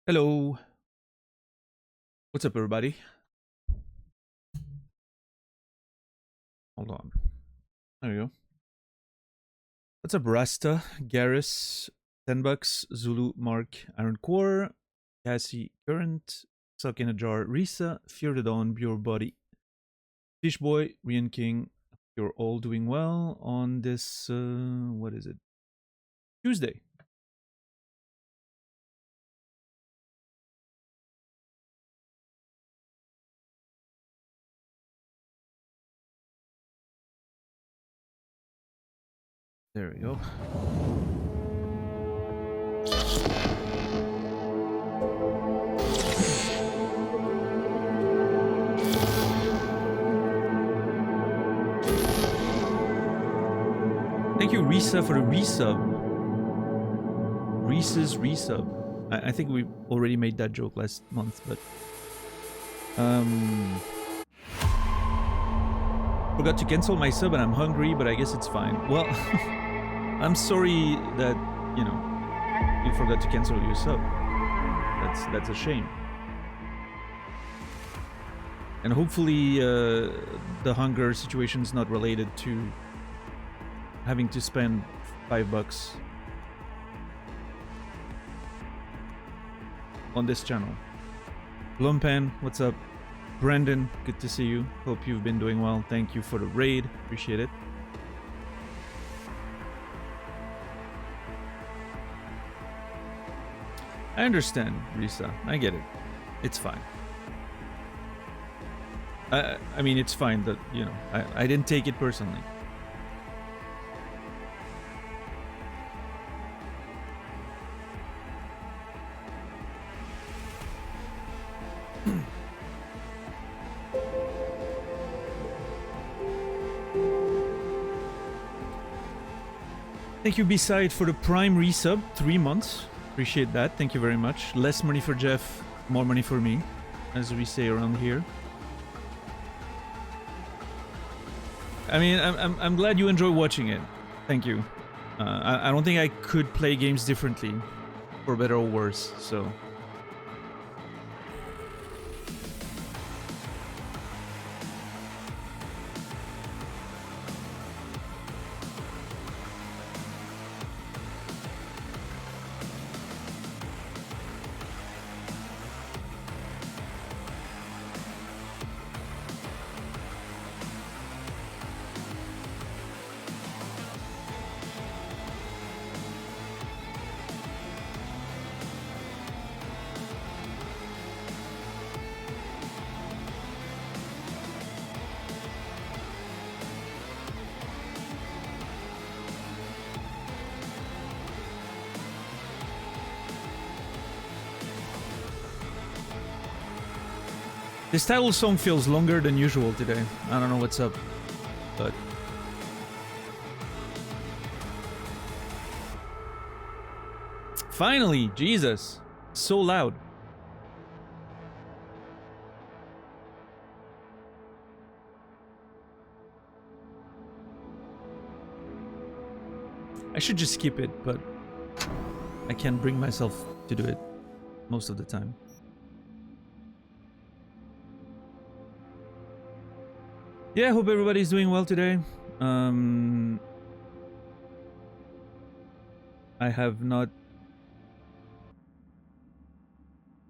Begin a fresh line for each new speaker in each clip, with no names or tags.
Hello. What's up, everybody? Hold on. There you go. What's up, Rasta, Garrus, 10 bucks, Zulu, Mark, Iron Core, Cassie, Current, Suck in a Jar, Risa, Fear the Dawn, Pure Body, Fishboy, Rian King. You're all doing well on this, what is it? Tuesday. There we go. Thank you, Risa, for the resub. Reese's resub. I think we already made that joke last month, but forgot to cancel my sub and I'm hungry, but I guess it's fine. Well, I'm sorry that, you forgot to cancel your sub. That's a shame. And hopefully the hunger situation is not related to having to spend $5 on this channel. Blumpan, what's up? Brendan, good to see you. Hope you've been doing well. Thank you for the raid. Appreciate it. I understand, Risa. I get it. It's fine. I mean, it's fine that, I didn't take it personally. Thank you, B-Side, for the Prime resub. 3 months. Appreciate that. Thank you very much. Less money for Jeff, more money for me, as we say around here. I mean, I'm glad you enjoy watching it. Thank you. I don't think I could play games differently, for better or worse, so... This title song feels longer than usual today. I don't know what's up, but... Finally! Jesus! So loud. I should just skip it, but... I can't bring myself to do it most of the time. Yeah, hope everybody's doing well today. I have not...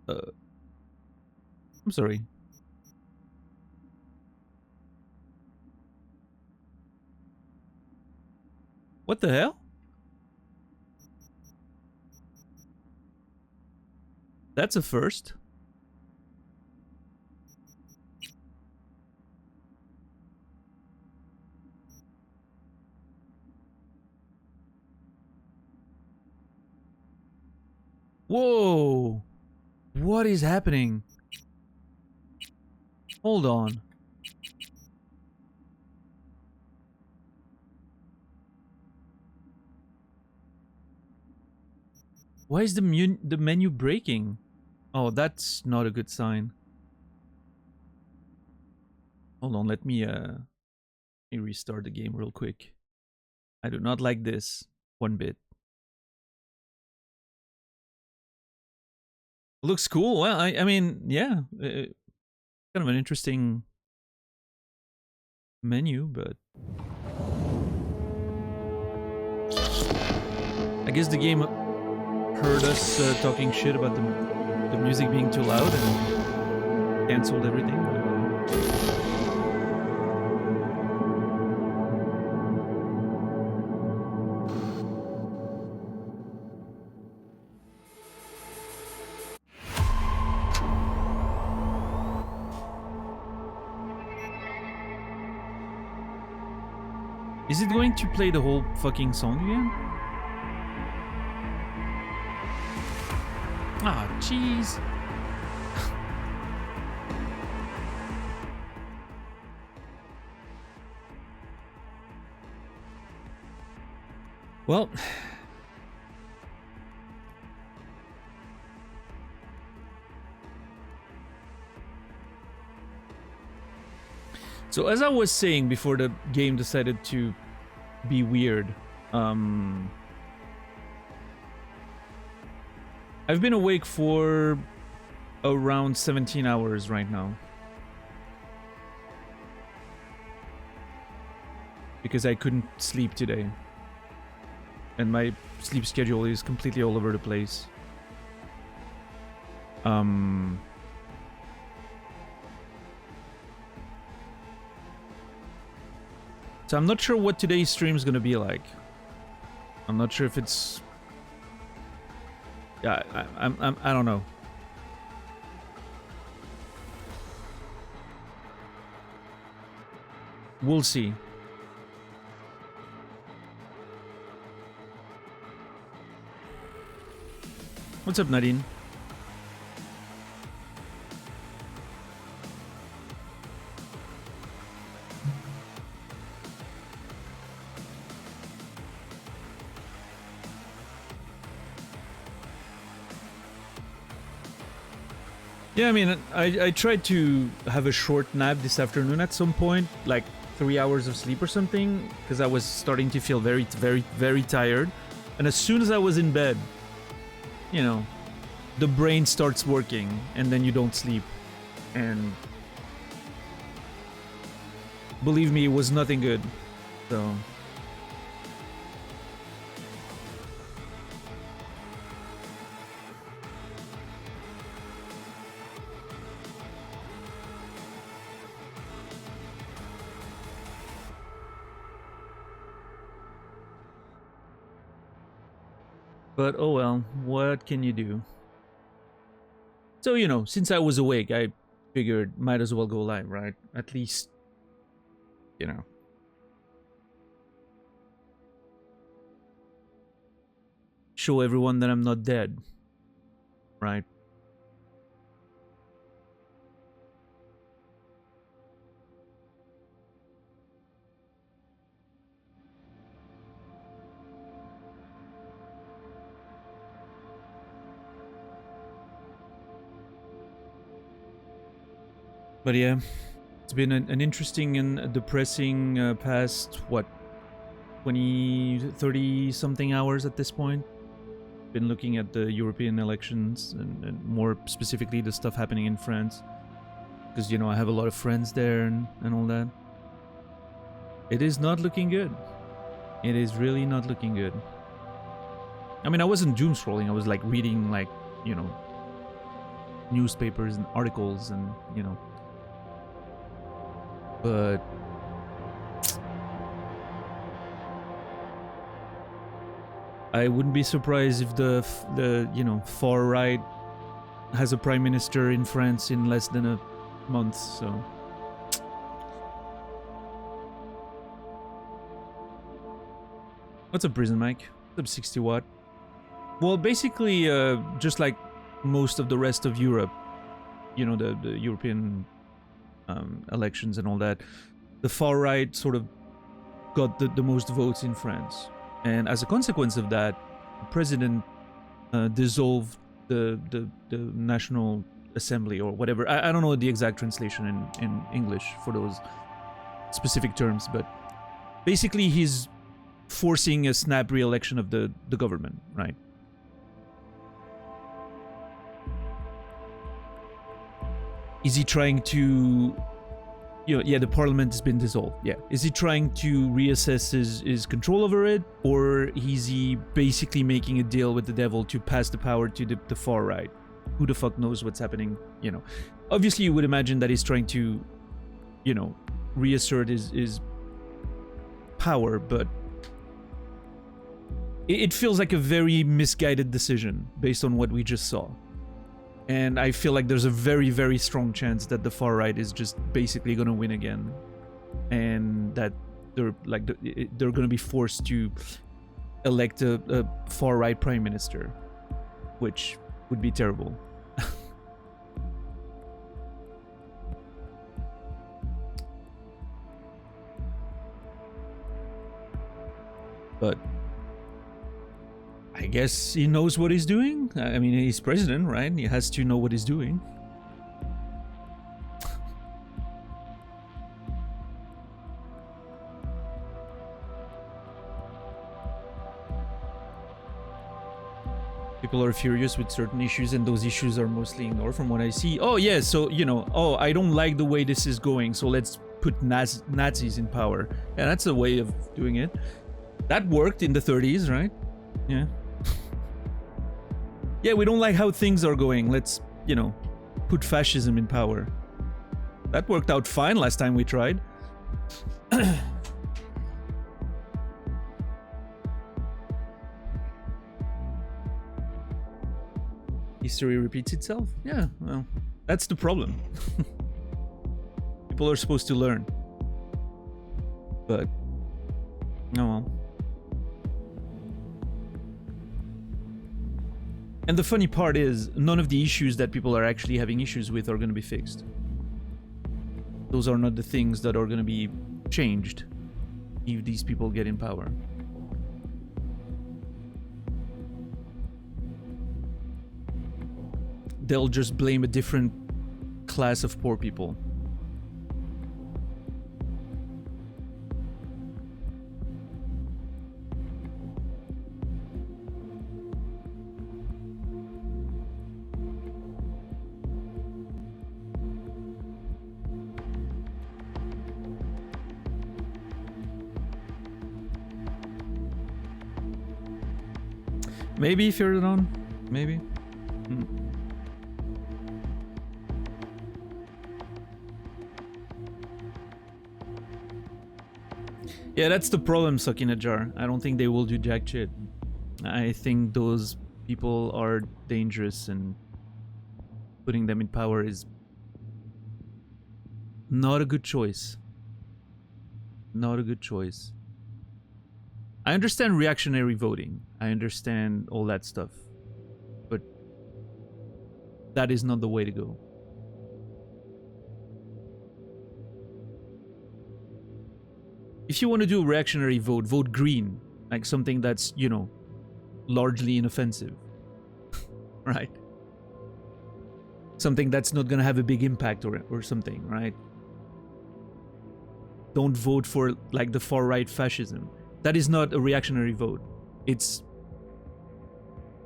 I'm sorry. What the hell? That's a first. Whoa! What is happening? Hold on. Why is the menu breaking? Oh, that's not a good sign. Hold on, let me restart the game real quick. I do not like this one bit. Looks cool. Well, I mean, yeah, kind of an interesting menu, but I guess the game heard us talking shit about the music being too loud and canceled everything. Is it going to play the whole fucking song again? Ah, jeez. Well, so as I was saying before the game decided to be weird, I've been awake for around 17 hours right now. Because I couldn't sleep today. And my sleep schedule is completely all over the place. So I'm not sure what today's stream is gonna be like. I'm not sure if it's... Yeah, I don't know. We'll see. What's up, Nadine? Yeah, I mean, I tried to have a short nap this afternoon at some point, like 3 hours of sleep or something, because I was starting to feel very, very, very tired. And as soon as I was in bed, you know, the brain starts working, and then you don't sleep. And believe me, it was nothing good. So... But oh well, what can you do? So, you know, since I was awake, I figured might as well go live, right? At least, you know. Show everyone that I'm not dead, right? But yeah, it's been an interesting and depressing past, what, 20, 30 something hours at this point. Been looking at the European elections and more specifically the stuff happening in France. Because, you know, I have a lot of friends there and all that. It is not looking good. It is really not looking good. I mean, I wasn't doom scrolling. I was like reading, like, you know, newspapers and articles and, you know. But I wouldn't be surprised if the you know, far right has a prime minister in France in less than a month. So what's up, Prison Mike? What's up, 60 watt? Well, basically, just like most of the rest of Europe, you know, the European elections and all that, the far right sort of got the most votes in France, and as a consequence of that, the president dissolved the National Assembly or whatever. I don't know the exact translation in English for those specific terms, but basically he's forcing a snap re-election of the government, right? Is he trying to, yeah, the parliament has been dissolved. Yeah. Is he trying to reassess his control over it? Or is he basically making a deal with the devil to pass the power to the far right? Who the fuck knows what's happening, Obviously, you would imagine that he's trying to, reassert his power, but it feels like a very misguided decision based on what we just saw. And I feel like there's a very, very strong chance that the far right is just basically going to win again. And that they're going to be forced to elect a far right prime minister, which would be terrible. But I guess he knows what he's doing. I mean, he's president, right? He has to know what he's doing. People are furious with certain issues, and those issues are mostly ignored from what I see. Oh, yeah, so, I don't like the way this is going, so let's put Nazis in power. Yeah, that's a way of doing it. That worked in the 30s, right? Yeah. Yeah, we don't like how things are going. Let's, put fascism in power. That worked out fine last time we tried. History repeats itself? Yeah, well, that's the problem. People are supposed to learn. But, oh well. And the funny part is, none of the issues that people are actually having issues with are going to be fixed. Those are not the things that are going to be changed if these people get in power. They'll just blame a different class of poor people. Maybe if you're on, maybe. Yeah, that's the problem, Sakina Jar. I don't think they will do jack shit. I think those people are dangerous, and putting them in power is not a good choice. Not a good choice. I understand reactionary voting. I understand all that stuff. But that is not the way to go. If you want to do a reactionary vote, vote green. Like something that's, largely inoffensive. Right? Something that's not going to have a big impact or something, right? Don't vote for, like, the far-right fascism. That is not a reactionary vote. It's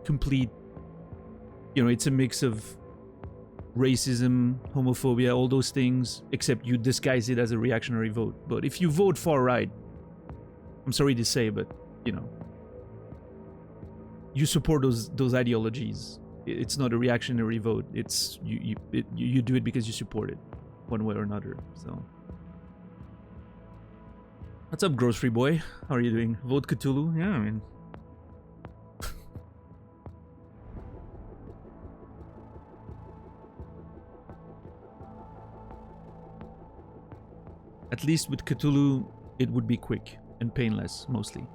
complete, it's a mix of racism, homophobia, all those things, except you disguise it as a reactionary vote. But if you vote far right, I'm sorry to say, but, you support those ideologies. It's not a reactionary vote. It's you do it because you support it, one way or another. So. What's up, grocery boy? How are you doing? Vote Cthulhu? Yeah, I mean... At least with Cthulhu, it would be quick and painless, mostly.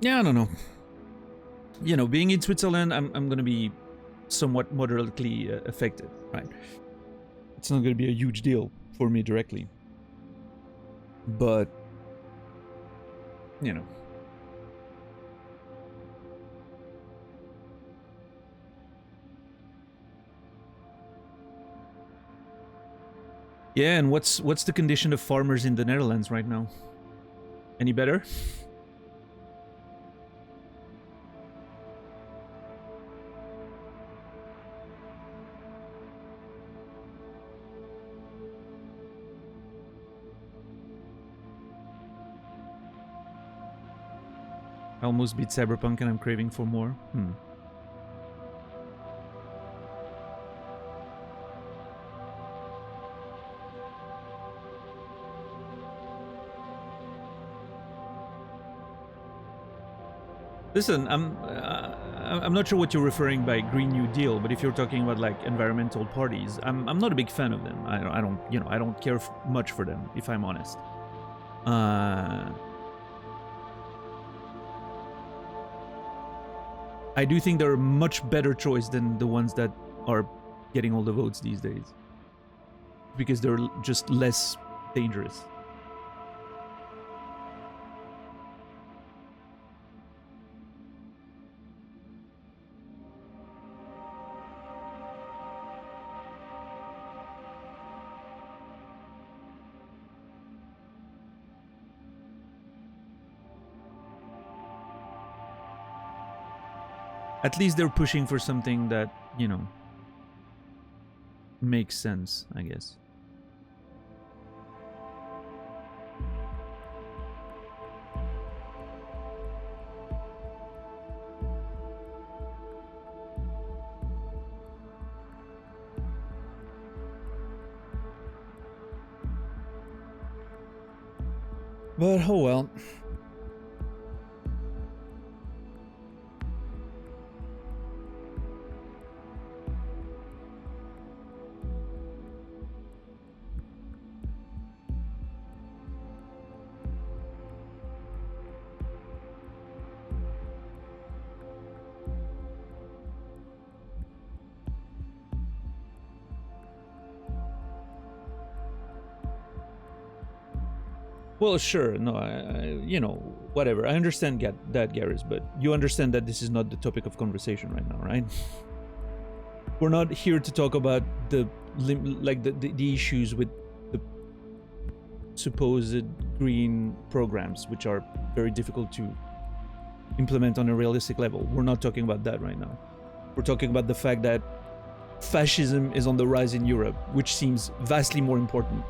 Yeah, I don't know. Being in Switzerland, I'm going to be somewhat moderately affected, right? It's not going to be a huge deal. for me directly. But, you know. Yeah, and what's the condition of farmers in the Netherlands right now? Any better? I almost beat Cyberpunk and I'm craving for more. Listen, I'm not sure what you're referring by Green New Deal, but if you're talking about like environmental parties, I'm not a big fan of them. I don't I don't care much for them, if I'm honest. I do think they're a much better choice than the ones that are getting all the votes these days, because they're just less dangerous. At least they're pushing for something that, you know, makes sense, I guess. But oh well. Well, sure. No, you know, whatever. I understand that, Garrus, but you understand that this is not the topic of conversation right now, right? We're not here to talk about the issues with the supposed green programs, which are very difficult to implement on a realistic level. We're not talking about that right now. We're talking about the fact that fascism is on the rise in Europe, which seems vastly more important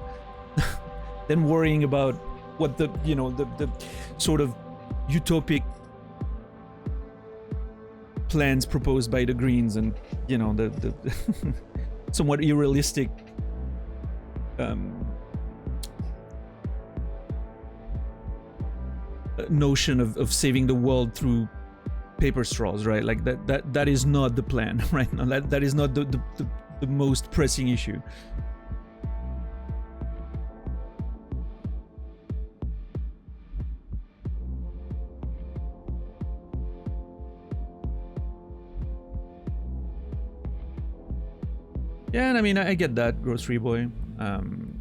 than worrying about what the, you know, the sort of utopic plans proposed by the Greens and, you know, the somewhat unrealistic notion of saving the world through paper straws, right? Like that is not the plan right now. That is not the most pressing issue. Yeah, and I mean, I get that, Grocery Boy.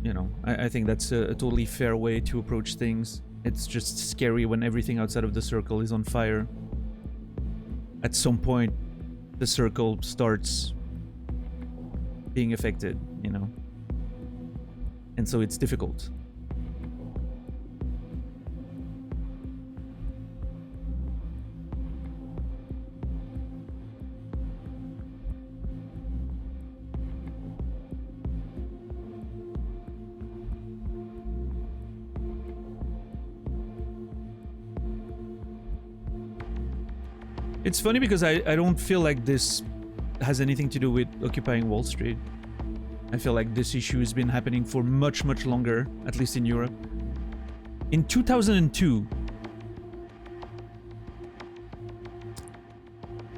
You know, I think that's a totally fair way to approach things. It's just scary when everything outside of the circle is on fire. At some point, the circle starts being affected, you know? And so it's difficult. It's funny because I don't feel like this has anything to do with occupying Wall Street. I feel like this issue has been happening for much, much longer, at least in Europe. In 2002,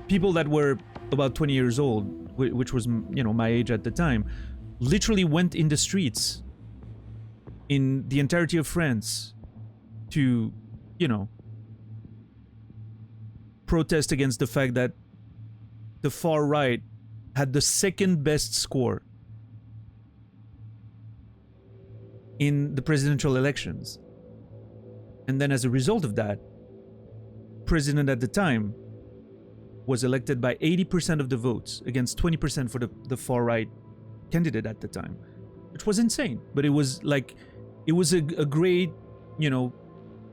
people that were about 20 years old, which was, you know, my age at the time, literally went in the streets in the entirety of France to, you know, protest against the fact that the far right had the second best score in the presidential elections. And then as a result of that, president at the time was elected by 80% of the votes against 20% for the far right candidate at the time, which was insane. But it was a great,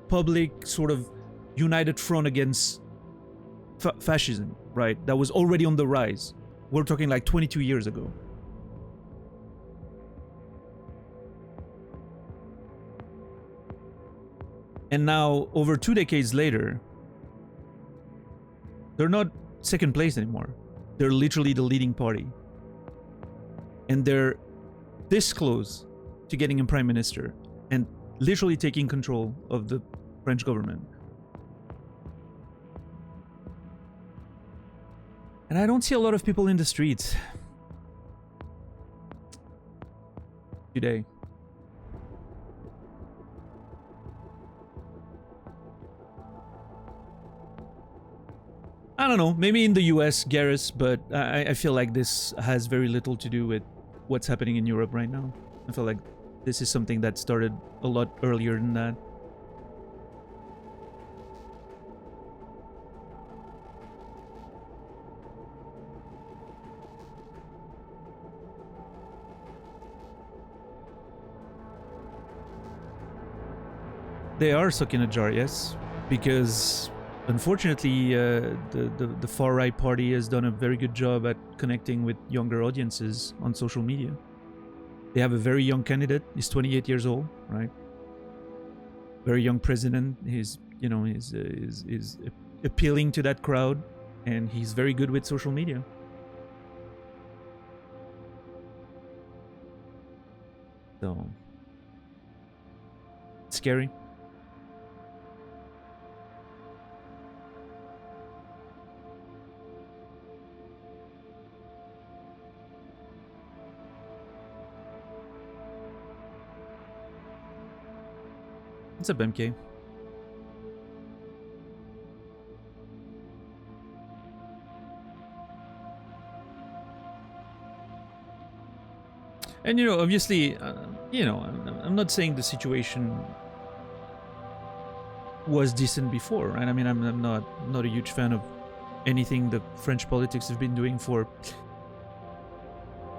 public sort of united front against fascism, right? That was already on the rise. We're talking like 22 years ago. And now, over 2 decades later, they're not second place anymore. They're literally the leading party. And they're this close to getting a prime minister and literally taking control of the French government. And I don't see a lot of people in the streets today. I don't know, maybe in the US, Garrus, but I feel like this has very little to do with what's happening in Europe right now. I feel like this is something that started a lot earlier than that. They are stuck in a jar, yes, because unfortunately, the far right party has done a very good job at connecting with younger audiences on social media. They have a very young candidate. He's 28 years old, right? Very young president. He's appealing to that crowd, and he's very good with social media. So, it's scary. What's up, MK? And obviously, I'm not saying the situation was decent before, right? I mean, I'm not a huge fan of anything the French politics have been doing for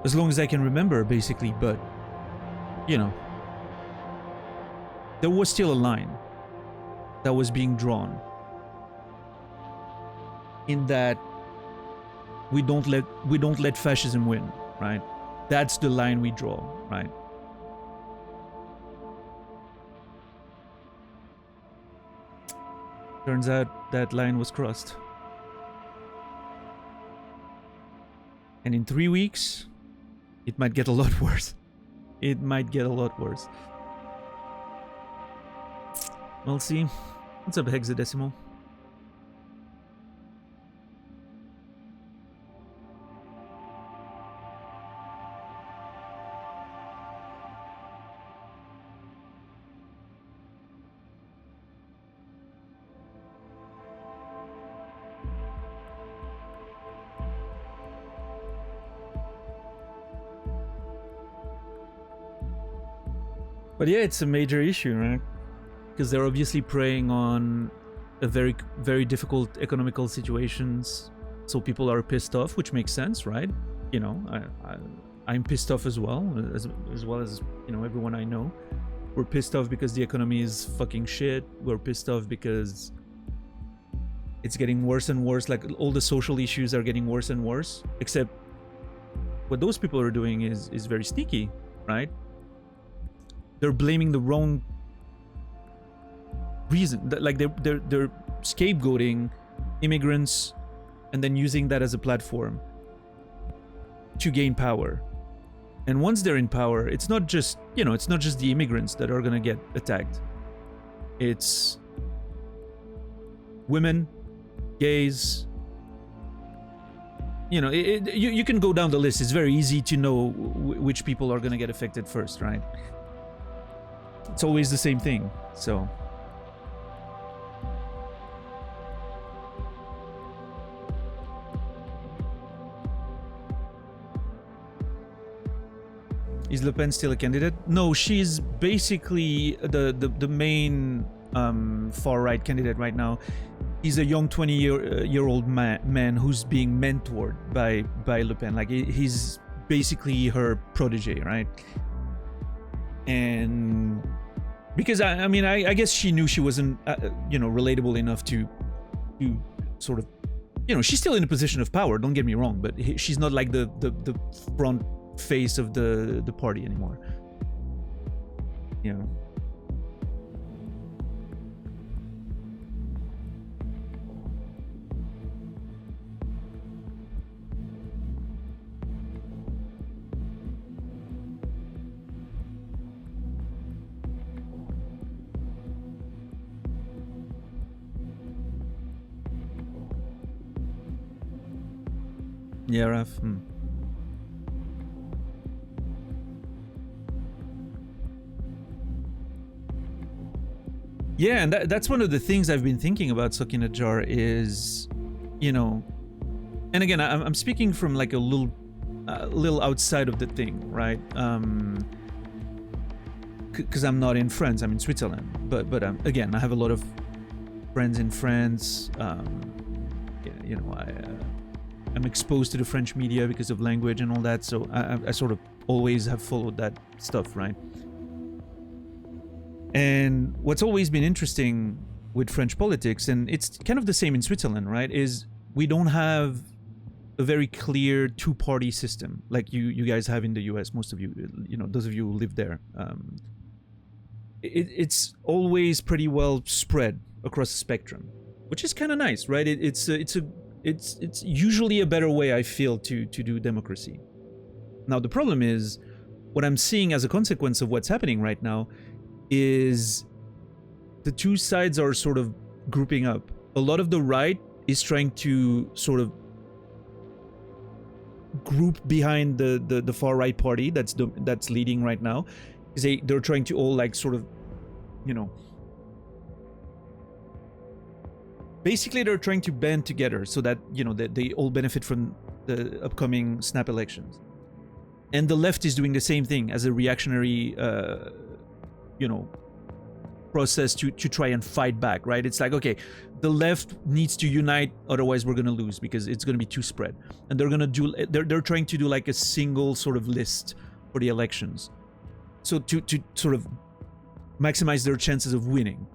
as long as I can remember, basically. But there was still a line that was being drawn in that we don't let fascism win, right? That's the line we draw, right? Turns out that line was crossed. And in 3 weeks, it might get a lot worse. It might get a lot worse. We'll see. What's up, Hexadecimal? But yeah, it's a major issue, right? Because they're obviously preying on a very, very difficult economical situations. So people are pissed off, which makes sense, right? I'm pissed off as well as everyone I know. We're pissed off because the economy is fucking shit. We're pissed off because it's getting worse and worse. Like, all the social issues are getting worse and worse. Except what those people are doing is very sneaky, right? They're blaming the wrong reason. Like, they're scapegoating immigrants and then using that as a platform to gain power. And once they're in power, it's not just the immigrants that are gonna get attacked. It's women, gays. You can go down the list. It's very easy to know which people are gonna get affected first, right? It's always the same thing. So Is Le Pen still a candidate? No, she's basically the main far right candidate right now. He's a young 20-year-old man who's being mentored by Le Pen. Like he's basically her protege, right? And because I mean I guess she knew she wasn't relatable enough to sort of, she's still in a position of power, don't get me wrong, but she's not like the front face of the party anymore. Yeah, Raf. Yeah, and that's one of the things I've been thinking about Suck in a Jar is, and again, I'm speaking from like a little outside of the thing, right? Because I'm not in France, I'm in Switzerland. But again, I have a lot of friends in France. I'm exposed to the French media because of language and all that, so I sort of always have followed that stuff, right? And what's always been interesting with French politics, and it's kind of the same in Switzerland, right, is we don't have a very clear two-party system like you guys have in the US, most of you, those of you who live there. It's always pretty well spread across the spectrum, which is kind of nice, right? It's usually a better way, I feel, to do democracy. Now, the problem is, what I'm seeing as a consequence of what's happening right now is the two sides are sort of grouping up. A lot of the right is trying to sort of group behind the far right party that's leading right now. They're trying to all like sort of, basically they're trying to band together so that that they all benefit from the upcoming snap elections. And the left is doing the same thing as a reactionary process to try and fight back, right? It's like, okay, the left needs to unite, otherwise we're gonna lose because it's gonna be too spread. And they're trying to do like a single sort of list for the elections, so to sort of maximize their chances of winning.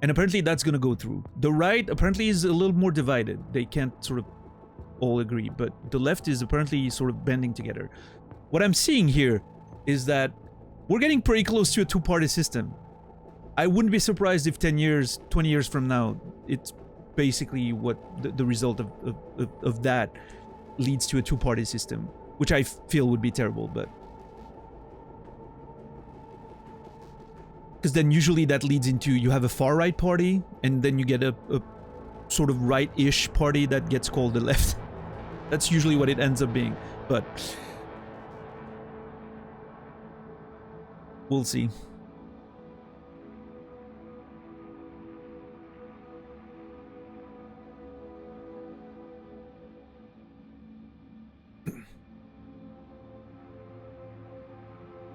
And apparently that's gonna go through. The right apparently is a little more divided. They can't sort of all agree, but the left is apparently sort of banding together. What I'm seeing here is that we're getting pretty close to a two-party system. I wouldn't be surprised if 10 years, 20 years from now, it's basically what the result of that leads to a two-party system, which I feel would be terrible, but... Because then usually that leads into, you have a far-right party, and then you get a sort of right-ish party that gets called the left. That's usually what it ends up being, but... we'll see.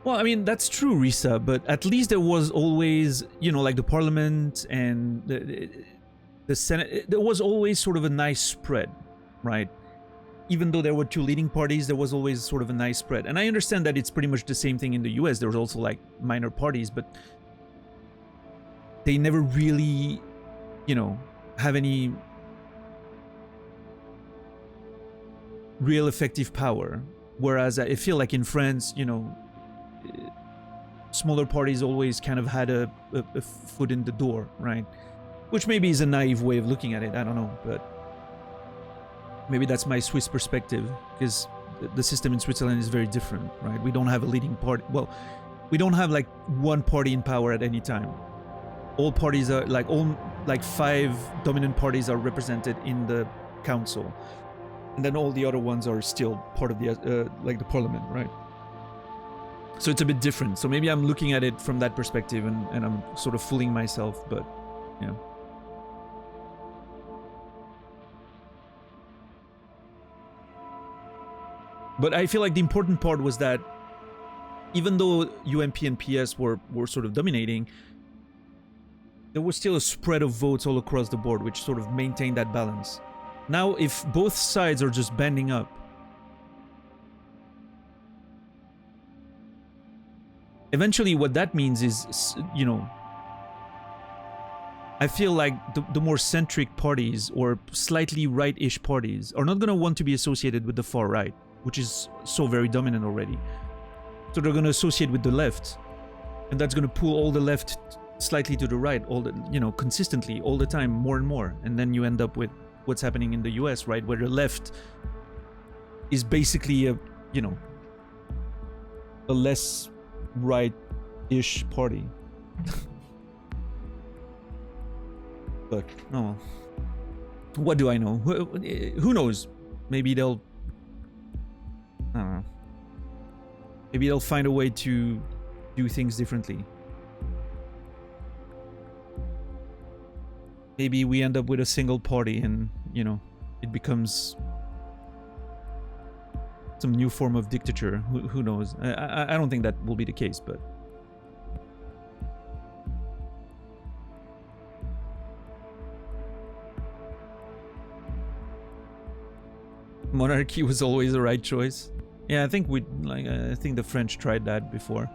Well, I mean, that's true, Risa, but at least there was always, like the parliament and the Senate, there was always sort of a nice spread, right? Even though there were two leading parties, there was always sort of a nice spread. And I understand that it's pretty much the same thing in the US. There was also like minor parties, but they never really, have any real effective power. Whereas I feel like in France, smaller parties always kind of had a foot in the door, right? Which maybe is a naive way of looking at it, I don't know, but maybe that's my Swiss perspective, because the system in Switzerland is very different, right? We don't have a leading party. Well, we don't have like one party in power at any time. All parties are like 5 dominant parties are represented in the council, and then all the other ones are still part of the like the parliament, right? So it's a bit different. So maybe I'm looking at it from that perspective, and I'm sort of fooling myself, but yeah. But I feel like the important part was that even though UMP and PS were sort of dominating, there was still a spread of votes all across the board, which sort of maintained that balance. Now, if both sides are just banding up, eventually what that means is, you know, I feel like the more centric parties or slightly right-ish parties are not going to want to be associated with the far right, which is so very dominant already. So they're going to associate with the left, and that's going to pull all the left slightly to the right, all the, you know, consistently all the time, more and more. And then you end up with what's happening in the US, right, where the left is basically a, you know, a less right-ish party. But oh, what do I know? Who knows? Maybe they'll, I don't know. Maybe they'll find a way to do things differently. Maybe we end up with a single party and, you know, it becomes some new form of dictature. Who knows? I don't think that will be the case, but... Monarchy was always the right choice. Yeah, I think I think the French tried that before.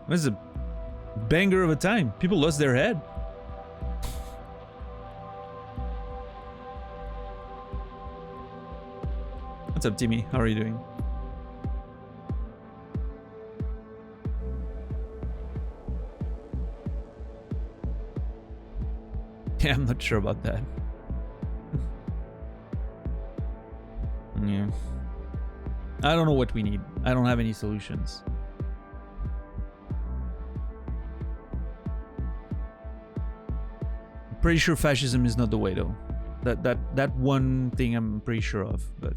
It was a banger of a time. People lost their head. What's up, Timmy? How are you doing? Yeah, I'm not sure about that. Yeah. I don't know what we need. I don't have any solutions. I'm pretty sure fascism is not the way, though. That one thing I'm pretty sure of, but...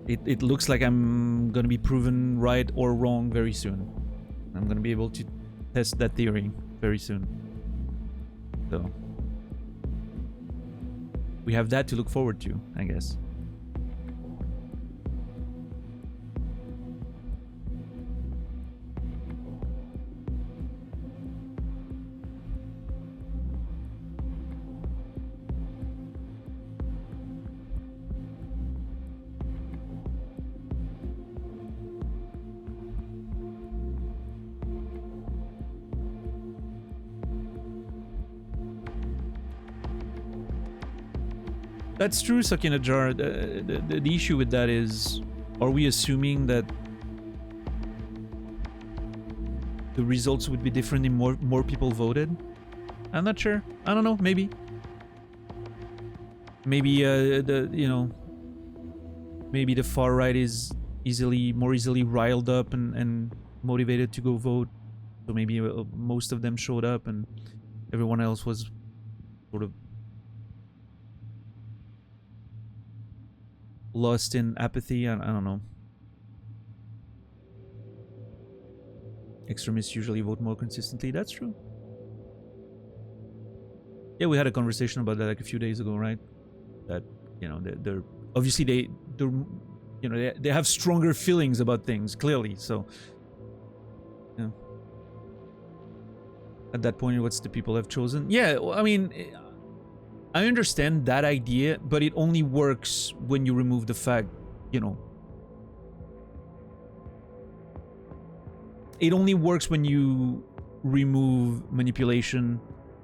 It looks like I'm gonna be proven right or wrong very soon. I'm gonna be able to test that theory very soon. So we have that to look forward to, I guess. That's true, Sakina Jar. The issue with that is, are we assuming that the results would be different if more people voted? I'm not sure. I don't know. Maybe. Maybe you know, maybe the far right is more easily riled up and motivated to go vote. So maybe most of them showed up and everyone else was sort of lost in apathy. I don't know. Extremists usually vote more consistently. That's true. Yeah, we had a conversation about that like a few days ago, right? That, you know, they're obviously they're you know, they have stronger feelings about things, clearly. So yeah, at that point, what's the people have chosen? Yeah, I mean, I understand that idea, but it only works when you remove the fact, you know, it only works when you remove manipulation,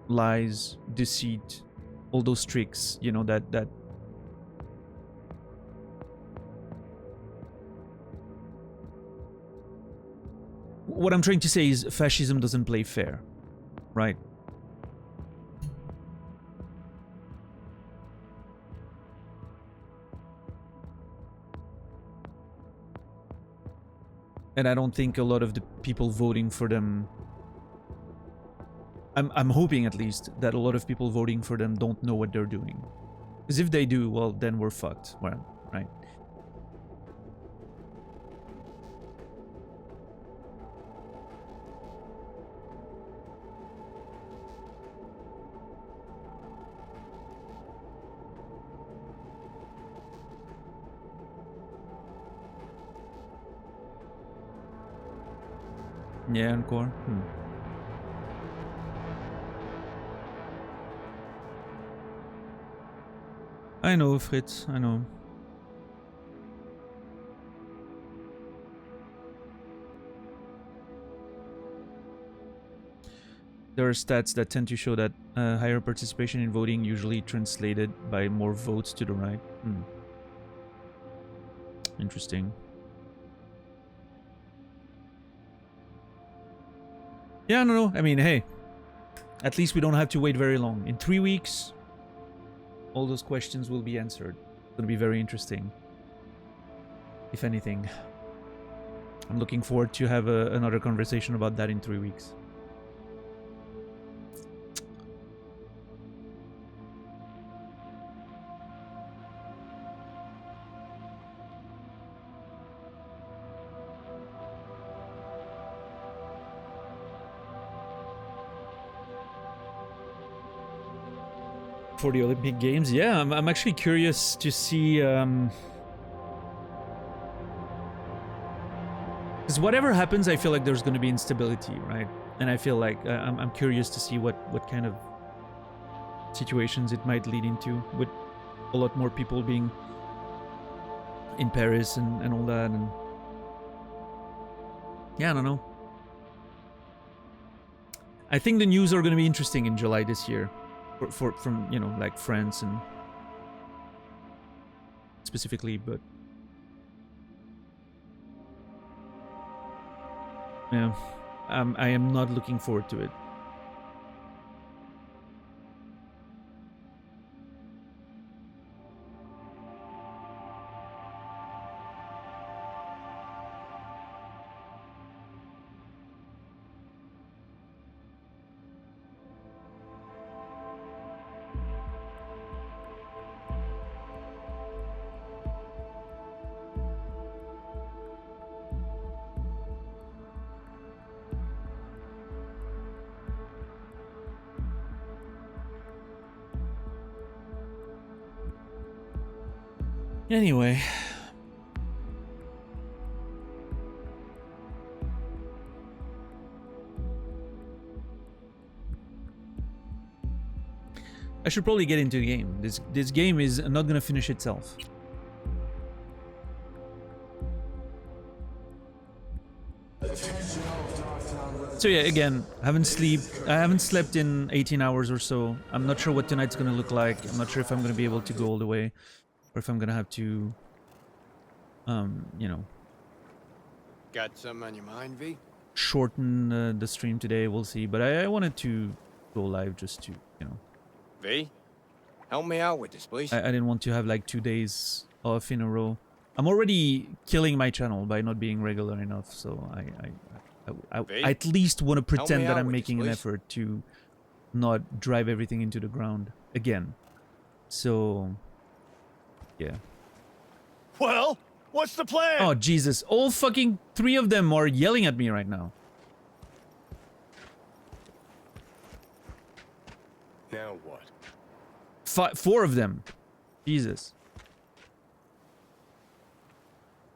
lies, deceit, all those tricks, you know, that what I'm trying to say is fascism doesn't play fair, right? And I don't think a lot of the people voting for them... I'm hoping, at least, that a lot of people voting for them don't know what they're doing. Because if they do, well, then we're fucked. Well, right? Yeah, Encore. I know, Fritz. I know. There are stats that tend to show that higher participation in voting usually translated by more votes to the right. Interesting. Yeah, no. I mean, hey, at least we don't have to wait very long. In 3 weeks, all those questions will be answered. It's going to be very interesting. If anything. I'm looking forward to have another conversation about that in 3 weeks. For the Olympic Games, yeah, I'm actually curious to see. Because whatever happens, I feel like there's going to be instability, right? And I feel like I'm curious to see what kind of situations it might lead into, with a lot more people being in Paris and all that. And yeah, I don't know. I think the news are going to be interesting in July this year, from you know, like France and specifically, but yeah, I am not looking forward to it. Anyway. I should probably get into the game. This game is not gonna finish itself. So yeah, again, I haven't slept in 18 hours or so. I'm not sure what tonight's gonna look like. I'm not sure if I'm gonna be able to go all the way, or if I'm gonna have to, you know,
got something on your mind, V?
shorten the stream today. We'll see. But I wanted to go live just to, you know.
V, help me out with this, please.
I didn't want to have like 2 days off in a row. I'm already killing my channel by not being regular enough, so I at least want to pretend that I'm making an effort to not drive everything into the ground again. So, yeah.
Well, what's the plan?
Oh, Jesus. All fucking 3 of them are yelling at me right now.
Now what?
4 of them. Jesus.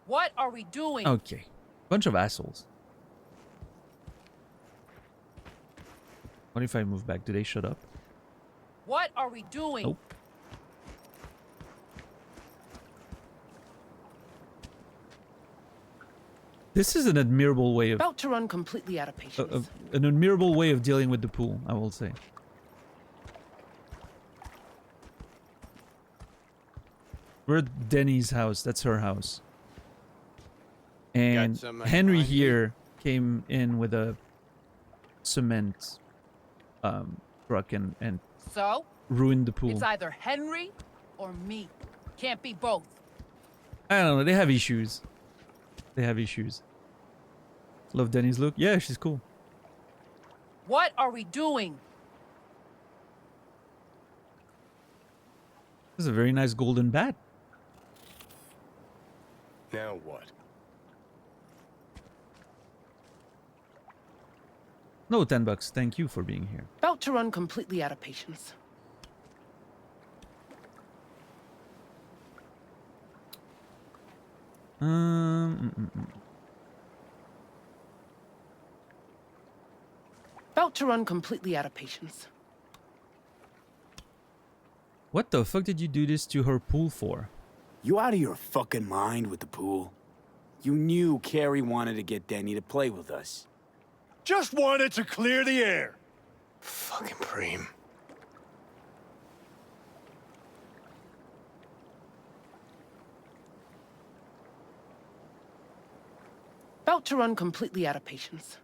What are we doing?
Okay. Bunch of assholes. What if I move back? Do they shut up?
What are we doing?
Nope. This is an admirable way of...
About to run completely out of patience.
An admirable way of dealing with the pool, I will say. We're at Denny's house. That's her house. And Henry here came in with a cement truck and
so
ruined the pool.
it's either Henry or me. Can't be both.
I don't know. They have issues. They have issues. Love Denny's look. Yeah, she's cool.
What are we doing?
This is a very nice golden bat.
Now what?
No, $10. Thank you for being here.
About to run completely out of patience.
About to run completely out of patience.
What the fuck did you do this to her pool for?
You out of your fucking mind with the pool? You knew Carrie wanted to get Denny to play with us.
Just wanted to clear the air.
Fucking Preem.
About to run completely out of patience.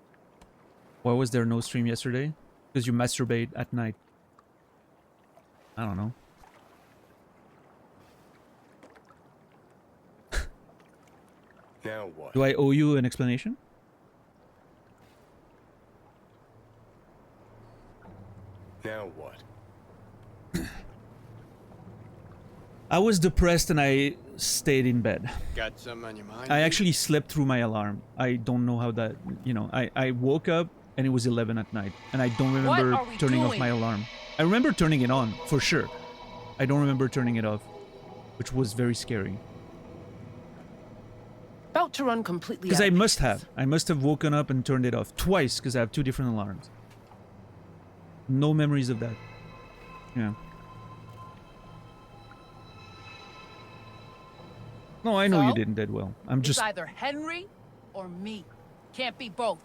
Why was there no stream yesterday? Because you masturbate at night. I don't know.
Now what?
Do I owe you an explanation?
Now what?
I was depressed and I stayed in bed.
Got something on your mind?
I actually slept through my alarm. I don't know how that, you know, I woke up and it was 11 at night. And I don't remember
are we
turning off
doing?
my alarm. I remember turning it on, for sure. I don't remember turning it off, which was very scary.
About to run completely
Because
out
I
of
must
patience.
have. I must have woken up and turned it off twice because I have 2 different alarms. No memories of that. Yeah. No, I know you
So?
didn't dead well. I'm
It's
just...
either Henry or me. Can't be both.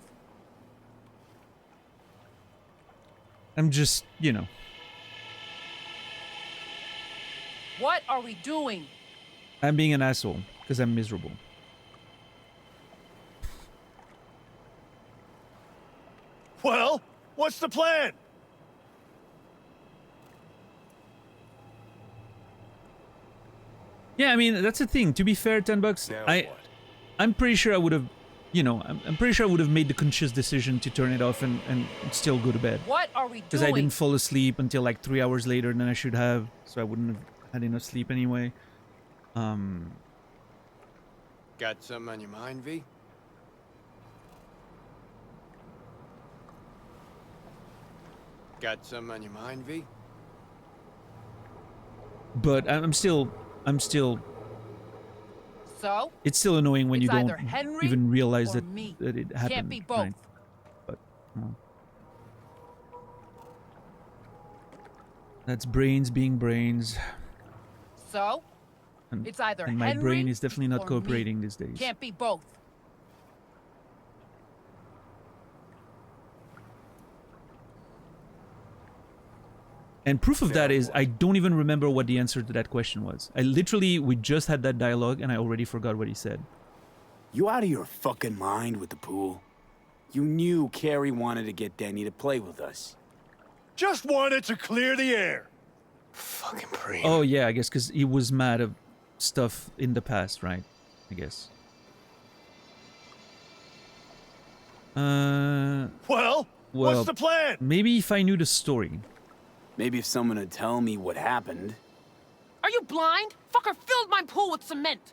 I'm just, you know.
What are we doing?
I'm being an asshole because I'm miserable.
Well, what's the plan?
Yeah, I mean, that's the thing. To be fair, $10,
Now
I...
what?
I'm pretty sure I would have, you know, I'm pretty sure I would have made the conscious decision to turn it off and still go to bed.
What are we
Because
doing?
I didn't fall asleep until like 3 hours later than I should have, so I wouldn't have had enough sleep anyway.
Got something on your mind, V? Got something on your mind, V?
But I'm still,
So?
it's still annoying when you
It's
don't
either Henry
even realize
or
that,
me.
that it happened.
Can't be both.
right? But, well. That's brains being brains.
So?
And,
It's either
and my
Henry
brain is definitely not
or
cooperating
me.
these days.
Can't be both.
And proof of that
Now
is
what?
I don't even remember what the answer to that question was. We just had that dialogue and I already forgot what he said.
You out of your fucking mind with the pool? You knew Carrie wanted to get Denny to play with us.
Just wanted to clear the air.
Fucking Preem.
Oh yeah, I guess because he was mad of stuff in the past, right? I guess.
Well,
Well,
what's the plan?
maybe if I knew the story.
Maybe if someone would tell me what happened.
Are you blind? Fucker filled my pool with cement.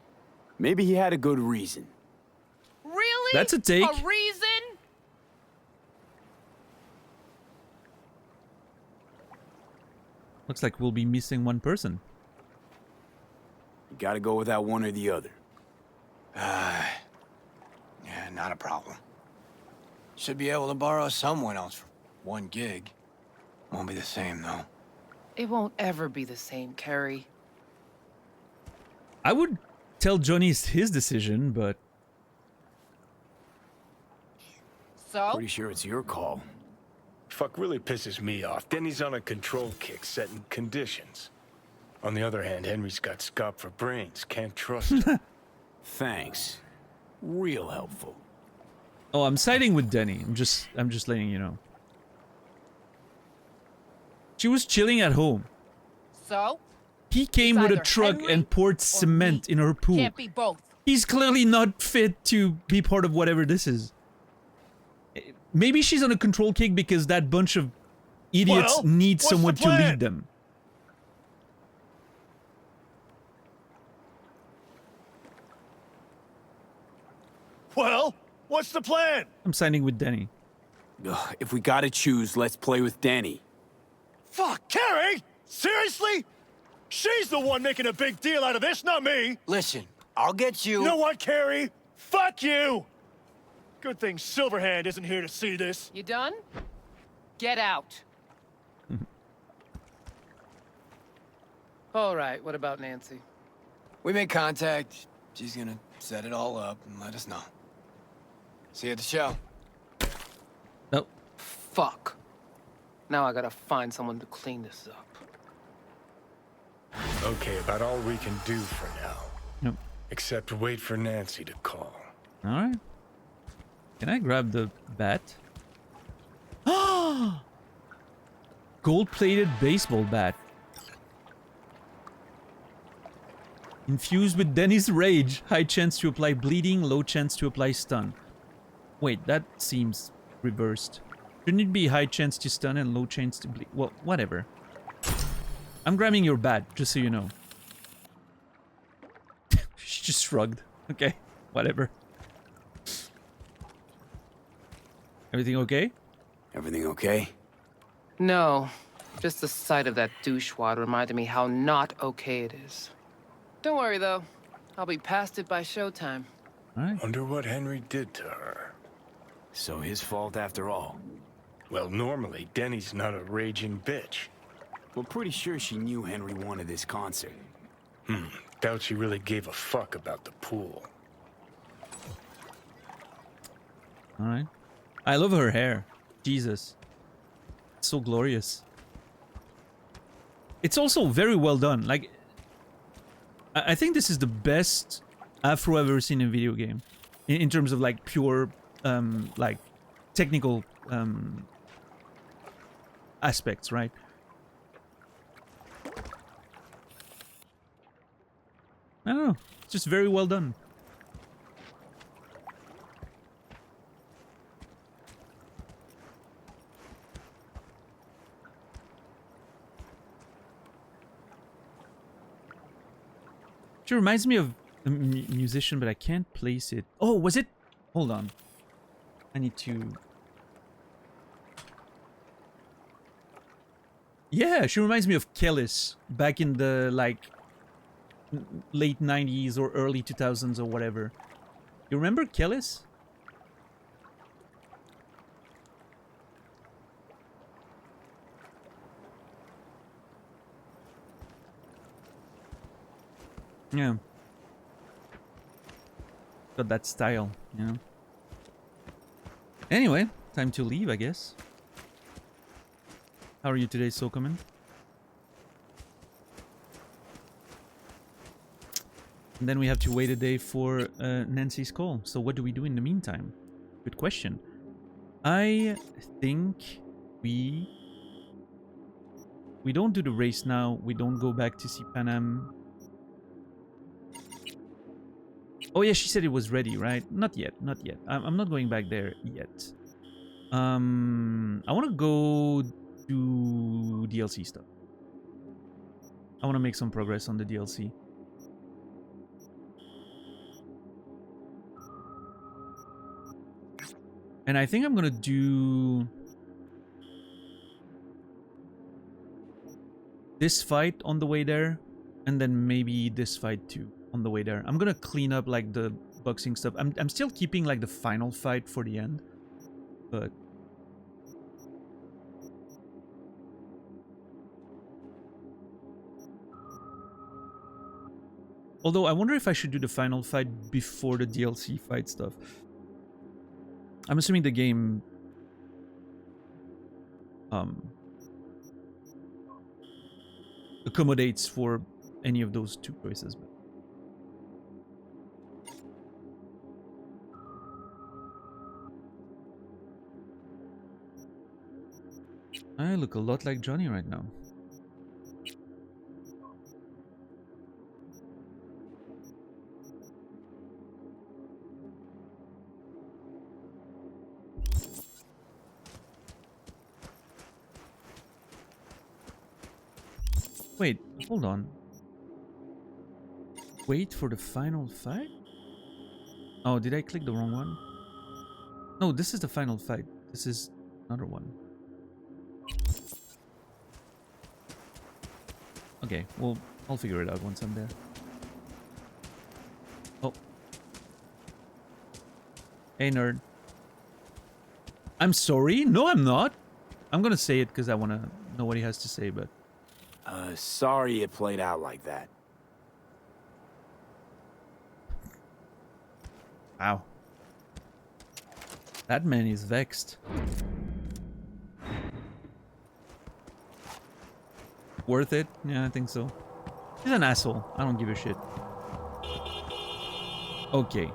Maybe he had a good reason.
Really?
That's a take.
A reason?
Looks like we'll be missing one person.
You gotta go with that one or the other.
Yeah, not a problem. Should be able to borrow someone else for 1 gig. Won't be the same, though.
It won't ever be the same, Carrie.
I would tell Johnny it's his decision, but
So?
Pretty sure it's your call.
Fuck really pisses me off. Denny's on a control kick, setting conditions. On the other hand, Henry's got scop for brains. Can't trust him.
Thanks. Real helpful.
oh, I'm siding with Denny. I'm just letting you know. She was chilling at home.
So?
He came
It's
with a
either
truck
Henry
and poured
or
cement
me.
in her pool.
Can't be both.
He's clearly not fit to be part of whatever this is. Maybe she's on a control kick because that bunch of idiots
Well,
need
what's
someone
the
to
plan?
lead them.
Well, what's the plan?
I'm signing with Denny.
Ugh, if we gotta choose, let's play with Denny.
Fuck, Carrie! Seriously? She's the one making a big deal out of this, not me.
Listen, I'll get you.
You know what, Carrie? Fuck you! Good thing Silverhand isn't here to see this.
You done? Get out. All right, what about Nancy?
We made contact. She's gonna set it all up and let us know. See you at the show.
No.
Fuck. Now I gotta find someone to clean this up.
Okay, about all we can do for now.
Yep.
Except wait for Nancy to call.
All right. Can I grab the bat? Gold-plated baseball bat. Infused with Denny's rage. High chance to apply bleeding, low chance to apply stun. Wait, that seems reversed. Shouldn't it be high chance to stun and low chance to bleed? Well, whatever. I'm grabbing your bat, just so you know. She just shrugged. Okay, whatever. Everything okay?
Everything okay?
No, just the sight of that douchewad reminded me how not okay it is. Don't worry, though. I'll be past it by showtime.
Alright.
Wonder what Henry did to her.
So his fault after all.
Well, normally, Denny's not a raging bitch.
We're pretty sure she knew Henry wanted this concert.
Doubt she really gave a fuck about the pool.
Alright. I love her hair. Jesus. It's so glorious. It's also very well done. Like, I think this is the best afro I've ever seen in a video game. In terms of, like, pure, like, technical, aspects, right? I don't know. It's just very well done. She reminds me of a musician, but I can't place it. Oh, was it? Hold on. I need to... Yeah, she reminds me of Kellis back in the, like, late 90s or early 2000s or whatever. You remember Kellis? Yeah. Got that style, you know. Anyway, time to leave, I guess. How are you today, Sokoman? And then we have to wait a day for Nancy's call. So what do we do in the meantime? Good question. I think we don't do the race now. We don't go back to see Panam. Oh yeah, she said it was ready, right? Not yet, not yet. I'm not going back there yet. I want to go do DLC stuff. I want to make some progress on the DLC. And I think I'm gonna do this fight on the way there, and then maybe this fight too on the way there. I'm gonna clean up like the boxing stuff. I'm still keeping like the final fight for the end, but although I wonder if I should do the final fight before the DLC fight stuff. I'm assuming the game accommodates for any of those two choices. But I look a lot like Johnny right now. Wait, hold on. Wait for the final fight? Oh, did I click the wrong one? No, this is the final fight. This is another one. Okay, well, I'll figure it out once I'm there. Oh. Hey, nerd. I'm sorry? No, I'm not. I'm gonna say it because I want to know what he has to say, but...
Sorry it played out like that.
Wow. That man is vexed. Worth it? Yeah, I think so. He's an asshole. I don't give a shit. Okay.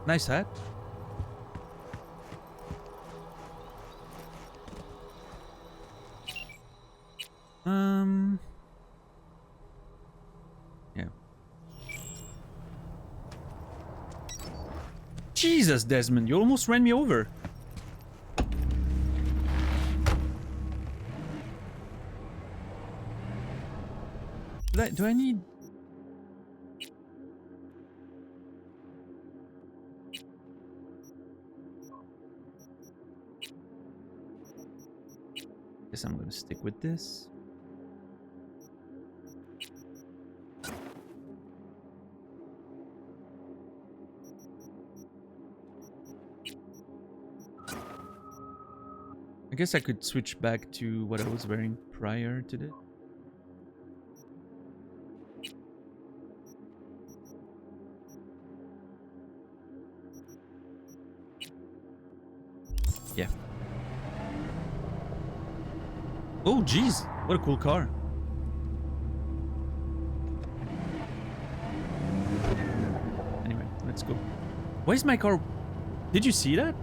Nice hat. Yeah. Jesus, Desmond, you almost ran me over. Do I need... Guess I'm gonna stick with this. I guess I could switch back to what I was wearing prior to this. Yeah. Oh, jeez. What a cool car. Anyway, let's go. Why is my car... Did you see that?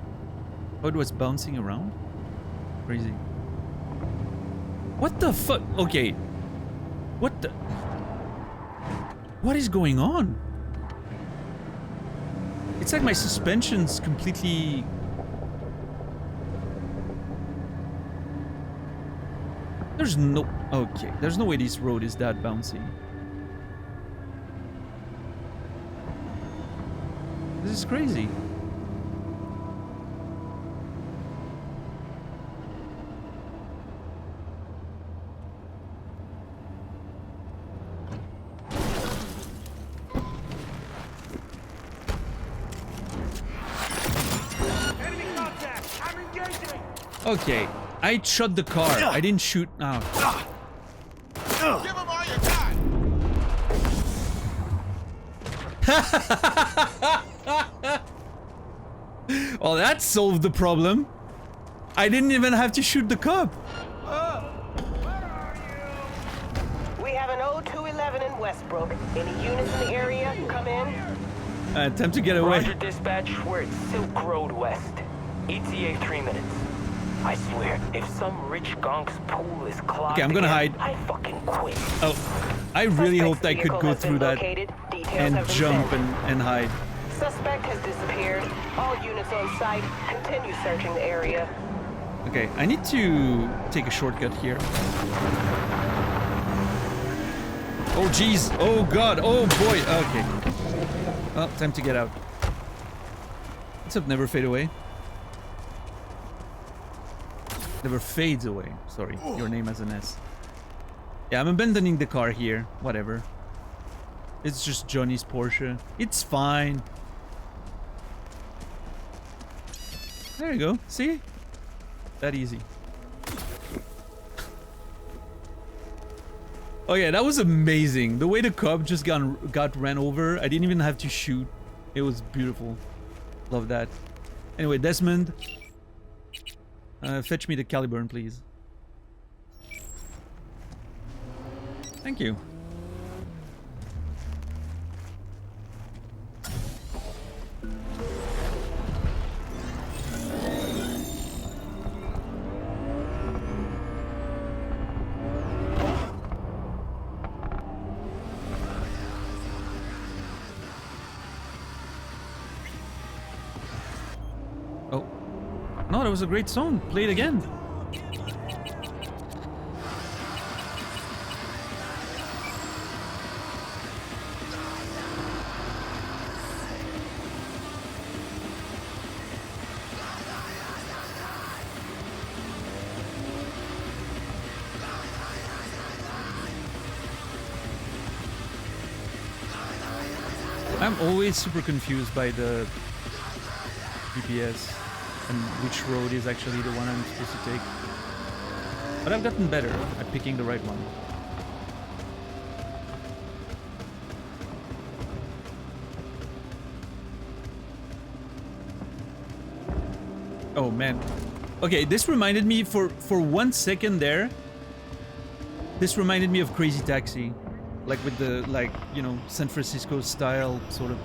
Oh, it was bouncing around? Crazy. What the fuck? Okay. What the... What is going on? It's like my suspension's completely... There's no... Okay, there's no way this road is that bouncy. This is crazy.
Enemy contact! I'm engaging!
Okay, I shot the car. I didn't shoot... Oh.
Give him all you got!
Well, that solved the problem. I didn't even have to shoot the cop.
We have an 0211 in Westbrook. Any units in the area? Come in.
Time to get away.
Roger, dispatch. We're at Silk Road West. ETA 3 minutes. I swear, if some rich gonk's pool is clogged
Okay, I'm gonna
again,
hide.
I fucking quit.
Oh, I really
Suspect's
hoped I could
vehicle
go
has been
through that
located. Details
and
have been
jump
sent.
and hide.
Suspect has disappeared. All units on site. Continue searching the area.
Okay, I need to take a shortcut here. Oh, jeez. Oh, God. Oh, boy. Okay. Oh, time to get out. What's up, Never Fade Away? Never fades away. Sorry, your name has an S. Yeah, I'm abandoning the car here. Whatever. It's just Johnny's Porsche. It's fine. There you go. See? That easy. Oh yeah, that was amazing. The way the cop just got ran over. I didn't even have to shoot. It was beautiful. Love that. Anyway, Desmond. Fetch me the Caliburn, please. Thank you. Oh. No, that was a great song. Play it again. I'm always super confused by the GPS. and which road is actually the one I'm supposed to take. But I've gotten better at picking the right one. Oh man. Okay, this reminded me for 1 second there. This reminded me of Crazy Taxi. Like with the, like, you know, San Francisco style sort of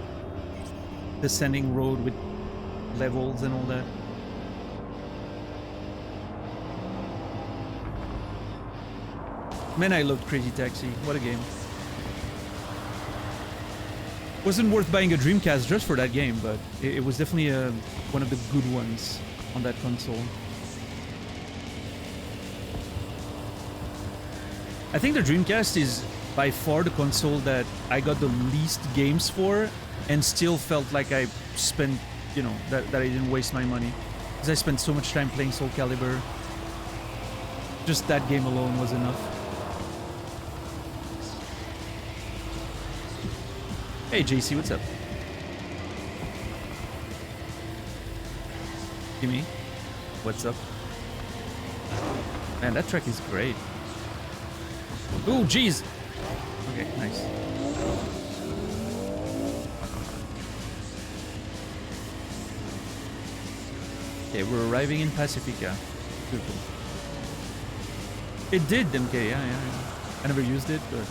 descending road with levels and all that. Man, I loved Crazy Taxi. What a game. Wasn't worth buying a Dreamcast just for that game, but it was definitely one of the good ones on that console. I think the Dreamcast is by far the console that I got the least games for and still felt like I spent, you know, that I didn't waste my money. Because I spent so much time playing Soul Calibur. Just that game alone was enough. Hey JC, what's up? Gimme, what's up? Man, that track is great. Ooh, jeez! Okay, nice. Okay, we're arriving in Pacifica. Beautiful. It did, MK, yeah. I never used it, but...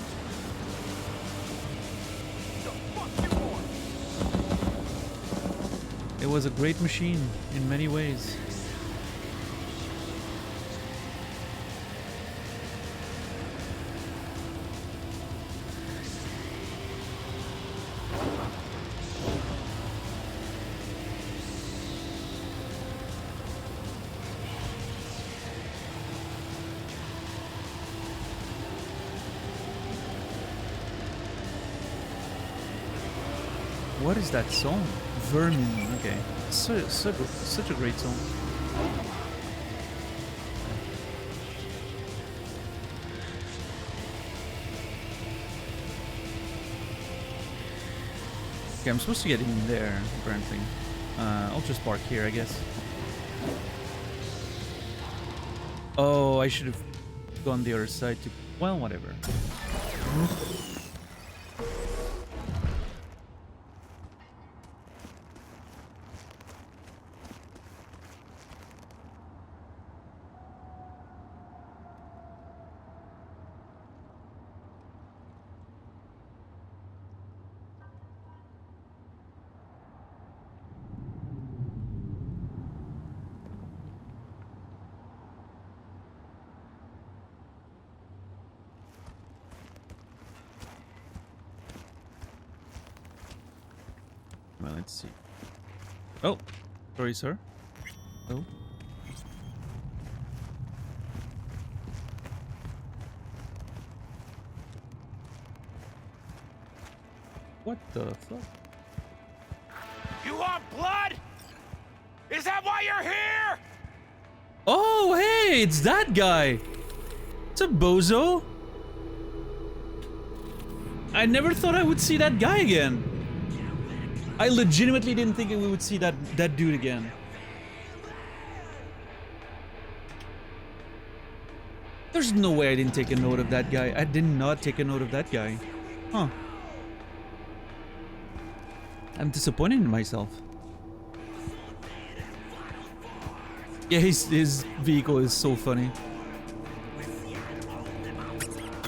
It was a great machine in many ways. What is that song? Vermin. Okay, such a great song. Okay, I'm supposed to get in there apparently. I'll just park here, I guess. Oh, I should have gone the other side to. Well, whatever. Well, let's see. Oh, sorry, sir. Oh. What the fuck?
You want blood? Is that why you're here?
Oh, hey, it's that guy. It's a bozo. I never thought I would see that guy again. I legitimately didn't think we would see that dude again. There's no way I didn't take a note of that guy. I did not take a note of that guy. Huh. I'm disappointed in myself. Yeah, his vehicle is so funny.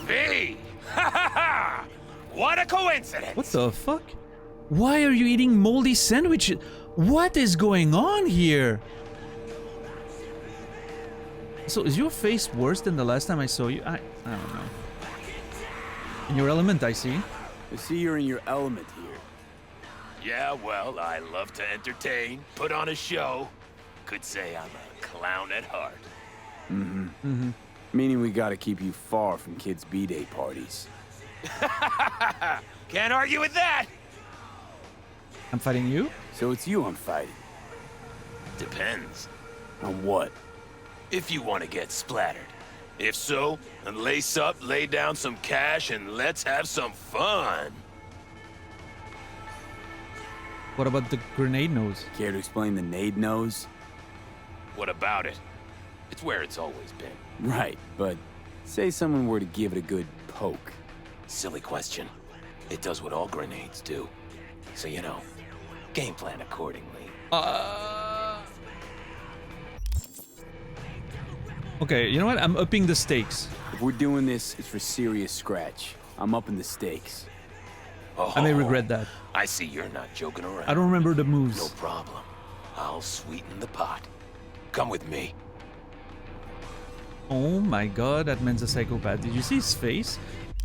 Hey! Ha ha ha! What a coincidence!
What the fuck? Why are you eating moldy sandwiches? What is going on here? So, is your face worse than the last time I saw you? I don't know. In your element, I see.
I see you're in your element here.
Yeah, well, I love to entertain, put on a show. Could say I'm a clown at heart.
Meaning we gotta keep you far from kids' B-Day parties.
Can't argue with that!
I'm fighting you?
So it's you I'm fighting.
Depends.
On what?
If you want to get splattered. If so, then lace up, lay down some cash, and let's have some fun.
What about the grenade nose?
Care to explain the nade nose?
What about it? It's where it's always been.
Right, but say someone were to give it a good poke.
Silly question. It does what all grenades do. So, you know, game plan accordingly.
Okay, you know what? I'm upping the stakes.
If we're doing this, it's for serious scratch. I'm upping the stakes.
Oh,
I may regret that.
I see you're not joking around.
I don't remember the moves.
No problem. I'll sweeten the pot. Come with me.
Oh my god, that man's a psychopath. Did you see his face?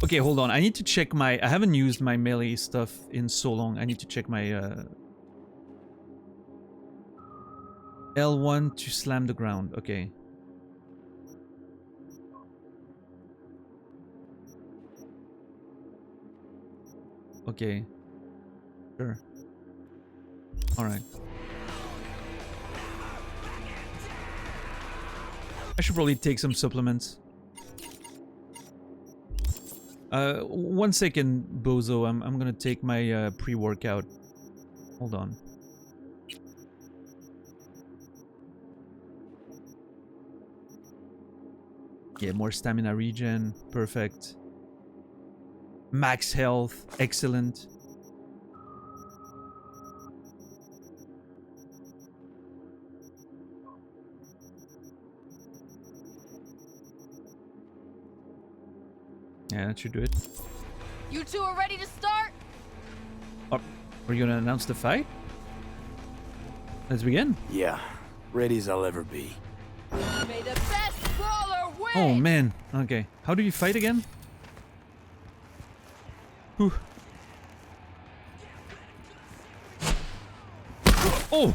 Okay, hold on. I need to check my... I haven't used my melee stuff in so long. I need to check my... L1 to slam the ground. Okay. Okay. Sure. Alright. I should probably take some supplements. 1 second, Bozo. I'm gonna take my pre-workout. Hold on. Yeah, more stamina regen. Perfect. Max health. Excellent. Yeah, that should do it.
You two are ready to start?
Oh, are you gonna announce the fight? Let's begin.
Yeah, ready as I'll ever be.
May the best brawler win!
Oh man. Okay. How do you fight again? Whew. Oh!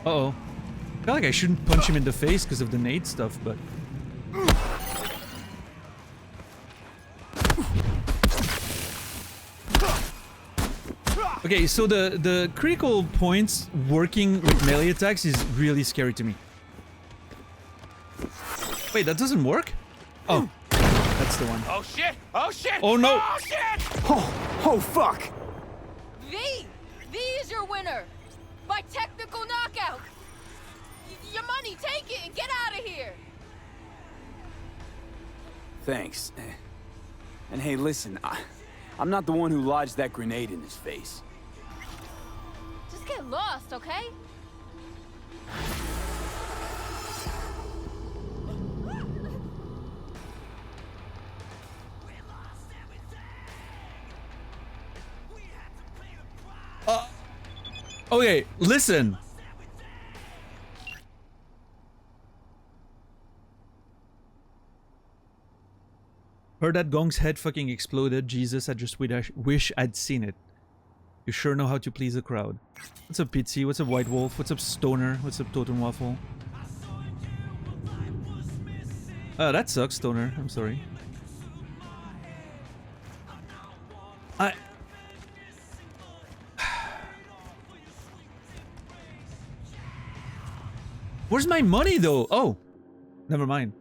Uh-oh. I feel like I shouldn't punch him in the face because of the nade stuff, but... Okay, so the critical points working with melee attacks is really scary to me. Wait, that doesn't work? Oh, that's the one.
Oh shit! Oh shit!
Oh no!
Oh shit!
Oh fuck!
V! V is your winner! By technical knockout! Your money, take it and get out of here!
Thanks. And hey, listen, I'm not the one who lodged that grenade in his face.
Just get lost, okay?
Okay, listen. Heard that Gong's head fucking exploded. Jesus, I just wish I'd seen it. You sure know how to please a crowd. What's up, Pitsy? What's up, White Wolf? What's up, Stoner? What's up, Totem Waffle? That sucks, Stoner. I'm sorry. Where's my money, though? Oh, never mind.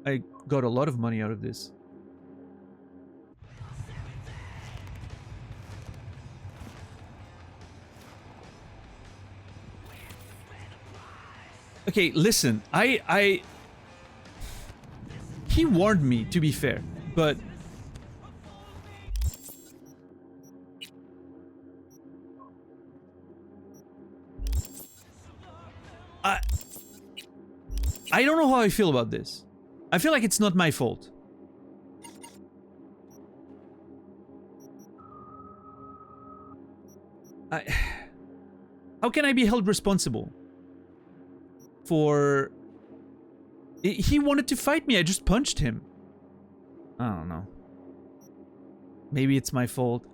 I got a lot of money out of this. Okay, listen. He warned me, to be fair, but... I don't know how I feel about this. I feel like it's not my fault. How can I be held responsible for... He wanted to fight me, I just punched him. I don't know. Maybe it's my fault.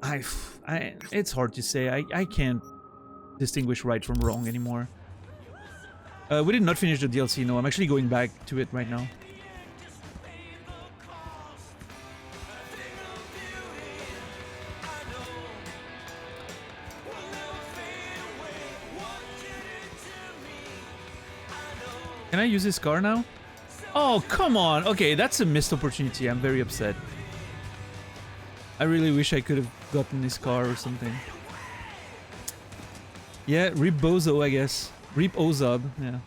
It's hard to say. I can't distinguish right from wrong anymore. We did not finish the DLC, no. I'm actually going back to it right now. Can I use this car now? Oh, come on! Okay, that's a missed opportunity. I'm very upset. I really wish I could have gotten this car or something. Yeah, Rip Bozo, I guess. Rip Ozab, yeah.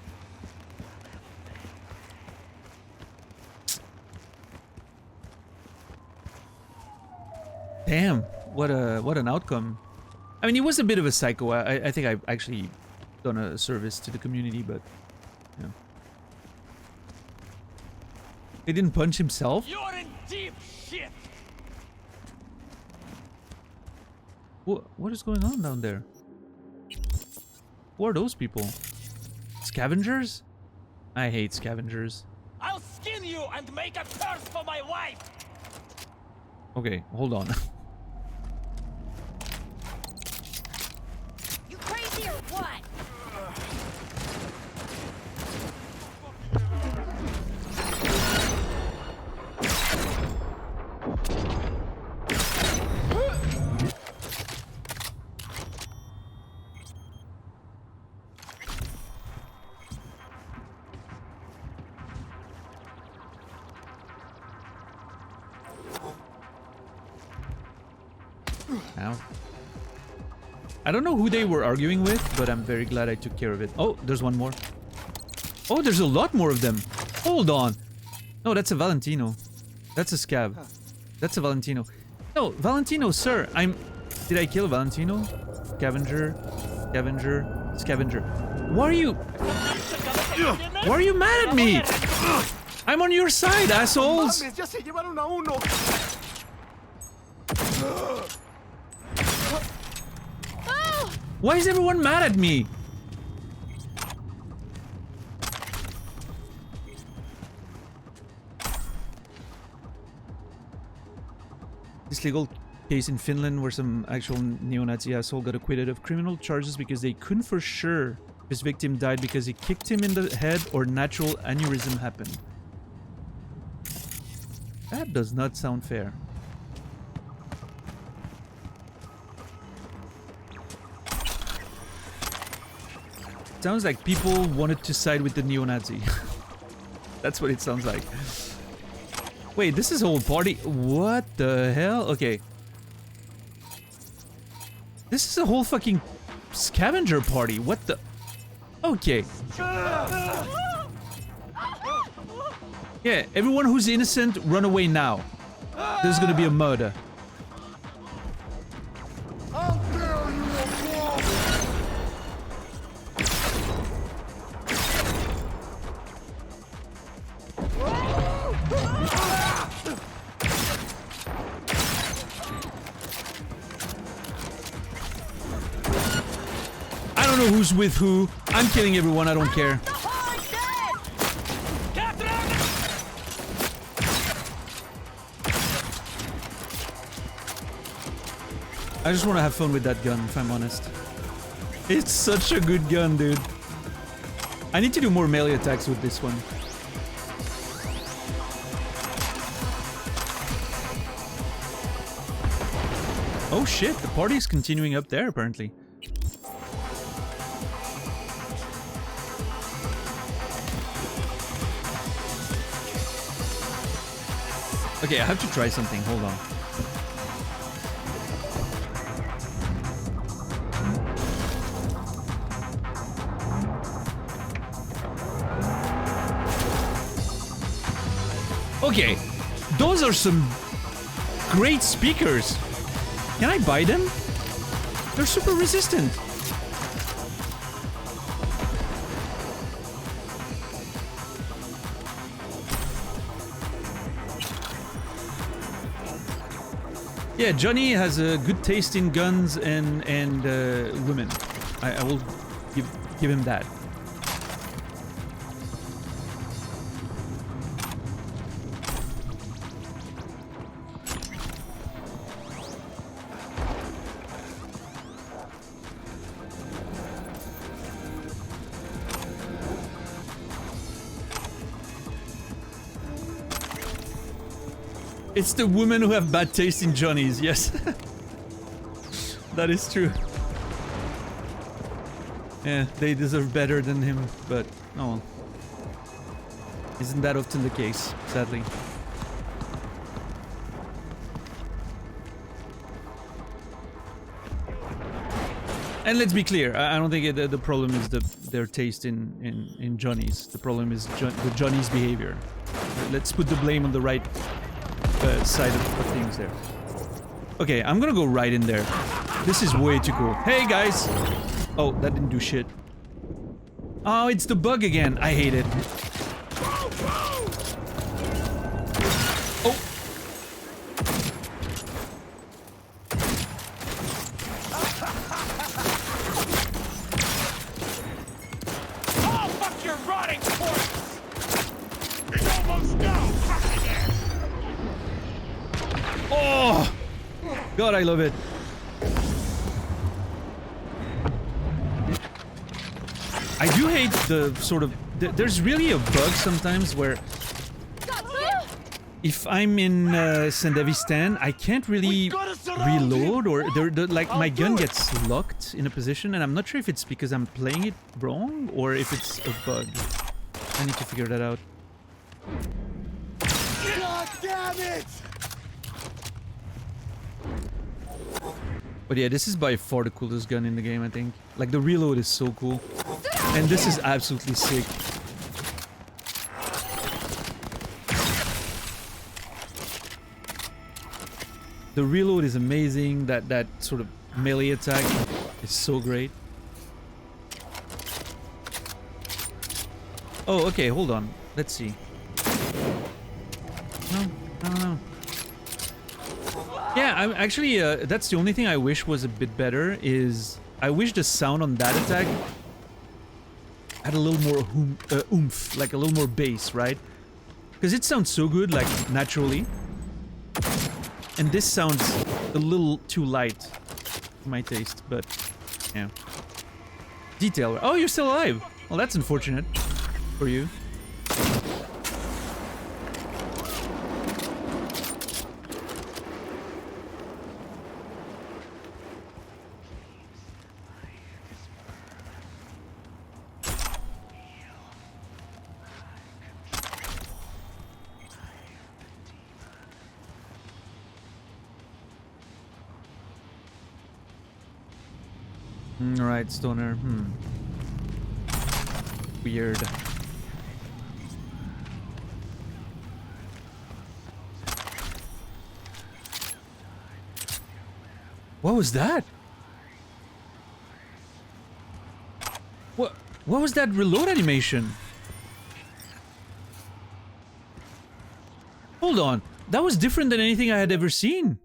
Damn, what an outcome. I mean, he was a bit of a psycho. I think I've actually done a service to the community, but yeah. He didn't punch himself.
You're in deep shit.
What is going on down there? Who are those people? Scavengers? I hate scavengers.
I'll skin you and make a purse for my wife.
Okay, hold on.
You crazy or what?
Ow. I don't know who they were arguing with, but I'm very glad I took care of it. Oh, there's one more. Oh, there's a lot more of them. Hold on. No, that's a Valentino. That's a scab. That's a Valentino. No, Valentino, sir. Did I kill Valentino? Scavenger. Scavenger. Scavenger. Why are you... Why are you mad at me? I'm on your side, assholes. Why is everyone mad at me? This legal case in Finland where some actual neo-Nazi asshole got acquitted of criminal charges because they couldn't for sure if his victim died because he kicked him in the head or natural aneurysm happened. That does not sound fair. Sounds like people wanted to side with the neo-Nazi. That's what it sounds like. Wait, this is a whole party. What the hell? Okay. This is a whole fucking scavenger party. What the... Okay. Yeah, everyone who's innocent, run away now. There's gonna be a murder. I don't know who's with who. I'm killing everyone, I don't care. I just want to have fun with that gun, if I'm honest. It's such a good gun, dude. I need to do more melee attacks with this one. Oh shit, the party's continuing up there, apparently. Okay, I have to try something, hold on. Okay, those are some great speakers. Can I buy them? They're super resistant. Yeah, Johnny has a good taste in guns and women. I will give him that. It's the women who have bad taste in Johnnies, yes. That is true. Yeah, they deserve better than him, but oh well. Isn't that often the case, sadly. And let's be clear, I don't think the problem is their taste in Johnnies. The problem is the Johnnies' behavior. Let's put the blame on the right side of things there. Okay, I'm gonna go right in there. This is way too cool. Hey, guys! Oh, that didn't do shit. Oh, it's the bug again. I hate it. Oh!
Oh, fuck your rotting corpse! It's almost down!
Oh! God, I love it. I do hate the sort of... There's really a bug sometimes where... If I'm in Sandevistan, I can't really reload, or like my gun gets locked in a position, and I'm not sure if it's because I'm playing it wrong or if it's a bug. I need to figure that out.
God damn it!
But yeah, this is by far the coolest gun in the game, I think. Like, the reload is so cool. And this is absolutely sick. The reload is amazing. That sort of melee attack is so great. Oh, okay, hold on. Let's see. No, I don't know. Yeah, I'm actually, that's the only thing I wish was a bit better, is I wish the sound on that attack had a little more oomph, like a little more bass, right? Because it sounds so good, like, naturally. And this sounds a little too light for my taste, but yeah. Detail. Oh, you're still alive! Well, that's unfortunate for you. Alright, stoner. Weird. What was that? What was that reload animation? Hold on. That was different than anything I had ever seen.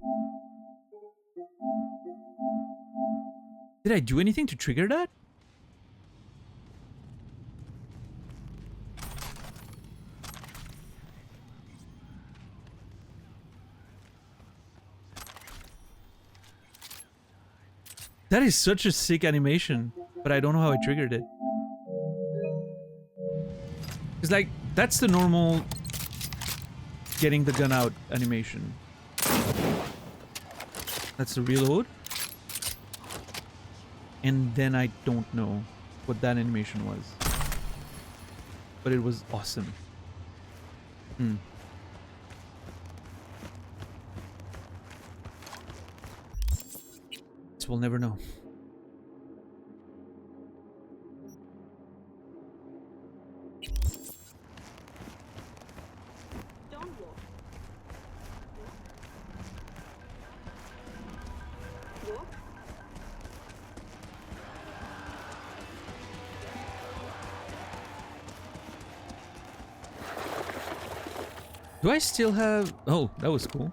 Did I do anything to trigger that? That is such a sick animation, but I don't know how I triggered it. It's like, that's the normal getting the gun out animation. That's the reload. And then I don't know what that animation was. But it was awesome. We'll never know. Do I still have... Oh, that was cool.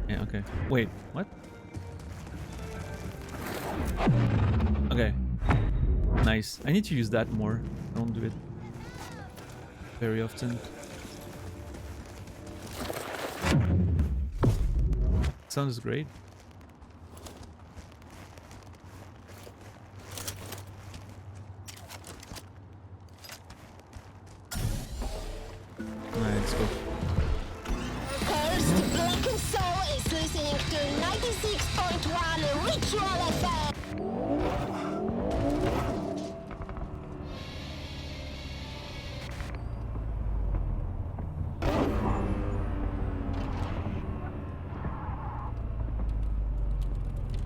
Yeah, okay. Wait, what? Okay. Nice. I need to use that more. I don't do it very often. Sounds great. Alright, let's go.
Cursed Broken Soul is listening to 96.1 Ritual FM.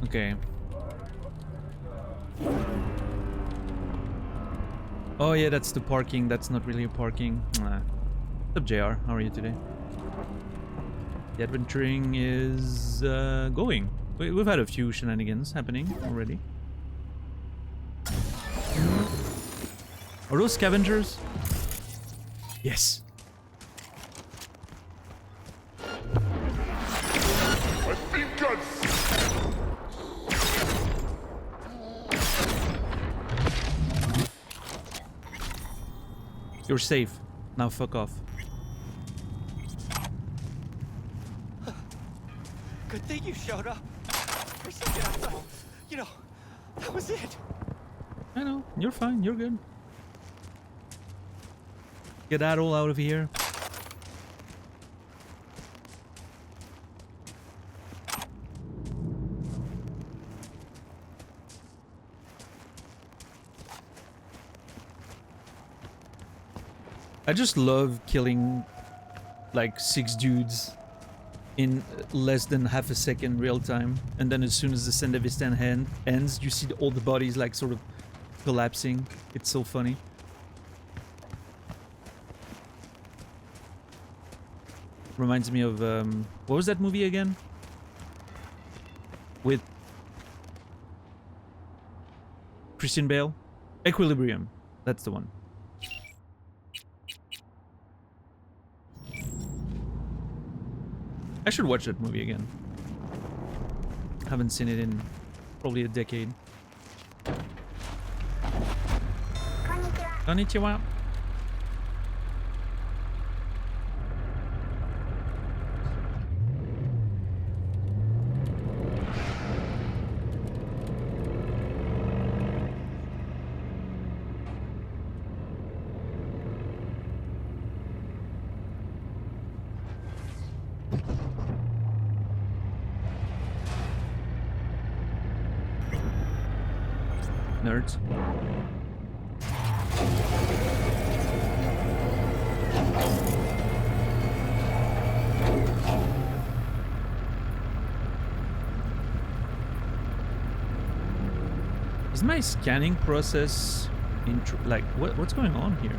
Okay. Oh yeah, that's the parking. That's not really a parking. Nah. What's up, JR? How are you today? The adventuring is going. We've had a few shenanigans happening already. Are those scavengers? Yes. You're safe. Now fuck off.
Good thing you showed up. For a second, I thought, you know, that was it.
I know. You're fine. You're good. Get that all out of here. I just love killing like 6 dudes in less than half a second real time, and then as soon as the Send Every Stand ends, you see all the bodies like sort of collapsing. It's so funny. Reminds me of what was that movie again? With Christian Bale? Equilibrium. That's the one. I should watch that movie again. Haven't seen it in probably a decade. Konnichiwa. Nerds. Is my scanning process like what's going on here?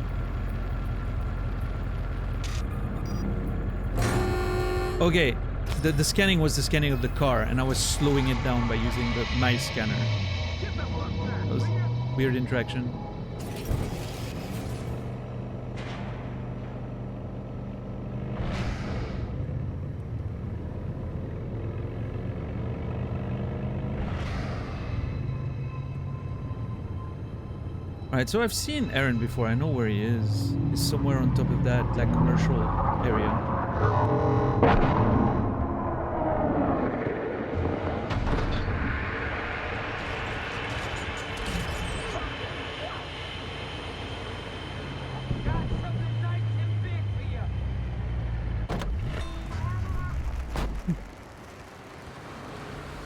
Okay, the scanning was the scanning of the car, and I was slowing it down by using my scanner. That was weird interaction. Alright, so I've seen Aaron before. I know where he is. He's somewhere on top of that, like, commercial area.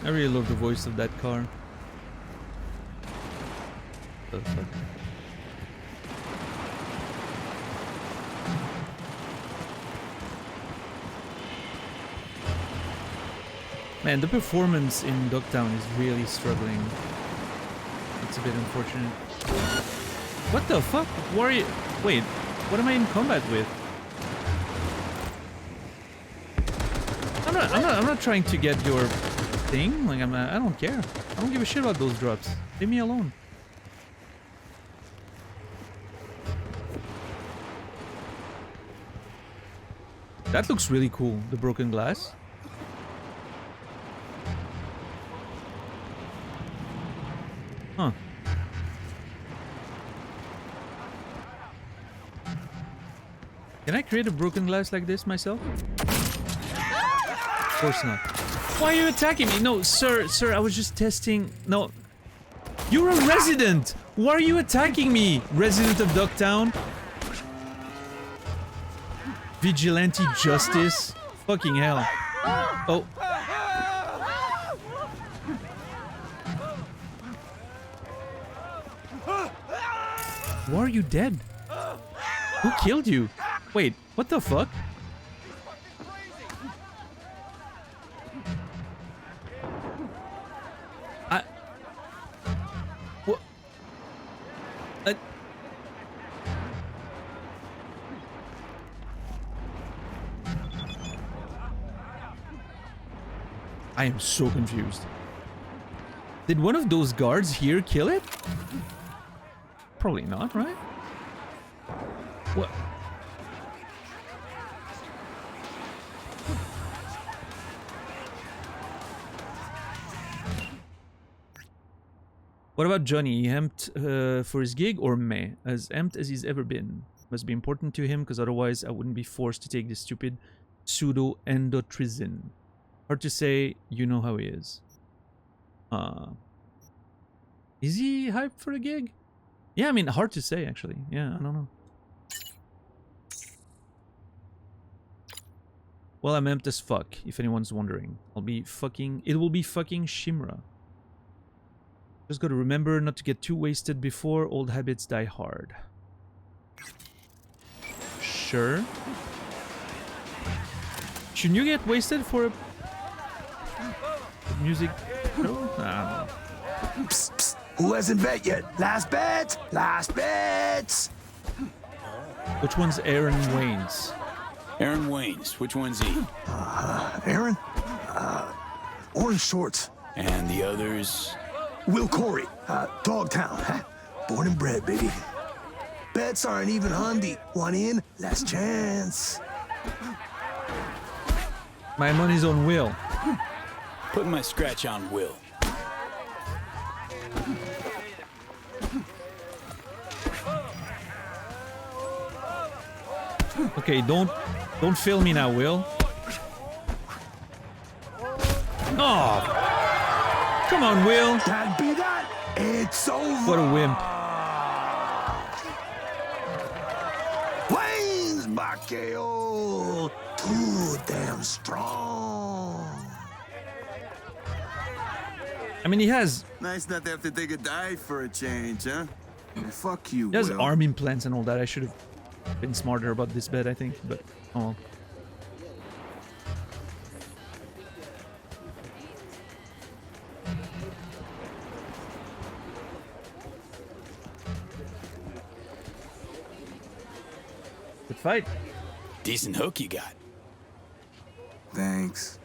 I really love the voice of that car. What the fuck? Man, the performance in Dogtown is really struggling. It's a bit unfortunate. What the fuck? Wait, what am I in combat with? I'm not trying to get your thing. Like I don't care. I don't give a shit about those drops. Leave me alone. That looks really cool. The broken glass. Huh. Can I create a broken glass like this myself? Of course not. Why are you attacking me? No, sir, I was just testing. No. You're a resident! Why are you attacking me? Resident of Ducktown? Vigilante justice? Fucking hell. Oh. Why are you dead? Who killed you? Wait, what the fuck? What? I am so confused. Did one of those guards here kill it? Probably not, right? What? What about Johnny? He amped for his gig or meh? As amped as he's ever been. Must be important to him, because otherwise I wouldn't be forced to take this stupid pseudo-endotrizin. Hard to say, you know how he is. Is he hyped for a gig? Yeah, I mean, hard to say, actually. Yeah, I don't know. Well, I'm amped as fuck, if anyone's wondering. It will be fucking Shimra. Just gotta remember not to get too wasted before old habits die hard. Sure. Shouldn't you get wasted for a music show? I don't know.
Psst, psst. Who hasn't bet yet? Last bet? Last bets!
Which one's Aaron Wayne's?
Aaron Wayne's. Which one's he? Aaron? Orange shorts. And the others? Will Corey. Dogtown. Born and bred, baby. Bets aren't even handy. One in, last chance.
My money's on Will.
Putting my scratch on Will.
Okay, don't fail me now, Will. Oh, come on, Will.
That'd be that. It's over.
What a wimp.
Wayne's Bacchio. Too damn strong.
I mean, he has
Nice not to have to take a dive for a change, huh?
Fuck you,
he has
Will.
arm implants and all that. I should have been smarter about this bet, I think, but oh well. Good fight.
Decent hook you got.
Thanks.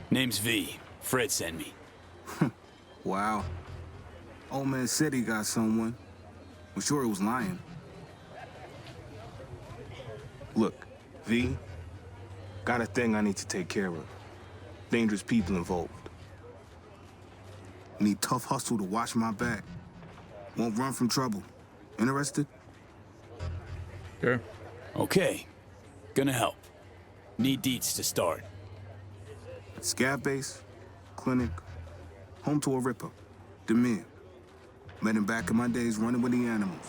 Name's V. Fred sent me.
Wow. Old man said he got someone. I'm sure he was lying. Look, V, got a thing I need to take care of. Dangerous people involved. Need tough hustle to watch my back. Won't run from trouble. Interested?
Sure.
Okay. Gonna help. Need deets to start.
Scav base, clinic, home to a ripper. Demir. Met him back in my days running with the animals.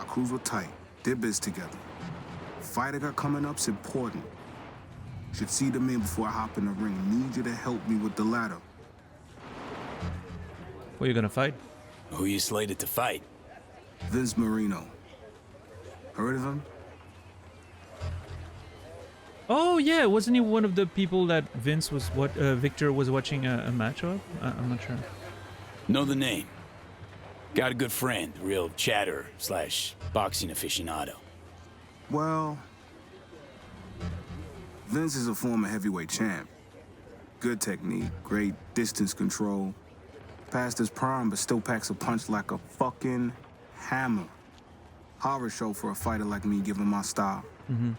Our crews were tight, did biz together. Fight I got coming up's important. Should see Demir before I hop in the ring. Need you to help me with the ladder.
Who are you gonna fight?
Who you slated to fight?
Vince Marino. Heard of him?
Oh yeah, wasn't he one of the people that Vince was Victor was watching a match of? I'm not sure.
Know the name. Got a good friend, real chatterer / boxing aficionado.
Well, Vince is a former heavyweight champ. Good technique, great distance control. Past his prime, but still packs a punch like a fucking hammer. Horror show for a fighter like me, given my style.
Mm-hmm.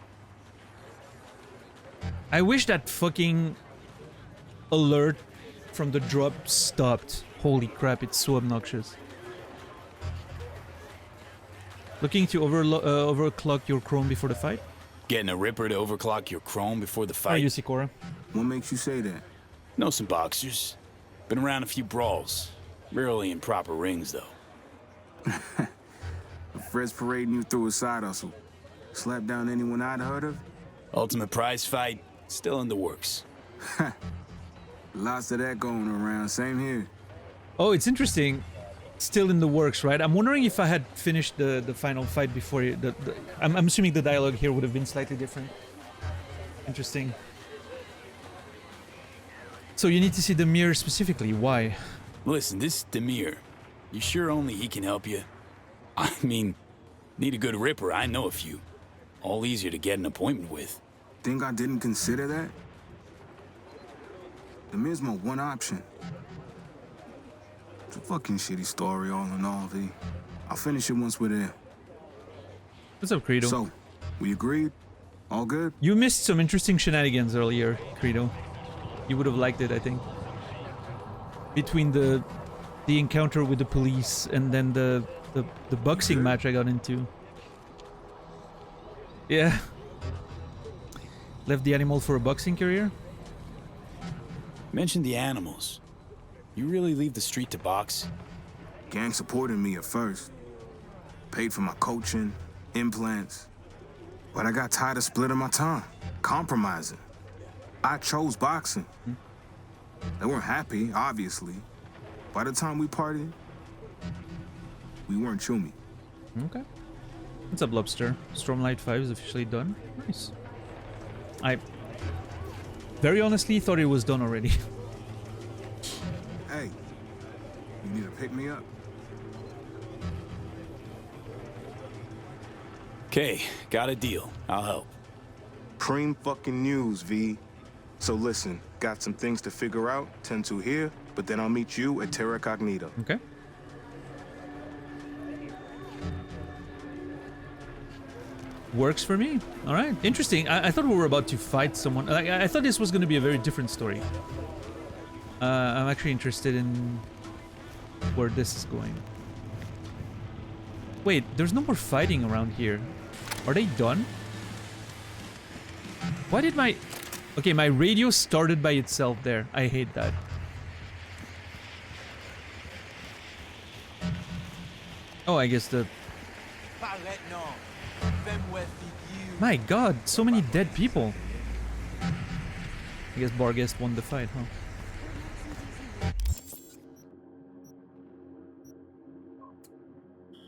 I wish that fucking alert from the drop stopped. Holy crap, it's so obnoxious. Looking to overclock your Chrome before the fight?
Getting a ripper to overclock your chrome before the
Are
fight?
you Sikora?
What makes you say that?
Know some boxers. Been around a few brawls. Rarely in proper rings, though.
Fred's parading you through his side hustle. Slap down anyone I'd heard of?
Ultimate prize fight, still in the works.
Lots of that going around. Same here.
Oh, it's interesting. Still in the works, right? I'm wondering if I had finished the final fight before I'm assuming the dialogue here would have been slightly different. Interesting. So you need to see the mirror specifically. Why?
Listen, this Demir, you sure only he can help you? I mean, need a good ripper, I know a few. All easier to get an appointment with.
Think I didn't consider that? The men's my one option. It's a fucking shitty story all in all, V. I'll finish it once we're there.
What's up, Credo?
So, we agreed? All good?
You missed some interesting shenanigans earlier, Credo. You would have liked it, I think. Between the encounter with the police and then the boxing match I got into. Yeah. Left the animal for a boxing career?
Mention the animals. You really leave the street to box?
Gang supported me at first. Paid for my coaching, implants. But I got tired of splitting my time, compromising. I chose boxing. They weren't happy, obviously. By the time we partied, we weren't chummy.
Okay. What's up, Lobster? Stormlight 5 is officially done. Nice. I very honestly thought it was done already.
Hey, you need to pick me up.
Okay, got a deal. I'll help.
Cream fucking news, V. So listen, got some things to figure out, tend to here, but then I'll meet you at Terra Cognita.
Okay. Works for me. All right, interesting. I thought we were about to fight someone. I thought this was going to be a very different story. I'm actually interested in where this is going. Wait, there's no more fighting around here. Are they done? Why did my... Okay, my radio started by itself there. I hate that. Oh, I guess the... My god, so many dead people. I guess Barghest won the fight, huh?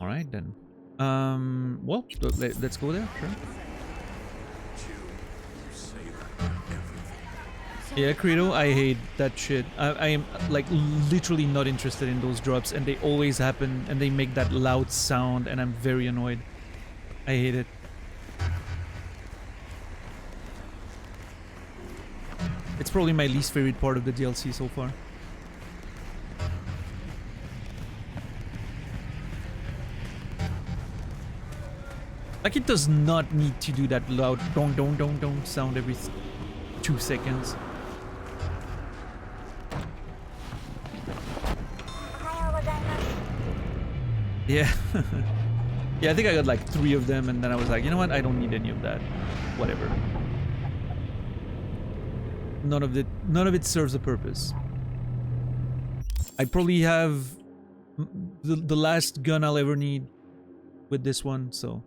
Alright then. Well, let's go there, sure. Yeah, Credo, I hate that shit. I am, like, literally not interested in those drops, and they always happen, and they make that loud sound, and I'm very annoyed. I hate it. It's probably my least favorite part of the DLC so far. Like, it does not need to do that loud dong dong dong dong sound every 2 seconds. Yeah. Yeah, I think I got like 3 of them, and then I was like, you know what? I don't need any of that. Whatever. None of it serves a purpose. I probably have the last gun I'll ever need with this one, so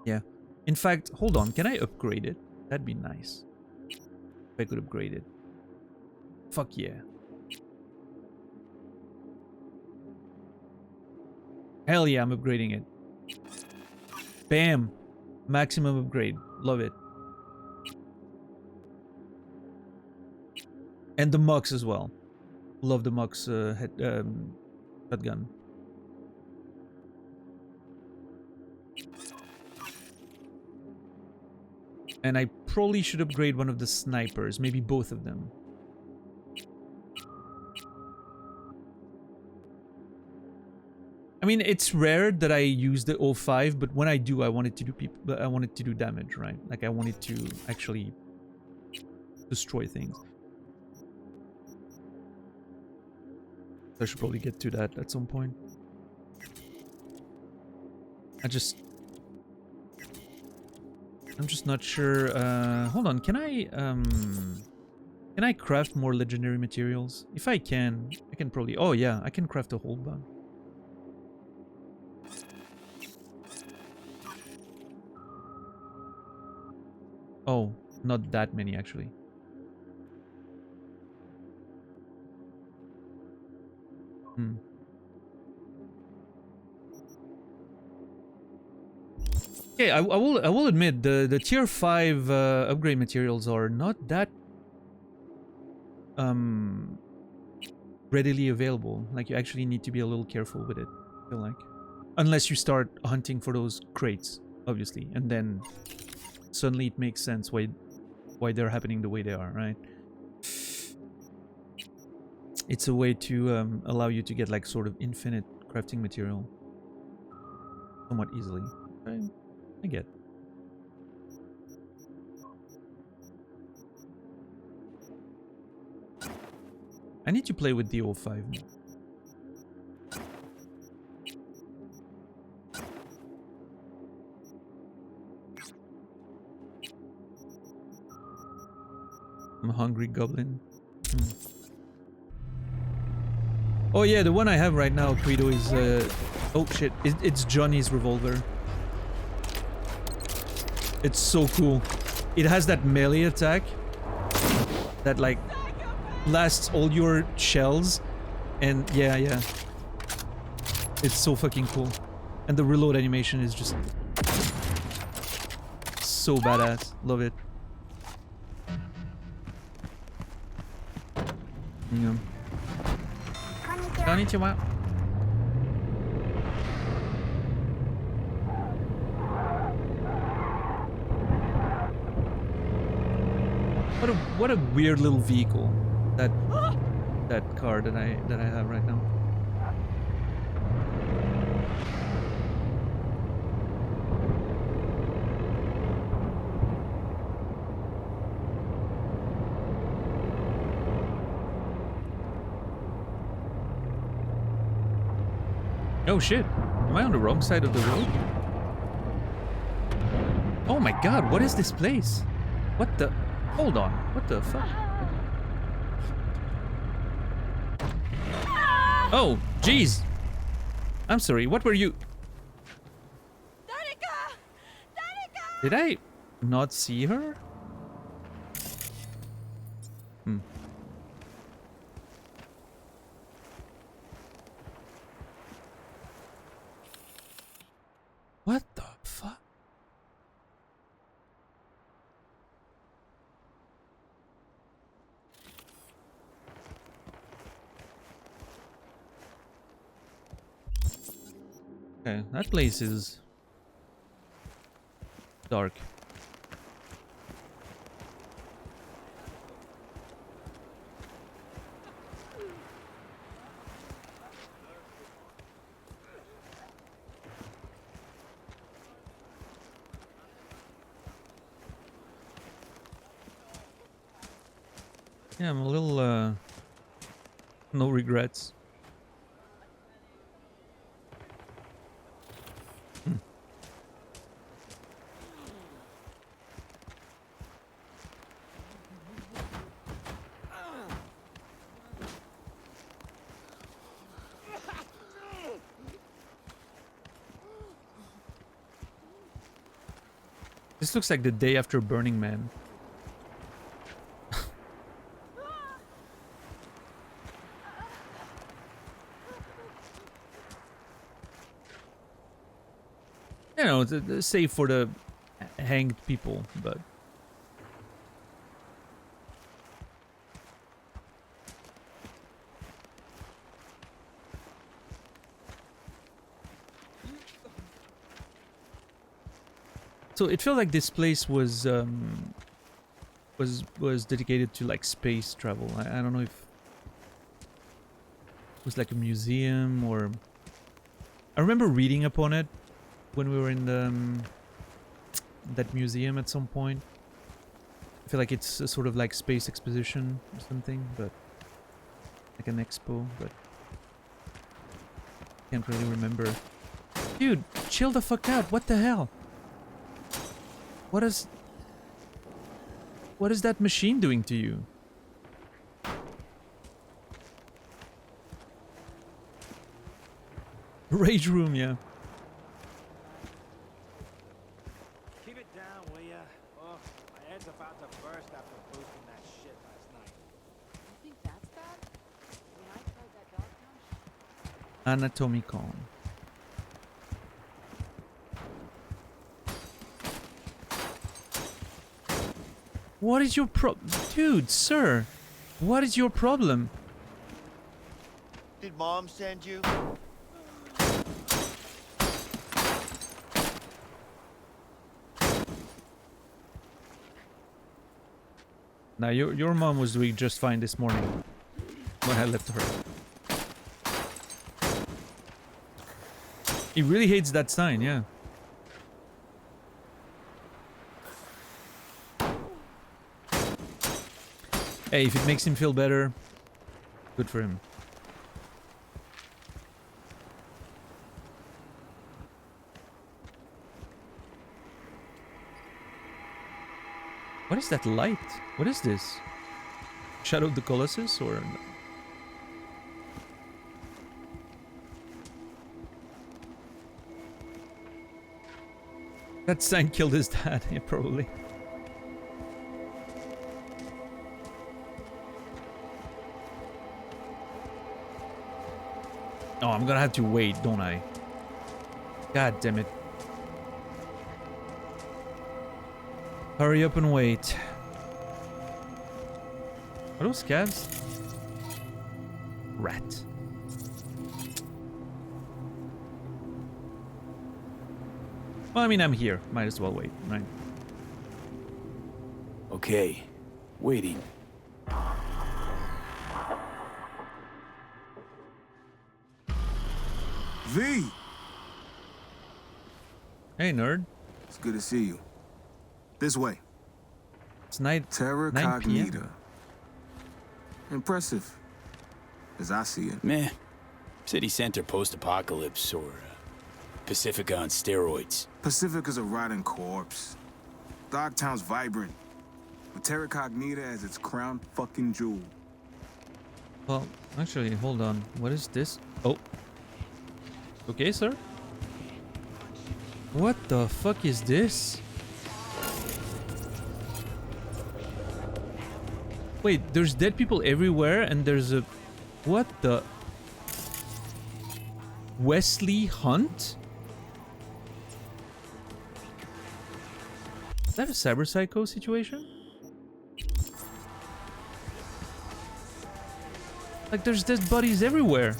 yeah. In fact, hold on, can I upgrade it? That'd be nice. If I could upgrade it. Fuck yeah. Hell yeah, I'm upgrading it. Bam! Maximum upgrade. Love it. And the Mux as well. Love the Mux shotgun. And I probably should upgrade one of the snipers, maybe both of them. I mean, it's rare that I use the 05, but when I do, I want it to do damage, right? Like, I want it to actually destroy things. I should probably get to that at some point. I'm just not sure. Hold on, can I craft more legendary materials? If I can probably... Oh yeah, I can craft a whole bunch. Oh, not that many actually. Okay, I will admit the tier 5 upgrade materials are not that readily available. Like, you actually need to be a little careful with it, I feel like. Unless you start hunting for those crates, obviously, and then suddenly it makes sense why they're happening the way they are, right? It's a way to allow you to get like sort of infinite crafting material somewhat easily. I get. I need to play with the 05 more. I'm a hungry goblin. Oh yeah, the one I have right now, Credo, is oh shit, it's Johnny's revolver. It's so cool. It has that melee attack that like lasts all your shells, and yeah. It's so fucking cool. And the reload animation is just so badass. Love it. Yeah. Konnichiwa. What a weird little vehicle that car that I have right now. Oh shit, am I on the wrong side of the road? Oh my god, what is this place? What the... Hold on, what the fuck? Oh, jeez. I'm sorry, what were you... Did I not see her? What the fuck? Okay, that place is dark. Yeah, I'm a little, no regrets. This looks like the day after Burning Man. You know, safe for the hanged people, but... So it felt like this place was dedicated to like space travel. I don't know if it was like a museum or... I remember reading upon it when we were in the, that museum at some point. I feel like it's a sort of like space exposition or something, but like an expo, but can't really remember. Dude, chill the fuck out. What the hell? What is that machine doing to you? Rage room, yeah.
Keep it down, will ya? Oh, my head's about to burst after boosting that shit last night.
You think that's bad? When I tried that Dogtown
Anatomicon. What is your Dude, sir! What is your problem?
Did Mom send you?
Now, your mom was doing just fine this morning. when I left her. He really hates that sign, yeah. Hey, if it makes him feel better, good for him. What is that light? What is this? Shadow of the Colossus or... That sign killed his dad, yeah, probably. Oh, I'm gonna have to wait, don't I? God damn it. Hurry up and wait. Are those scabs? Rat. Well, I mean, I'm here. Might as well wait, right?
Okay, waiting.
V!
Hey, nerd.
It's good to see you. This way.
It's night.
Terra
9
Cognita.
PM.
Impressive. As I see it.
Meh. City center post-apocalypse or Pacifica on steroids.
Pacifica's a rotting corpse. Dogtown's vibrant. With Terra Cognita as its crown fucking jewel.
Well, actually, hold on. What is this? Oh. Okay, sir? What the fuck is this? Wait, there's dead people everywhere and there's a... What the... Wesley Hunt? Is that a cyber psycho situation? Like, there's dead bodies everywhere.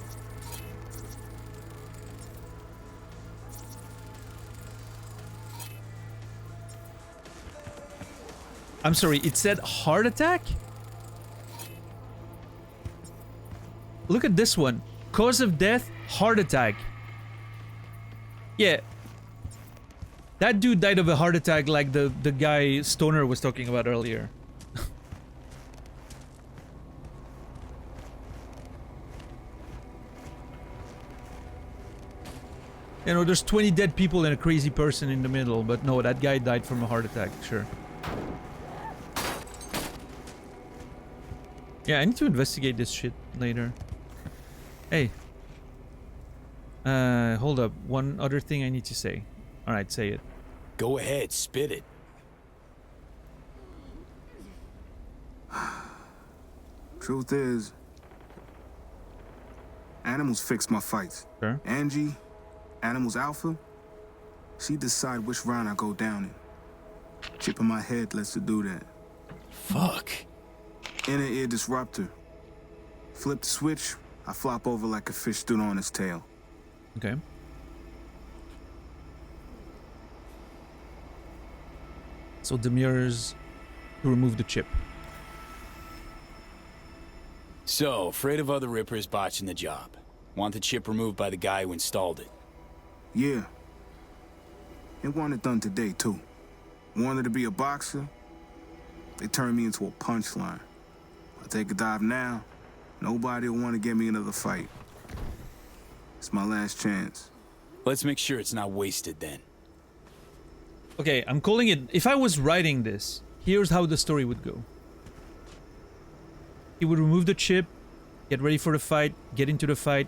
I'm sorry, it said heart attack? Look at this one. Cause of death, heart attack. Yeah. That dude died of a heart attack like the guy Stoner was talking about earlier. You know, there's 20 dead people and a crazy person in the middle, but no, that guy died from a heart attack, sure. Yeah, I need to investigate this shit later. Hey. Hold up. One other thing I need to say. Alright, say it.
Go ahead, spit it.
Truth is, animals fix my fights.
Sure.
Angie, Animals Alpha, she decide which round I go down in. Chip in my head lets her do that.
Fuck.
Inner ear disruptor. Flip the switch, I flop over like a fish stood on its tail.
Okay. So the mirrors to remove the chip.
So, afraid of other Rippers botching the job. Want the chip removed by the guy who installed it.
Yeah. And want it done today, too. Wanted to be a boxer, they turned me into a punchline. I take a dive now, nobody will want to get me another fight. It's my last chance.
Let's make sure it's not wasted then.
Okay, I'm calling it... If I was writing this, here's how the story would go. He would remove the chip, get ready for the fight, get into the fight,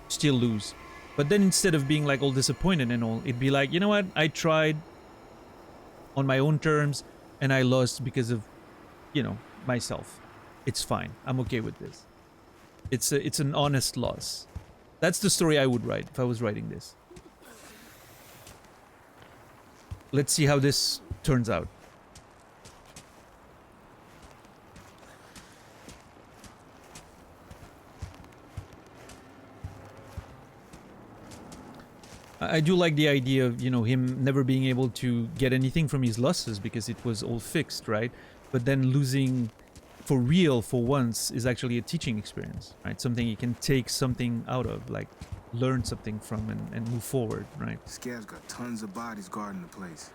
still lose. But then instead of being like all disappointed and all, it'd be like, you know what? I tried on my own terms and I lost because of, you know, myself. It's fine. I'm okay with this. It's an honest loss. That's the story I would write if I was writing this. Let's see how this turns out. I do like the idea of, you know, him never being able to get anything from his losses because it was all fixed, right? But then losing for real for once is actually a teaching experience, right? Something you can take something out of, like learn something from and move forward, right?
Scav's got tons of bodies guarding the place.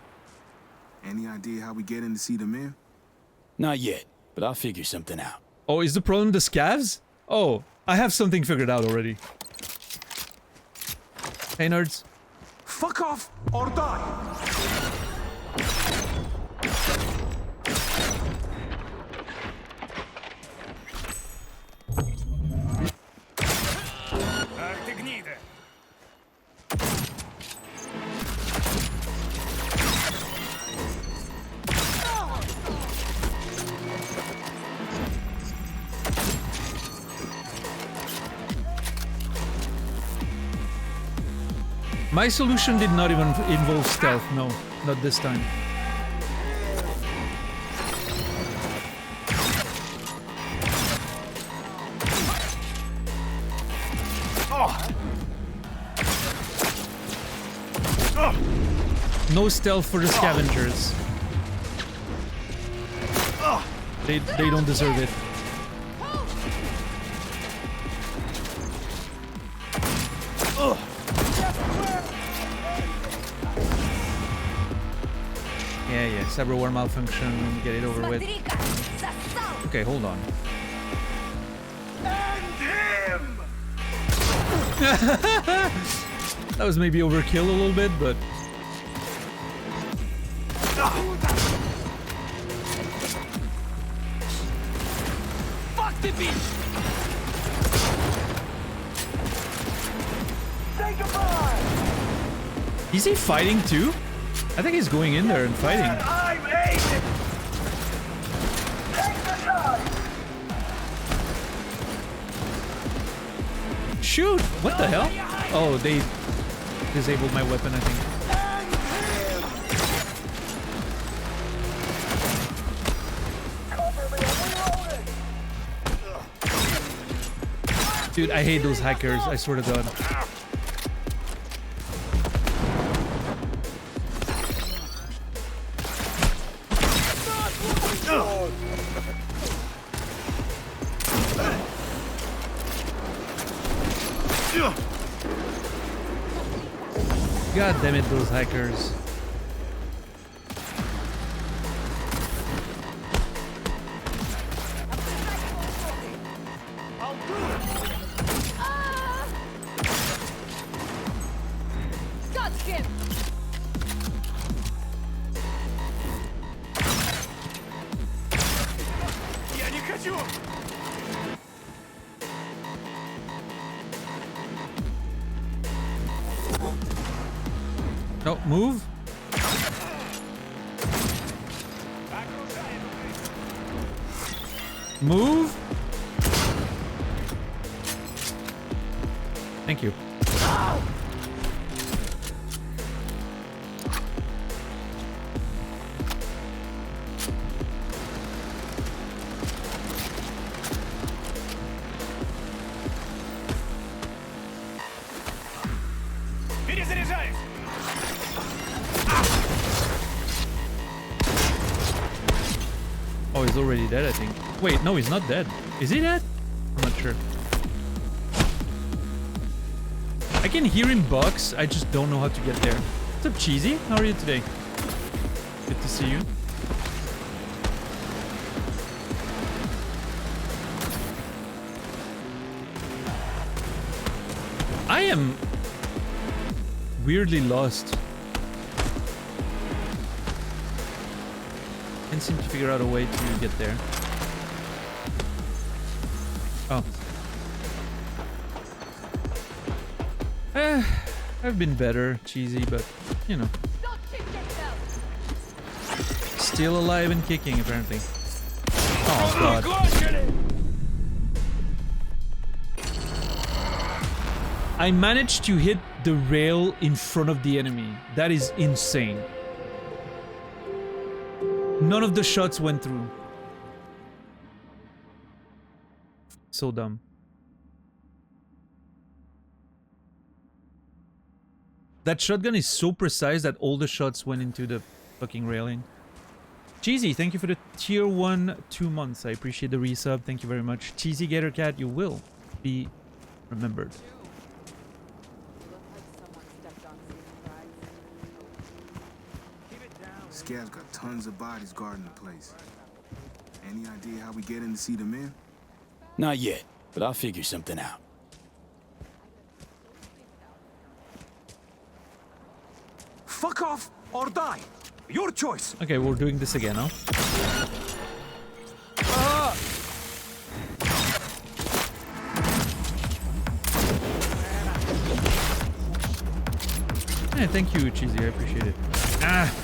Any idea how we get in to see the men?
Not yet, but I'll figure something out.
Oh, is the problem the scavs? Oh, I have something figured out already. Hey, nerds.
Fuck off or die!
My solution did not even involve stealth, no, not this time. No stealth for the scavengers. They don't deserve it. Yeah, cyber war malfunction, get it over with. Okay, hold on. That was maybe overkill a little bit, but...
Fuck the beast! Say goodbye!
Is he fighting too? I think he's going in there and fighting.
I'm aiming! Take the time!
Shoot! What the hell? Oh, they disabled my weapon, I think. Dude, I hate those hackers, I swear to God. God damn it, those hackers. No, move. Move. Thank you. Oh, he's already dead, I think. Wait, no, he's not dead. Is he dead? I'm not sure. I can hear him box, I just don't know how to get there. What's up, Cheesy? How are you today? Good to see you. I am weirdly lost. Can't seem to figure out a way to get there. Oh. I've been better, Cheesy, but, you know. Still alive and kicking, apparently. Oh, God. I managed to hit the rail in front of the enemy. That is insane. None of the shots went through. So dumb. That shotgun is so precise that all the shots went into the fucking railing. Cheesy, thank you for the tier 1 2 months. I appreciate the resub. Thank you very much. Cheesy Gator Cat, you will be remembered.
Scav's got tons of bodies guarding the place. Any idea how we get in to see the men?
Not yet, but I'll figure something out.
Fuck off or die. Your choice.
Okay, we're doing this again, huh? Hey, thank you, Cheesy. I appreciate it. Ah!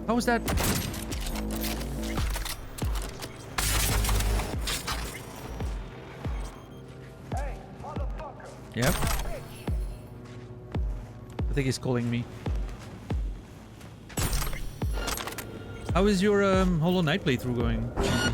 How was that? Yep. I think he's calling me. How is your Hollow Knight playthrough going, Cheesy?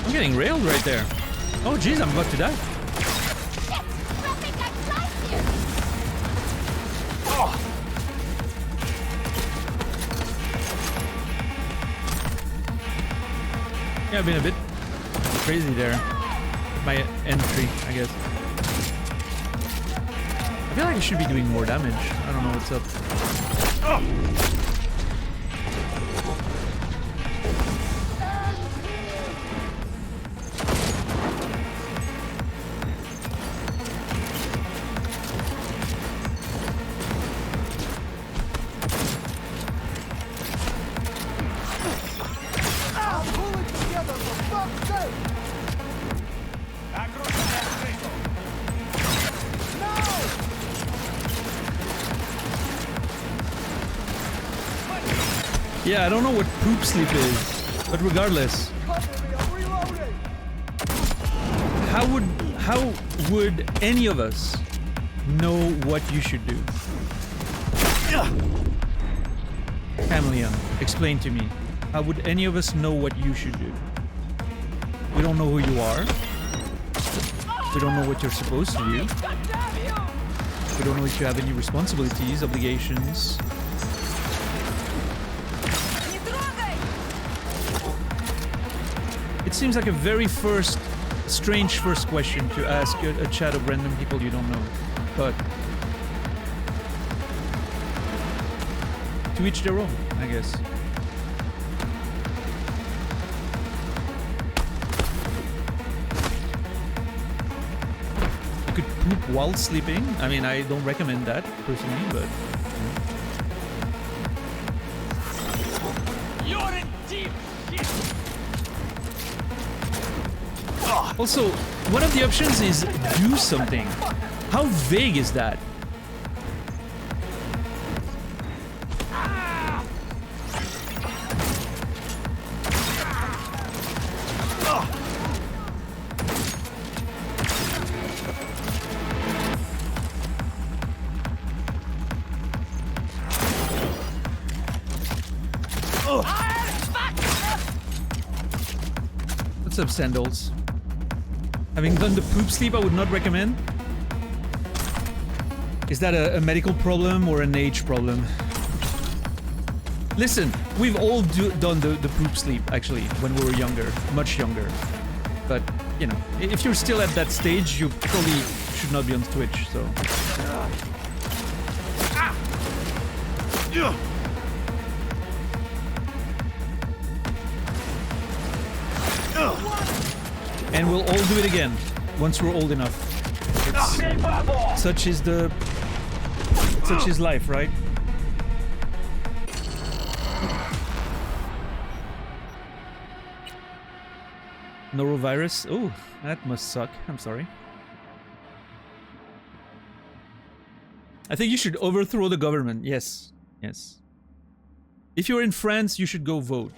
I'm getting railed right there. Oh jeez, I'm about to die. Yeah, I've been a bit crazy there. My entry, I guess. I feel like I should be doing more damage. I don't know what's up. Oh! Yeah, I don't know what poop sleep is, but regardless. How would any of us know what you should do? Chameleon, explain to me. How would any of us know what you should do? We don't know who you are. We don't know what you're supposed to do. We don't know if you have any responsibilities, obligations. It seems like a very strange first question to ask a chat of random people you don't know, but to each their own, I guess. You could poop while sleeping. I mean, I don't recommend that personally, but.
You're in deep shit.
Also, one of the options is do something. How vague is that? What's up, Sandals? Having done the poop sleep, I would not recommend. Is that a medical problem or an age problem? Listen, we've all done the poop sleep, actually, when we were younger, much younger. But, you know, if you're still at that stage, you probably should not be on Twitch, so... And we'll all do it again, once we're old enough. Such is life, right? Norovirus? Oh, that must suck. I'm sorry. I think you should overthrow the government. Yes. Yes. If you're in France, you should go vote.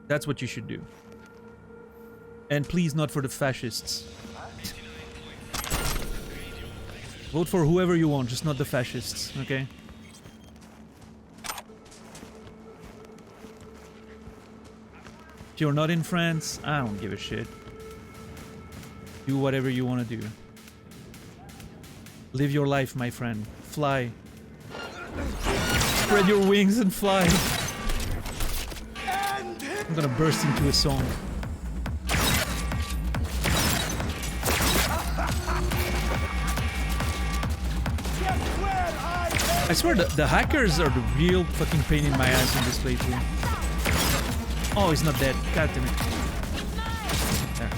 That's what you should do. And please not for the fascists. Vote for whoever you want, just not the fascists, okay? If you're not in France, I don't give a shit. Do whatever you want to do. Live your life, my friend. Fly. Spread your wings and fly. I'm gonna burst into a song. I swear the hackers are the real fucking pain in my ass in this playthrough. Oh, he's not dead. God damn it. There.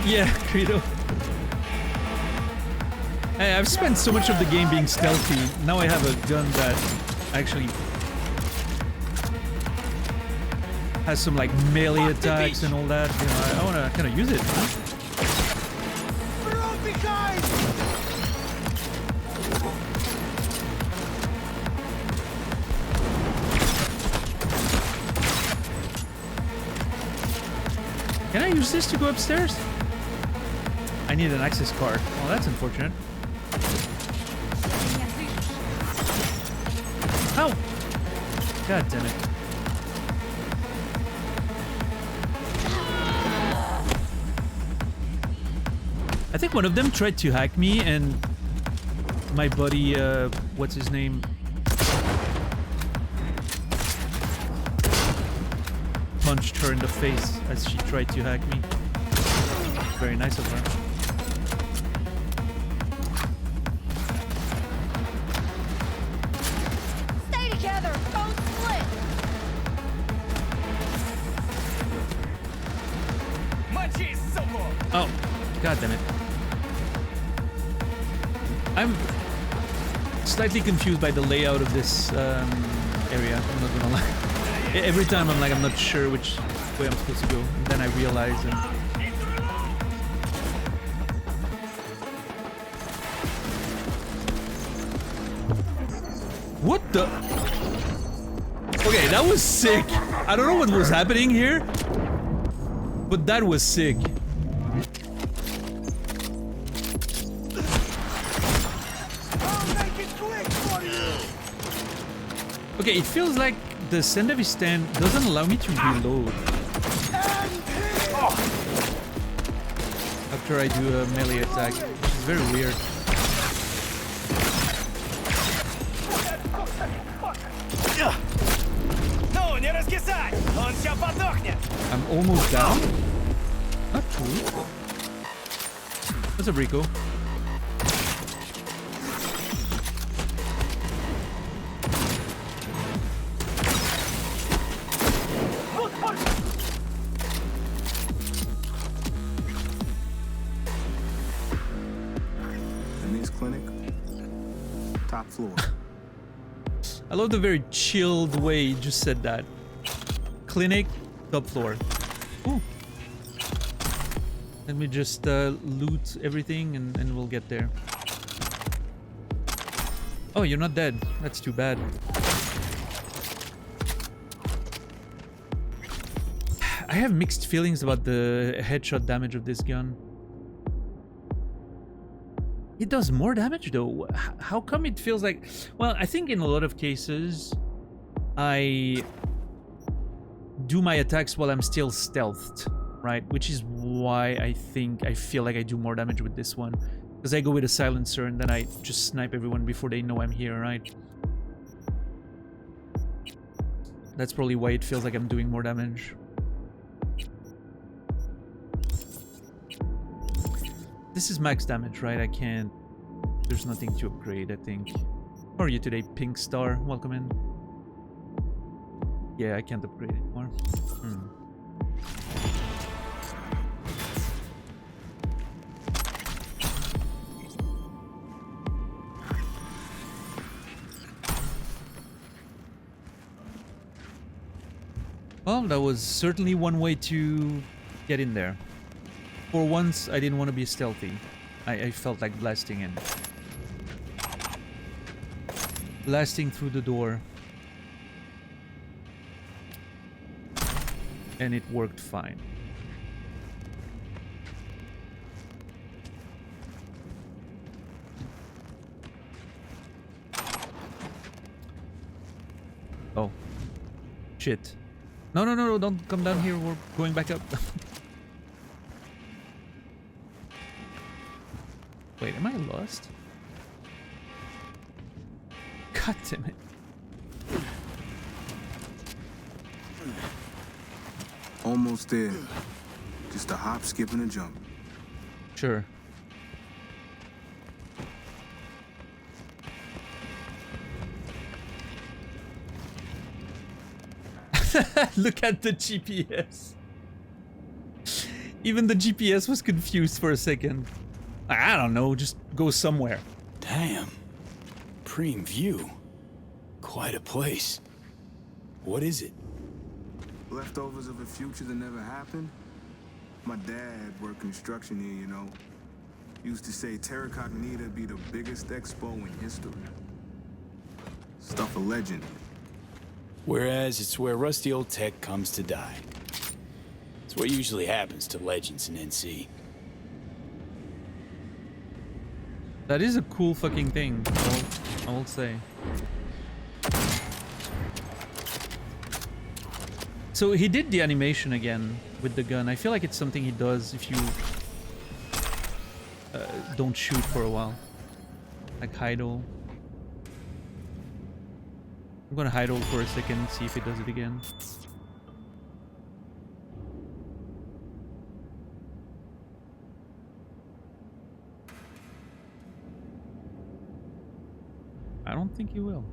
Yeah, Credo. Hey, I've spent so much of the game being stealthy. Now I have a gun that actually has some like melee attacks and all that. You know, I wanna kind of use it. Huh? Can I use this to go upstairs? I need an access card. Oh, that's unfortunate. Ow! God damn it. I think one of them tried to hack me and my buddy, what's his name? Punched her in the face as she tried to hack me. Very nice of her.
Stay together, don't split.
Oh, god damn it. I'm slightly confused by the layout of this area, I'm not gonna lie. Every time I'm like, I'm not sure which way I'm supposed to go, and then I realize and... What the? Okay, that was sick. I don't know what was happening here, but that was sick. Okay, it feels like the send-heavy stand doesn't allow me to reload after I do a melee attack, which is very weird. I'm almost down. Not cool. What's up, Rico?
Floor.
I love the very chilled way you just said that. Clinic, top floor. Ooh. Let me just loot everything and we'll get there. Oh, you're not dead. That's too bad. I have mixed feelings about the headshot damage of this gun. It does more damage though. How come it feels like... Well, I think in a lot of cases, I do my attacks while I'm still stealthed, right? Which is why I feel like I do more damage with this one. Because I go with a silencer and then I just snipe everyone before they know I'm here, right? That's probably why it feels like I'm doing more damage. This is max damage, right? I can't... There's nothing to upgrade, I think. How are you today, Pink Star? Welcome in. Yeah, I can't upgrade anymore. Well, that was certainly one way to get in there. For once, I didn't want to be stealthy. I felt like blasting in. Blasting through the door. And it worked fine. Oh. Shit. No, no, no, no, don't come down here. We're going back up. Wait, am I lost? God damn it.
Almost there. Just a hop, skip, and a jump.
Sure. Look at the GPS. Even the GPS was confused for a second. I don't know, just go somewhere.
Damn. Preem view. Quite a place. What is it?
Leftovers of a future that never happened? My dad worked construction here, you know. Used to say Terra Cognita be the biggest expo in history. Stuff a legend.
Whereas it's where rusty old tech comes to die. It's what usually happens to legends in NC.
That is a cool fucking thing, I will say. So he did the animation again with the gun. I feel like it's something he does if you don't shoot for a while. Like idle. I'm gonna idle for a second, see if he does it again. I don't think he will.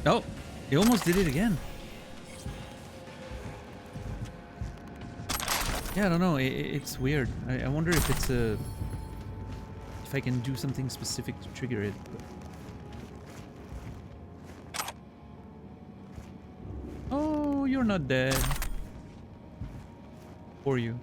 Oh, he almost did it again. Yeah, I don't know. It's weird. I wonder if it's a... if I can do something specific to trigger it. Oh, you're not dead. Or you.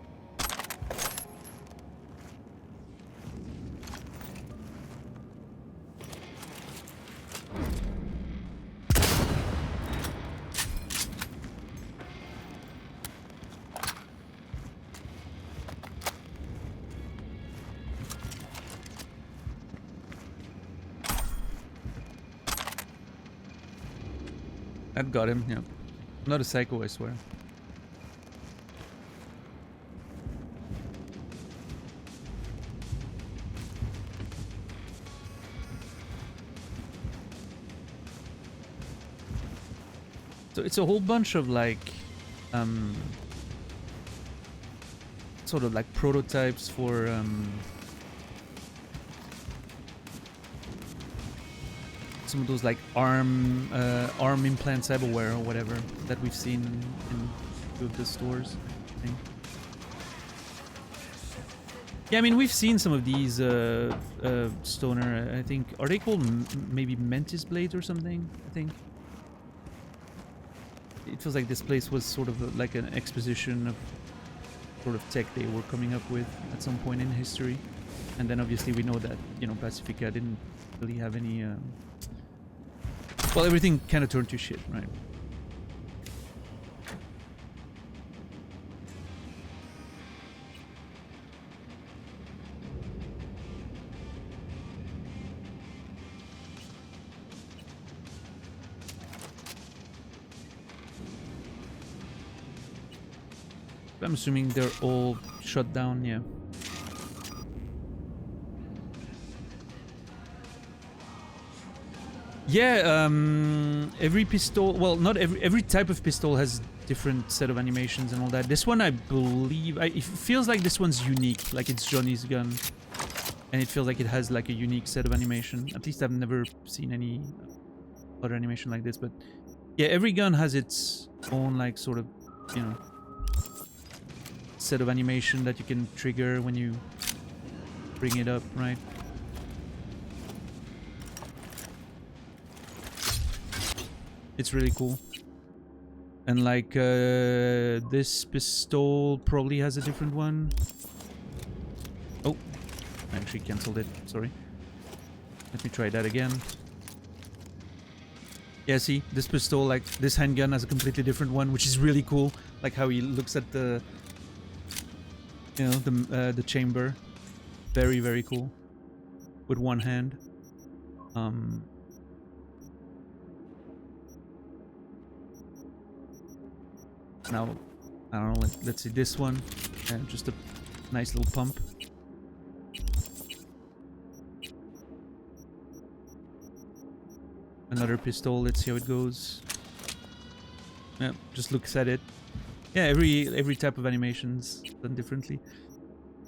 That got him, yeah. I'm not a psycho, I swear. So it's a whole bunch of like sort of like prototypes for some of those like arm implant cyberware or whatever that we've seen in two of the stores, I think. Yeah, I mean, we've seen some of these stoner, I think, are they called maybe Mantis blades or something, I think. It feels like this place was sort of like an exposition of sort of tech they were coming up with at some point in history. And then obviously we know that, you know, Pacifica didn't really have any... well, everything kind of turned to shit, right? I'm assuming they're all shut down, yeah. Yeah, every pistol, well, not every type of pistol has different set of animations and all that. This one, I believe, it feels like this one's unique, like it's Johnny's gun. And it feels like it has like a unique set of animation. At least I've never seen any other animation like this, but yeah, every gun has its own like sort of, you know, set of animation that you can trigger when you bring it up, right? It's really cool. And like this pistol probably has a different one. Oh, I actually cancelled it. Sorry. Let me try that again. Yeah, see, this pistol, like this handgun has a completely different one, which is really cool. Like how he looks at the, you know, the chamber. Very, very cool. With one hand. Now, I don't know, let's see this one. And just a nice little pump. Another pistol, let's see how it goes. Yeah, just looks at it. Yeah, every type of animation's done differently.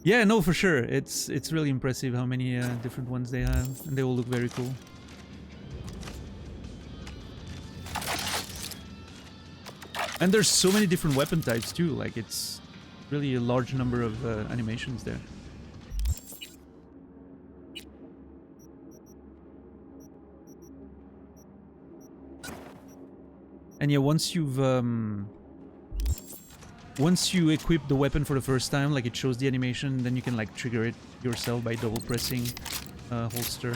Yeah, no, for sure. It's really impressive how many different ones they have, and they all look very cool. And there's so many different weapon types too. Like it's really a large number of animations there. And yeah, once you equip the weapon for the first time, like it shows the animation, then you can like trigger it yourself by double pressing holster.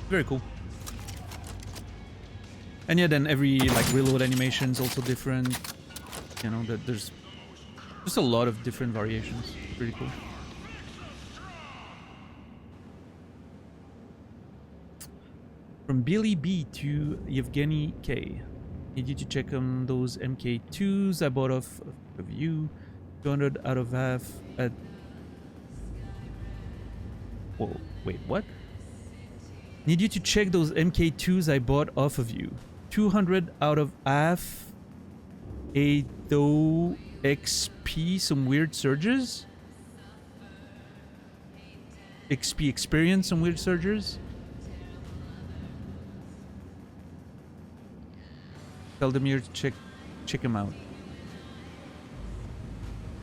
Very cool. And yeah, then every like reload animation is also different. You know, that there's just a lot of different variations. Pretty cool. From Billy B to Yevgeny K. Need you to check on those MK2s I bought off of you. 200 out of half at... Whoa, wait, what? Need you to check those MK2s I bought off of you. 200 out of half. A though XP, some weird surges? XP experience, some weird surges? Tell them here to check them out.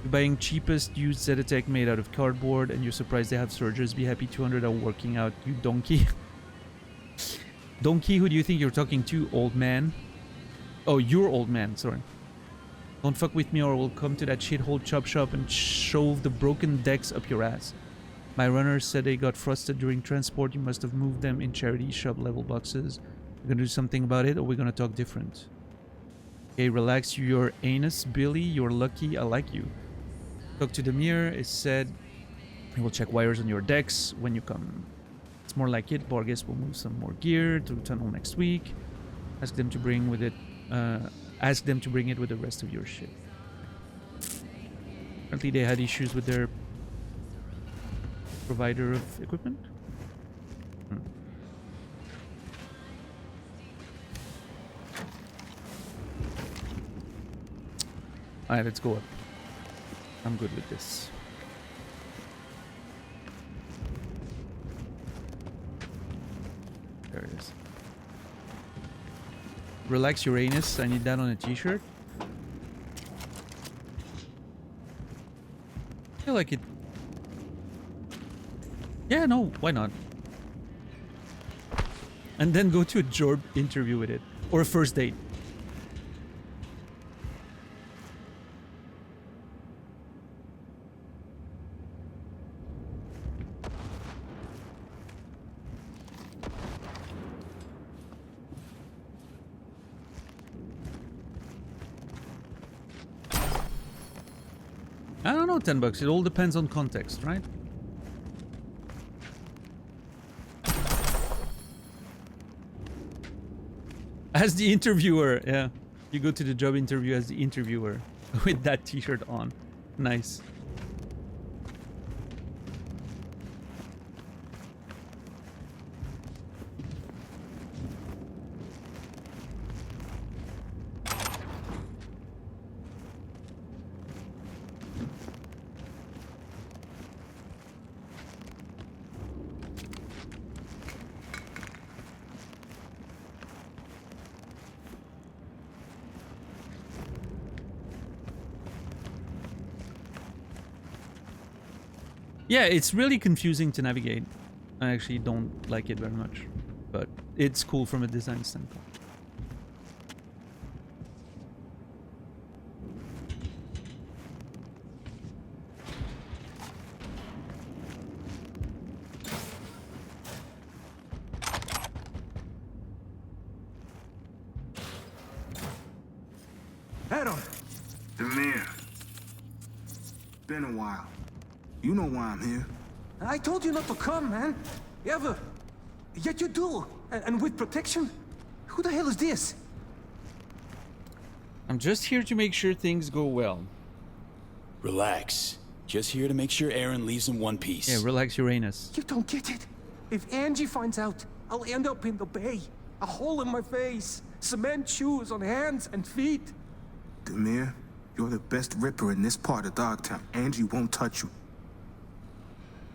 You're buying cheapest used Zetatech made out of cardboard and you're surprised they have surges. Be happy 200 are working out, you donkey. Donkey, who do you think you're talking to, old man? Oh, you're old man, sorry. Don't fuck with me or we'll come to that shithole chop shop and shove the broken decks up your ass. My runners said they got frosted during transport. You must have moved them in charity shop level boxes. We're gonna do something about it or we're gonna talk different. Okay, relax your anus, Billy. You're lucky I like you. Talk to the mirror. It said he will check wires on your decks when you come. It's more like it. Borges will move some more gear to the tunnel next week. Ask them to bring with it. Ask them to bring it with the rest of your shit. Apparently they had issues with their provider of equipment. Alright, let's go up. I'm good with this. There it is. Relax Uranus. I need that on a t-shirt. I feel like it... Yeah, no, why not? And then go to a job interview with it. Or a first date. I don't know, $10. It all depends on context, right? As the interviewer, yeah. You go to the job interview as the interviewer with that t-shirt on. Nice. Yeah, it's really confusing to navigate. I actually don't like it very much, but it's cool from a design standpoint.
Aaron!
Demir. Been a while. You know why I'm here.
I told you not to come, man. Ever. Yet you do. And with protection? Who the hell is this?
I'm just here to make sure things go well.
Relax. Just here to make sure Aaron leaves in one piece.
Yeah, relax, Uranus.
You don't get it. If Angie finds out, I'll end up in the bay. A hole in my face. Cement shoes on hands and feet.
Demir, you're the best Ripper in this part of Dogtown. Angie won't touch you.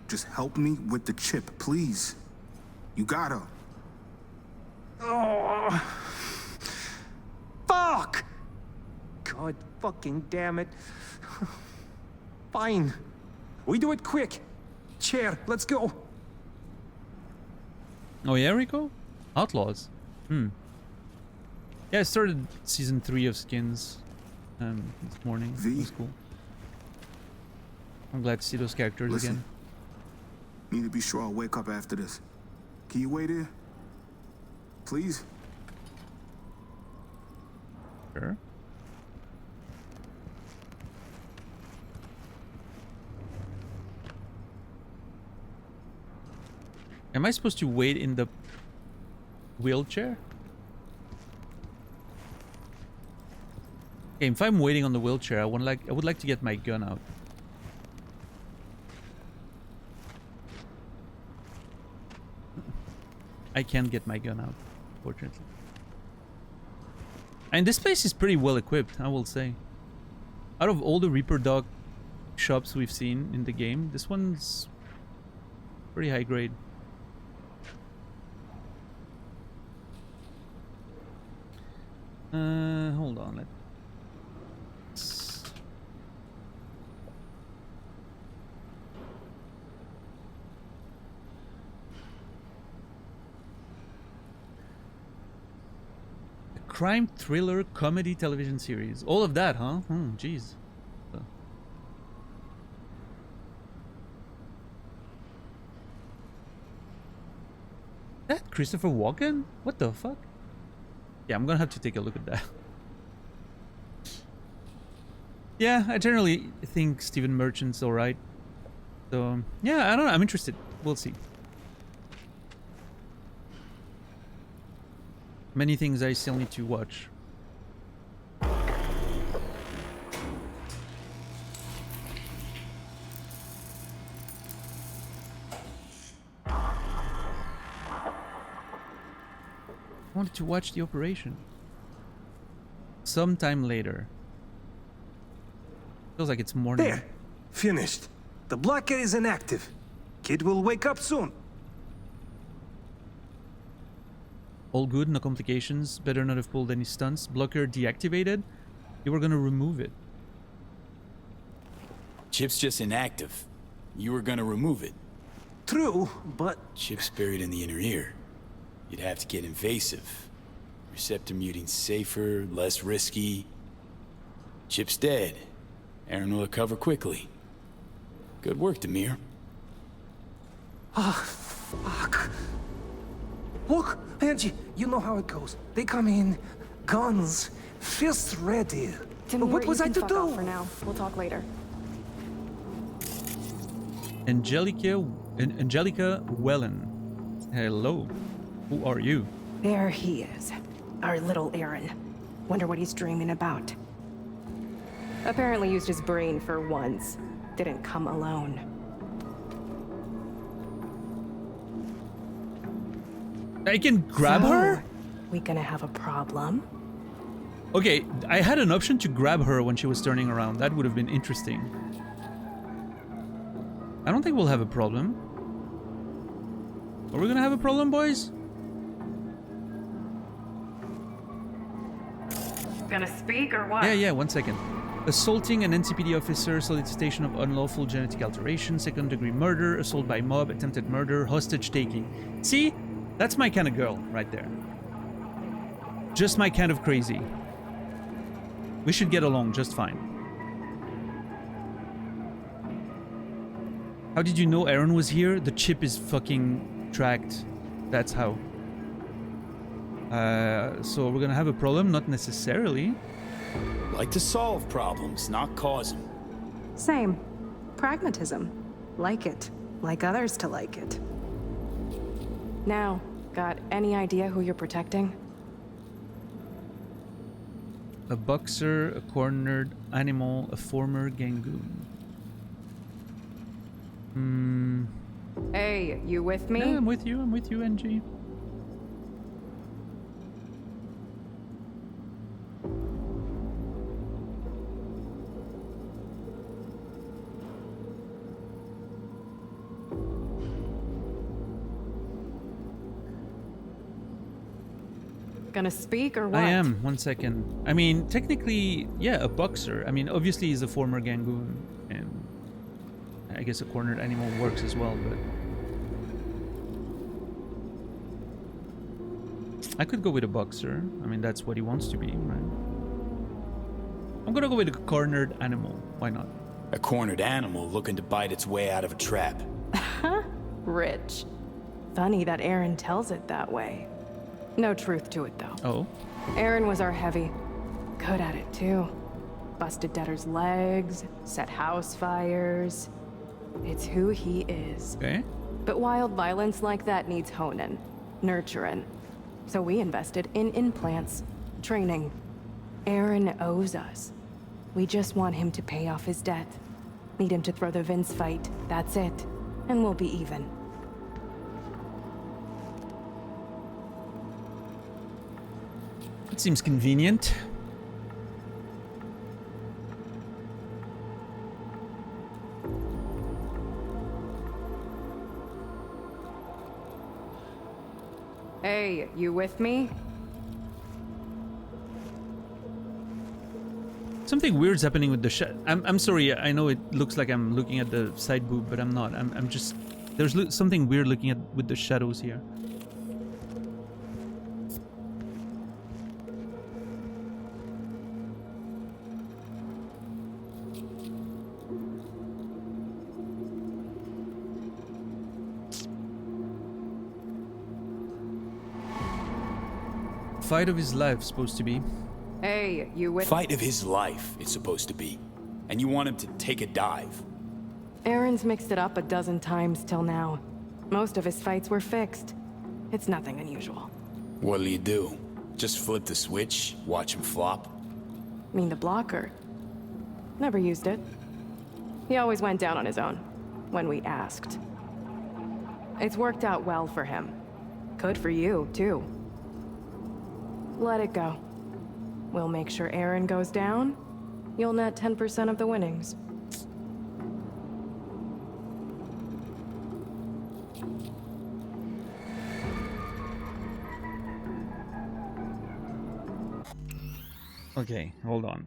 Just help me with the chip, please. You gotta.
Oh. Fuck! God fucking damn it. Fine. We do it quick. Chair, let's go.
Oh yeah, Rico? Outlaws. Yeah, I started season 3 of Skins this morning. It was cool. I'm glad to see those characters again.
Need to be sure I'll wake up after this. Can you wait here? Please?
Sure. Am I supposed to wait in the wheelchair? Okay, if I'm waiting on the wheelchair, I would like to get my gun out. I can't get my gun out, fortunately. And this place is pretty well equipped, I will say. Out of all the Reaper Dog shops we've seen in the game, this one's pretty high grade. Hold on. Let's... A crime thriller comedy television series. All of that, huh? Jeez. That Christopher Walken? What the fuck? Yeah, I'm gonna have to take a look at that. Yeah, I generally think Stephen Merchant's alright. So, yeah, I don't know. I'm interested. We'll see. Many things I still need to watch. I wanted to watch the operation. Sometime later. Feels like it's morning.
There. Finished. The blockade is inactive. Kid will wake up soon.
All good, no complications. Better not have pulled any stunts. Blocker deactivated. You were gonna remove it.
Chip's just inactive. You were gonna remove it.
True, but...
Chip's buried in the inner ear. You'd have to get invasive. Receptor muting's safer, less risky. Chip's dead. Aaron will recover quickly. Good work, Demir.
Ah, fuck. Look, Angie, you know how it goes. They come in, guns, fists ready. What was I to do?
For now, we'll talk later.
Angelica Wellen. Hello. Who are you?
There he is. Our little Aaron. Wonder what he's dreaming about. Apparently used his brain for once. Didn't come alone.
I can grab her?
We gonna have a problem?
Okay, I had an option to grab her when she was turning around. That would have been interesting. I don't think we'll have a problem. Are we gonna have a problem, boys?
Gonna speak or what?
Yeah, 1 second. Assaulting an NCPD officer, solicitation of unlawful genetic alteration, second-degree murder, assault by mob, attempted murder, hostage taking. See? That's my kind of girl right there. Just my kind of crazy. We should get along just fine. How did you know Aaron was here? The chip is fucking tracked. That's how. So we're gonna have a problem? Not necessarily.
Like to solve problems, not cause them.
Same. Pragmatism. Like it. Like others to like it. Now, got any idea who you're protecting?
A boxer, a cornered animal, a former gangoon.
Hey, you with me?
Yeah, I'm with you, NG.
Gonna speak or what?
I am. 1 second. I mean, technically, yeah, a boxer. I mean, obviously he's a former gangoon, and I guess a cornered animal works as well, but I could go with a boxer. I mean, that's what he wants to be, right? I'm gonna go with a cornered animal. Why not?
A cornered animal looking to bite its way out of a trap.
Rich. Funny that Aaron tells it that way. No truth to it, though.
Oh?
Aaron was our heavy. Good at it, too. Busted debtors' legs, set house fires. It's who he is.
Okay.
But wild violence like that needs honing, nurturing. So we invested in implants, training. Aaron owes us. We just want him to pay off his debt. Need him to throw the Vince fight, that's it. And we'll be even.
It seems convenient.
Hey, you with me?
Something weird's happening with the shot. I'm sorry, I know it looks like I'm looking at the side boob, but I'm not. I'm just... There's something weird looking at with the shadows here. Fight of his life, supposed to be.
Hey, you with...
Fight of his life, it's supposed to be. And you want him to take a dive.
Aaron's mixed it up a dozen times till now. Most of his fights were fixed. It's nothing unusual.
What'll you do? Just flip the switch, watch him flop?
Mean the blocker. Never used it. He always went down on his own, when we asked. It's worked out well for him. Could for you, too. Let it go. We'll make sure Aaron goes down. You'll net 10% of the winnings.
Okay, hold on.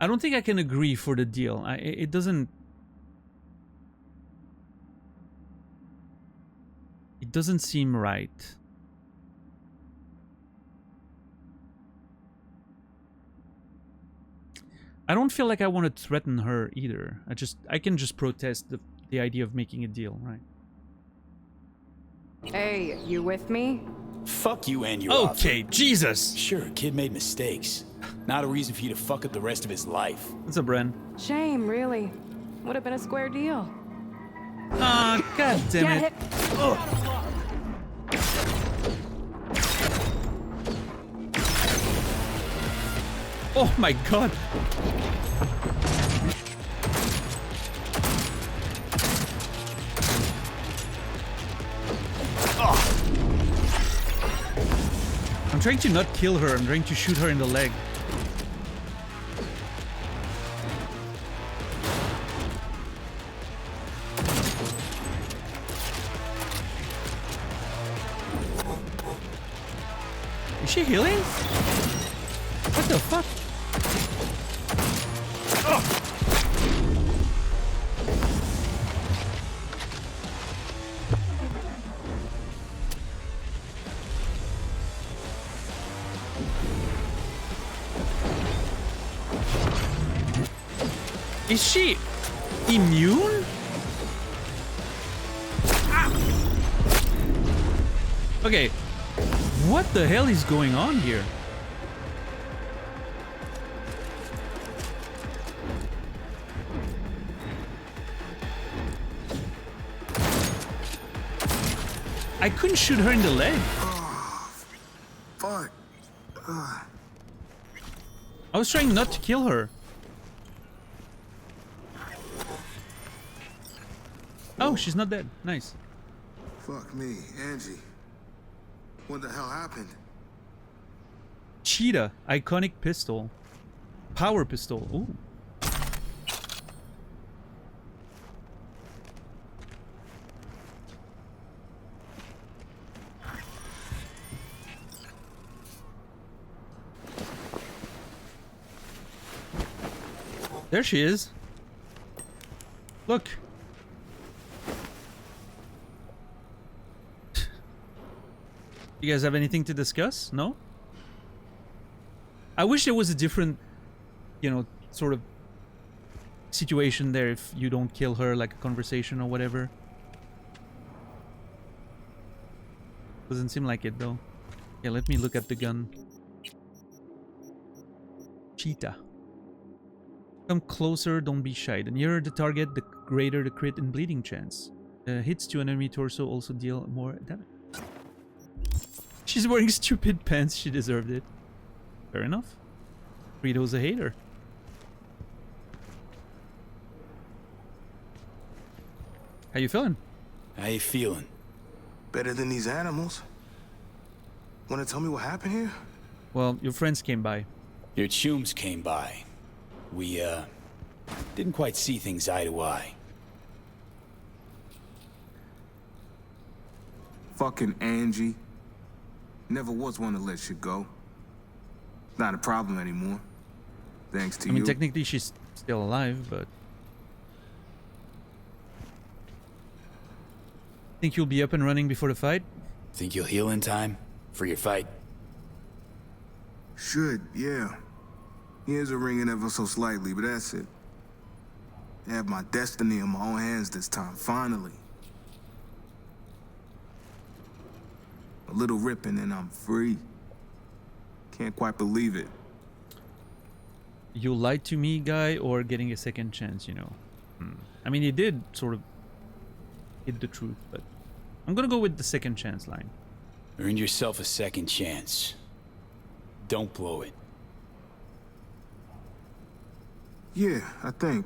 I don't think I can agree for the deal. It doesn't... It doesn't seem right. I don't feel like I want to threaten her either. I can just protest the idea of making a deal, right?
Hey, you with me?
Fuck you and your
Okay,
offer.
Jesus!
Sure, kid made mistakes. Not a reason for you to fuck up the rest of his life.
What's up, Bren?
Shame, really. Would have been a square deal.
Ah, god damn it. Oh my god. I'm trying to not kill her. I'm trying to shoot her in the leg. healing? What the fuck? Is she immune? Okay, what the hell is going on here? I couldn't shoot her in the leg.
Fuck.
I was trying not to kill her. Oh, she's not dead. Nice.
Fuck me, Angie. What the hell happened?
Cheetah, iconic pistol. Power pistol. Ooh. There she is. Look. You guys have anything to discuss? No? I wish there was a different, you know, sort of situation there if you don't kill her, like a conversation or whatever. Doesn't seem like it though. Yeah, let me look at the gun. Cheetah. Come closer, don't be shy. The nearer the target, the greater the crit and bleeding chance. Hits to an enemy torso also deal more damage. She's wearing stupid pants, she deserved it. Fair enough. Rito's a hater. How you feeling?
How you feeling?
Better than these animals. Wanna tell me what happened here?
Well, your friends came by.
Your chums came by. We, didn't quite see things eye to eye.
Fucking Angie. Never was one to let shit go. Not a problem anymore. Thanks to you.
I mean, technically she's still alive, but... Think you'll be up and running before the fight?
Think you'll heal in time for your fight?
Should, yeah. Ears are ringing ever so slightly, but that's it. I have my destiny in my own hands this time, finally. A little ripping and I'm free. Can't quite believe it.
You lied to me, guy, or getting a second chance, you know? I mean, you did sort of hit the truth, but I'm gonna go with the second chance line.
Earn yourself a second chance. Don't blow it.
Yeah, I think.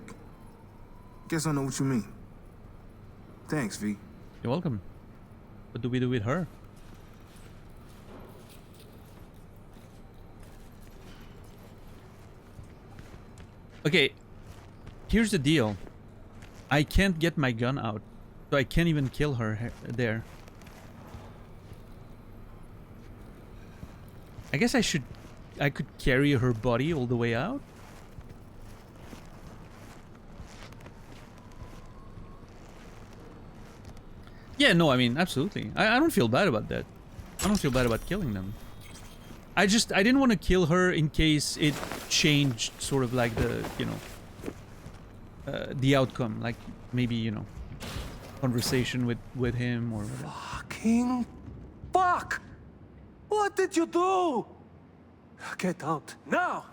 Guess I know what you mean. Thanks, V.
You're welcome. What do we do with her? Okay, here's the deal. I can't get my gun out, so I can't even kill her there. I guess I could carry her body all the way out. Yeah, no, I mean, absolutely. I don't feel bad about that. I don't feel bad about killing them. I didn't want to kill her in case it changed sort of like the, you know, the outcome. Like maybe, you know, conversation with him or whatever.
Fucking fuck! What did you do? Get out now.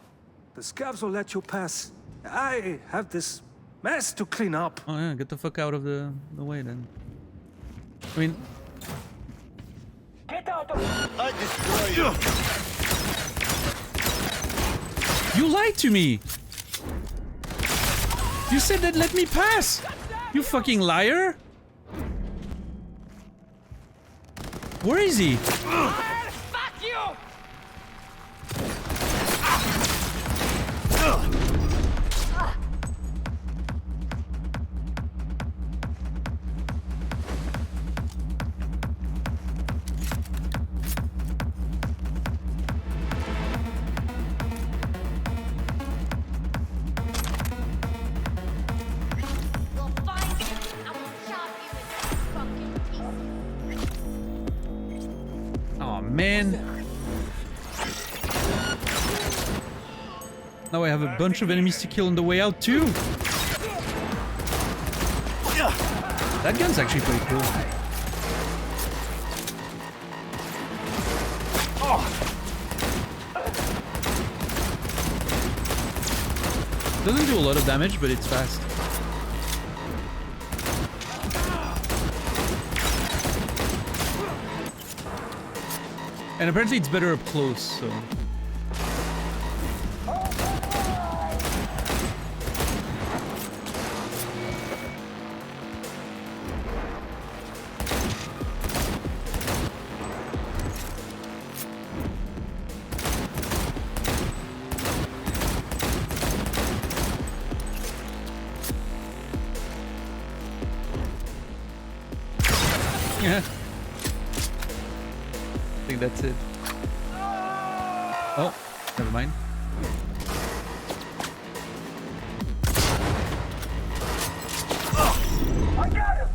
The scabs will let you pass. I have this mess to clean up.
Oh yeah, get the fuck out of the way then. I mean,
Get out of...
I destroy you.
you lied to me. You said that let me pass. You fucking liar. Where is he?
Fuck you!
man. Now I have a bunch of enemies to kill on the way out too. That gun's actually pretty cool. Doesn't do a lot of damage, but it's fast. And apparently it's better up close, so... Yeah. I think that's it. Oh, never mind.
I got him!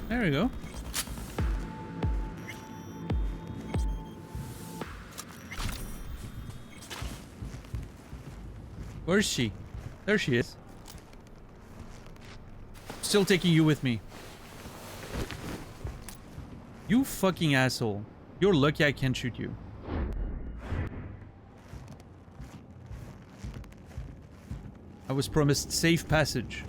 There we go. Where's she? There she is. Still taking you with me. You fucking asshole. You're lucky I can't shoot you. I was promised safe passage.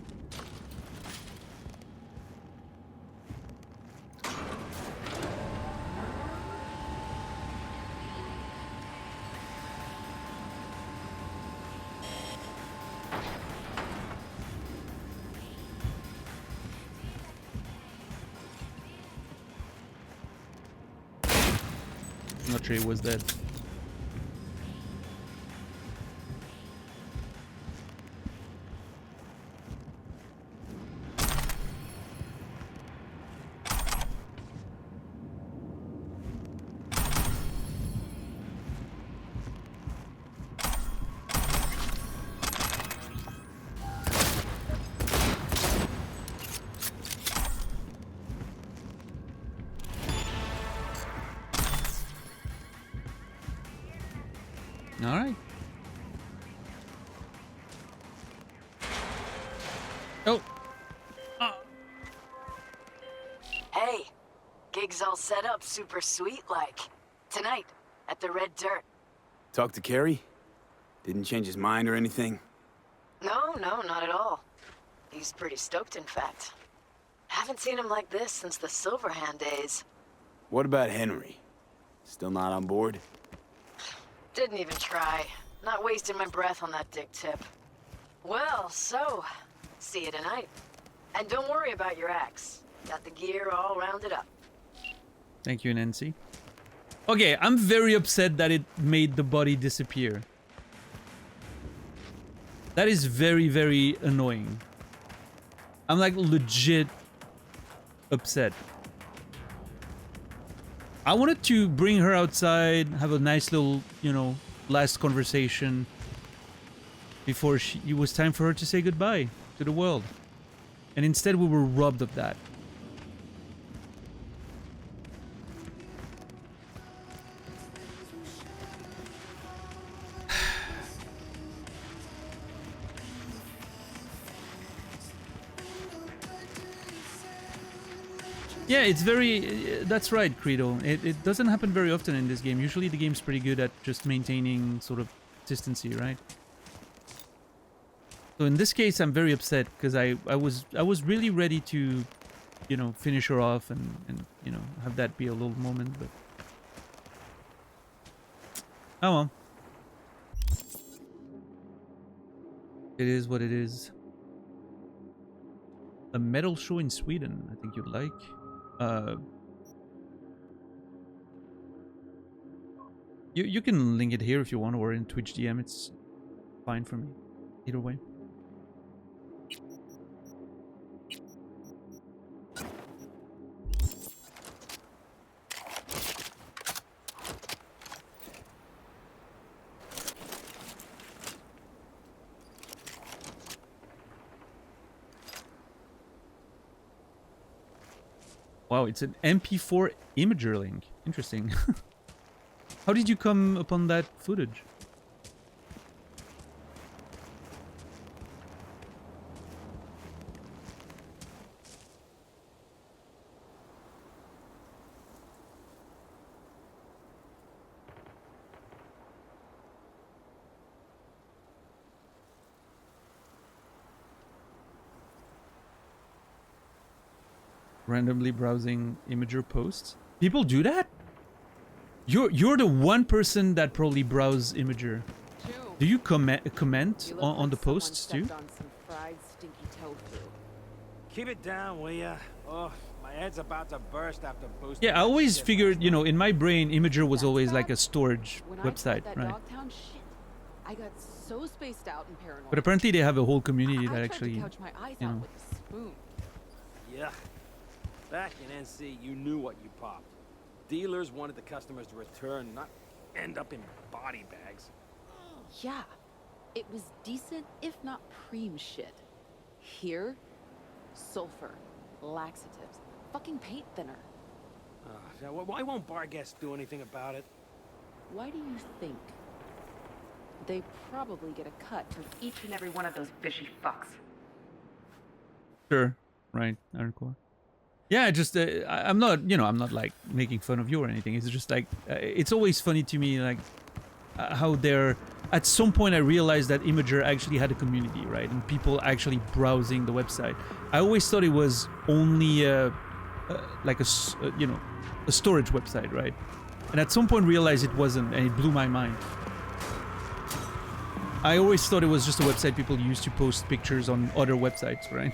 Not sure he was dead. All right. Oh.
Hey, gig's all set up super sweet like. Tonight, at the Red Dirt.
Talk to Carrie? Didn't change his mind or anything?
No, not at all. He's pretty stoked, in fact. Haven't seen him like this since the Silverhand days.
What about Henry? Still not on board?
Didn't even try. Not wasting my breath on that dick tip. Well, so, see you tonight. And don't worry about your axe. Got the gear all rounded up.
Thank you, Nancy. Okay, I'm very upset that it made the body disappear. That is very, very annoying. I'm like legit upset. I wanted to bring her outside, have a nice little, you know, last conversation before it was time for her to say goodbye to the world. And instead we were robbed of that. Yeah, it's very... that's right, Credo. It doesn't happen very often in this game. Usually the game's pretty good at just maintaining sort of consistency, right? So in this case, I'm very upset because I was really ready to, you know, finish her off and you know, have that be a little moment, but... oh well. It is what it is. A metal show in Sweden, I think you'd like. You can link it here if you want, or in Twitch DM. It's fine for me. Either way. Wow, it's an MP4 imager link. Interesting. How did you come upon that footage? Randomly browsing imager posts. People do that? You're the one person that probably browse imager. Do you comment on the posts too?
On some fried, stinky tofu. Keep it down, will ya? Oh, my head's about to burst after boosting.
Yeah, I always figured, you know, in my brain, Imager was always like a storage website, right?
Dogtown shit, I got so spaced out and paranoid.
But apparently they have a whole community that
I
actually,
tried to couch my eyes
you
out
know.
with a spoon.
Yeah. Back in NC, you knew what you popped. Dealers wanted the customers to return, not end up in body bags.
Yeah, it was decent, if not preem shit. Here, sulfur, laxatives, fucking paint thinner.
Why won't bar guests do anything about it?
Why do you think? They probably get a cut from each and every one of those fishy fucks.
Sure, right, Ironcore. Yeah, just I'm not, you know, I'm not like making fun of you or anything. It's just like it's always funny to me, like how they're. At some point, I realized that Imager actually had a community, right, and people actually browsing the website. I always thought it was only like a you know, a storage website, right? And at some point, realized it wasn't, and it blew my mind. I always thought it was just a website people used to post pictures on other websites, right?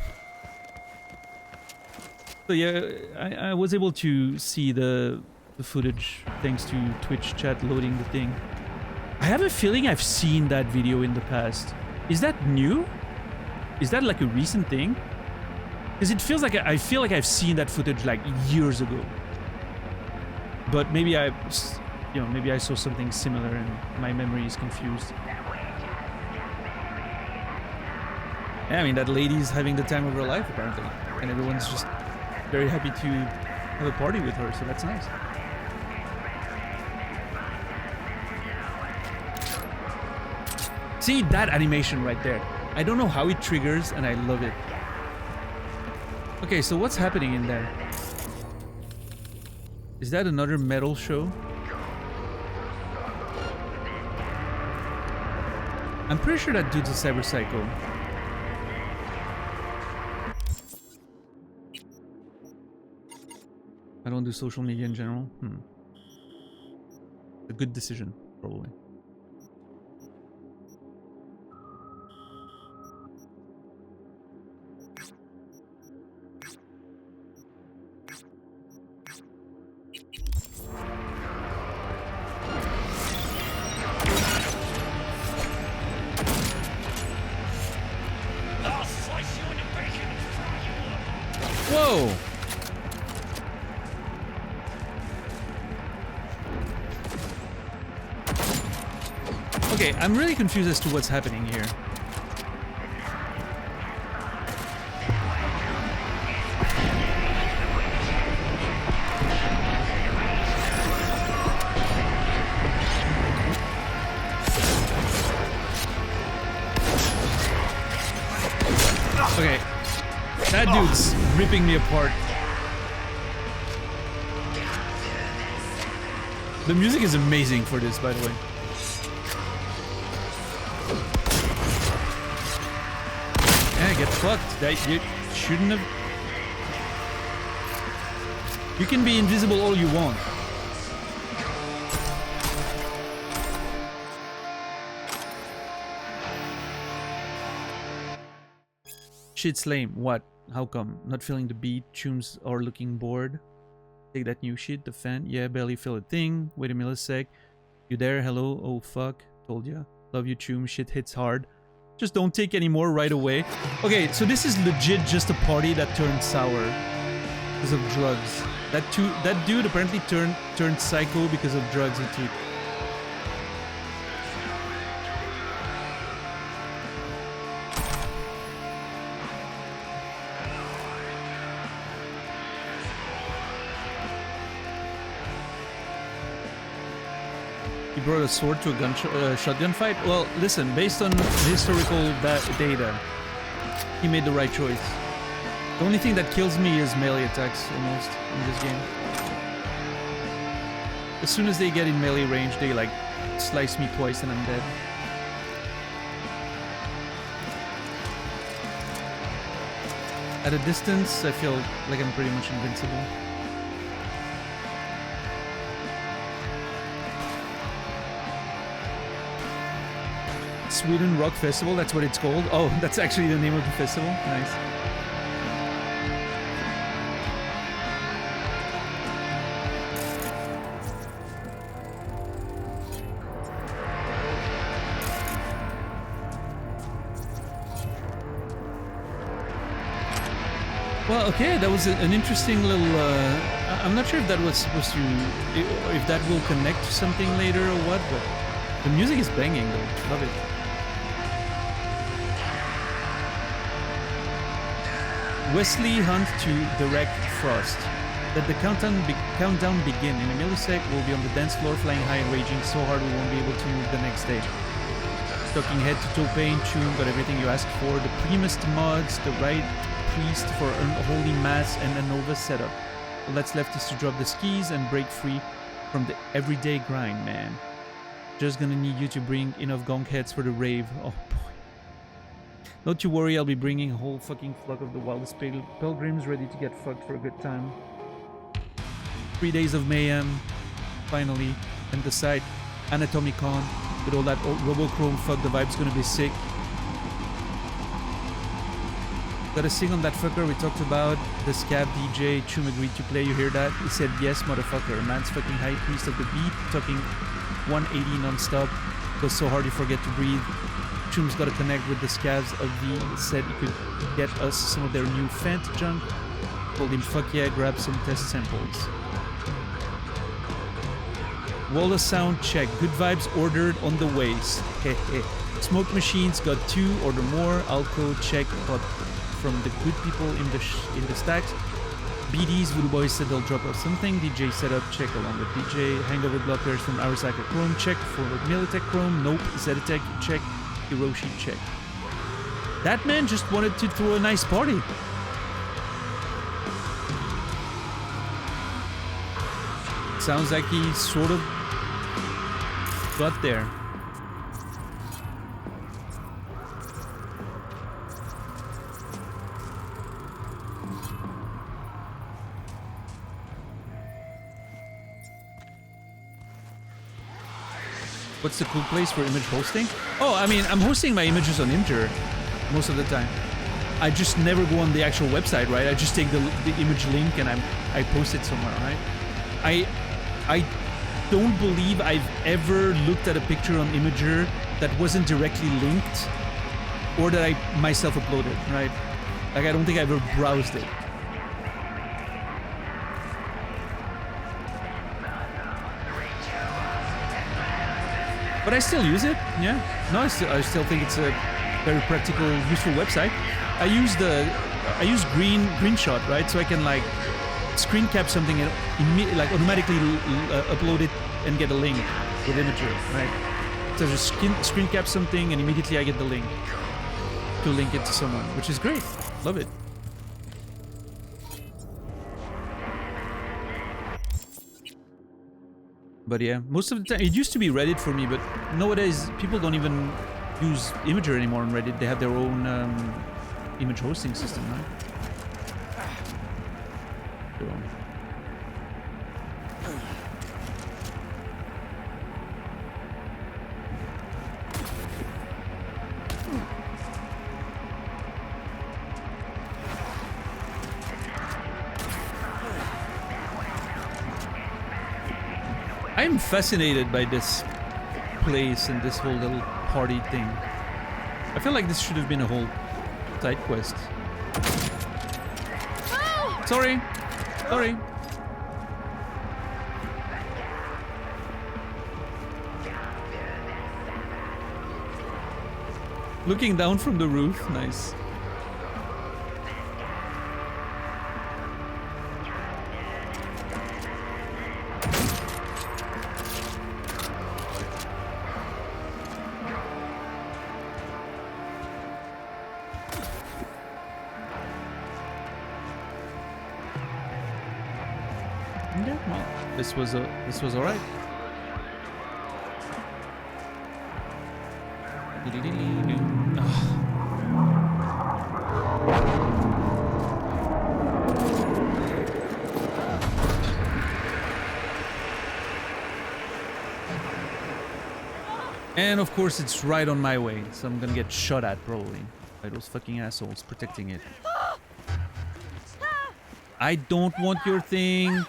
So yeah, I was able to see the footage thanks to Twitch chat loading the thing. I have a feeling I've seen that video in the past. Is that new? Is that like a recent thing? Because it feels like I feel like I've seen that footage like years ago. But maybe you know, maybe I saw something similar and my memory is confused. Yeah, I mean, that lady's having the time of her life apparently, and everyone's just very happy to have a party with her, so that's nice. See that animation right there? I don't know how it triggers, and I love it. Okay, so what's happening in there? Is that another metal show? I'm pretty sure that dude's a cyber psycho. I don't do social media in general. A good decision, probably.
I'll slice you into bacon and fry you up.
Whoa! Okay, I'm really confused as to what's happening here. Okay, that dude's ripping me apart. The music is amazing for this, by the way. Yeah, get fucked. That you shouldn't have. You can be invisible all you want. Shit's lame. What? How come? Not feeling the beat, tunes are looking bored. Take that new shit, the fan. Yeah, barely feel a thing. Wait a millisec. You there? Hello? Oh fuck. Told ya. Love you, Choom. Shit hits hard. Just don't take any more right away. Okay, so this is legit just a party that turned sour because of drugs. That dude apparently turned psycho because of drugs he took. He brought a sword to a shotgun fight? Well, listen, based on historical data, he made the right choice. The only thing that kills me is melee attacks, almost, in this game. As soon as they get in melee range, they, like, slice me twice and I'm dead. At a distance, I feel like I'm pretty much invincible. Sweden Rock Festival, that's what it's called. Oh, that's actually the name of the festival. Nice. Well, okay, that was an interesting little... I'm not sure if that was supposed to... if that will connect to something later or what, but the music is banging though. Love it. Wesley Hunt to direct Frost. Let the countdown begin. In a millisecond, we'll be on the dance floor, flying high and raging so hard we won't be able to move the next day. Talking head to toe pain, tune, got everything you asked for. The primest mods, the right priest for unholy mass, and a Nova setup. All that's left is to drop the skis and break free from the everyday grind, man. Just gonna need you to bring enough gonk heads for the rave. Oh boy. Don't you worry, I'll be bringing a whole fucking flock of the wildest pilgrims ready to get fucked for a good time. 3 days of mayhem, finally, and the site, Anatomicon, with all that old Robochrome fuck, the vibe's gonna be sick. Gotta sing on that fucker we talked about, the Scav DJ, Chum agreed to play, you hear that? He said yes, motherfucker, man's fucking high priest of the beat, talking 180 non-stop, goes so hard you forget to breathe. Chum's gotta connect with the Scavs of the said he could get us some of their new Fant junk. Told him fuck yeah, grab some test samples. Wall of sound check, good vibes ordered on the ways. Smoke machines got 2, order more. Alco check, but from the good people in the stacks. BD's Voodoo Boys said they'll drop off something. DJ setup check along with DJ. Hangover blockers from Arasaka Chrome check. For Militech Chrome, nope. Zetatech check. Hiroshi check. That man just wanted to throw a nice party. Sounds like he sort of got there. What's the cool place for image hosting? Oh, I mean, I'm hosting my images on Imgur most of the time. I just never go on the actual website, right? I just take the image link and I post it somewhere, right? I don't believe I've ever looked at a picture on Imgur that wasn't directly linked or that I myself uploaded, right? Like, I don't think I ever browsed it. But I still use it, yeah. No, I still think it's a very practical, useful website. I use green shot, right? So I can like screen cap something and like automatically upload it and get a link with Imgur, right? So just screen cap something and immediately I get the link to link it to someone, which is great. Love it. But yeah, most of the time, it used to be Reddit for me, but nowadays people don't even use Imgur anymore on Reddit. They have their own image hosting system, right? So. I'm fascinated by this place and this whole little party thing. I feel like this should have been a whole side quest. Oh! Sorry. Sorry. Looking down from the roof, nice. Okay, well, this was all right. And of course it's right on my way, so I'm gonna get shot at probably by those fucking assholes protecting it. I don't want your thing.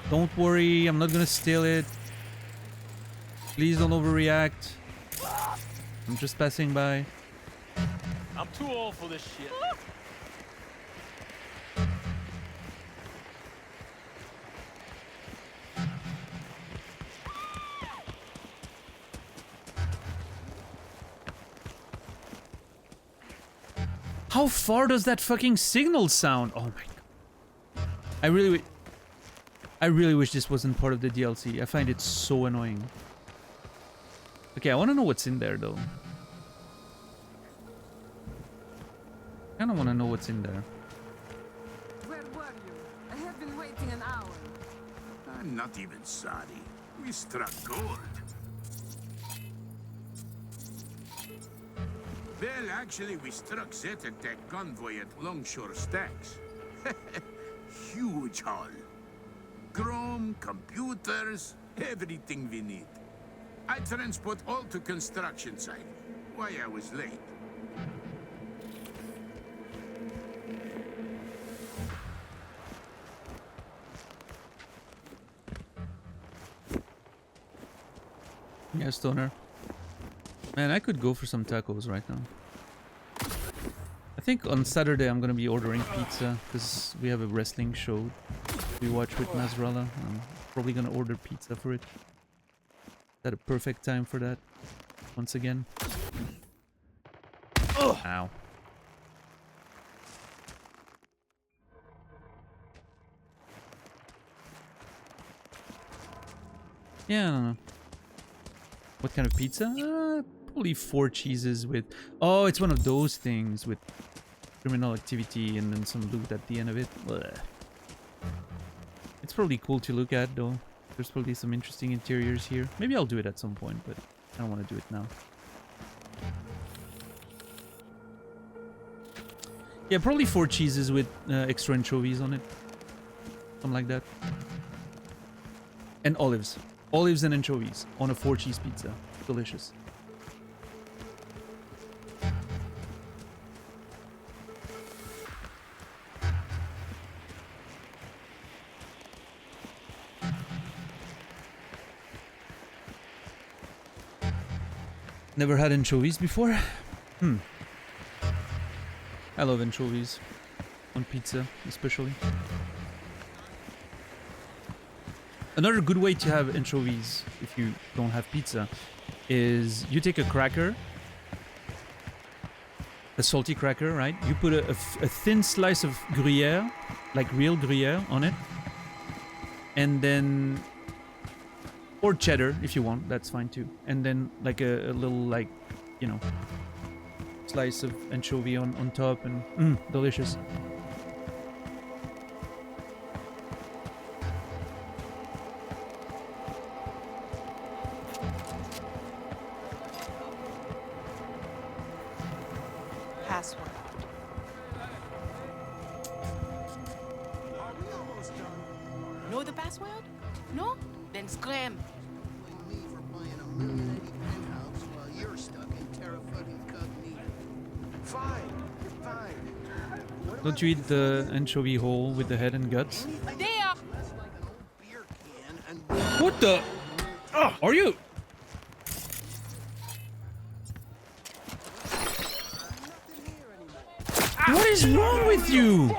Don't worry, I'm not gonna steal it. Please don't overreact. I'm just passing by.
I'm too old for this shit.
How far does that fucking signal sound? Oh my god. I really wish this wasn't part of the DLC. I find it so annoying. Okay, I want to know what's in there though. I kind of want to know what's in there.
Where were you? I have been waiting an hour.
I'm not even sorry. We struck gold. Well, actually, we struck Zetatech convoy at Longshore Stacks. Huge haul. Chrome, computers, everything we need. I transport all to construction site. Why I was late.
Yeah, Stoner. Man, I could go for some tacos right now. I think on Saturday I'm gonna be ordering pizza because we have a wrestling show we watch with Nasrallah. I'm probably gonna order pizza for it. Is that a perfect time for that? Once again. Ow. Yeah, I don't know. What kind of pizza? Probably 4 cheeses with... Oh, it's one of those things with criminal activity and then some loot at the end of it. Blech. It's probably cool to look at though. There's probably some interesting interiors here. Maybe I'll do it at some point, but I don't want to do it now. Yeah, probably 4 cheeses with extra anchovies on it. Something like that. And olives. Olives and anchovies on a 4-cheese pizza. Delicious. Never had anchovies before? I love anchovies. On pizza, especially. Another good way to have anchovies, if you don't have pizza, is you take a cracker, a salty cracker, right? You put a thin slice of Gruyere, like real Gruyere, on it. And then... Or cheddar, if you want, that's fine too. And then like a little, like, you know, slice of anchovy on top, and delicious.
Password.
Know the password? No? Then scram.
Don't you eat the anchovy whole with the head and guts?
There!
What the? Oh, are you? What is wrong with you?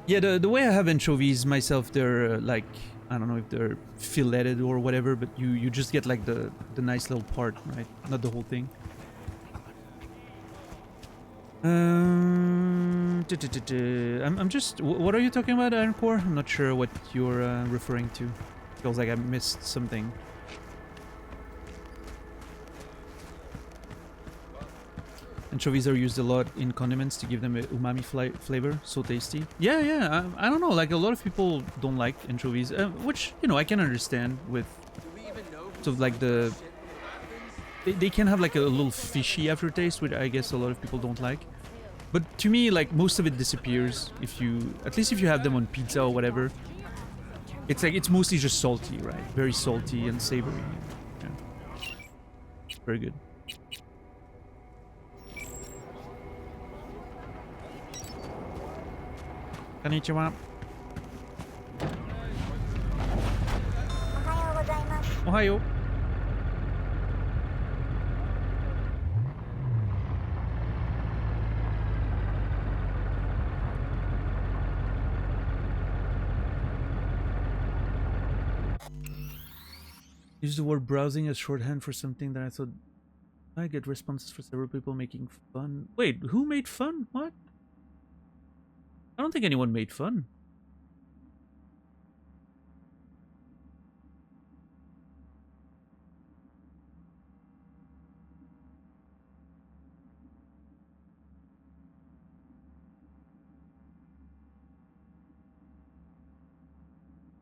Yeah, the way I have anchovies myself, they're like I don't know if they're filleted or whatever, but you just get like the nice little part, right? Not the whole thing. I'm just. What are you talking about, Iron Core? I'm not sure what you're referring to. Feels like I missed something. Anchovies are used a lot in condiments to give them a umami flavor. So tasty. Yeah, yeah. I don't know. Like a lot of people don't like anchovies, which you know I can understand with sort of like the. They can have like a little fishy aftertaste, which I guess a lot of people don't like. But to me, like most of it disappears if you, at least if you have them on pizza or whatever. It's like it's mostly just salty, right? Very salty and savory. Yeah. Very good. Konnichiwa. Ohayo. Use the word browsing as shorthand for something that I thought I get responses for several people making fun. Wait, who made fun? What? I don't think anyone made fun.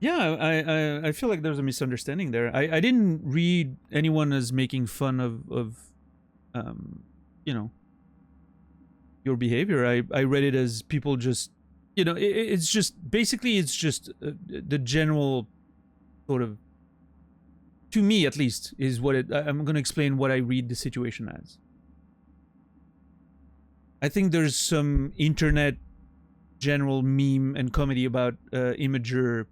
Yeah, I feel like there's a misunderstanding there. I didn't read anyone as making fun of you know, your behavior. I read it as people just, you know, it's just basically it's just the general sort of, to me at least, is what it. I'm gonna explain what I read the situation as. I think there's some internet general meme and comedy about Imager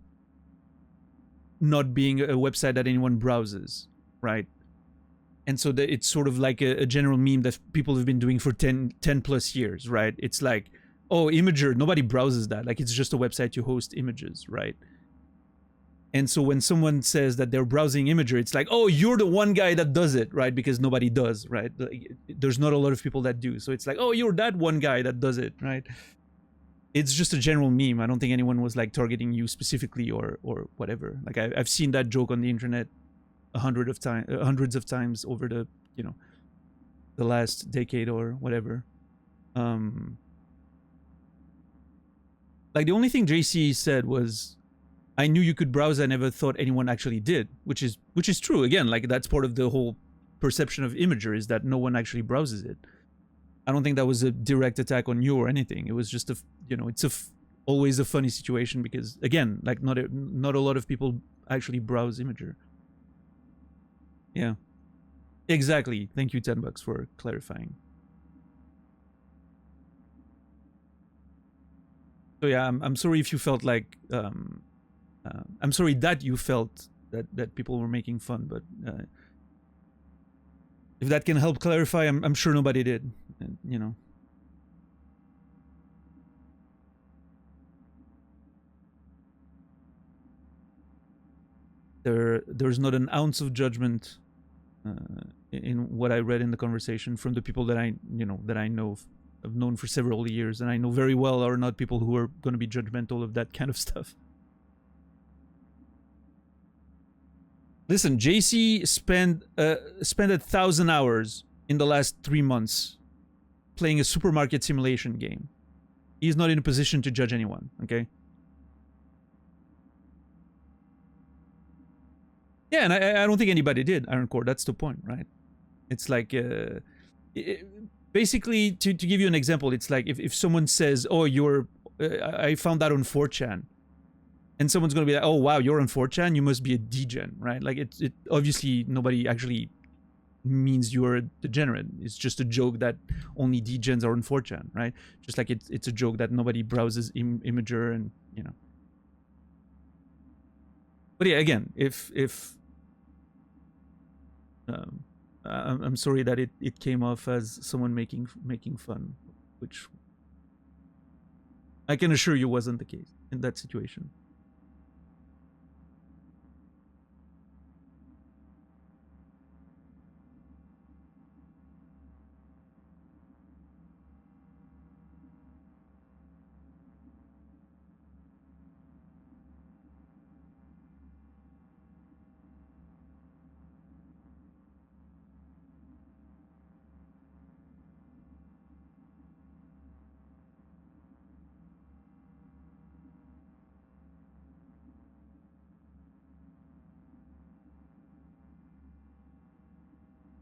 not being a website that anyone browses, right? And so that it's sort of like a general meme that people have been doing for 10 plus years, right? It's like, oh, Imager, nobody browses that. Like, it's just a website to host images, right? And so when someone says that they're browsing Imager, it's like, oh, you're the one guy that does it, right? Because nobody does, right? There's not a lot of people that do. So it's like, oh, you're that one guy that does it, right? It's just a general meme. I don't think anyone was like targeting you specifically or whatever. Like I've seen that joke on the internet hundreds of times over the, you know, the last decade or whatever. Like the only thing JC said was, I knew you could browse. I never thought anyone actually did, which is true. Again, like that's part of the whole perception of Imager, is that no one actually browses it. I don't think that was a direct attack on you or anything. It was just a, you know, it's always a funny situation because, again, like not a lot of people actually browse Imager. Yeah, exactly. Thank you, $10 for clarifying. So yeah, I'm sorry if you felt like I'm sorry that you felt that people were making fun, but if that can help clarify, I'm sure nobody did. And, you know. There's not an ounce of judgment in what I read in the conversation from the people that I know, I've known for several years, and I know very well are not people who are going to be judgmental of that kind of stuff. Listen, JC spent 1,000 hours in the last 3 months playing a supermarket simulation game. He's not in a position to judge anyone, okay? Yeah, and I don't think anybody did, Iron Core. That's the point, right? It's like, basically, to give you an example, it's like if someone says, oh, I found that on 4chan, and someone's going to be like, oh, wow, you're on 4chan, you must be a degen, right? Like, it obviously, nobody actually means you're a degenerate. It's just a joke that only degens are on 4chan, right? Just like it's a joke that nobody browses Imager and, you know. But yeah, again, I'm sorry that it came off as someone making fun, which I can assure you wasn't the case in that situation.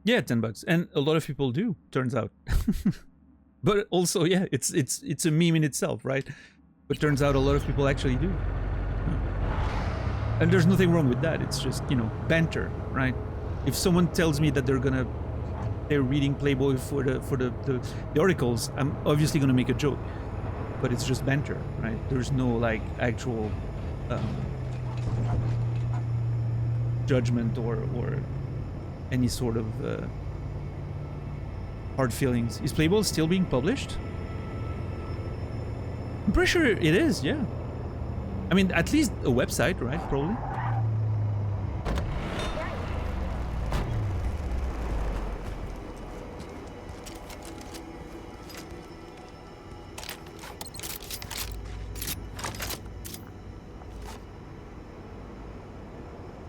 Yeah, $10, and a lot of people do. Turns out, but also, yeah, it's a meme in itself, right? But turns out a lot of people actually do, and there's nothing wrong with that. It's just, you know, banter, right? If someone tells me that they're reading Playboy for the articles, I'm obviously gonna make a joke, but it's just banter, right? There's no like actual judgment or any sort of hard feelings. Is Playboy still being published? I'm pretty sure it is, yeah. I mean, at least a website, right? Probably.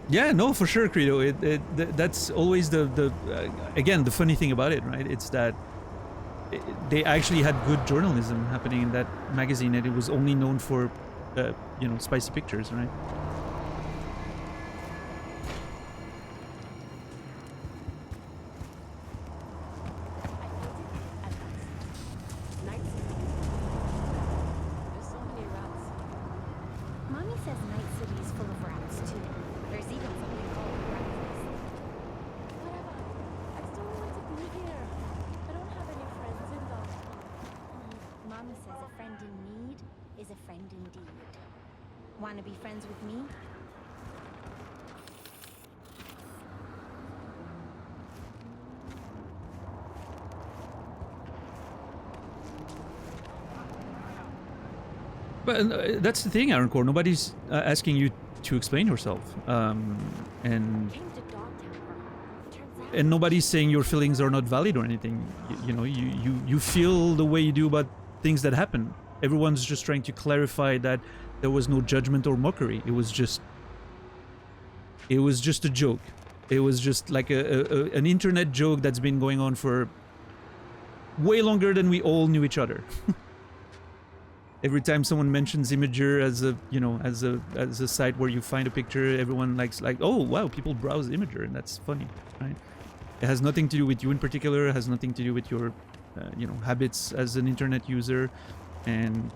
Yeah, no, for sure, Credo. That's always the again, the funny thing about it, right? It's that they actually had good journalism happening in that magazine, and it was only known for, you know, spicy pictures, right?
Mommy says Night City is full of rats too. There's even something called breakfast. Whatever. I still want to be here. I don't have any friends in the... Mama says a friend in need is a friend indeed. Wanna be friends with me?
But that's the thing, Aaron Core. Nobody's asking you to explain yourself, and nobody's saying your feelings are not valid or anything. You know, you feel the way you do about things that happen. Everyone's just trying to clarify that there was no judgment or mockery. It was just a joke. It was just like an internet joke that's been going on for way longer than we all knew each other. Every time someone mentions Imager as a, you know, as a site where you find a picture, everyone likes, oh wow, people browse Imager, and that's funny, right? It has nothing to do with you in particular. It has nothing to do with your, you know, habits as an internet user, and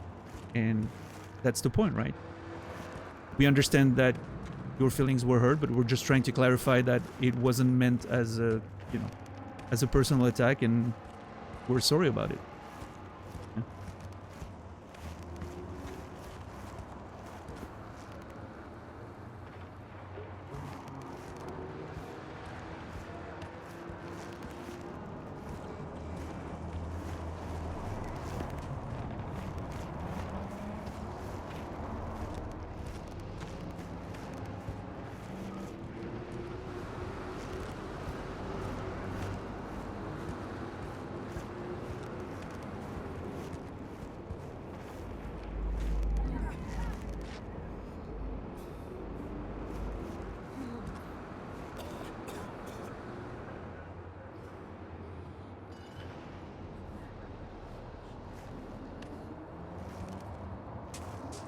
that's the point, right? We understand that your feelings were hurt, but we're just trying to clarify that it wasn't meant as a, you know, as a personal attack, and we're sorry about it.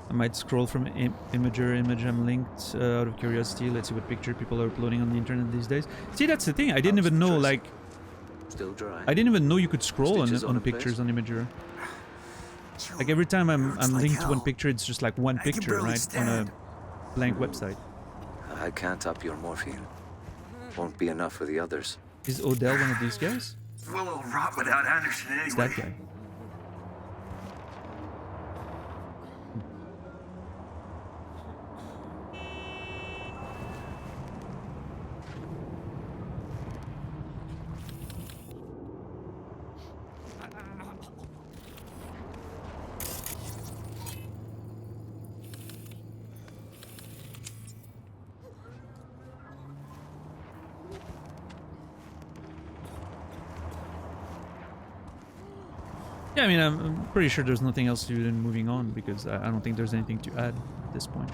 I might scroll from Imager image I'm linked out of curiosity. Let's see what picture people are uploading on the internet these days. See, that's the thing. I didn't even know, like...
Still dry.
I didn't even know you could scroll on pictures on Imager. Like, every time I'm linked to one picture, it's just like one picture, right? On a blank website.
I can't up your morphine. Won't be enough for the others.
Is Odell one of these guys?
We'll rot without Anderson anyway.
It's that guy. Yeah, I mean, I'm pretty sure there's nothing else to do than moving on, because I don't think there's anything to add at this point.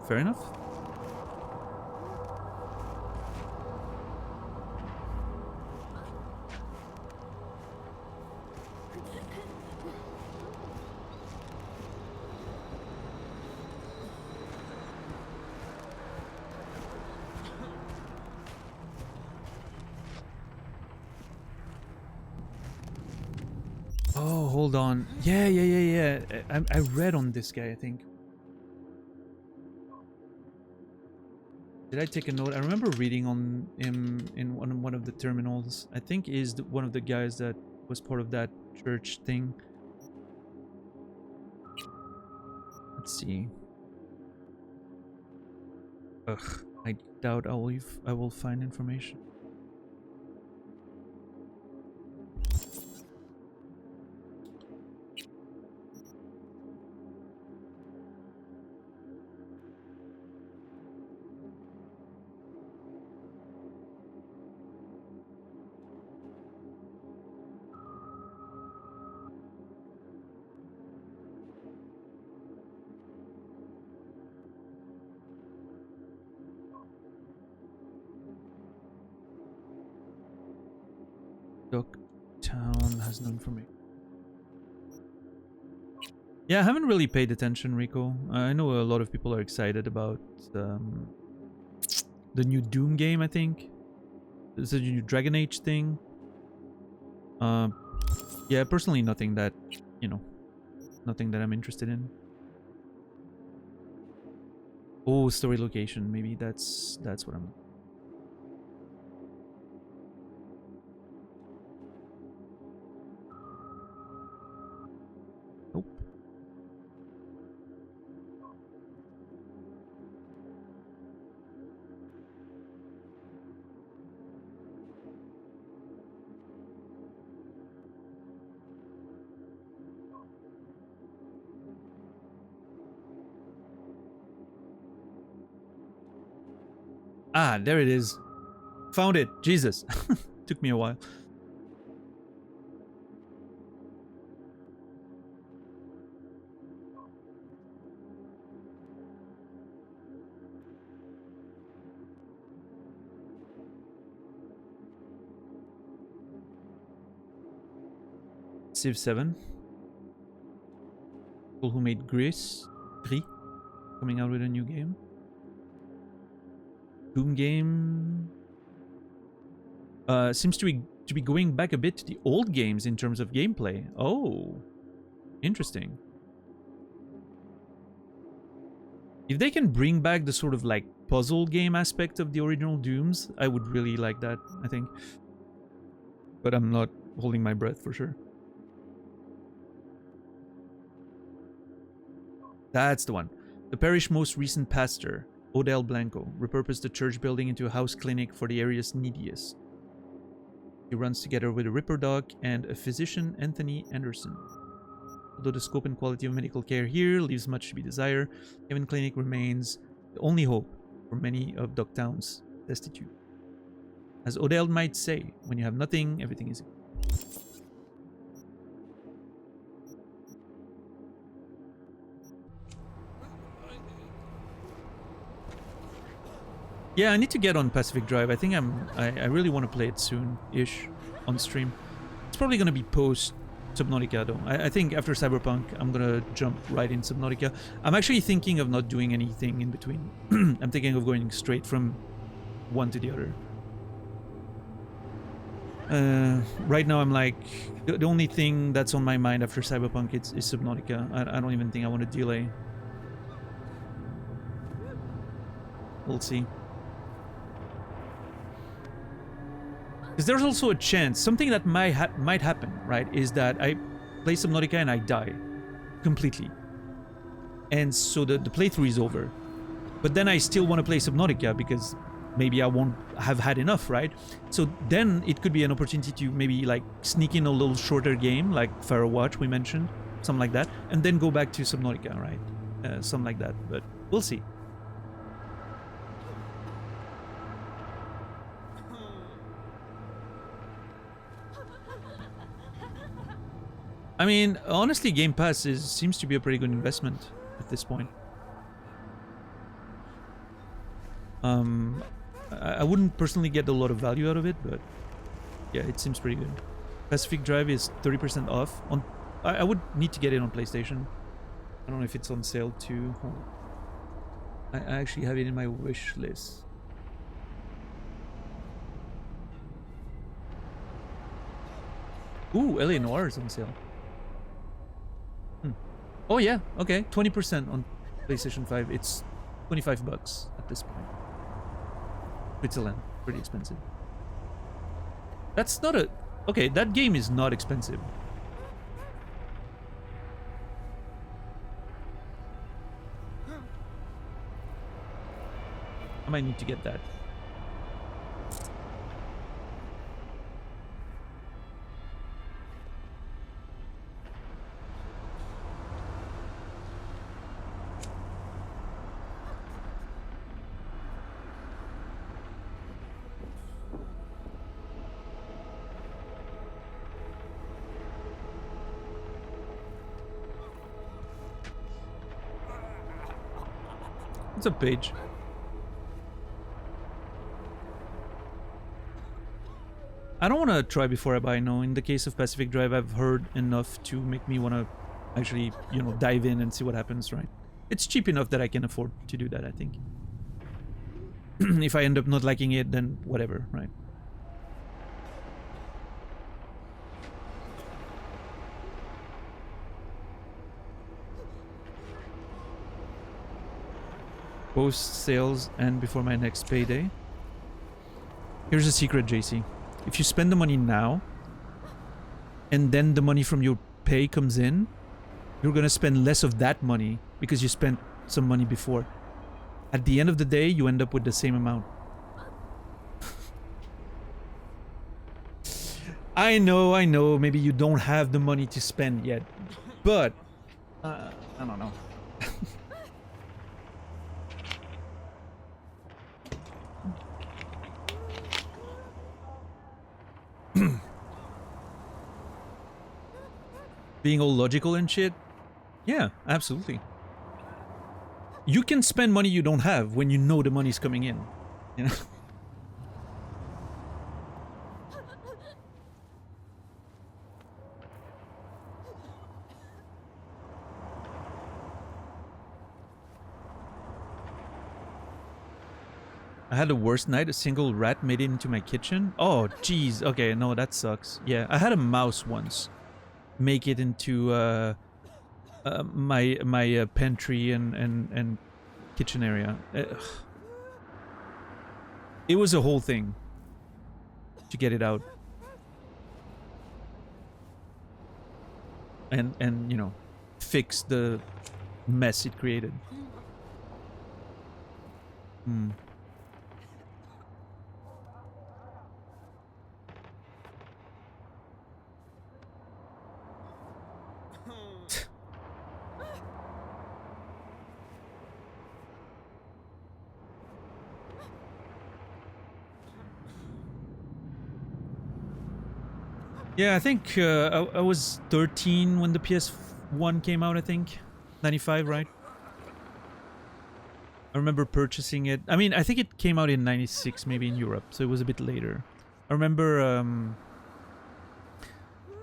Fair enough. Oh, hold on. Yeah. I read on this guy, I think. Did I take a note? I remember reading on him in one of the terminals. I think is one of the guys that was part of that church thing. Let's see. Ugh, I doubt I will find information. Docktown has no information. Yeah, I haven't really paid attention, Rico. I know a lot of people are excited about the new Doom game, I think. It's a new Dragon Age thing. Yeah, personally nothing that, you know, nothing that I'm interested in. Oh, story location. Maybe that's what I'm... Nope. Ah, there it is. Found it. Jesus. Took me a while. Civ 7. People who made Gris coming out with a new game. Doom game seems to be going back a bit to the old games in terms of gameplay. Oh, interesting. If they can bring back the sort of like puzzle game aspect of the original Dooms, I would really like that, I think. But I'm not holding my breath for sure. That's the one. The parish's most recent pastor, Odell Blanco, repurposed the church building into a house clinic for the area's neediest. He runs together with a Ripper dog and a physician, Anthony Anderson. Although the scope and quality of medical care here leaves much to be desired, Haven Clinic remains the only hope for many of Docktown's destitute. As Odell might say, when you have nothing, everything is... Yeah, I need to get on Pacific Drive. I think I really want to play it soon-ish on stream. It's probably going to be post Subnautica though. I think after Cyberpunk, I'm going to jump right in Subnautica. I'm actually thinking of not doing anything in between. I'm thinking of going straight from one to the other. Right now I'm like, the only thing that's on my mind after Cyberpunk is Subnautica. I don't even think I want to delay. We'll see. Because there's also a chance, something that might happen, right, is that I play Subnautica and I die completely. And so the playthrough is over. But then I still want to play Subnautica because maybe I won't have had enough, right? So then it could be an opportunity to maybe like sneak in a little shorter game, like Firewatch we mentioned, something like that, and then go back to Subnautica, right? Something like that, but we'll see. I mean, honestly, Game Pass seems to be a pretty good investment at this point. I wouldn't personally get a lot of value out of it, but yeah, it seems pretty good. Pacific Drive is 30% off. I would need to get it on PlayStation. I don't know if it's on sale too. Hold on. I actually have it in my wish list. Ooh, LA Noire is on sale. Oh yeah, okay, 20% on PlayStation 5. It's $25 at this point. Switzerland, pretty expensive. That's not a... Okay, that game is not expensive. I might need to get that. What's up, Paige? I don't want to try before I buy, no. In the case of Pacific Drive, I've heard enough to make me want to actually, you know, dive in and see what happens, right? It's cheap enough that I can afford to do that, I think. If I end up not liking it, then whatever, right? Post sales and before my next payday. Here's a secret, JC. If you spend the money now, and then the money from your pay comes in, you're gonna spend less of that money because you spent some money before. At the end of the day, you end up with the same amount. I know, maybe you don't have the money to spend yet, but I don't know. Being all logical and shit? Yeah, absolutely. You can spend money you don't have when you know the money's coming in, you know? I had the worst night. A single rat made it into my kitchen. Oh, jeez. Okay, no, that sucks. Yeah, I had a mouse once make it into my pantry and kitchen area. It was a whole thing to get it out. And you know, fix the mess it created. Hmm. Yeah, I think I was 13 when the PS1 came out, I think. 95, right? I remember purchasing it. I mean, I think it came out in 96, maybe in Europe, so it was a bit later. I remember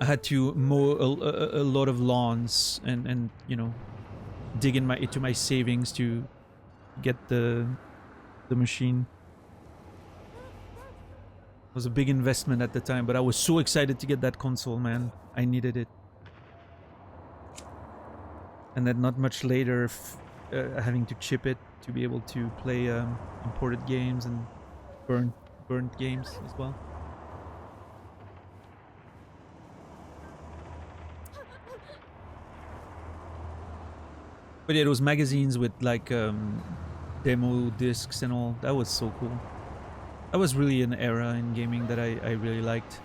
I had to mow a lot of lawns and you know, dig into my savings to get the machine. It was a big investment at the time, but I was so excited to get that console, man. I needed it. And then not much later, having to chip it to be able to play imported games and burnt games as well. But yeah, those magazines with like demo discs and all, that was so cool. That was really an era in gaming that I really liked.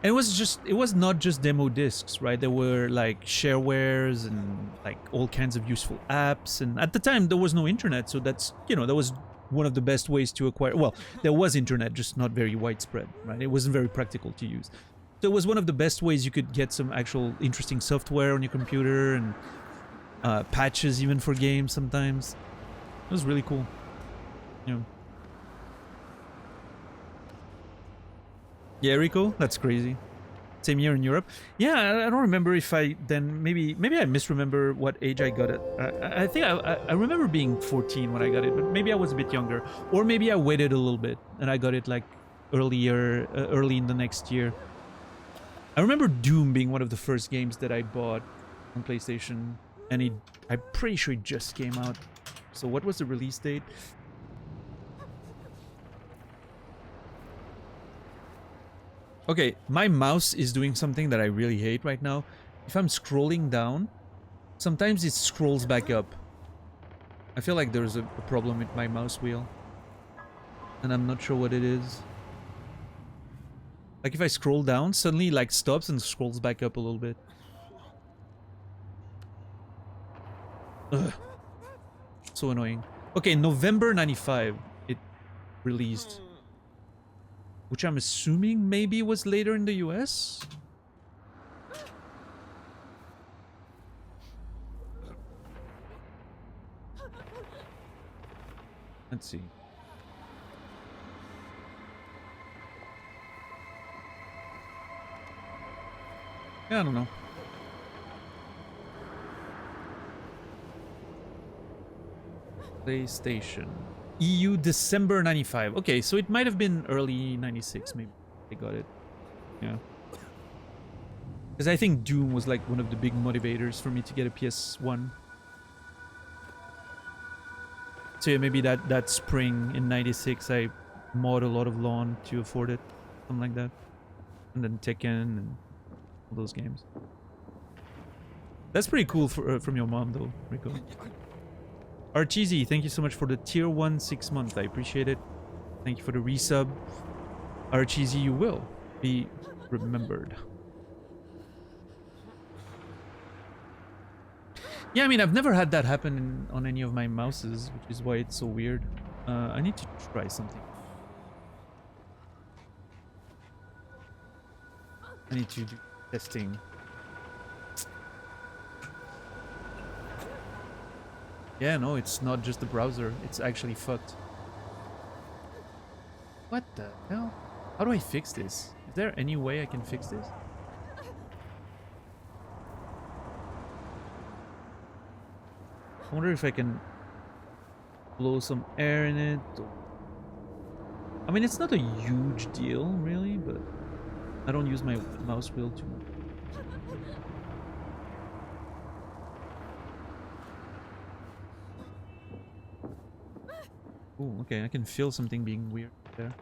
And it was not just demo discs, right? There were like sharewares and like all kinds of useful apps. And at the time there was no internet, so that's, you know, that was one of the best ways to acquire. Well, there was internet, just not very widespread, right? It wasn't very practical to use. So it was one of the best ways you could get some actual interesting software on your computer and patches even for games sometimes. It was really cool. Yeah. Yeah, Rico, that's crazy. Same year in Europe. Yeah, I don't remember if I then maybe I misremember what age I got it. I think I remember being 14 when I got it, but maybe I was a bit younger, or maybe I waited a little bit and I got it like early in the next year. I remember Doom being one of the first games that I bought on PlayStation, and I'm pretty sure it just came out. So what was the release date? Okay, my mouse is doing something that I really hate right now. If I'm scrolling down, sometimes it scrolls back up. I feel like there's a problem with my mouse wheel, and I'm not sure what it is. Like if I scroll down, suddenly like stops and scrolls back up a little bit. Ugh. So annoying. Okay, November 95 it released. Which I'm assuming maybe was later in the US? Let's see. Yeah, I don't know. PlayStation. EU December 95. Okay, so it might have been early 96 maybe. I got it. Yeah. Because I think Doom was like one of the big motivators for me to get a PS1. So yeah, maybe that spring in 96 I mowed a lot of lawn to afford it. Something like that. And then Tekken and all those games. That's pretty cool for, from your mom though, Rico. Archeesy, thank you so much for the tier 1 6 months. I appreciate it. Thank you for the resub. Archeesy, you will be remembered. Yeah, I mean, I've never had that happen on any of my mouses, which is why it's so weird. I need to try something. I need to do testing. Yeah, no, it's not just the browser. It's actually fucked. What the hell? How do I fix this? Is there any way I can fix this? I wonder if I can blow some air in it. I mean, it's not a huge deal, really, but I don't use my mouse wheel too much. Oh, okay, I can feel something being weird there.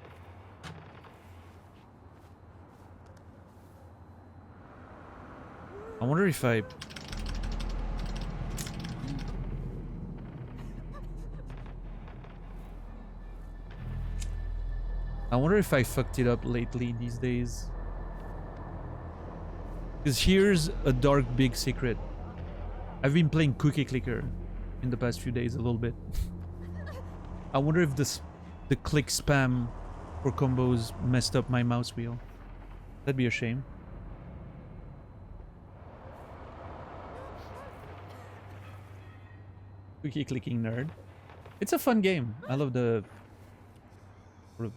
I wonder if I... I wonder if I fucked it up lately these days. Because here's a dark big secret. I've been playing Cookie Clicker in the past few days a little bit. I wonder if the click spam for combos messed up my mouse wheel. That'd be a shame. Cookie clicking nerd. It's a fun game. I love the sort of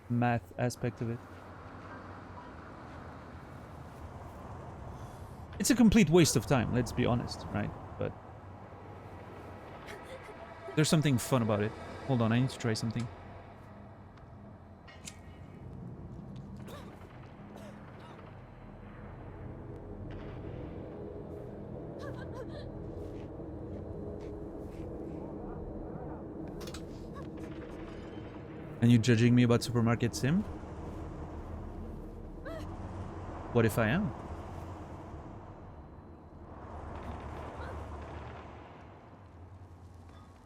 math aspect of it. It's a complete waste of time, let's be honest, right? But there's something fun about it. Hold on, I need to try something. And you judging me about Supermarket Sim? What if I am?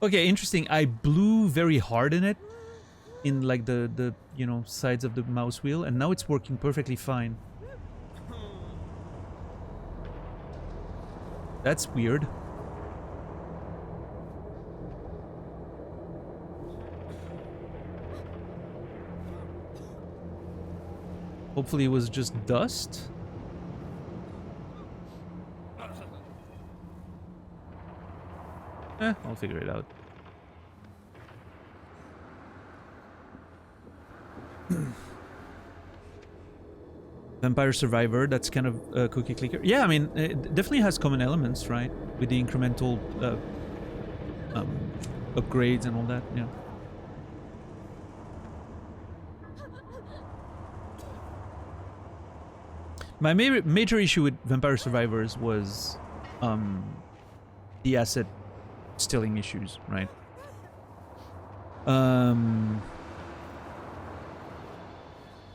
Okay, interesting. I blew very hard in it, in like the you know, sides of the mouse wheel, and now it's working perfectly fine. That's weird. Hopefully it was just dust. I'll figure it out. Vampire Survivor, that's kind of a cookie clicker. Yeah, I mean, it definitely has common elements, right? With the incremental upgrades and all that, yeah. My major issue with Vampire Survivors was the asset stealing issues, right?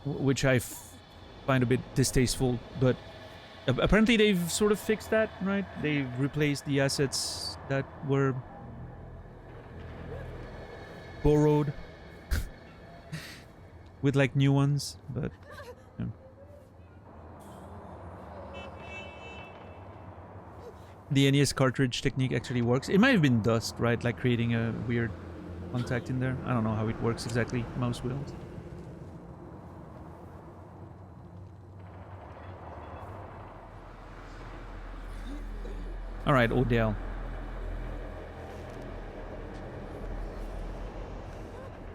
Which I find a bit distasteful, but apparently they've sort of fixed that, right? They've replaced the assets that were borrowed with like new ones, but yeah. The NES cartridge technique actually works. It might have been dust, right? Like creating a weird contact in there. I don't know how it works exactly, mouse wheels. Alright, Odell.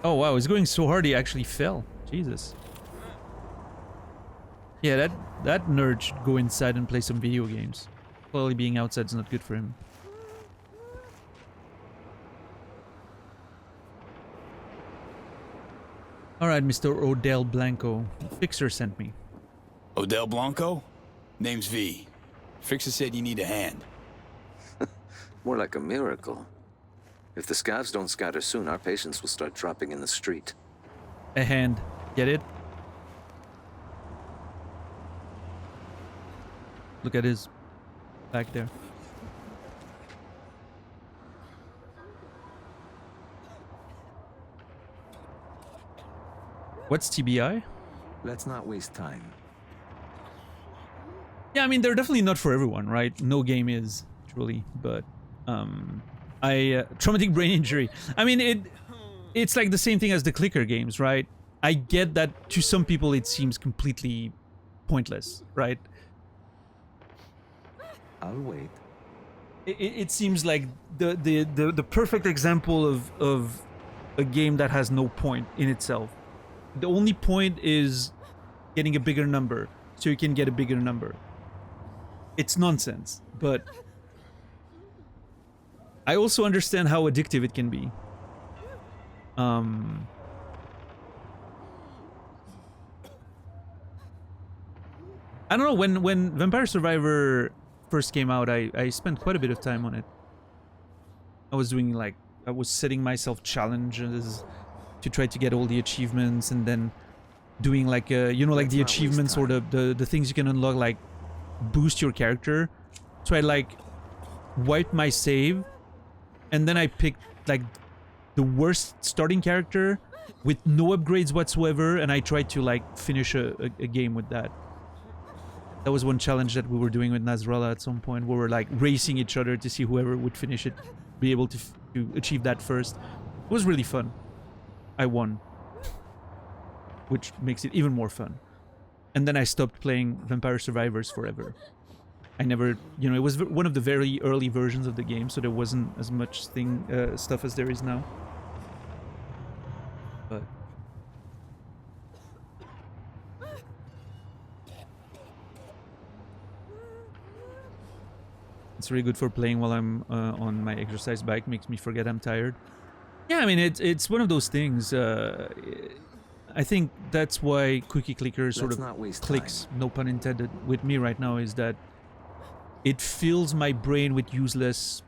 Oh wow, he's going so hard he actually fell. Jesus. Yeah, that nerd should go inside and play some video games. Clearly being outside is not good for him. Alright, Mr. Odell Blanco. Fixer sent me.
Odell Blanco? Name's V. Fixer said you need a hand.
More like a miracle. If the scavs don't scatter soon, our patients will start dropping in the street.
A hand. Get it? Look at his back there. What's TBI?
Let's not waste time.
Yeah, I mean, they're definitely not for everyone, right? No game is, truly, but traumatic brain injury. I mean, it's like the same thing as the clicker games, right? I get that to some people it seems completely pointless, right?
I'll wait.
It seems like the perfect example of a game that has no point in itself. The only point is getting a bigger number, so you can get a bigger number. It's nonsense, but I also understand how addictive it can be. I don't know, when Vampire Survivor first came out, I spent quite a bit of time on it. I was doing like, I was setting myself challenges to try to get all the achievements, and then doing like, you know, like the achievements or the things you can unlock, like boost your character. So I like wiped my save, and then I picked like the worst starting character with no upgrades whatsoever, and I tried to like finish a game with that. That was one challenge that we were doing with Nasrallah at some point. We were like racing each other to see whoever would finish it, be able to achieve that first. It was really fun. I won, which makes it even more fun. And then I stopped playing Vampire Survivors forever. I never, you know, it was one of the very early versions of the game, so there wasn't as much stuff as there is now. But it's really good for playing while I'm on my exercise bike. Makes me forget I'm tired. Yeah, I mean, it's one of those things. I think that's why Cookie Clicker sort of clicks, no pun intended, with me right now, is that it fills my brain with useless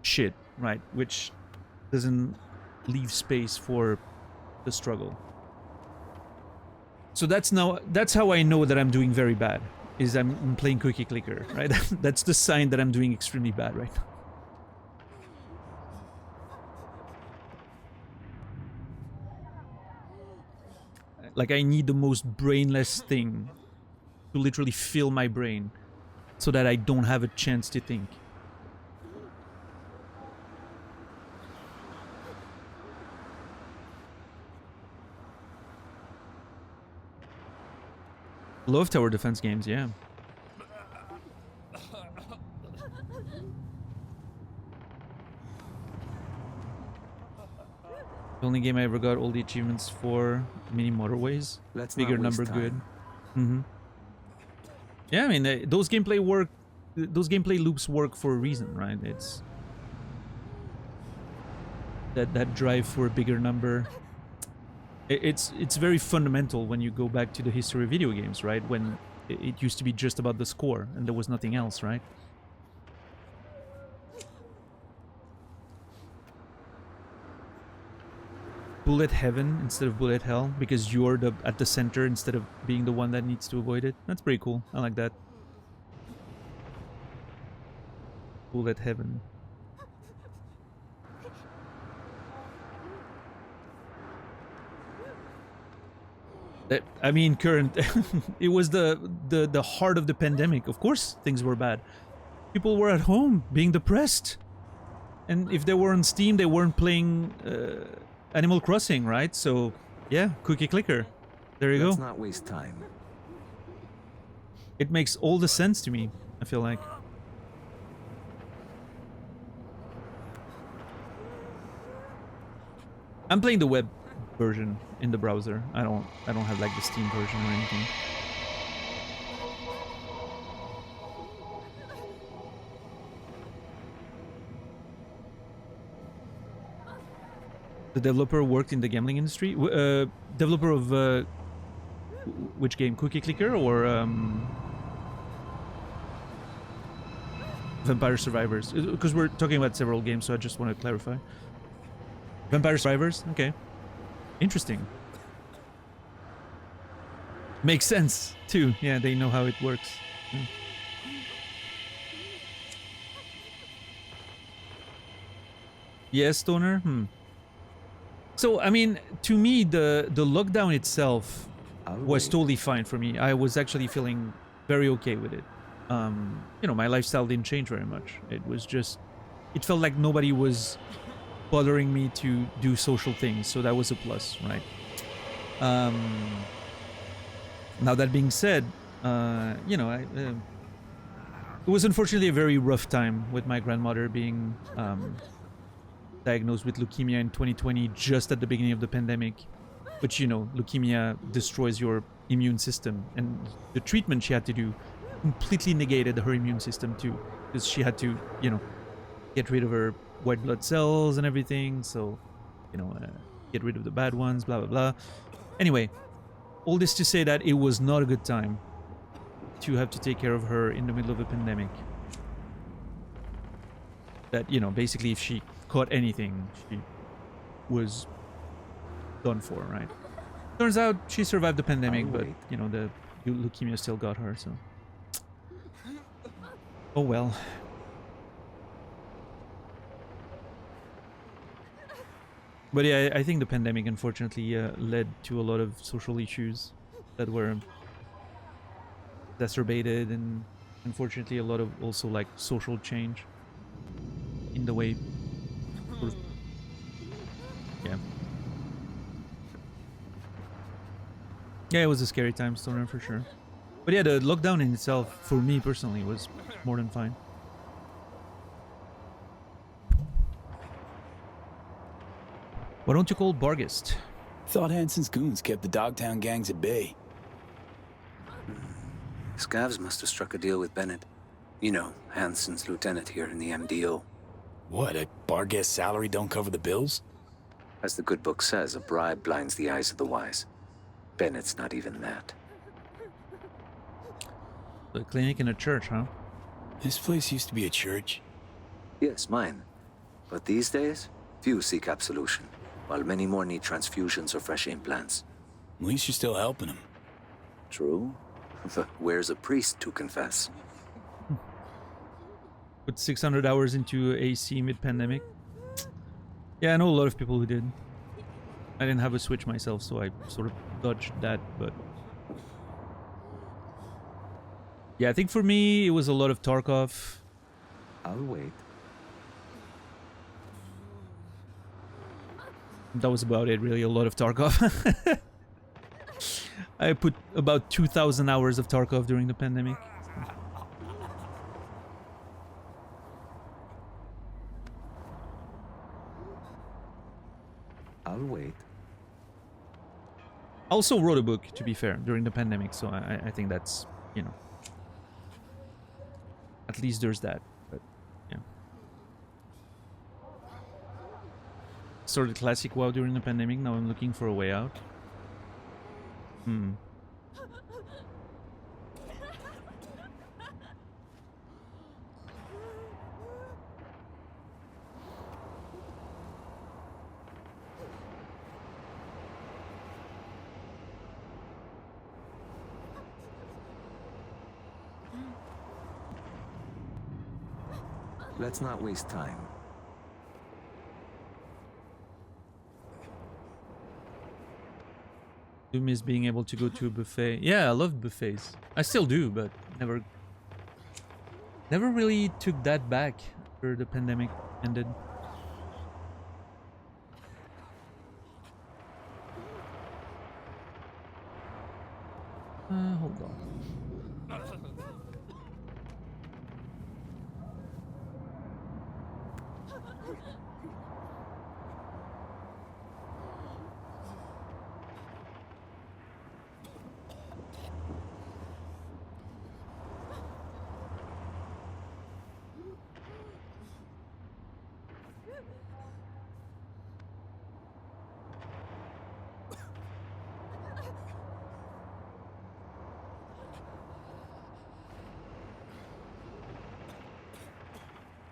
shit, right? Which doesn't leave space for the struggle. So that's how I know that I'm doing very bad, is I'm playing Cookie Clicker, right? That's the sign that I'm doing extremely bad right now. Like, I need the most brainless thing to literally fill my brain so that I don't have a chance to think. Love tower defense games, yeah. The only game I ever got all the achievements for. Mini motorways.
Let's
Bigger
not waste
number, good.
time.
Yeah, I mean, those gameplay loops work for a reason, right? It's that drive for a bigger number. It's very fundamental when you go back to the history of video games, right? When it used to be just about the score and there was nothing else, right? Bullet heaven instead of bullet hell because you're at the center instead of being the one that needs to avoid it. That's pretty cool. I like that. Bullet heaven. I mean, current. It was the heart of the pandemic. Of course, things were bad. People were at home being depressed, and if they were on Steam, they weren't playing Animal Crossing, right? So, yeah, cookie clicker. There you go.
Let's not waste time.
It makes all the sense to me. I feel like. I'm playing the web version in the browser. I don't have like the Steam version or anything. The developer worked in the gambling industry. Developer of which game? Cookie Clicker or Vampire Survivors? Because we're talking about several games, so I just want to clarify. Vampire Survivors? Okay. Interesting. Makes sense, too. Yeah, they know how it works. Yeah. Yes, Stoner? So, I mean, to me, the lockdown itself was totally fine for me. I was actually feeling very okay with it. You know, my lifestyle didn't change very much. It was just... It felt like nobody was bothering me to do social things, so that was a plus, right? Now, that being said, you know, it was unfortunately a very rough time with my grandmother being diagnosed with leukemia in 2020, just at the beginning of the pandemic. Which, you know, leukemia destroys your immune system, and the treatment she had to do completely negated her immune system too, because she had to, you know, get rid of her white blood cells and everything, so, you know, get rid of the bad ones, blah blah blah. Anyway, all this to say that it was not a good time to have to take care of her in the middle of a pandemic. That, you know, basically if she caught anything, she was done for, right? Turns out she survived the pandemic, but, you know, the leukemia still got her, so... Oh well. But yeah, I think the pandemic unfortunately led to a lot of social issues that were exacerbated, and unfortunately a lot of also like social change in the way sort of, yeah. Yeah, it was a scary time, Stoner, for sure. But yeah, the lockdown in itself, for me personally, was more than fine. Why don't you call Bargist?
Thought Hansen's goons kept the Dogtown gangs at bay.
Scavs must have struck a deal with Bennett. You know, Hansen's lieutenant here in the MDO.
What, a Bargist salary don't cover the bills?
As the good book says, a bribe blinds the eyes of the wise. Bennett's not even that.
The clinic and a church, huh?
This place used to be a church.
Yes, mine. But these days, few seek absolution, while many more need transfusions or fresh implants.
At least you're still helping them.
True. But where's a priest to confess?
Put 600 hours into AC mid-pandemic. Yeah, I know a lot of people who did. I didn't have a Switch myself, so I sort of dodged that, but... Yeah, I think for me, it was a lot of Tarkov.
I'll wait.
That was about it, really, a lot of Tarkov. I put about 2,000 hours of Tarkov during the pandemic.
I'll wait.
I also wrote a book, to be fair, during the pandemic, so I think that's, you know, at least there's that. But yeah, started classic WoW during the pandemic. Now I'm looking for a way out.
Let's not waste time.
Do miss being able to go to a buffet. Yeah, I love buffets. I still do, but never really took that back after the pandemic ended. Hold on.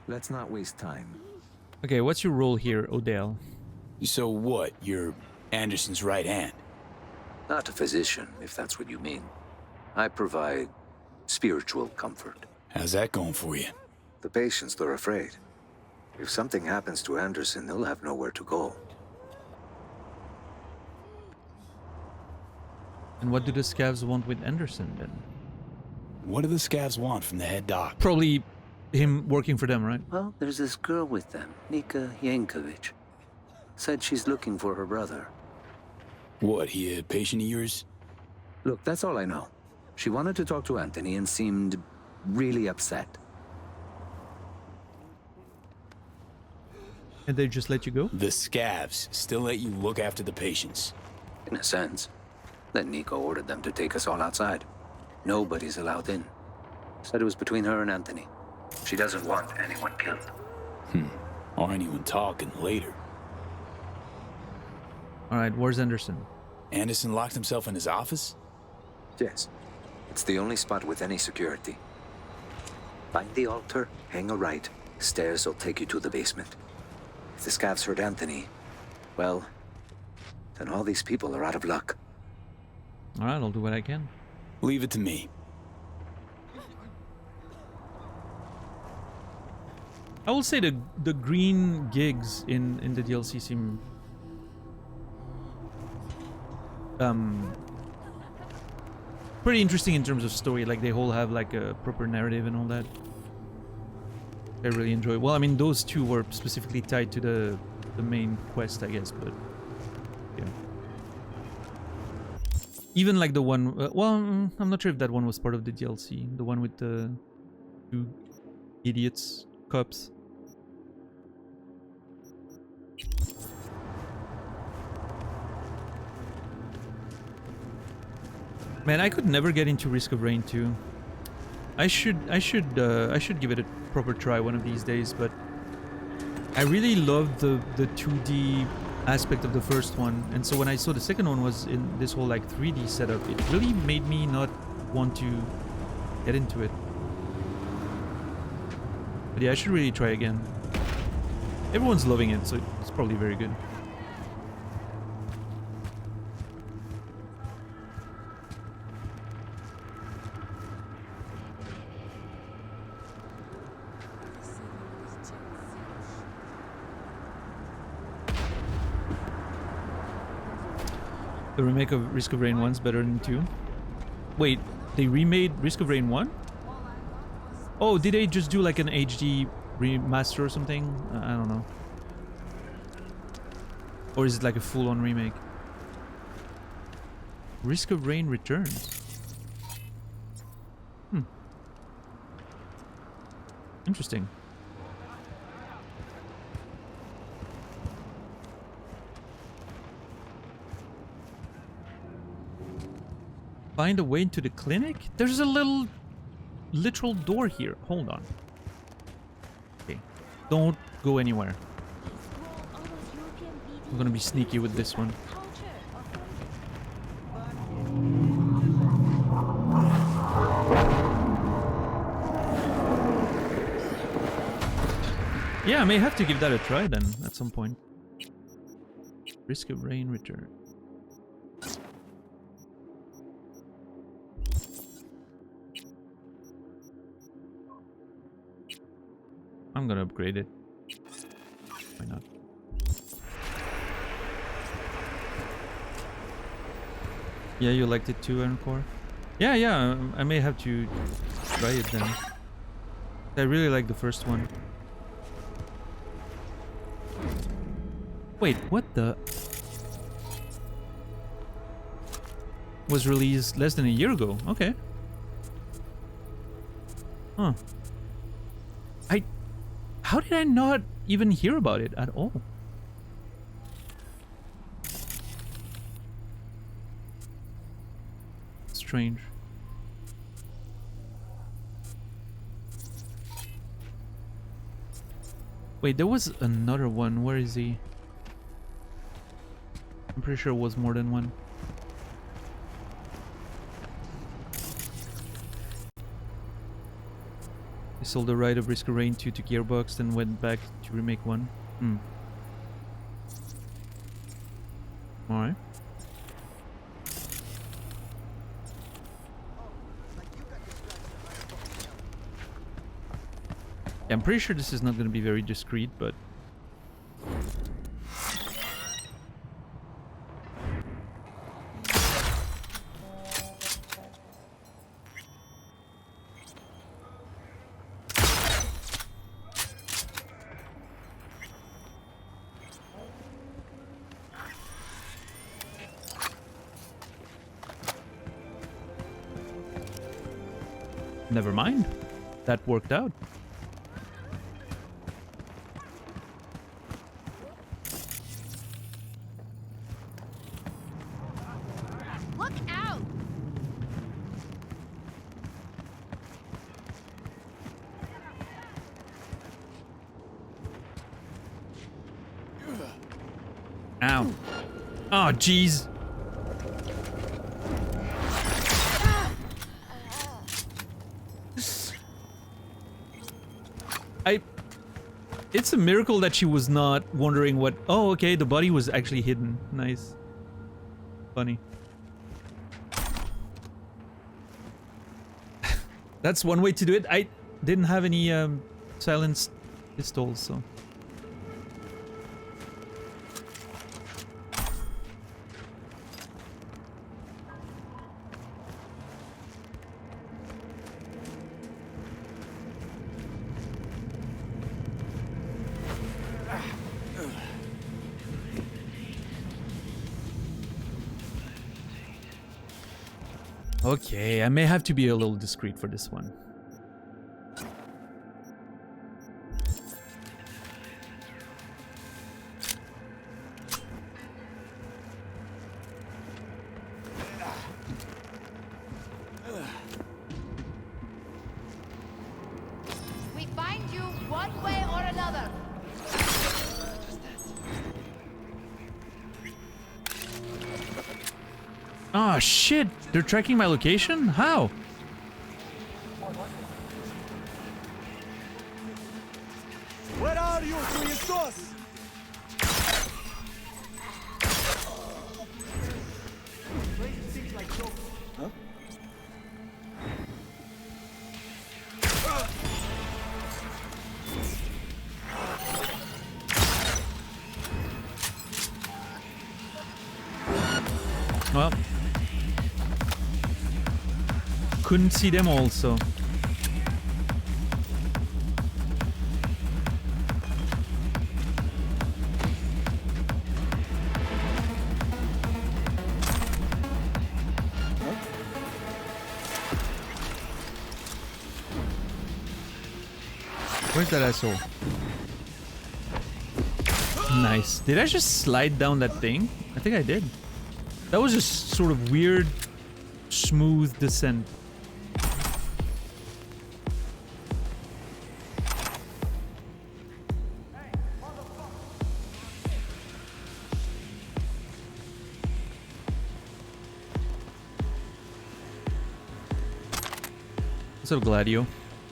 Let's not waste time.
Okay, what's your role here, Odell?
So what? You're Anderson's right hand?
Not a physician, if that's what you mean. I provide spiritual comfort.
How's that going for you?
The patients, they're afraid. If something happens to Anderson, they'll have nowhere to go.
And what do the scavs want with Anderson, then?
What do the scavs want from the head doc?
Probably him working for them, right?
Well, there's this girl with them, Nika Yankovic. Said she's looking for her brother.
What, he a patient of yours?
Look, that's all I know. She wanted to talk to Anthony and seemed really upset.
And they just let you go?
The scavs still let you look after the patients.
In a sense. Then Nico ordered them to take us all outside. Nobody's allowed in. Said it was between her and Anthony. She doesn't want anyone killed.
Or anyone talking later.
Alright, where's Anderson?
Anderson locked himself in his office?
Yes. It's the only spot with any security. Find the altar, hang a right. Stairs will take you to the basement. If the scavs heard Anthony, well, then all these people are out of luck.
Alright, I'll do what I can.
Leave it to me.
I will say the green gigs in the DLC seem pretty interesting in terms of story. Like they all have like a proper narrative and all that. I really enjoy. Well, I mean those two were specifically tied to the main quest, I guess, but yeah. Even like the one, well, I'm not sure if that one was part of the DLC. The one with the two idiots cops. Man, I could never get into Risk of Rain 2. I should give it a proper try one of these days, but I really loved the 2D aspect of the first one, and so when I saw the second one was in this whole like 3D setup, it really made me not want to get into it. But yeah, I should really try again. Everyone's loving it, so it's probably very good. The remake of Risk of Rain 1's better than 2. Wait, they remade Risk of Rain 1? Oh, did they just do like an HD remaster or something? I don't know. Or is it like a full-on remake? Risk of Rain Returns. Interesting. Find a way into the clinic? There's a little literal door here. Hold on. Okay. Don't go anywhere. I'm gonna be sneaky with this one. Yeah, I may have to give that a try then at some point. Risk of rain return. I'm gonna upgrade it. Why not? Yeah, you liked it too, Encore? Yeah, I may have to try it then. I really like the first one. Wait, what the? Was released less than a year ago. Okay. Huh. How did I not even hear about it at all? Strange. Wait, there was another one. Where is he? I'm pretty sure it was more than one. I sold the right of Risk of Rain 2 to Gearbox, then went back to remake 1. Alright. Yeah, I'm pretty sure this is not going to be very discreet, but... Never mind. That worked out.
Look out!
Ow. Oh, jeez. It's a miracle that she was not wondering what... Oh, okay, the body was actually hidden. Nice. Funny. That's one way to do it. I didn't have any silenced pistols, so... Okay, I may have to be a little discreet for this one.
We find you one way or another.
Oh shit, they're tracking my location? How?
Where are you, Julius? Huh?
Well, couldn't see them also. Where's that asshole? Nice. Did I just slide down that thing? I think I did. That was just sort of weird smooth descent. What's up, Gladio?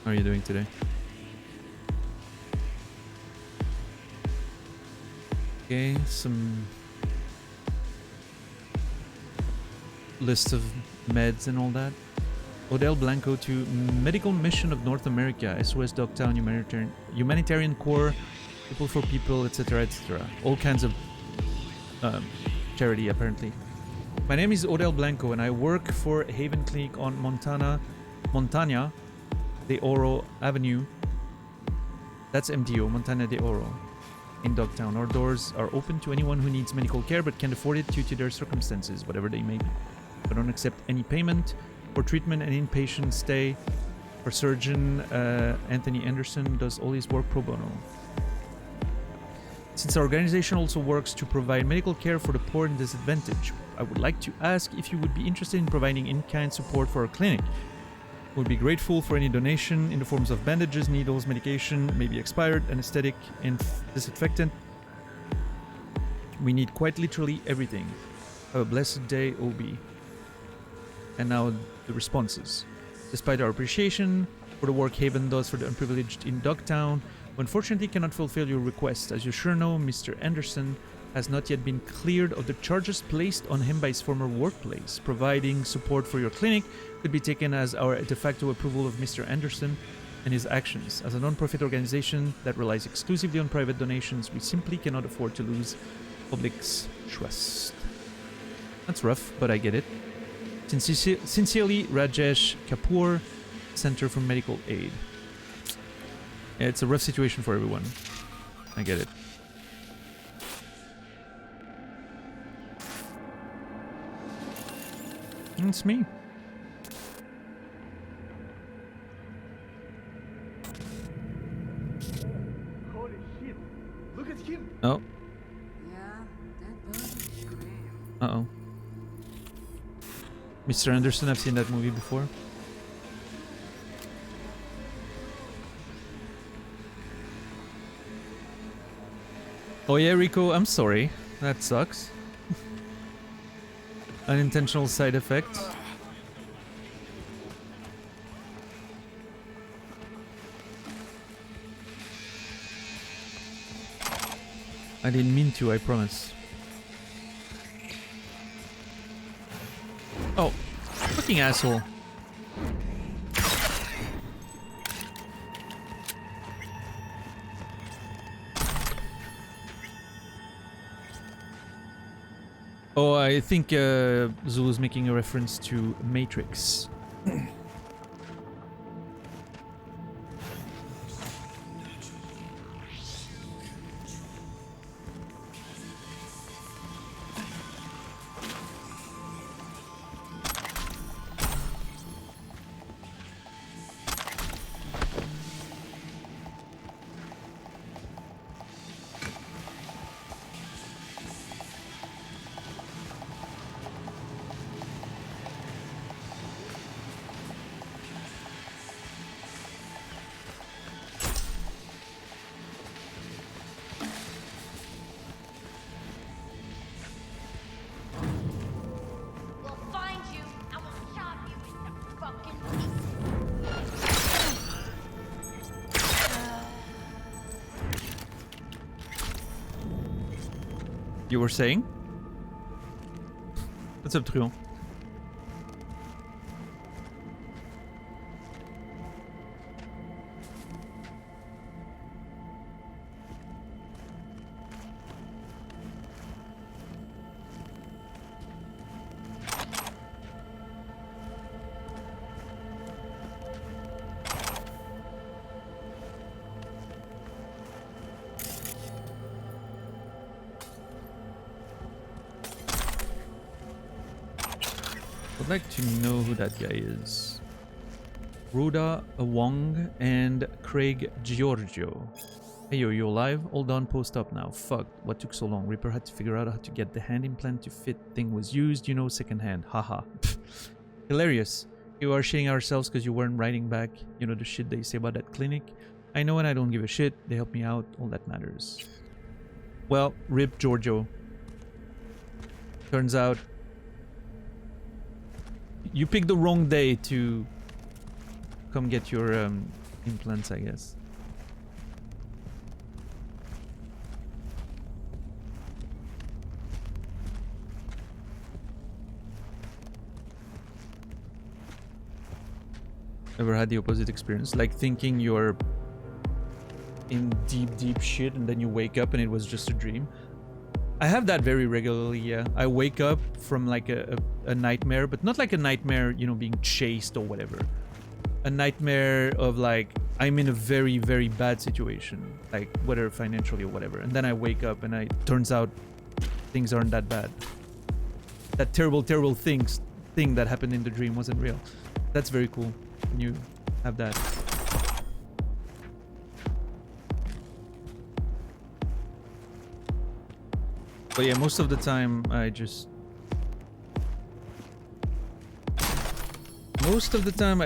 How are you doing today? Okay, some list of meds and all that. Odell Blanco to Medical Mission of North America, SOS Dogtown, Humanitarian Corps, People for People, etc., etc. All kinds of charity, apparently. My name is Odell Blanco, and I work for Haven Clinic on Montana de Oro Avenue. That's MDO, Montana de Oro, in Dogtown. Our doors are open to anyone who needs medical care but can't afford it due to their circumstances, whatever they may be. I don't accept any payment for treatment and inpatient stay. Our surgeon, Anthony Anderson, does all his work pro bono. Since our organization also works to provide medical care for the poor and disadvantaged, I would like to ask if you would be interested in providing in-kind support for our clinic. We would be grateful for any donation in the forms of bandages, needles, medication, maybe expired, anesthetic, and disinfectant. We need quite literally everything. Have a blessed day, OB. And now the responses. Despite our appreciation for the work Haven does for the unprivileged in Dogtown, we unfortunately cannot fulfill your request. As you sure know, Mr. Anderson has not yet been cleared of the charges placed on him by his former workplace. Providing support for your clinic could be taken as our de facto approval of Mr. Anderson and his actions. As a non-profit organization that relies exclusively on private donations, we simply cannot afford to lose public's trust. That's rough, but I get it. Sincerely, Rajesh Kapoor, Center for Medical Aid. Yeah, it's a rough situation for everyone. I get it. It's me.
Holy shit! Look at him!
Oh.
Yeah, that bird is great.
Uh-oh. Mr. Anderson, I've seen that movie before. Oh yeah, Rico, I'm sorry. That sucks. Unintentional side effect. I didn't mean to, I promise. Oh, fucking asshole. Oh, I think Zulu's making a reference to Matrix. You were saying? What's up, Truon? I'd like to know who that guy is. Rhoda Wong and Craig Giorgio. Hey yo, you alive? Hold on, post up now. Fuck, what took so long? Reaper had to figure out how to get the hand implant to fit. Thing was used, you know, second hand. Haha. Hilarious. You are shitting ourselves because you weren't writing back, you know, the shit they say about that clinic. I know and I don't give a shit. They help me out. All that matters. Well, rip Giorgio. Turns out you picked the wrong day to come get your implants, I guess. Ever had the opposite experience? Like thinking you're in deep shit and then you wake up and it was just a dream? I have that very regularly, yeah. I wake up from like a nightmare, but not like a nightmare, you know, being chased or whatever. A nightmare of like, I'm in a very bad situation, like whether financially or whatever. And then I wake up and it turns out things aren't that bad. That terrible thing that happened in the dream wasn't real. That's very cool when you have that. But yeah, most of the time I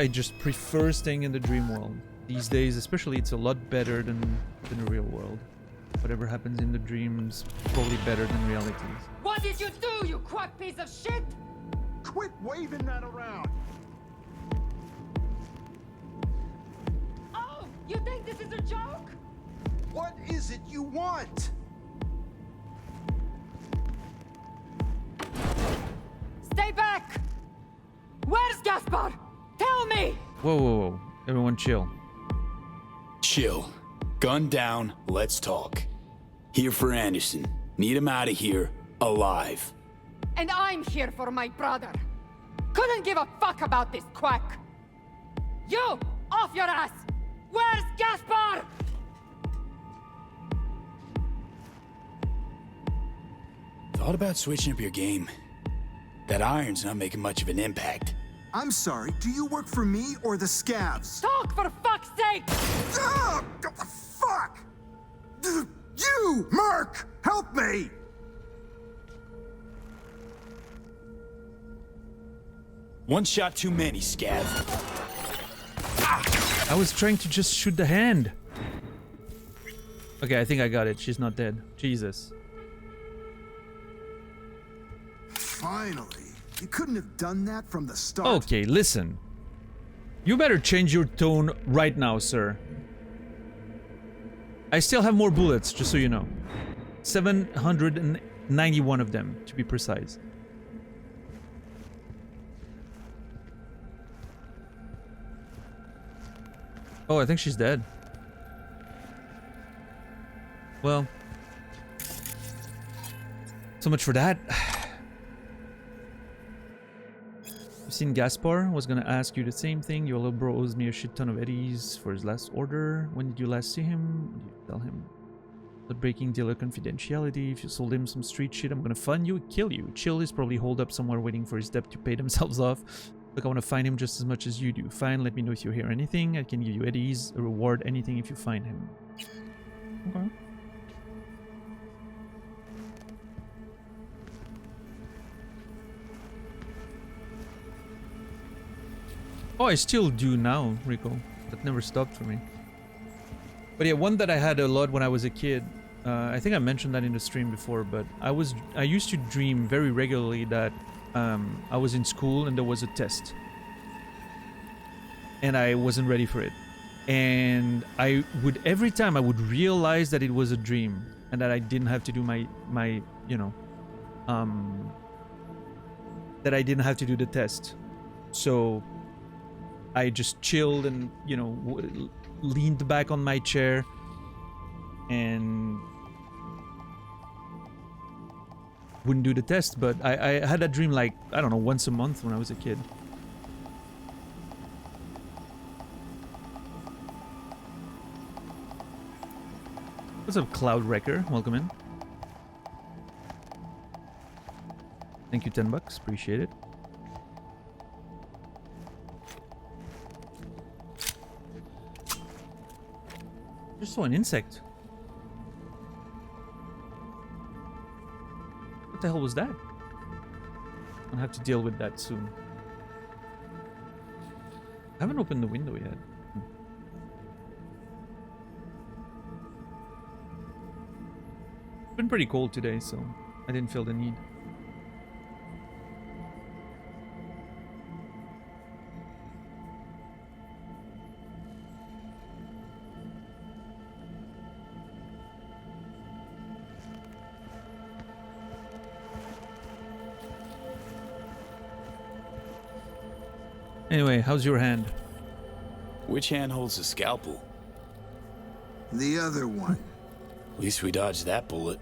just prefer staying in the dream world. These days, especially, it's a lot better than the real world. Whatever happens in the dreams, probably better than realities.
What did you do, you quack piece of shit?
Quit waving that around!
Oh, you think this is a joke?
What is it you want?
Stay back! Where's Gaspar? Tell me!
Whoa. Everyone chill.
Chill. Gun down, let's talk. Here for Anderson. Need him out of here, alive.
And I'm here for my brother. Couldn't give a fuck about this quack. You! Off your ass! Where's Gaspar?
Thought about switching up your game. That iron's not making much of an impact.
I'm sorry, do you work for me or the scavs?
Talk for fuck's sake!
Ah, fuck! You, Merc! Help me!
One shot too many, Scav.
I was trying to just shoot the hand. Okay, I think I got it. She's not dead. Jesus.
Finally. You couldn't have done that from the start.
Okay, listen. You better change your tone right now, sir. I still have more bullets, just so you know. 791 of them, to be precise. Oh, I think she's dead. Well. So much for that. You've seen Gaspar? Was gonna ask you the same thing. Your little bro owes me a shit ton of eddies for his last order. When did you last see him? What did you tell him? Not breaking dealer confidentiality. If you sold him some street shit, I'm gonna fund you, kill you. Chill is probably holed up somewhere waiting for his debt to pay themselves off. Look, I want to find him just as much as you do. Fine, let me know if you hear anything. I can give you eddies, a reward, anything if you find him. Okay. Oh, I still do now, Rico. That never stopped for me. But yeah, one that I had a lot when I was a kid. I think I mentioned that in the stream before, but I used to dream very regularly that I was in school and there was a test. And I wasn't ready for it. And every time I would realize that it was a dream and that I didn't have to do my you know, that I didn't have to do the test. So I just chilled and, you know, leaned back on my chair and wouldn't do the test. But I had that dream like, I don't know, once a month when I was a kid. What's up, Cloud Wrecker? Welcome in. Thank you, $10. Appreciate it. Just saw an insect. What the hell was that? I'll have to deal with that soon. haven't opened the window yet. It's been pretty cold today, so I didn't feel the need. Anyway, how's your hand?
Which hand holds the scalpel?
The other one.
At least we dodged that bullet.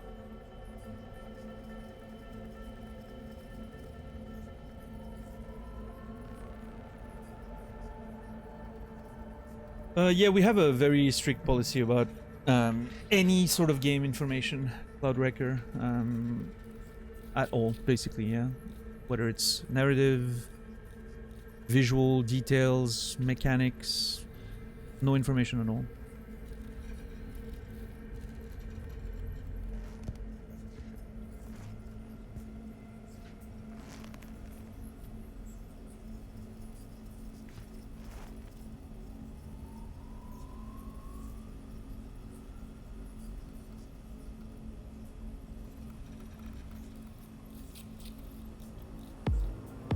Yeah, we have a very strict policy about any sort of game information, Cloud Wrecker, at all, basically, yeah. Whether it's narrative, visual details, mechanics, no information at all.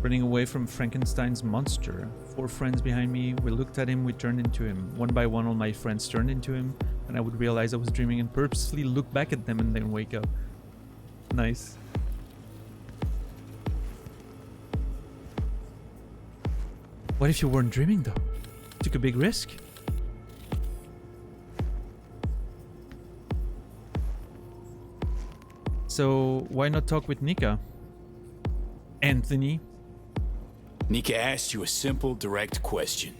Running away from Frankenstein's monster. 4 friends behind me. We looked at him, we turned into him. One by one, all my friends turned into him, and I would realize I was dreaming and purposely look back at them and then wake up. Nice. What if you weren't dreaming, though? Took a big risk? So, why not talk with Nika? Anthony?
Nika asked you a simple, direct question.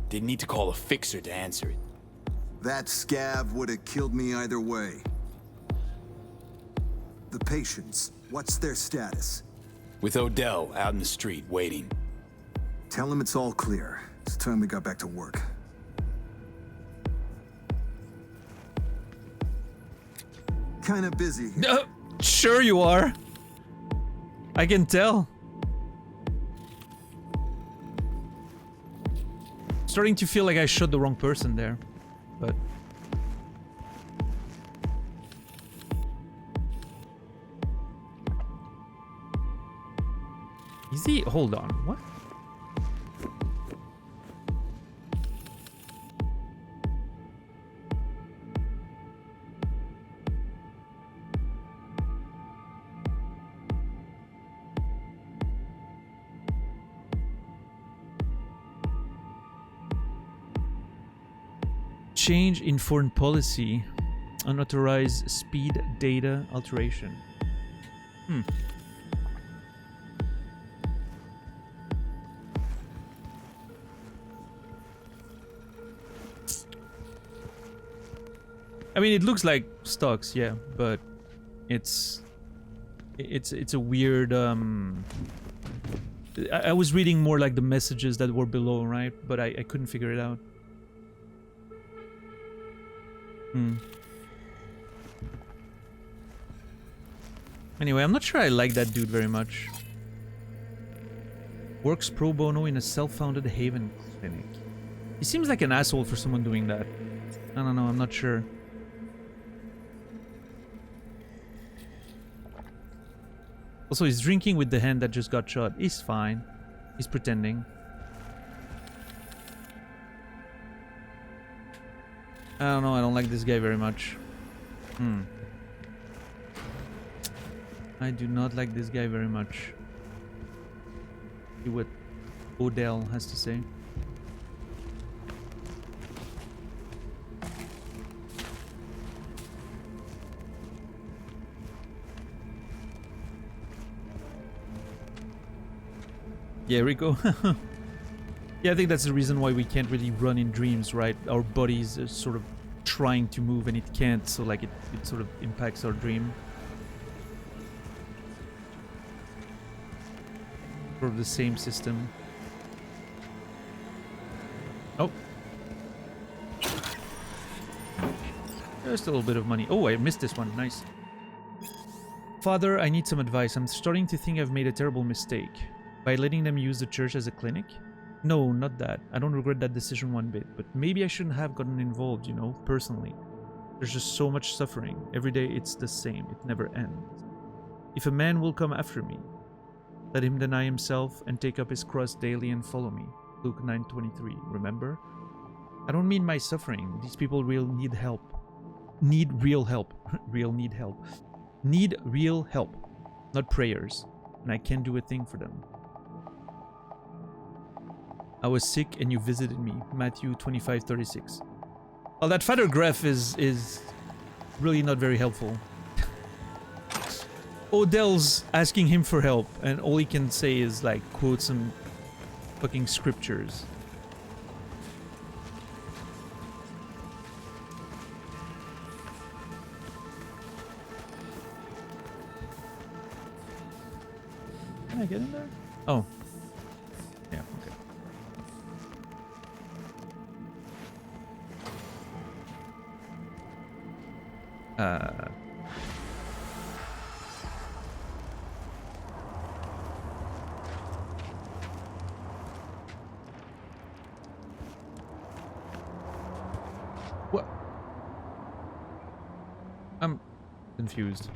Didn't need to call a fixer to answer it.
That scav would have killed me either way. The patients, what's their status?
With Odell out in the street, waiting.
Tell him it's all clear. It's time we got back to work. Kinda busy.
Sure you are. I can tell. Starting to feel like I shot the wrong person there, but is he? Hold on, what? Change in foreign policy. Unauthorized speed data alteration. I mean, it looks like stocks, yeah, but it's a weird. I was reading more like the messages that were below, right? But I couldn't figure it out. Anyway, I'm not sure I like that dude very much. Works pro bono in a self-founded Haven clinic. He seems like an asshole for someone doing that. I don't know, I'm not sure. Also, he's drinking with the hand that just got shot. He's fine. He's pretending. I don't know, I don't like this guy very much. I do not like this guy very much. See what Odell has to say. Yeah, Rico. Yeah, I think that's the reason why we can't really run in dreams, right? Our bodies are sort of trying to move and it can't, so like it sort of impacts our dream. Sort of the same system. Oh. Just a little bit of money. Oh, I missed this one. Nice. Father, I need some advice. I'm starting to think I've made a terrible mistake. By letting them use the church as a clinic? No, not that. I don't regret that decision one bit, but maybe I shouldn't have gotten involved, you know, personally. There's just so much suffering. Every day it's the same. It never ends. If a man will come after me, let him deny himself and take up his cross daily and follow me. Luke 9:23, remember? I don't mean my suffering. These people really need help. Need real help. Need help. Need real help. Not prayers. And I can't do a thing for them. I was sick and you visited me. Matthew 25:36. Well, that Father Gref is really not very helpful. Odell's asking him for help, and all he can say is like quote some fucking scriptures. Can I get in there? Oh. Yeah, okay. What? I'm confused.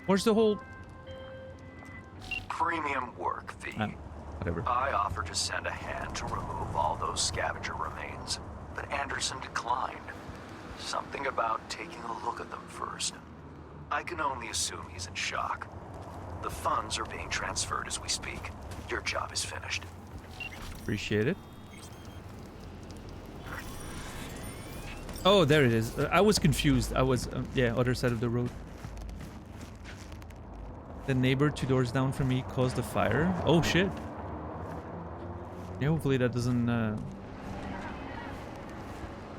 Where's the whole
premium work fee?
Whatever.
I offered to send a hand to remove all those scavenger remains, but Anderson declined. Something about taking a look at them first. I can only assume he's in shock. The funds are being transferred as we speak. Your job is finished.
Appreciate it. Oh, there it is. I was confused. I was, yeah, other side of the road. The neighbor 2 doors down from me caused a fire. Oh, shit. Yeah, hopefully that doesn't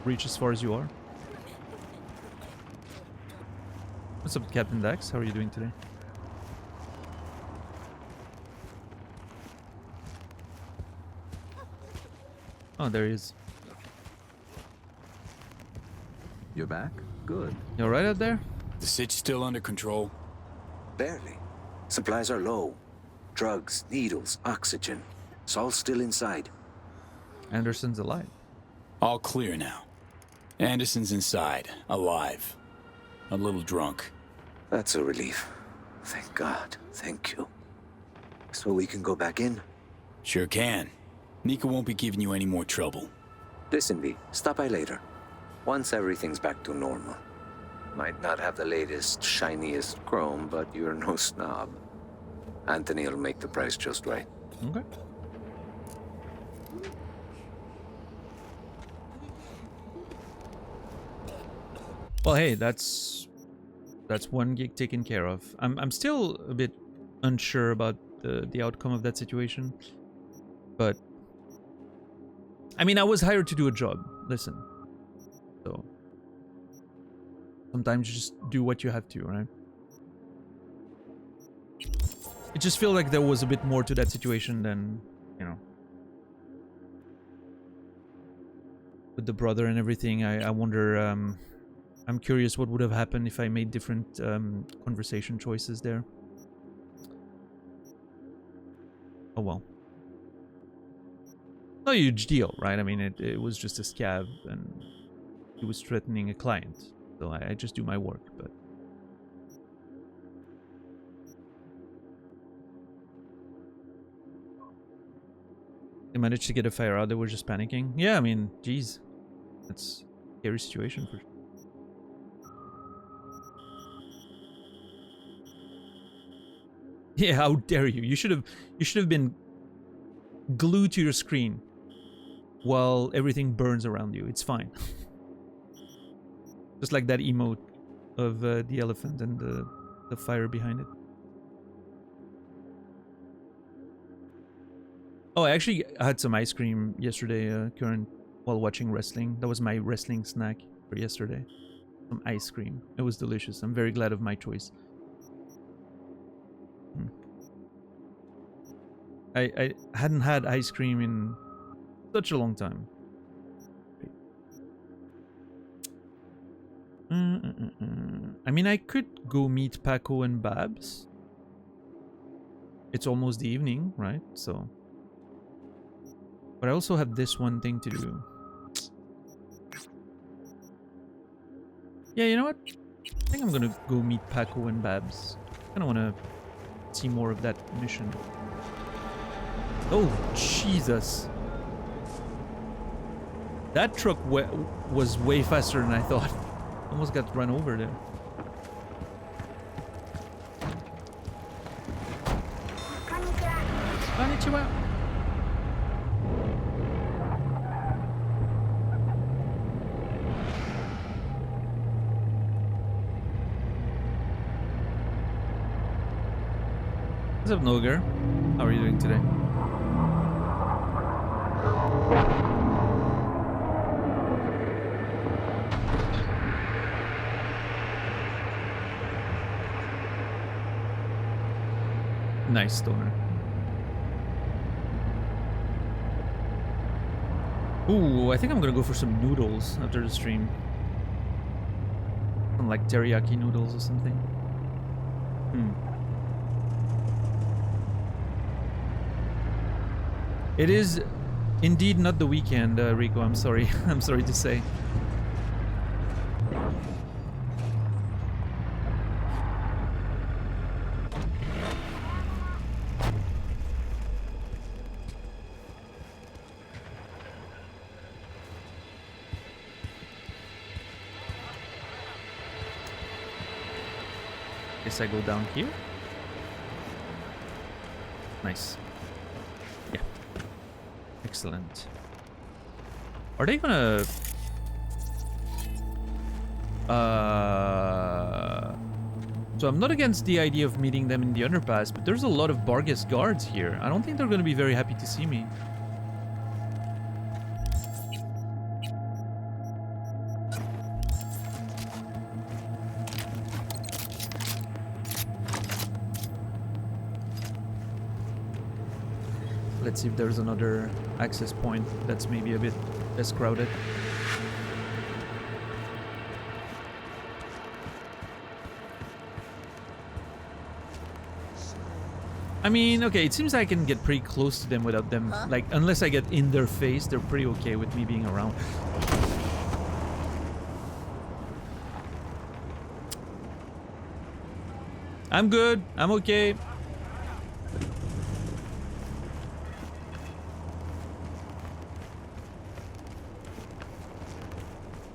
reach as far as you are. What's up, Captain Dax? How are you doing today? Oh, there he is.
You're back? Good.
You alright out there?
The sitch still under control?
Barely. Supplies are low. Drugs, needles, oxygen. It's all still inside.
Anderson's alive.
All clear now. Anderson's inside, alive. A little drunk.
That's a relief. Thank God. Thank you. So we can go back in?
Sure can. Nika won't be giving you any more trouble.
Listen, V. Stop by later. Once everything's back to normal. Might not have the latest, shiniest chrome, but you're no snob. Anthony will make the price just right.
Okay. Well, hey, that's one gig taken care of. I'm still a bit unsure about the outcome of that situation, but I mean, I was hired to do a job. Listen, so sometimes you just do what you have to, right? It just feels like there was a bit more to that situation than, you know, with the brother and everything. I wonder. I'm curious what would have happened if I made different conversation choices there. Oh well. No huge deal, right? I mean, it was just a scab and he was threatening a client. So I just do my work, but... They managed to get a fire out. They were just panicking. Yeah, I mean, geez. That's a scary situation for sure. Yeah, how dare you? You should have been glued to your screen while everything burns around you. It's fine. Just like that emote of the elephant and the fire behind it. Oh, I actually had some ice cream yesterday, Current, while watching wrestling. That was my wrestling snack for yesterday. Some ice cream. It was delicious. I'm very glad of my choice. I hadn't had ice cream in such a long time. I mean, I could go meet Paco and Babs. It's almost the evening, right? So... But I also have this one thing to do. Yeah, you know what? I think I'm gonna go meet Paco and Babs. I kinda wanna see more of that mission. Oh, Jesus. That truck was way faster than I thought. Almost got run over there. Konnichiwa. What's up, Nogar? How are you doing today? Nice, Stoner. Ooh, I think I'm gonna go for some noodles after the stream. Some like teriyaki noodles or something. It is indeed not the weekend, Rico. I'm sorry. I'm sorry to say. Guess I go down here. Nice. Yeah. Excellent. Are they gonna... So I'm not against the idea of meeting them in the underpass, but there's a lot of Bargus guards here. I don't think they're gonna be very happy to see me. Let's see if there's another access point that's maybe a bit less crowded. I mean, okay, it seems I can get pretty close to them without them, like, unless I get in their face, they're pretty okay with me being around. I'm good, I'm okay.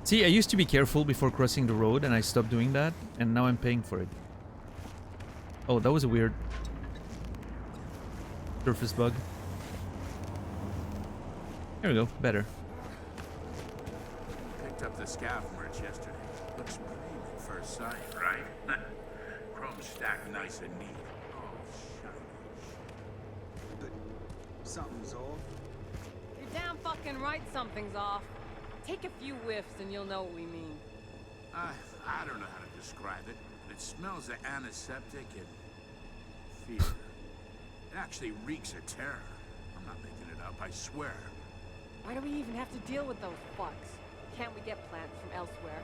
See, I used to be careful before crossing the road, and I stopped doing that, and now I'm paying for it. Oh, that was a weird surface bug. There we go, better.
Picked up the scav merch yesterday. Looks clean at first sight, right? Chrome stacked nice and neat. Oh, shiny.
But something's off.
You're damn fucking right something's off. Take a few whiffs and you'll know what we mean.
I don't know how to describe it, but it smells of antiseptic and fear. It actually reeks of terror. I'm not making it up, I swear.
Why do we even have to deal with those fucks? Can't we get plants from elsewhere?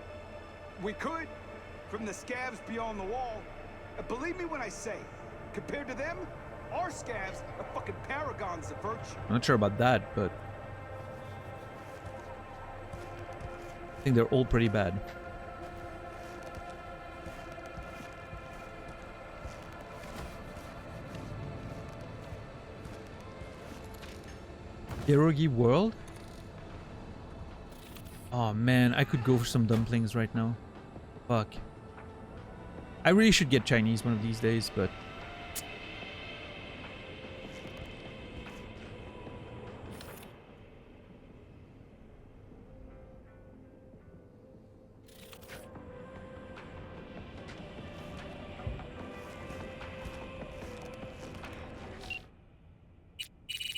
We could, from the scavs beyond the wall. Believe me when I say, compared to them, our scavs are fucking paragons of virtue.
I'm not sure about that, but I think they're all pretty bad. Pierogi World? Oh man, I could go for some dumplings right now. Fuck. I really should get Chinese one of these days, but...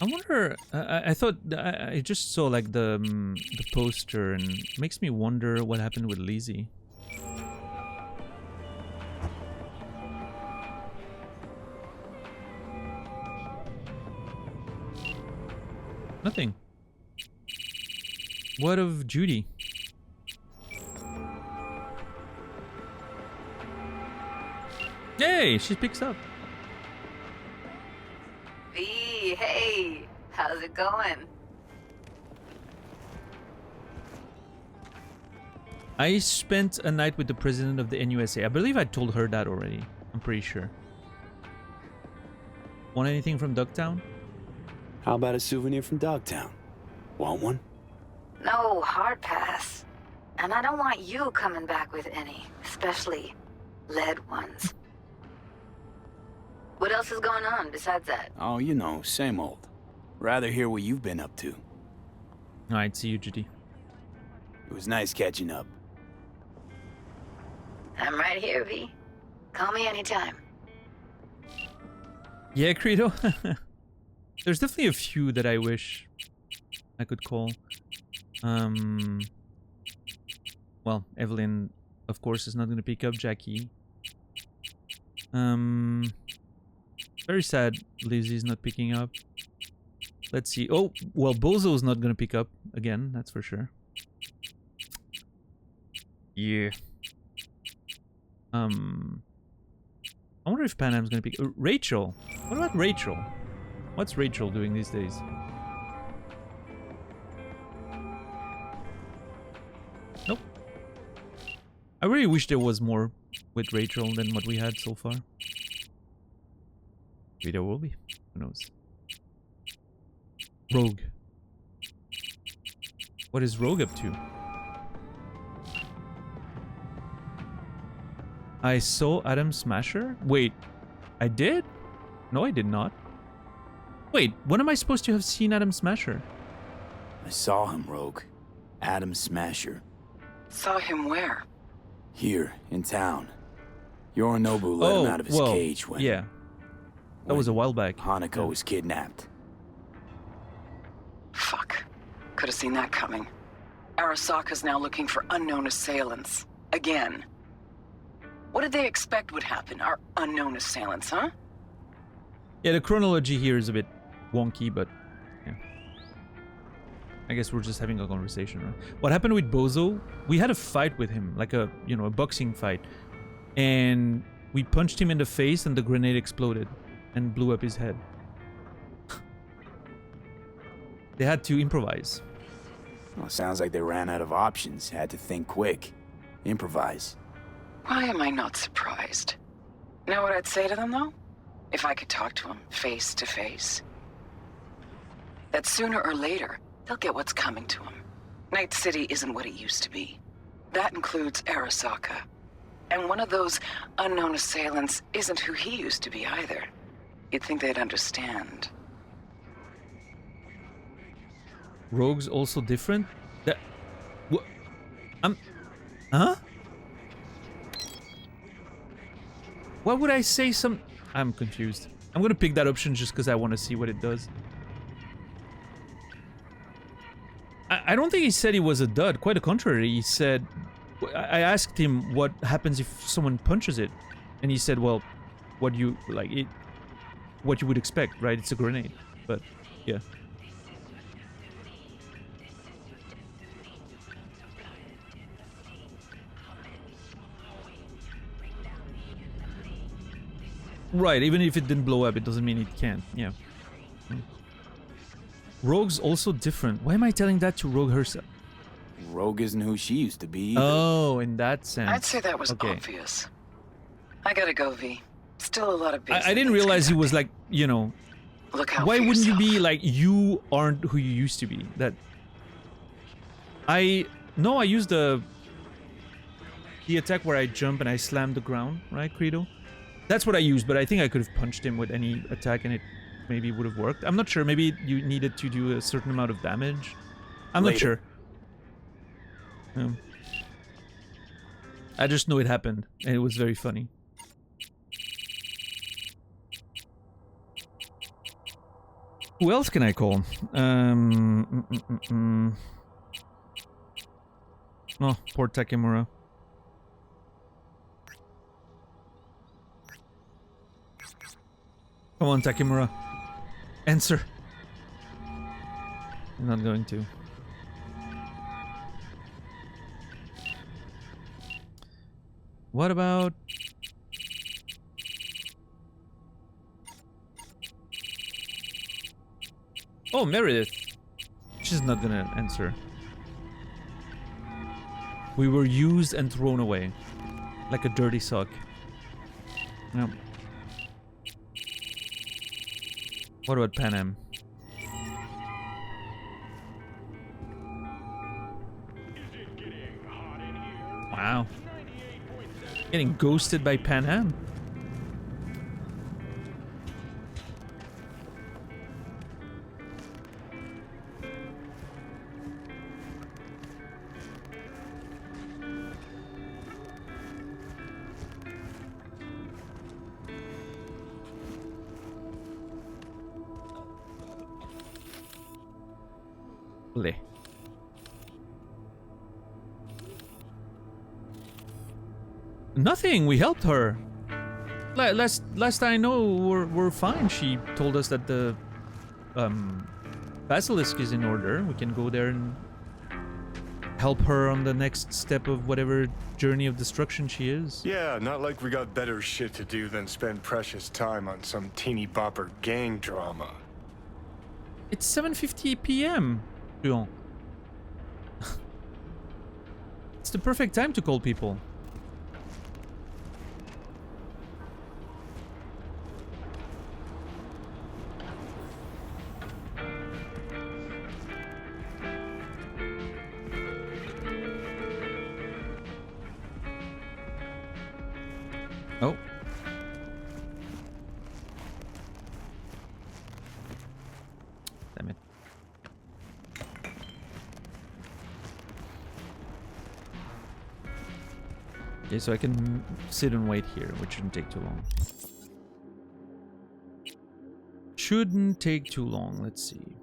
I wonder. I thought I just saw like the poster, and it makes me wonder what happened with Lizzie. Nothing. What of Judy? Hey, she picks up.
V, hey, how's it going?
I spent a night with the president of the NUSA. I believe I told her that already. I'm pretty sure. Want anything from Ducktown?
How about a souvenir from Dogtown? Want one?
No, hard pass. And I don't want you coming back with any, especially lead ones. What else is going on besides that?
Oh, you know, same old. Rather hear what you've been up to.
Alright, see you, Judy.
It was nice catching up.
I'm right here, V. Call me anytime.
Yeah, Credo. There's definitely a few that I wish I could call. Well, Evelyn, of course, is not going to pick up Jackie. Very sad Lizzie's not picking up. Let's see. Oh, well, Bozo's not going to pick up again, that's for sure. Yeah. I wonder if Panam's going to pick... Rachel! What about Rachel? What's Rachel doing these days? Nope. I really wish there was more with Rachel than what we had so far. Maybe there will be. Who knows? Rogue. What is Rogue up to? I saw Adam Smasher? Wait, I did? No, I did not. Wait, when am I supposed to have seen Adam Smasher?
I saw him, Rogue. Adam Smasher.
Saw him where?
Here, in town. Yorinobu let him out of his cage when...
Yeah. That was a while back.
Hanako was kidnapped.
Fuck. Could have seen that coming. Arasaka's now looking for unknown assailants. Again. What did they expect would happen? Our unknown assailants, huh?
Yeah, the chronology here is a bit wonky, but yeah. I guess we're just having a conversation, right? What happened with Bozo? We had a fight with him, like a, you know, a boxing fight. And we punched him in the face and the grenade exploded and blew up his head. They had to improvise.
Well, sounds like they ran out of options. Had to think quick. Improvise.
Why am I not surprised? Know what I'd say to them, though? If I could talk to them face to face. That sooner or later, they'll get what's coming to them. Night City isn't what it used to be. That includes Arasaka. And one of those unknown assailants isn't who he used to be either. You'd think they'd understand.
Rogue's also different? That... What? Huh? Why would I say some... I'm confused. I'm gonna pick that option just because I want to see what it does. I don't think he said he was a dud. Quite the contrary. He said... I asked him what happens if someone punches it. And he said, well, what you... like, it... what you would expect, right? It's a grenade. But, yeah. Right, even if it didn't blow up, it doesn't mean it can't. Yeah. Rogue's also different. Why am I telling that to Rogue herself?
Rogue isn't who she used to be either.
Oh, in that sense.
I'd say that was obvious. I gotta go, V. Still a lot of business.
I didn't realize he was like, you know...
Look out
why
for
wouldn't
yourself.
you be like, you aren't who you used to be? That... No, I used the attack where I jump and I slam the ground, right, Credo? That's what I used, but I think I could have punched him with any attack and it maybe would have worked. I'm not sure. Maybe you needed to do a certain amount of damage. I'm not sure. I just know it happened, and it was very funny. Who else can I call? Oh, poor Takemura. Come on, Takemura. Answer. I'm not going to. What about... Oh, Meredith. She's not gonna answer. We were used and thrown away. Like a dirty sock. Yep. What about Pan Am? Wow. Getting ghosted by Pan Am. Lovely. Nothing. We helped her. Last I know, we're fine. She told us that the basilisk is in order. We can go there and help her on the next step of whatever journey of destruction she is.
Yeah, not like we got better shit to do than spend precious time on some teeny bopper gang drama.
It's 7:50 p.m. Leon. It's the perfect time to call people. Oh. Damn it. Okay, so I can sit and wait here, which shouldn't take too long. Shouldn't take too long, let's see.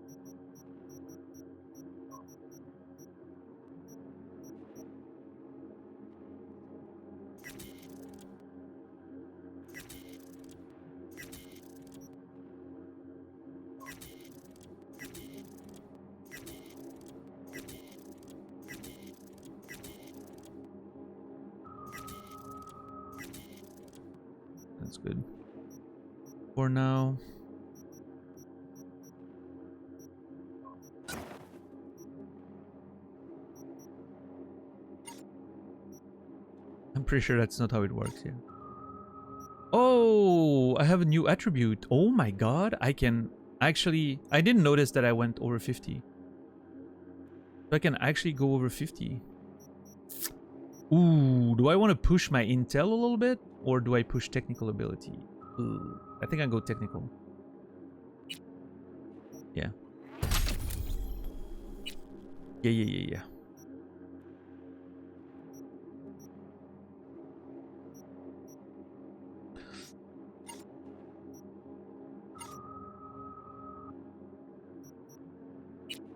That's good. For now. I'm pretty sure that's not how it works here. Oh, I have a new attribute. Oh my god, I can actually... I didn't notice that I went over 50. So I can actually go over 50. Ooh, do I want to push my intel a little bit? Or do I push technical ability? Ooh, I think I go technical. Yeah. Yeah.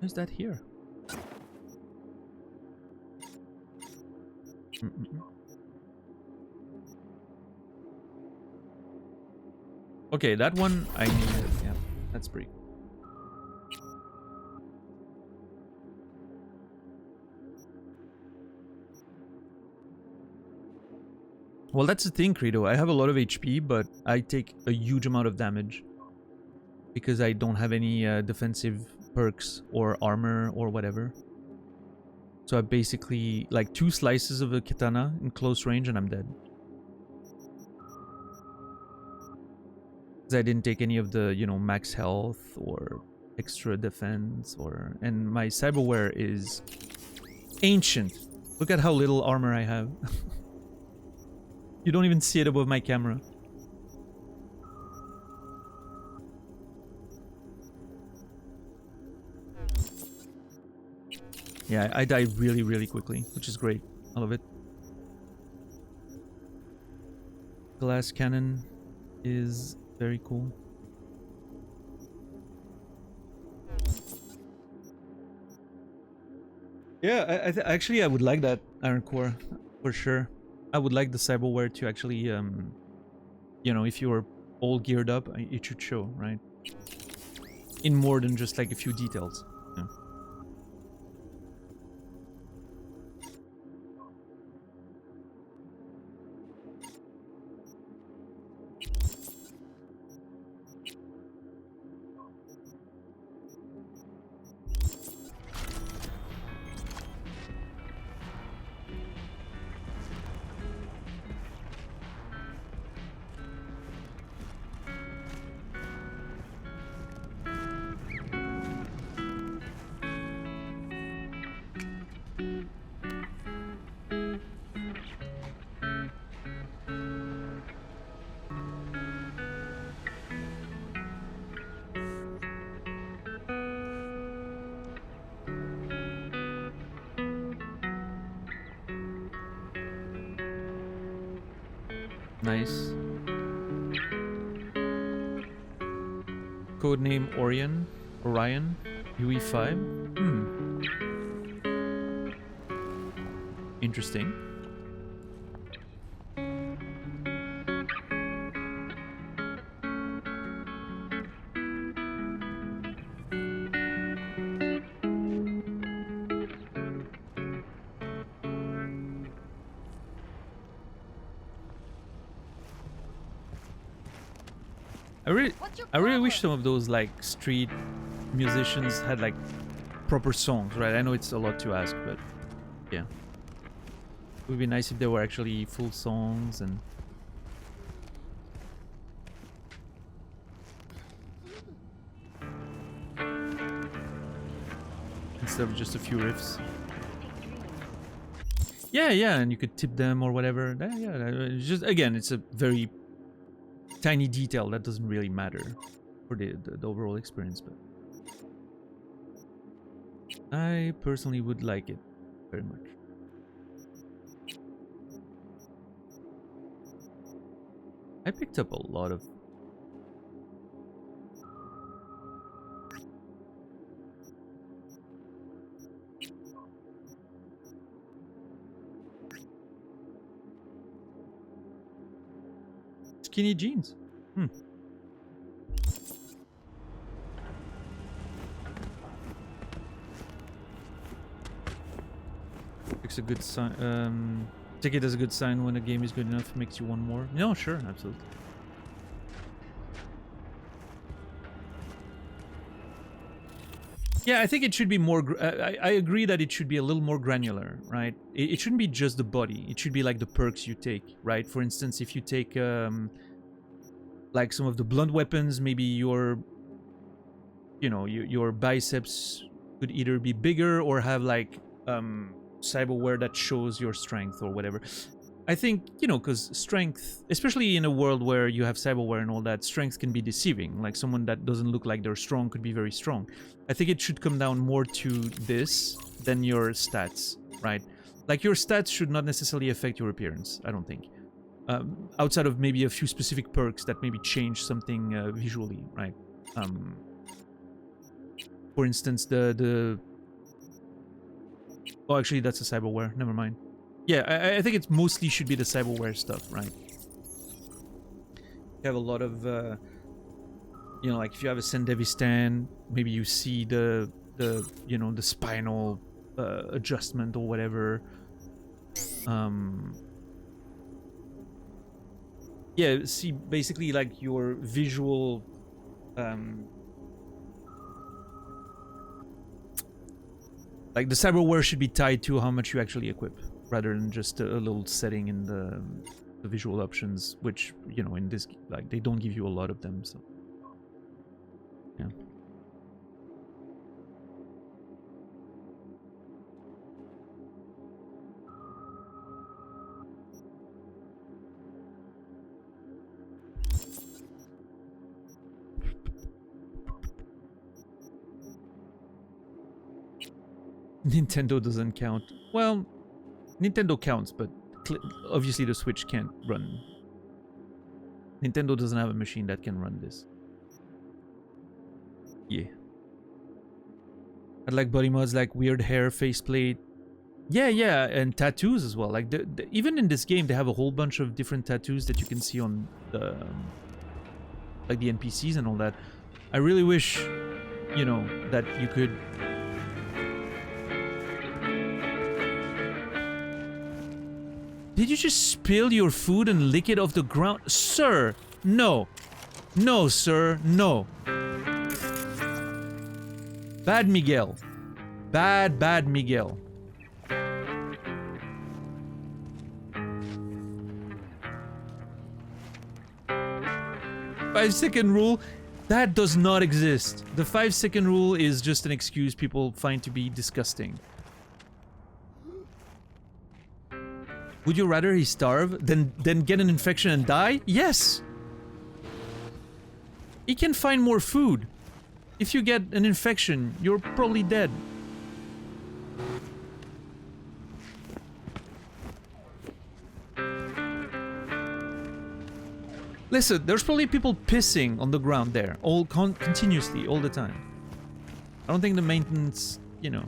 Where's that here? Okay, that one I need. Yeah, that's pretty cool. Well, that's the thing, Credo. I have a lot of HP, but I take a huge amount of damage. Because I don't have any defensive perks or armor or whatever. So I basically, like 2 slices of a katana in close range and I'm dead. Because I didn't take any of the, you know, max health or extra defense or... And my cyberware is ancient. Look at how little armor I have. You don't even see it above my camera. Yeah, I die really, really quickly, which is great. I love it. Glass cannon is very cool. Yeah, actually I would like that Iron Core for sure. I would like the cyberware to actually, you know, if you were all geared up, it should show, right? In more than just like a few details. Yeah. Nice. Codename Orion. UE5. Interesting. I really wish some of those like street musicians had like proper songs, right? I know it's a lot to ask, but yeah. It would be nice if there were actually full songs and instead of just a few riffs. Yeah, yeah, and you could tip them or whatever. Yeah, just again, it's a very tiny detail that doesn't really matter for the overall experience, but I personally would like it very much. I picked up a lot of skinny jeans. It's a good sign. Take it as a good sign when a game is good enough, makes you want more. No, sure, absolutely. Yeah, I think it should be more. I agree that it should be a little more granular, right? It shouldn't be just the body. It should be like the perks you take, right? For instance, if you take like some of the blunt weapons, maybe your biceps could either be bigger or have like cyberware that shows your strength or whatever. I think, because strength, especially in a world where you have cyberware and all that, strength can be deceiving. Like someone that doesn't look like they're strong could be very strong. I think it should come down more to this than your stats, right? Like your stats should not necessarily affect your appearance, I don't think. Outside of maybe a few specific perks that maybe change something visually, right? For instance, oh, actually, that's a cyberware. Never mind. Yeah, I think it mostly should be the cyberware stuff, right? You have a lot of, like if you have a Sendevistan, maybe you see the spinal adjustment or whatever. Yeah, see, basically like your visual, like the cyberware should be tied to how much you actually equip, rather than just a little setting in the visual options, which, in this, like, they don't give you a lot of them, so. Yeah. Nintendo doesn't count. Well, Nintendo counts, but obviously the Switch can't run. Nintendo doesn't have a machine that can run this. Yeah. I'd like body mods like weird hair, faceplate. Yeah, yeah, and tattoos as well. Like, even in this game, they have a whole bunch of different tattoos that you can see on the, like the NPCs and all that. I really wish, that you could... Did you just spill your food and lick it off the ground? Sir, no. No, sir, no. Bad Miguel. Bad Miguel. 5-second rule? That does not exist. The 5-second rule is just an excuse people find to be disgusting. Would you rather he starve than get an infection and die? Yes! He can find more food. If you get an infection, you're probably dead. Listen, there's probably people pissing on the ground there, continuously, all the time. I don't think the maintenance, you know.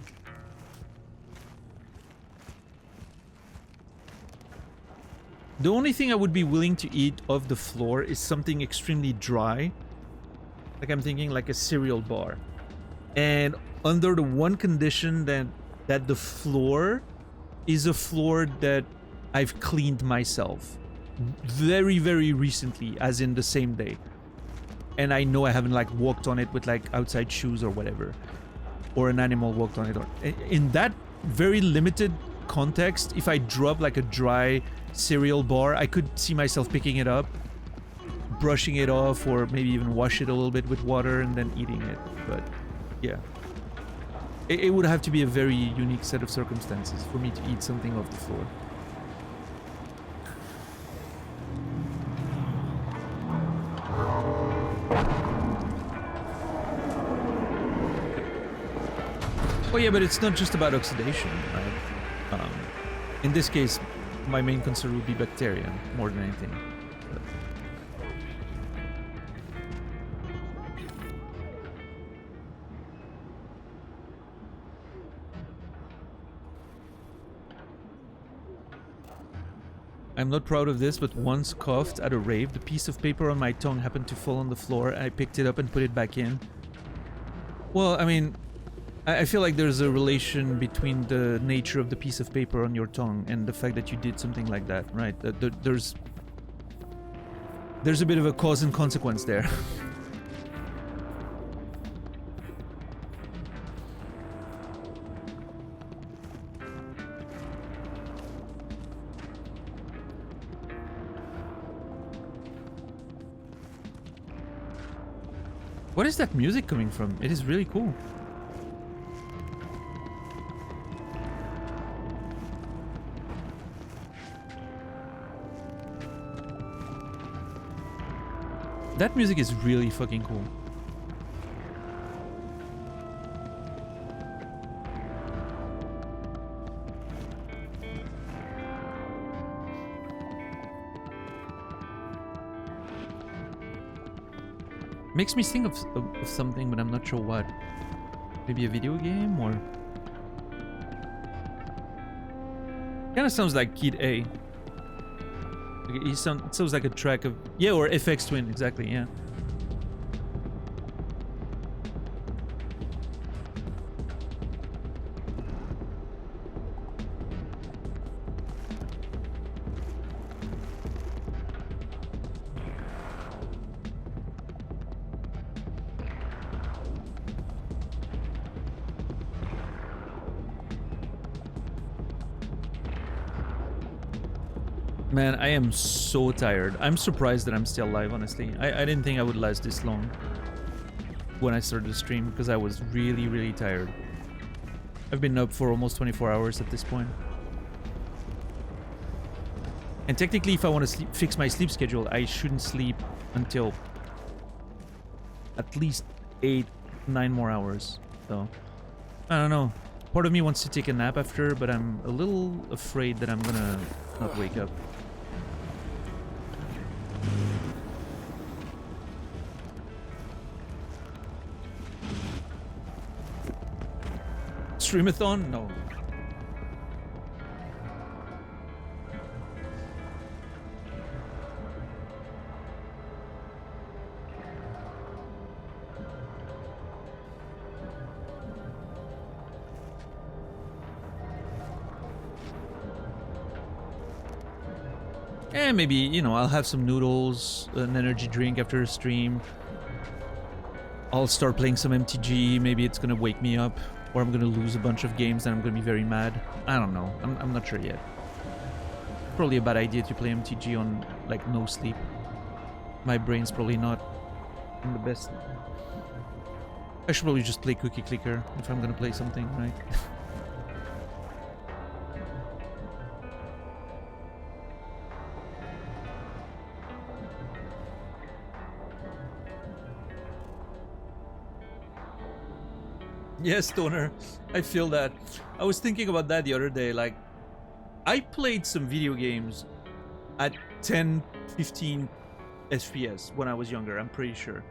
The only thing I would be willing to eat off the floor is something extremely dry. Like I'm thinking like a cereal bar. And under the one condition that the floor is a floor that I've cleaned myself. Very, very recently, as in the same day. And I know I haven't like walked on it with like outside shoes or whatever. Or an animal walked on it. Or, in that very limited context, if I drop like a dry cereal bar, I could see myself picking it up, brushing it off, or maybe even wash it a little bit with water and then eating it. But yeah, it would have to be a very unique set of circumstances for me to eat something off the floor. Oh yeah, but it's not just about oxidation, right? In this case, my main concern would be bacteria more than anything. But... I'm not proud of this, but once coughed at a rave, the piece of paper on my tongue happened to fall on the floor, and I picked it up and put it back in. Well, I mean, I feel like there's a relation between the nature of the piece of paper on your tongue and the fact that you did something like that, right? There's a bit of a cause and consequence there. What is that music coming from? It is really cool. That music is really fucking cool. Makes me think of something, but I'm not sure what. Maybe a video game, or... Kinda sounds like Kid A. It sounds like a track of... Yeah, or FX Twin, exactly, yeah. Man, I am so tired. I'm surprised that I'm still alive, honestly. I didn't think I would last this long when I started the stream, because I was really, really tired. I've been up for almost 24 hours at this point. And technically, if I want to fix my sleep schedule, I shouldn't sleep until at least 8-9 more hours. So, I don't know. Part of me wants to take a nap after, but I'm a little afraid that I'm gonna not wake up. Streamathon? No. Maybe, you know, I'll have some noodles, an energy drink after a stream. I'll start playing some MTG. Maybe it's gonna wake me up, or I'm gonna lose a bunch of games and I'm gonna be very mad. I don't know. I'm not sure yet. Probably a bad idea to play MTG on, like, no sleep. My brain's probably not in the best. I should probably just play Cookie Clicker if I'm gonna play something, right? Yes, Stoner, I feel that. I was thinking about that the other day. Like, I played some video games at 10, 15, FPS when I was younger. I'm pretty sure,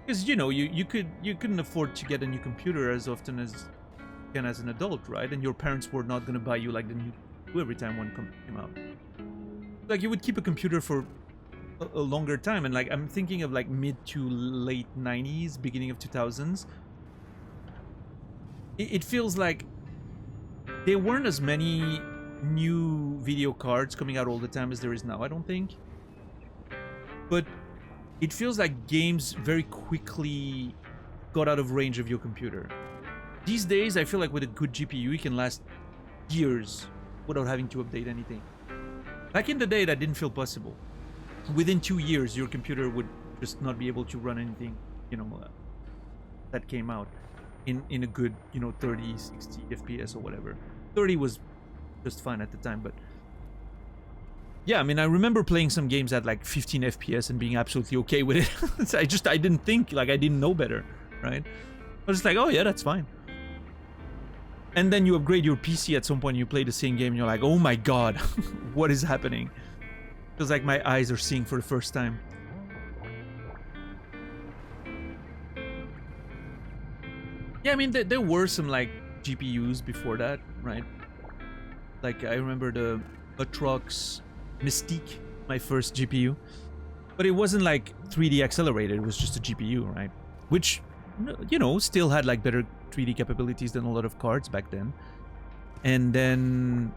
because you know you couldn't afford to get a new computer as often as you can as an adult, right? And your parents were not gonna buy you like the new every time one came out. Like you would keep a computer for a longer time, and like I'm thinking of like mid to late 90s, beginning of 2000s. It feels like there weren't as many new video cards coming out all the time as there is now, I don't think. But it feels like games very quickly got out of range of your computer. These days, I feel like with a good GPU, you can last years without having to update anything. Back in the day, that didn't feel possible. Within 2 years, your computer would just not be able to run anything, you know, that came out in a good, you know, 30, 60 FPS or whatever. 30 was just fine at the time, but yeah, I mean, I remember playing some games at like 15 FPS and being absolutely okay with it. I didn't think, like, I didn't know better, right? I was just like, oh yeah, that's fine. And then you upgrade your PC at some point, you play the same game, and you're like, oh my god, what is happening? Feels like my eyes are seeing for the first time. Yeah, I mean, there were some, like, GPUs before that, right? Like, I remember the Atrox Mystique, my first GPU. But it wasn't, like, 3D accelerated, it was just a GPU, right? Which, you know, still had, like, better 3D capabilities than a lot of cards back then. And then,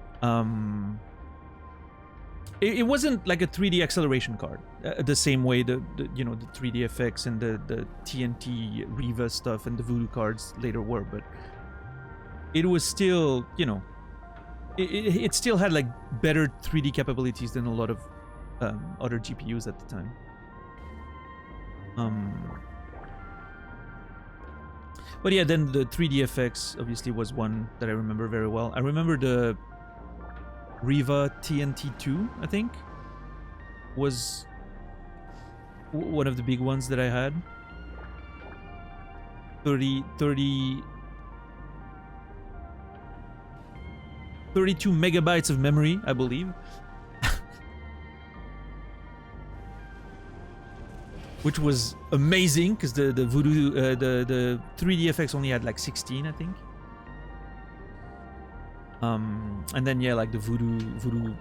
it wasn't like a 3D acceleration card, the same way the you know, the 3DFX and the TNT Riva stuff and the Voodoo cards later were, but it was still, you know, it still had like better 3D capabilities than a lot of other GPUs at the time. But yeah, then the 3DFX obviously was one that I remember very well. I remember the Riva TNT2, I think, was one of the big ones that I had. 32 megabytes of memory, I believe. Which was amazing, because the Voodoo, the 3DFX only had like 16, I think. And then yeah, like the Voodoo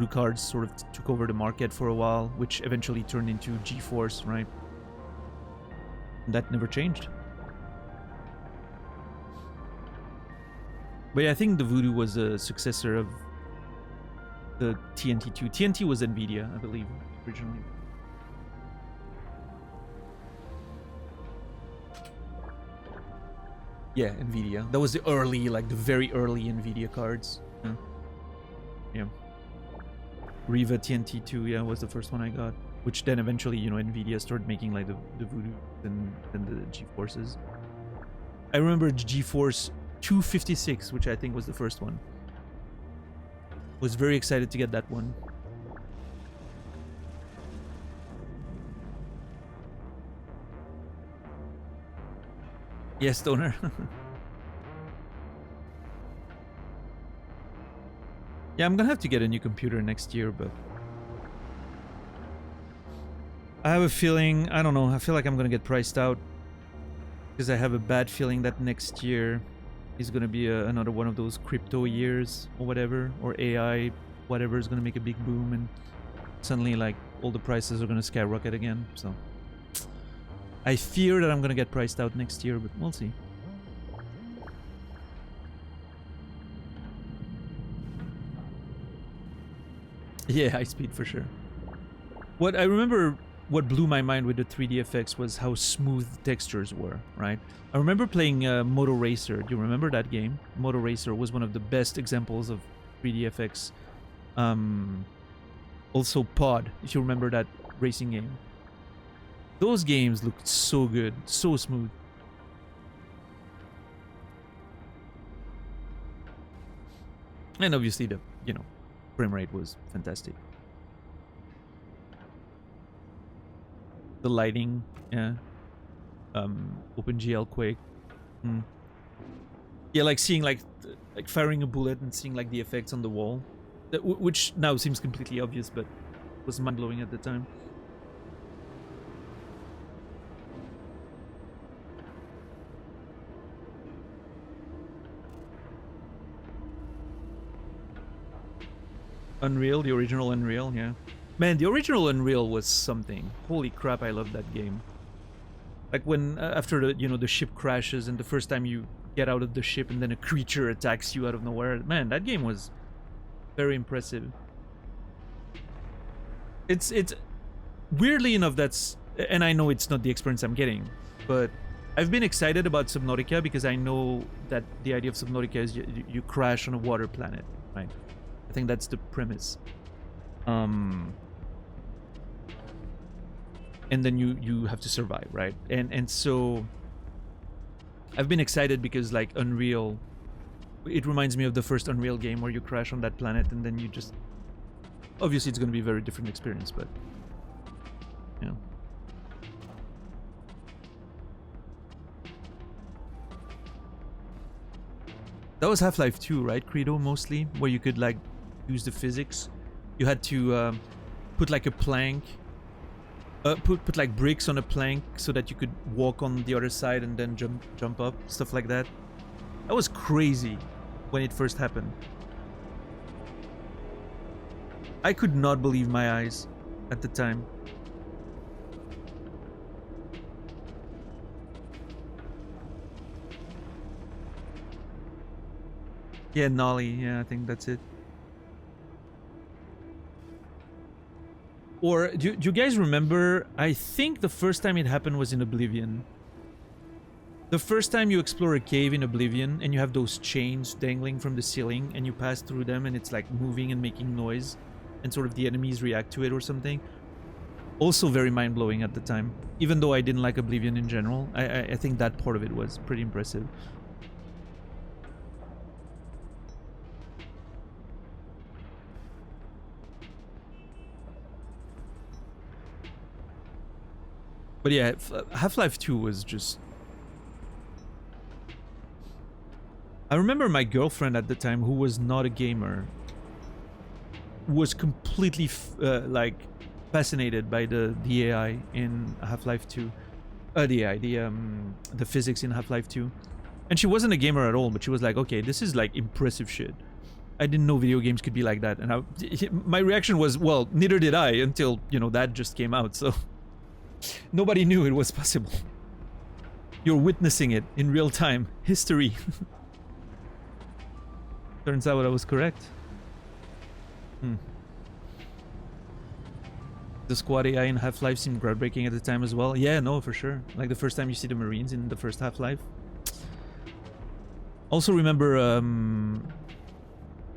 cards sort of took over the market for a while, which eventually turned into GeForce, right? And that never changed. But yeah, I think the Voodoo was a successor of the TNT2. TNT was NVIDIA, I believe, originally. Yeah, NVIDIA. That was the early, like the very early NVIDIA cards. Yeah. Riva TNT2, yeah, was the first one I got. Which then eventually, you know, NVIDIA started making like the Voodoo and the GeForces. I remember GeForce 256, which I think was the first one. Was very excited to get that one. Yes, Stoner. Yeah, I'm gonna have to get a new computer next year, but I have a feeling, I don't know, I feel like I'm gonna get priced out, because I have a bad feeling that next year is gonna be another one of those crypto years or whatever, or AI, whatever is gonna make a big boom, and suddenly like all the prices are gonna skyrocket again. So I fear that I'm gonna get priced out next year, but we'll see. Yeah, high speed for sure. What I remember, what blew my mind with the 3DFX was how smooth textures were, right? I remember playing Moto Racer. Do you remember that game? Moto Racer was one of the best examples of 3DFX. Also Pod, if you remember that racing game. Those games looked so good, so smooth. And obviously the, you know, frame rate was fantastic. The lighting, yeah. OpenGL Quake. Yeah, like seeing like firing a bullet and seeing like the effects on the wall, which now seems completely obvious, but was mind-blowing at the time. Unreal, the original Unreal, yeah. Man, the original Unreal was something. Holy crap, I love that game. Like when, after the, you know, the ship crashes and the first time you get out of the ship and then a creature attacks you out of nowhere. Man, that game was very impressive. It's weirdly enough, that's, and I know it's not the experience I'm getting, but I've been excited about Subnautica because I know that the idea of Subnautica is you crash on a water planet, right? I think that's the premise. And then you have to survive, right? And so I've been excited because like Unreal, it reminds me of the first Unreal game where you crash on that planet and then you just, obviously it's going to be a very different experience, but you know. That was Half-Life 2, right, Credo, mostly? Where you could, like, use the physics. You had to put, like, a plank. Put, like, bricks on a plank so that you could walk on the other side and then jump up. Stuff like that. That was crazy when it first happened. I could not believe my eyes at the time. Yeah, Nolly. Yeah, I think that's it. Or, do you guys remember? I think the first time it happened was in Oblivion. The first time you explore a cave in Oblivion and you have those chains dangling from the ceiling and you pass through them and it's like moving and making noise and sort of the enemies react to it or something. Also very mind-blowing at the time. Even though I didn't like Oblivion in general, I think that part of it was pretty impressive. But yeah, Half-Life 2 was just... I remember my girlfriend at the time, who was not a gamer, was completely like fascinated by the AI in Half-Life 2. The AI, the physics in Half-Life 2. And she wasn't a gamer at all, but she was like, okay, this is like impressive shit. I didn't know video games could be like that. And my reaction was, well, neither did I until, you know, that just came out, so... Nobody knew it was possible. You're witnessing it in real time. History. Turns out I was correct. The squad AI in Half-Life seemed groundbreaking at the time as well. Yeah, no, for sure. Like the first time you see the Marines in the first Half-Life. Also remember,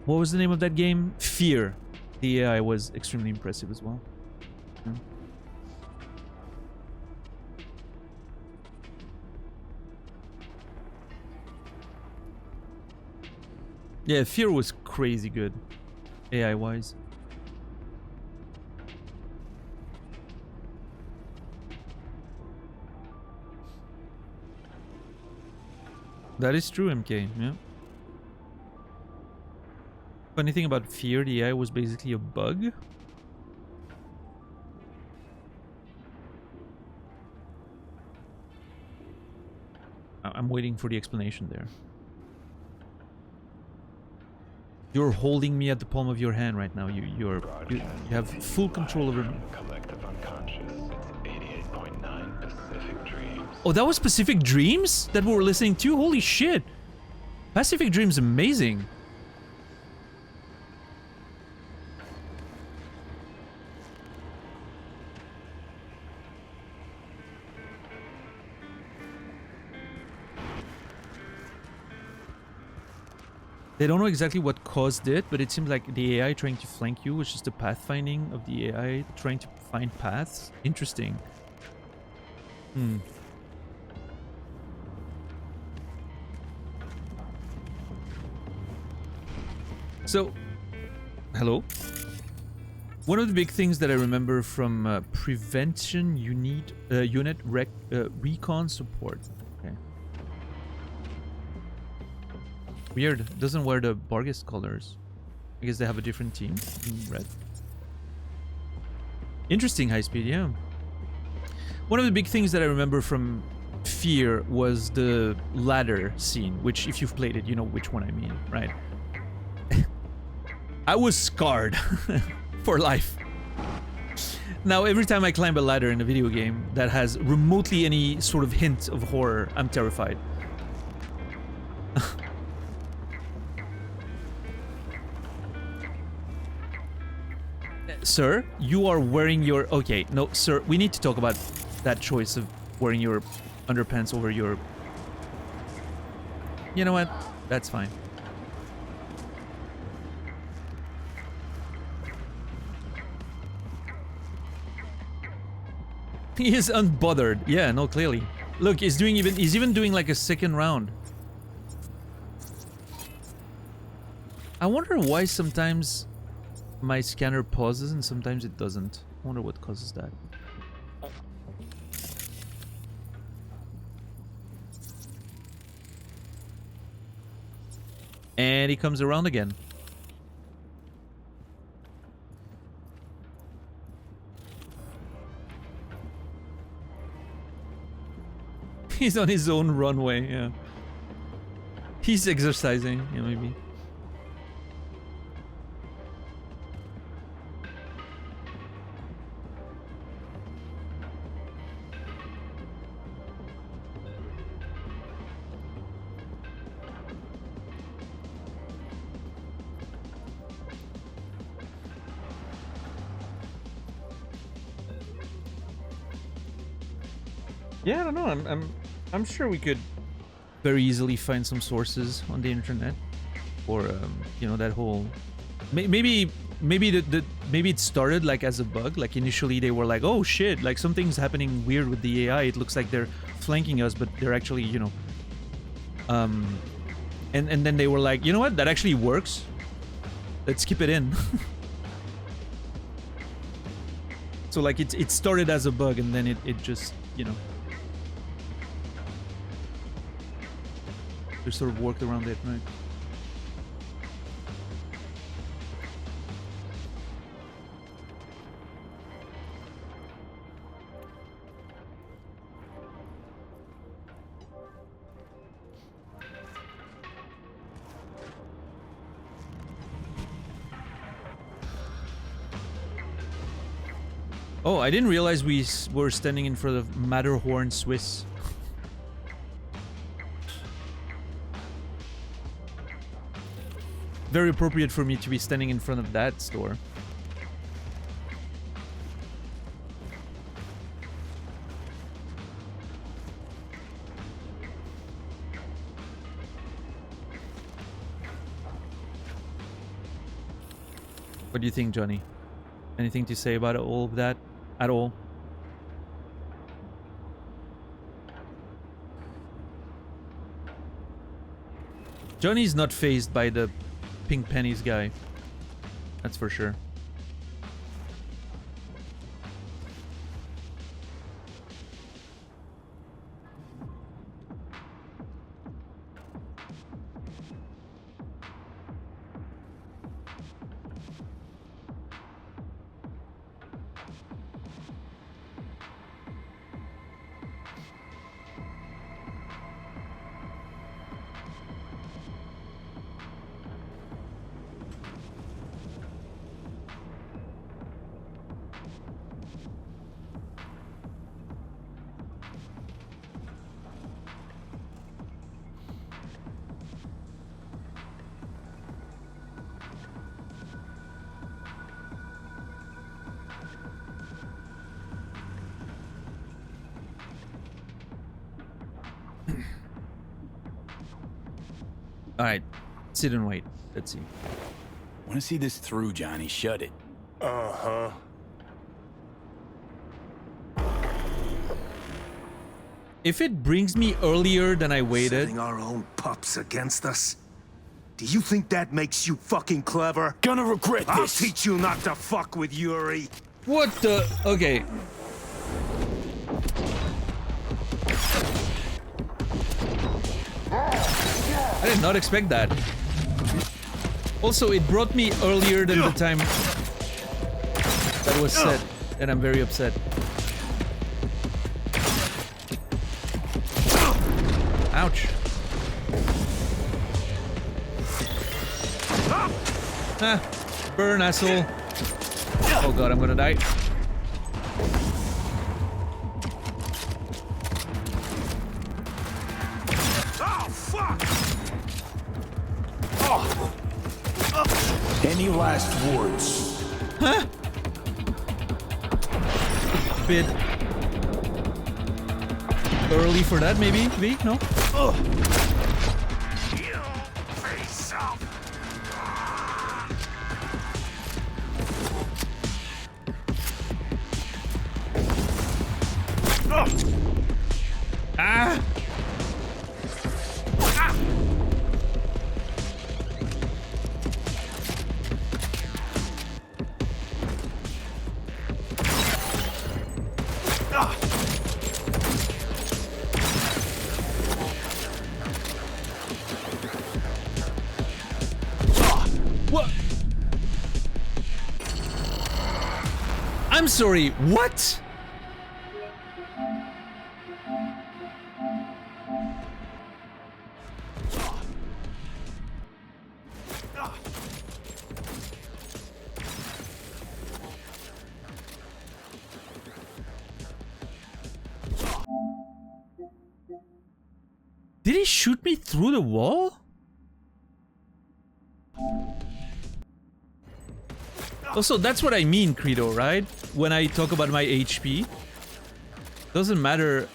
what was the name of that game? Fear. The AI was extremely impressive as well. Yeah, Fear was crazy good, AI-wise. That is true, MK, yeah. Funny thing about Fear, the AI was basically a bug. I'm waiting for the explanation there. You're holding me at the palm of your hand right now. You have full control over me.
Collective unconscious. It's 88.9 Pacific Dreams.
Oh, that was Pacific Dreams that we were listening to? Holy shit. Pacific Dreams amazing. They don't know exactly what caused it, but it seems like the AI trying to flank you was just the pathfinding of the AI trying to find paths. Interesting. So, hello. One of the big things that I remember from Prevention Unit Recon Support. Okay. Weird. Doesn't wear the Barghest colors. I guess they have a different team in red. Interesting high speed, yeah. One of the big things that I remember from Fear was the ladder scene, which if you've played it, you know which one I mean, right? I was scarred for life. Now, every time I climb a ladder in a video game that has remotely any sort of hint of horror, I'm terrified. Sir, you are wearing your... Okay, no, sir, we need to talk about that choice of wearing your underpants over your... You know what? That's fine. He is unbothered. Yeah, no, clearly. Look, he's even doing like a second round. I wonder why sometimes my scanner pauses and sometimes it doesn't. I wonder what causes that. And he comes around again. He's on his own runway, yeah. He's exercising, yeah, maybe. Yeah, I don't know. I'm sure we could very easily find some sources on the internet, or you know, that whole maybe it started like as a bug. Like initially they were like, oh shit, like something's happening weird with the AI. It looks like they're flanking us, but they're actually, you know, and then they were like, you know what, that actually works. Let's keep it in. So like it started as a bug and then it just, you know, they sort of worked around it, right? Oh, I didn't realize we were standing in front of Matterhorn, Swiss. Very appropriate for me to be standing in front of that store. What do you think, Johnny? Anything to say about all of that at all? Johnny's not fazed by the pink pennies guy. That's for sure. Alright, sit and wait. Let's see.
Want to see this through, Johnny. Shut it.
Uh-huh.
If it brings me earlier than I waited...
Setting our own pups against us? Do you think that makes you fucking clever?
Gonna regret this.
I'll teach you not to fuck with Yuri.
What the... Okay. I did not expect that. Also, it brought me earlier than the time that was set, and I'm very upset. Ouch. Ah. Burn, asshole. Oh god, I'm gonna die.
Oh, fuck! Oh. Any last words?
Huh? Bit early for that, maybe? V? No?
Face up!
Ah! What? I'm sorry, what? Did he shoot me through the wall? Also, that's what I mean, Credo, right? When I talk about my HP. Doesn't matter.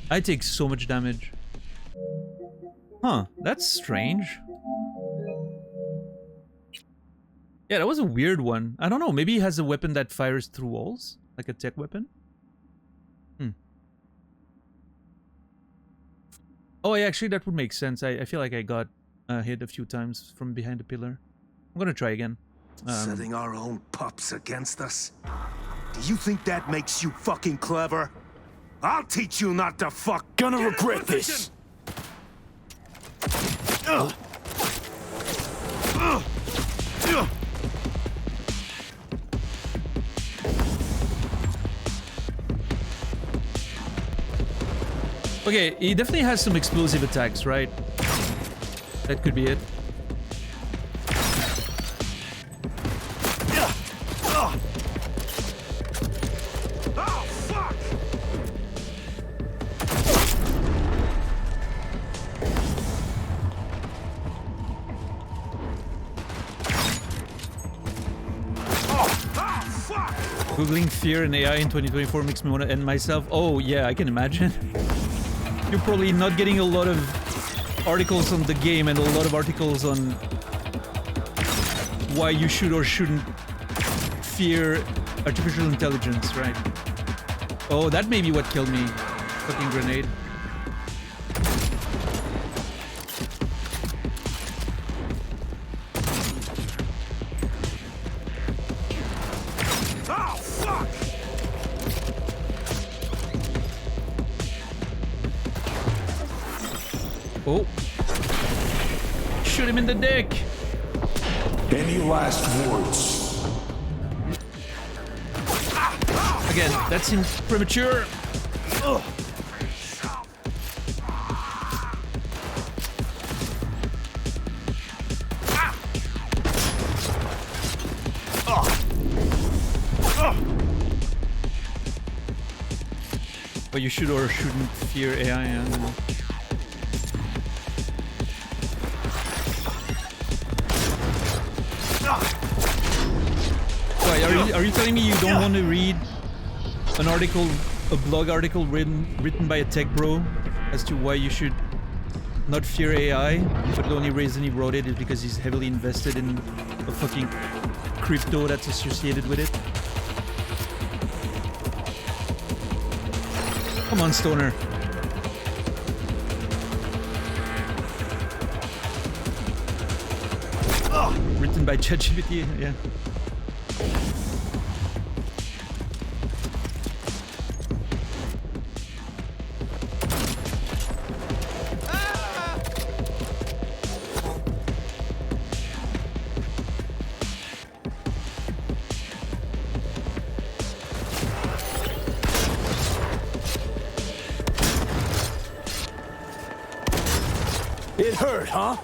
I take so much damage. Huh, that's strange. Yeah, that was a weird one. I don't know, maybe he has a weapon that fires through walls? Like a tech weapon? Oh, yeah, actually, that would make sense. I feel like I got hit a few times from behind the pillar. I'm gonna try again.
Setting our own pups against us? Do you think that makes you fucking clever? I'll teach you not to fuck.
Gonna regret this.
Okay, he definitely has some explosive attacks, right? That could be it. Googling fear and AI in 2024 makes me want to end myself. Oh yeah, I can imagine. You're probably not getting a lot of articles on the game and a lot of articles on why you should or shouldn't fear artificial intelligence, right? Oh, that may be what killed me. Fucking grenade. Oh. Shoot him in the dick.
Any last words?
Again, that seems premature. Ugh. But you should or shouldn't fear AI. I don't know. Are you telling me you don't want to read an article, a blog article written by a tech bro as to why you should not fear AI, but the only reason he wrote it is because he's heavily invested in a fucking crypto that's associated with it? Come on, Stoner. Written by ChatGPT, yeah.
It hurt, huh?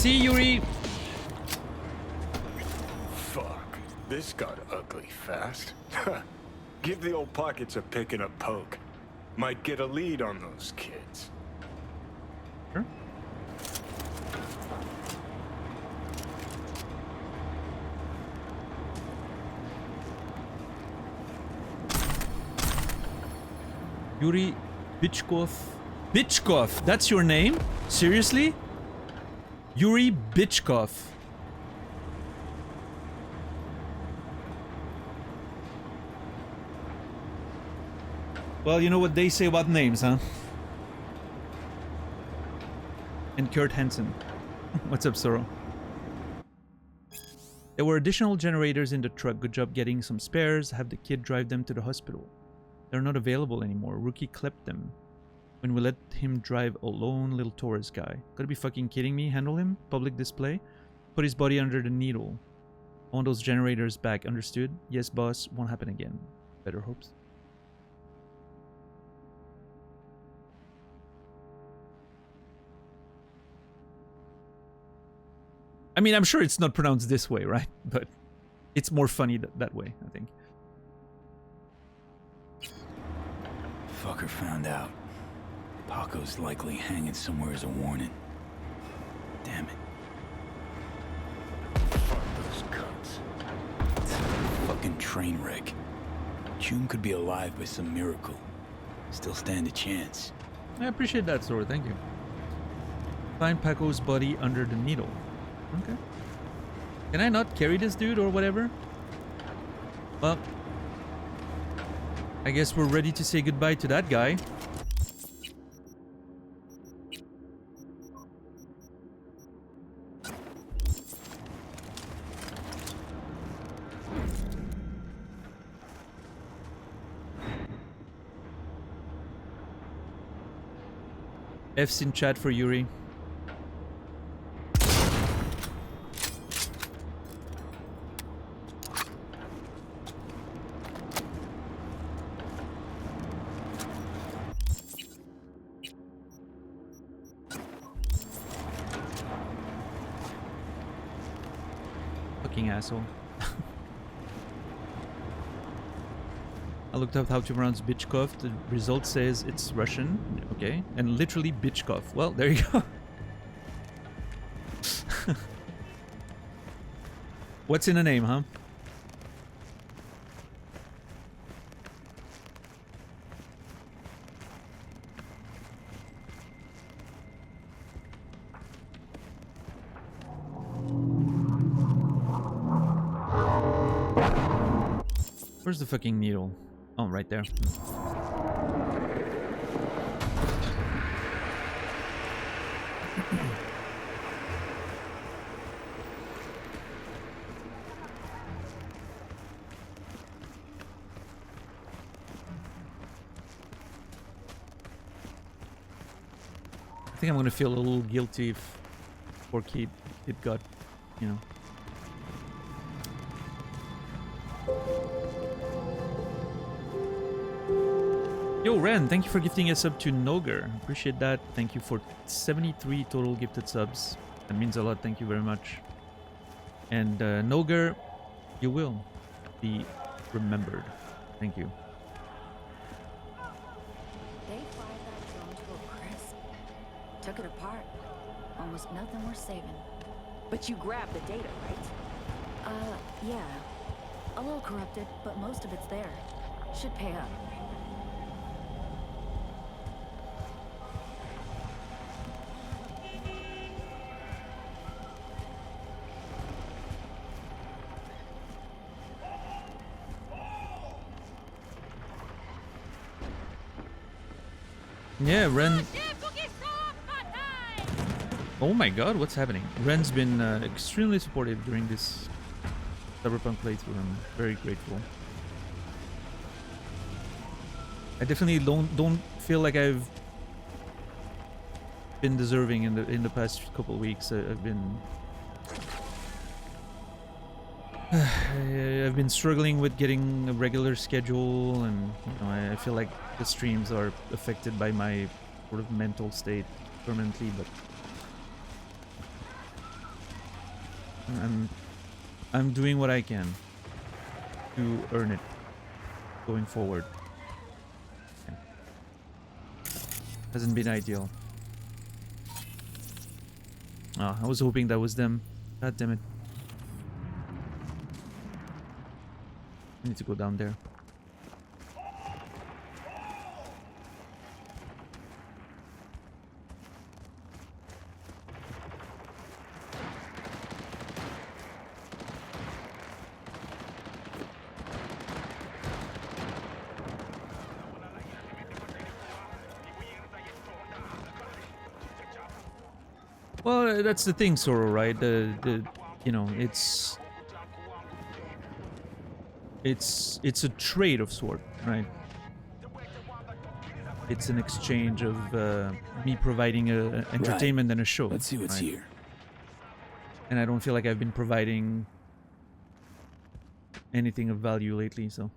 See, Yuri.
Fuck. This got ugly fast. Give the old pockets a pick and a poke. Might get a lead on those kids.
Sure. Yuri Bichkov. Bichkov, that's your name? Seriously? Yuri Bichkov. Well, you know what they say about names, huh? And Kurt Hansen. What's up, Soro? There were additional generators in the truck. Good job getting some spares. Have the kid drive them to the hospital. They're not available anymore. Rookie clipped them. When we let him drive a lone little tourist guy. Gotta be fucking kidding me. Handle him. Public display. Put his body under the needle. I want those generators back. Understood? Yes, boss. Won't happen again. Better hopes. I mean, I'm sure it's not pronounced this way, right? But it's more funny that way, I think.
Fucker found out. Paco's likely hanging somewhere as a warning. Damn it.
Fuck those cunts.
It's a fucking train wreck. June could be alive by some miracle. Still stand a chance.
I appreciate that, Sora. Thank you. Find Paco's body under the needle. Okay. Can I not carry this dude or whatever? Well, I guess we're ready to say goodbye to that guy. F's in chat for Yuri. Asshole. I looked up how to pronounce Bichkov. The result says it's Russian. Okay. And literally Bichkov. Well, there you go. What's in a name, huh? Where's the fucking needle? Oh, right there. I think I'm gonna feel a little guilty if poor kid got, you know. Yo, Ren, thank you for gifting a sub to Noger. Appreciate that. Thank you for 73 total gifted subs. That means a lot. Thank you very much. And Noger, you will be remembered. Thank you.
They fired that drone to a crisp. Took it apart. Almost nothing worth saving.
But you grabbed the data, right?
Yeah. A little corrupted, but most of it's there. Should pay up.
Yeah, Ren. Oh my god, what's happening? Ren's been extremely supportive during this Cyberpunk playthrough. I'm very grateful. I definitely don't feel like I've been deserving in the past couple of weeks. I've been struggling with getting a regular schedule, and you know, I feel like the streams are affected by my sort of mental state permanently, but I'm doing what I can to earn it going forward. Okay. Hasn't been ideal. Ah, I was hoping that was them. God damn it. I need to go down there. Well, that's the thing, Soro, right? The you know, it's a trade of sort, right? It's an exchange of me providing a entertainment and a show.
Let's see what's here.
And I don't feel like I've been providing anything of value lately, so.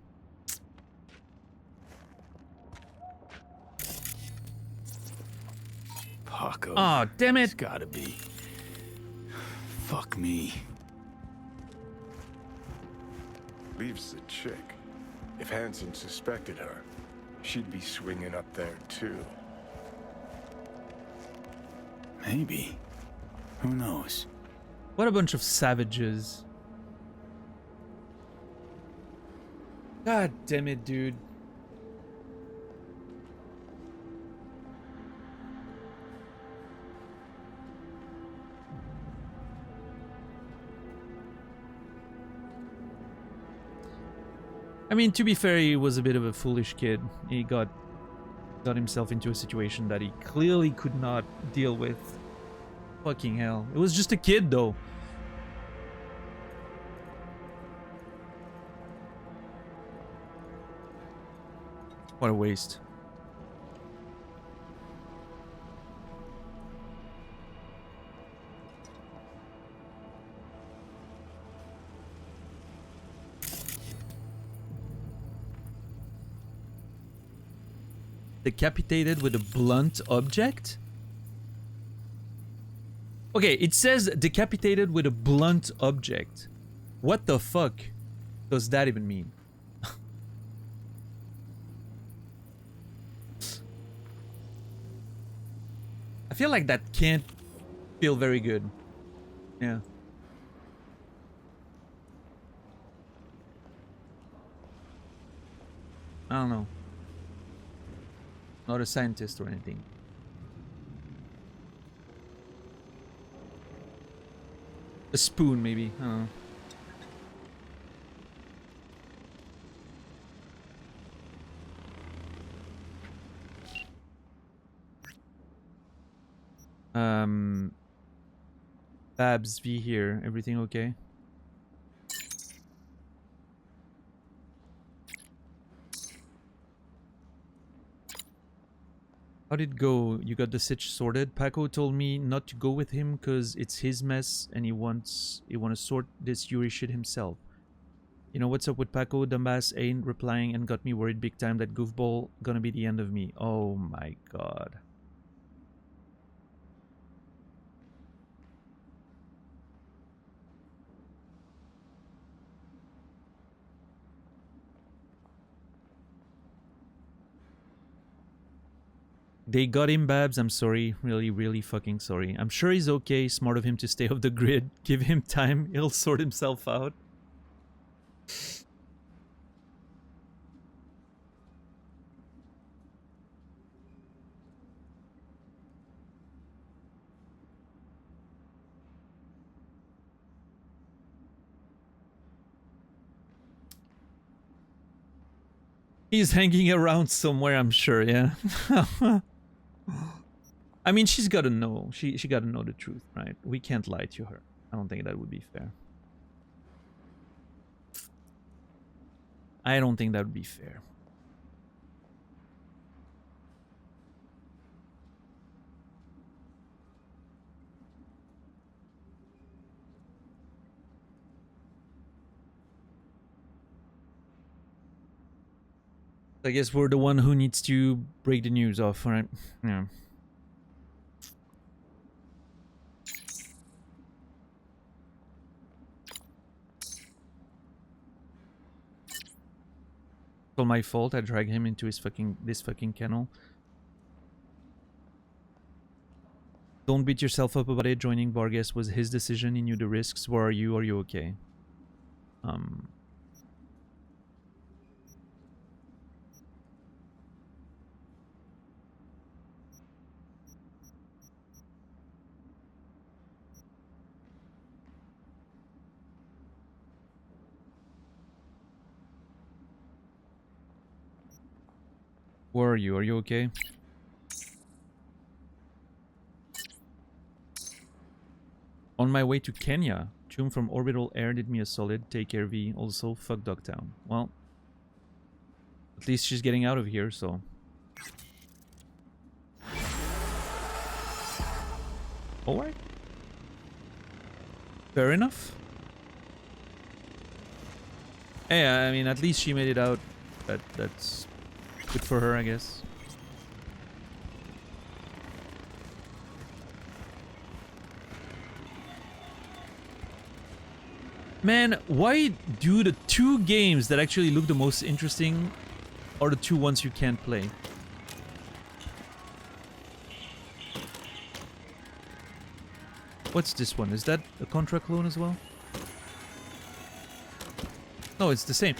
Paco.
Oh, damn it!
It's gotta be. Fuck me.
Leaves the chick. If Hansen suspected her, she'd be swinging up there too.
Maybe. Who knows?
What a bunch of savages. God damn it, dude. I mean, to be fair, he was a bit of a foolish kid. He got himself into a situation that he clearly could not deal with. Fucking hell. It was just a kid, though. What a waste. Decapitated with a blunt object? Okay, it says decapitated with a blunt object. What the fuck does that even mean? I feel like that can't feel very good. Yeah. I don't know. Not a scientist or anything. A spoon, maybe. I don't know. Babs V here. Everything okay? How did it go? You got the sitch sorted? Paco told me not to go with him because it's his mess and he wants to sort this Yuri shit himself. You know what's up with Paco? Dumbass ain't replying and got me worried big time that goofball gonna be the end of me. Oh my god. They got him, Babs. I'm sorry. Really, really fucking sorry. I'm sure he's okay. Smart of him to stay off the grid. Give him time. He'll sort himself out. He's hanging around somewhere, I'm sure, yeah. I mean, she's got to know. She got to know the truth, right? We can't lie to her. I don't think that would be fair. I don't think that would be fair. I guess we're the one who needs to break the news off, right? Yeah. all my fault. I dragged him into this fucking kennel. Don't beat yourself up about it. Joining Vargas was his decision. He knew the risks. Where are you? Are you okay? Where are you? Are you okay? On my way to Kenya. Chum from Orbital Air did me a solid. Take care, V. Also, fuck Dogtown. Well, at least she's getting out of here, so... Alright. Fair enough. Hey, I mean, at least she made it out. That's good for her, I guess. Man, why do the two games that actually look the most interesting are the two ones you can't play? What's this one? Is that a Contra clone as well? No, it's the same.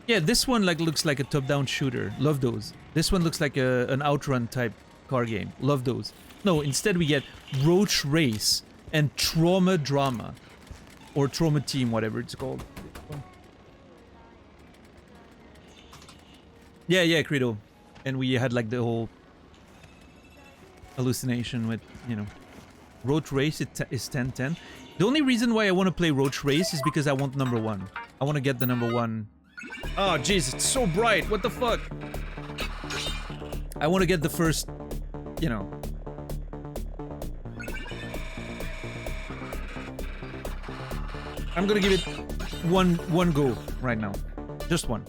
Yeah, this one like looks like a top-down shooter. Love those. This one looks like an Outrun type car game. Love those. No, instead we get Roach Race and Trauma Drama. Or Trauma Team, whatever it's called. Yeah, Credo. And we had like the whole hallucination with, you know, Roach Race is 10-10. The only reason why I want to play Roach Race is because I want #1. I want to get the #1. Oh, jeez, it's so bright. What the fuck? I want to get the first, you know. I'm gonna give it one go right now. Just one.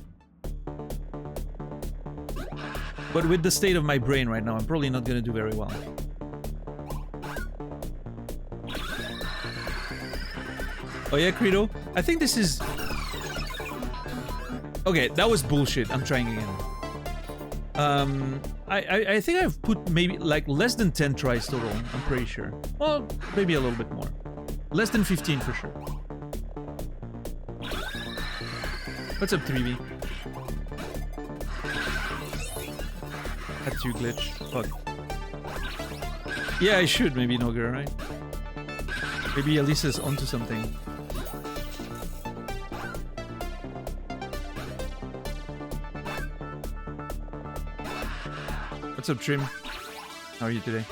But with the state of my brain right now, I'm probably not gonna do very well. Oh yeah, Credo? I think this is... Okay, that was bullshit. I'm trying again. I think I've put maybe like less than 10 tries total. I'm pretty sure. Well, maybe a little bit more. Less than 15 for sure. What's up, 3V? Had to glitch. Fuck. Yeah, I should maybe, Nogur, right? Maybe Elisa's onto something. What's up, Trim? How are you today?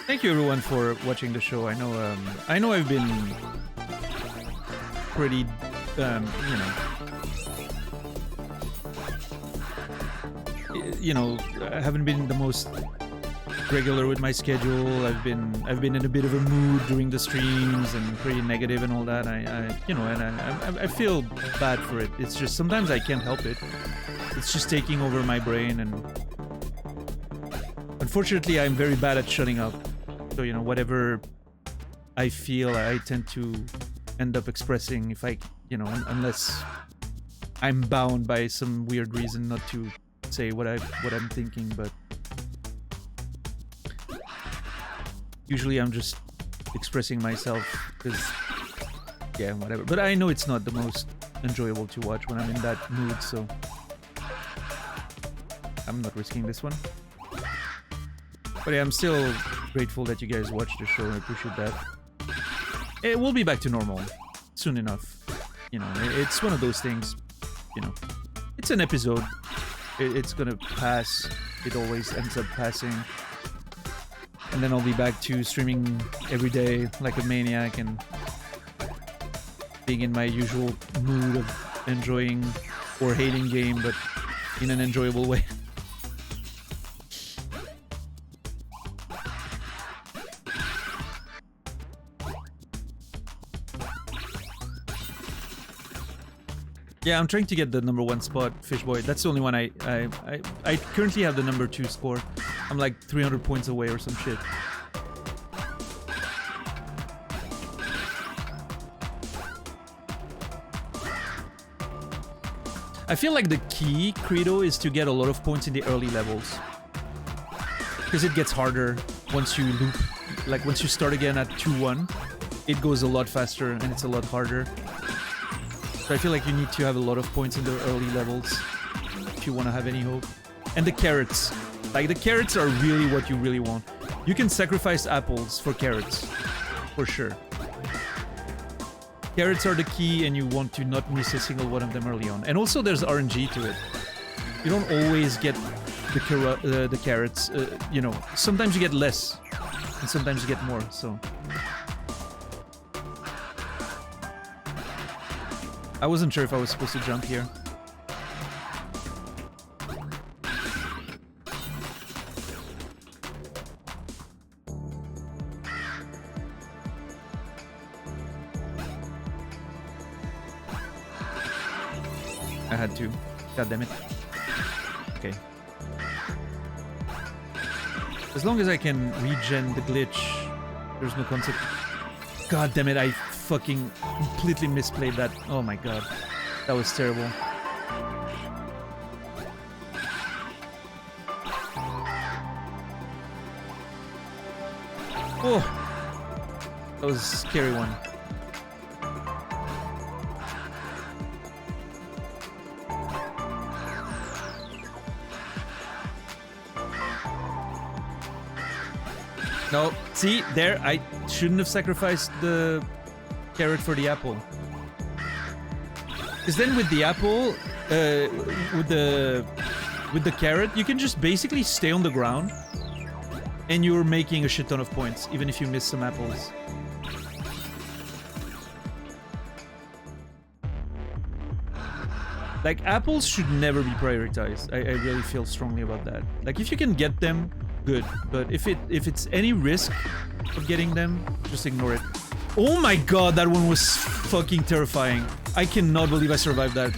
Thank you everyone for watching the show. I know I've been pretty you know, I haven't been the most regular with my schedule. I've been in a bit of a mood during the streams and pretty negative and all that. I feel bad for it. It's just sometimes I can't help it. It's just taking over my brain, and unfortunately I'm very bad at shutting up. So, you know, whatever I feel, I tend to end up expressing if I, you know, unless I'm bound by some weird reason not to say what I'm thinking, but usually I'm just expressing myself because, yeah, whatever. But I know it's not the most enjoyable to watch when I'm in that mood, so I'm not risking this one. But yeah, I'm still grateful that you guys watched the show. I appreciate that. It will be back to normal soon enough. You know, it's one of those things, you know, it's an episode. It's gonna pass. It always ends up passing. And then I'll be back to streaming every day like a maniac and being in my usual mood of enjoying or hating game, but in an enjoyable way. Yeah, I'm trying to get the #1 spot, Fishboy. That's the only one I currently have the #2 score. I'm like 300 points away or some shit. I feel like the key credo is to get a lot of points in the early levels. Because it gets harder once you loop. Like once you start again at 2-1, it goes a lot faster and it's a lot harder. So I feel like you need to have a lot of points in the early levels if you want to have any hope. And the carrots. Like the carrots are really what you really want. You can sacrifice apples for carrots. For sure. Carrots are the key and you want to not miss a single one of them early on. And also there's RNG to it. You don't always get the carrots, you know. Sometimes you get less and sometimes you get more, so. I wasn't sure if I was supposed to jump here. I had to. God damn it. Okay. As long as I can regen the glitch, there's no concept. God damn it, I fucking completely misplayed that. Oh my god. That was terrible. Oh! That was a scary one. No, see, there, I shouldn't have sacrificed the carrot for the apple. Because then with the apple, with the carrot, you can just basically stay on the ground and you're making a shit ton of points, even if you miss some apples. Like, apples should never be prioritized. I really feel strongly about that. Like, if you can get them, good. But if it's any risk of getting them, just ignore it. Oh my god, that one was fucking terrifying. I cannot believe I survived that.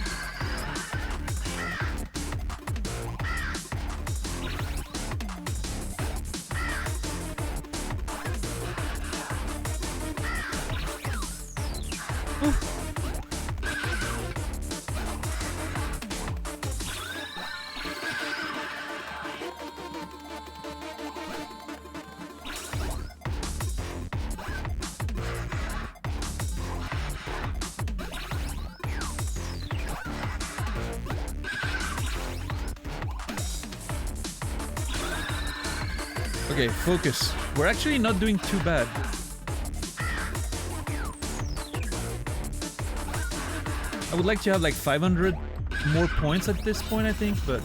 Okay, focus. We're actually not doing too bad. I would like to have like 500 more points at this point, I think, but...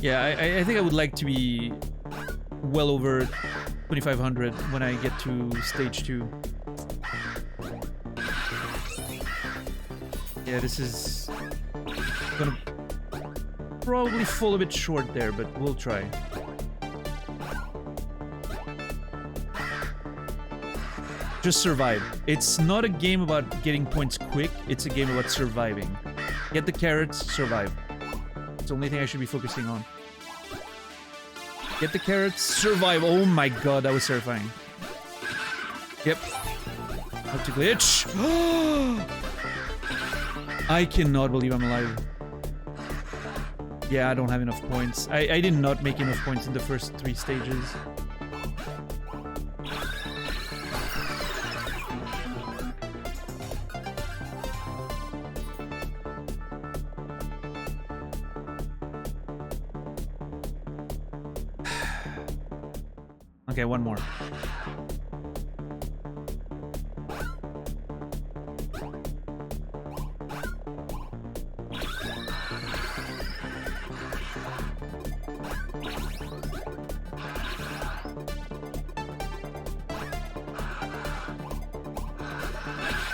yeah, I think I would like to be well over 2500 when I get to stage 2. Yeah, this is gonna probably fall a bit short there, but we'll try. Just survive. It's not a game about getting points quick, it's a game about surviving. Get the carrots, survive. It's the only thing I should be focusing on. Get the carrots, survive. Oh my god, that was terrifying. Yep. How to glitch. I cannot believe I'm alive. Yeah, I don't have enough points. I did not make enough points in the first 3 stages. Okay, one more.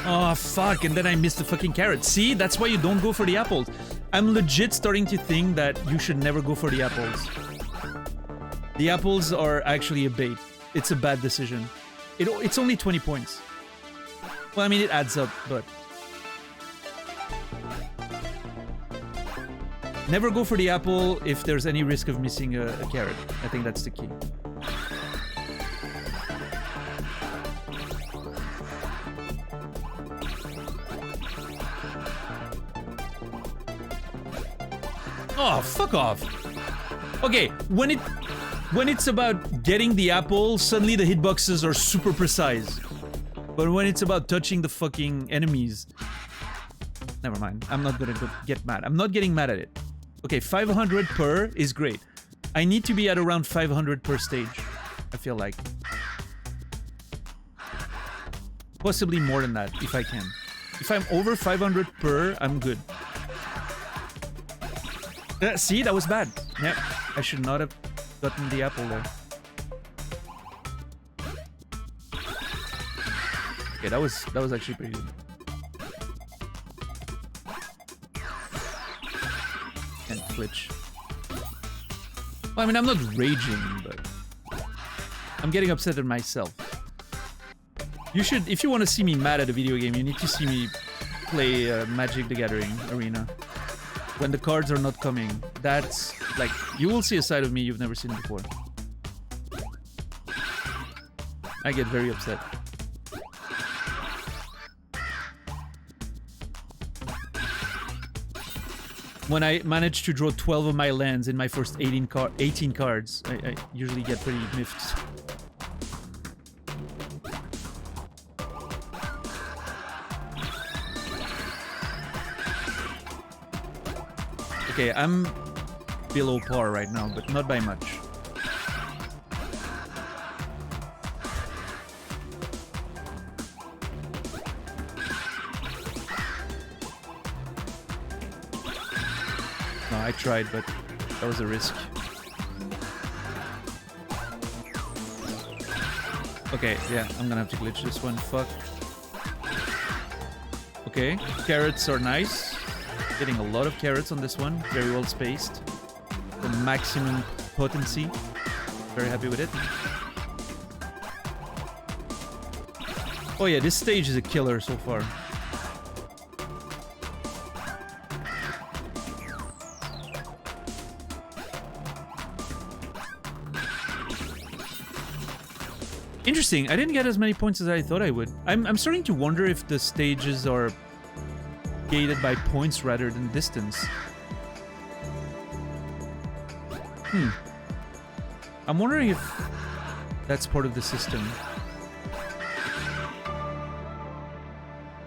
Oh, fuck, and then I missed the fucking carrot. See, that's why you don't go for the apples. I'm legit starting to think that you should never go for the apples. The apples are actually a bait. It's a bad decision. It's only 20 points. Well, I mean, it adds up, but... never go for the apple if there's any risk of missing a carrot. I think that's the key. Oh, fuck off. Okay, when it's about getting the apple, suddenly the hitboxes are super precise. But when it's about touching the fucking enemies... Never mind. I'm not gonna get mad. I'm not getting mad at it. Okay, 500 per is great. I need to be at around 500 per stage, I feel like. Possibly more than that, if I can. If I'm over 500 per, I'm good. See, that was bad. Yep, I should not have gotten the apple there. Okay, that was actually pretty good. Can't glitch. Well, I mean, I'm not raging, but I'm getting upset at myself. You should, if you want to see me mad at a video game, you need to see me play Magic the Gathering Arena. When the cards are not coming, that's like, you will see a side of me you've never seen before. I get very upset. When I manage to draw 12 of my lands in my first 18 cards, I usually get pretty miffed. Okay, I'm below par right now, but not by much. No, I tried, but that was a risk. Okay, yeah, I'm gonna have to glitch this one. Fuck. Okay, carrots are nice. Getting a lot of carrots on this one. Very well spaced. The maximum potency. Very happy with it. Oh yeah, this stage is a killer so far. Interesting. I didn't get as many points as I thought I would. I'm starting to wonder if the stages are gated by points rather than distance. I'm wondering if that's part of the system.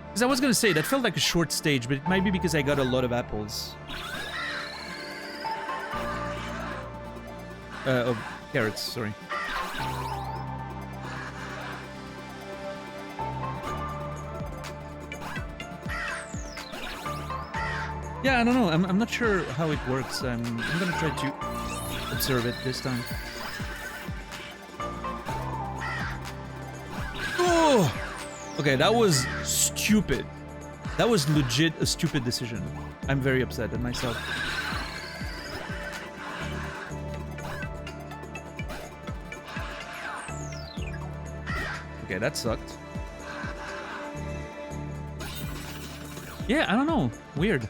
Because I was gonna say, that felt like a short stage, but it might be because I got a lot of apples. Of carrots, sorry. Yeah, I don't know. I'm not sure how it works. I'm gonna try to observe it this time. Oh! Okay, that was stupid. That was legit a stupid decision. I'm very upset at myself. Okay, that sucked. Yeah, I don't know. Weird.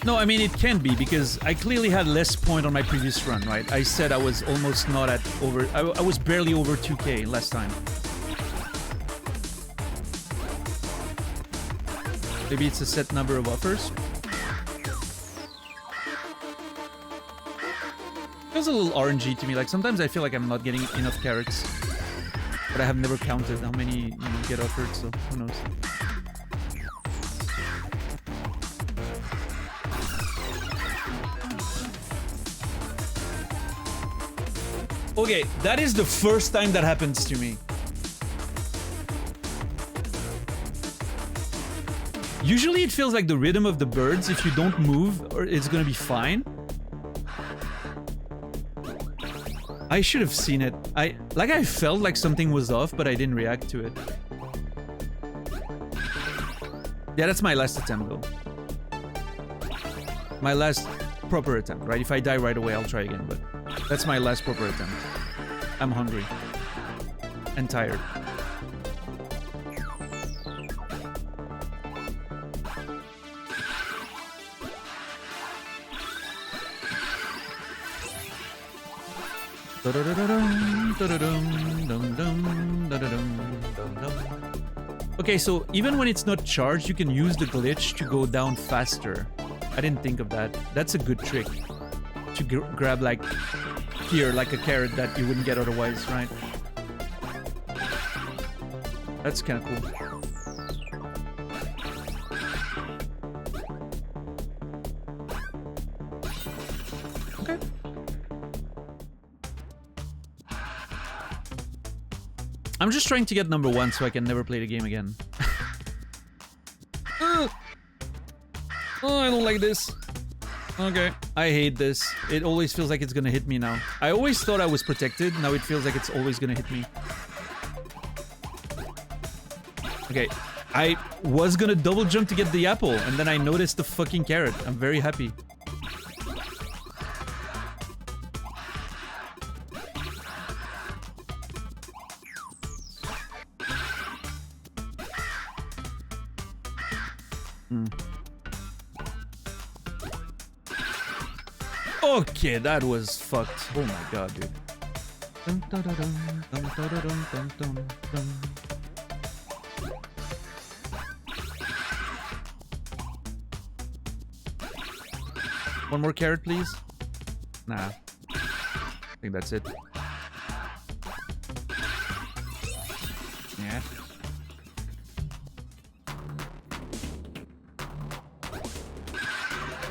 No, I mean, it can be, because I clearly had less point on my previous run, right? I said I was almost not at over... I was barely over 2k last time. Maybe it's a set number of offers. Feels a little RNG to me. Like, sometimes I feel like I'm not getting enough carrots. But I have never counted how many, get offered, so who knows. Okay, that is the first time that happens to me. Usually it feels like the rhythm of the birds. If you don't move, or it's gonna be fine. I should have seen it. I felt like something was off, but I didn't react to it. Yeah, that's my last attempt though. My last proper attempt, right? If I die right away, I'll try again, but that's my last proper attempt. I'm hungry. And tired. Okay, so even when it's not charged, you can use the glitch to go down faster. I didn't think of that. That's a good trick. To grab like here, like a carrot that you wouldn't get otherwise, right? That's kind of cool. Okay. I'm just trying to get number 1 so I can never play the game again. Oh, I don't like this. Okay. I hate this. It always feels like it's gonna hit me now. I always thought I was protected. Now it feels like it's always gonna hit me. Okay. I was gonna double jump to get the apple, and then I noticed the fucking carrot. I'm very happy. Okay, that was fucked. Oh my god, dude. One more carrot, please. Nah. I think that's it. Yeah.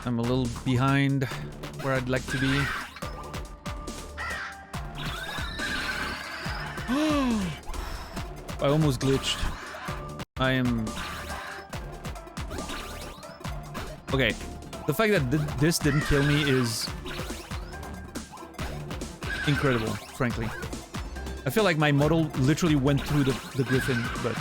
I'm a little behind where I'd like to be. I almost glitched. I am... Okay. The fact that this didn't kill me is incredible, frankly. I feel like my model literally went through the griffin, but...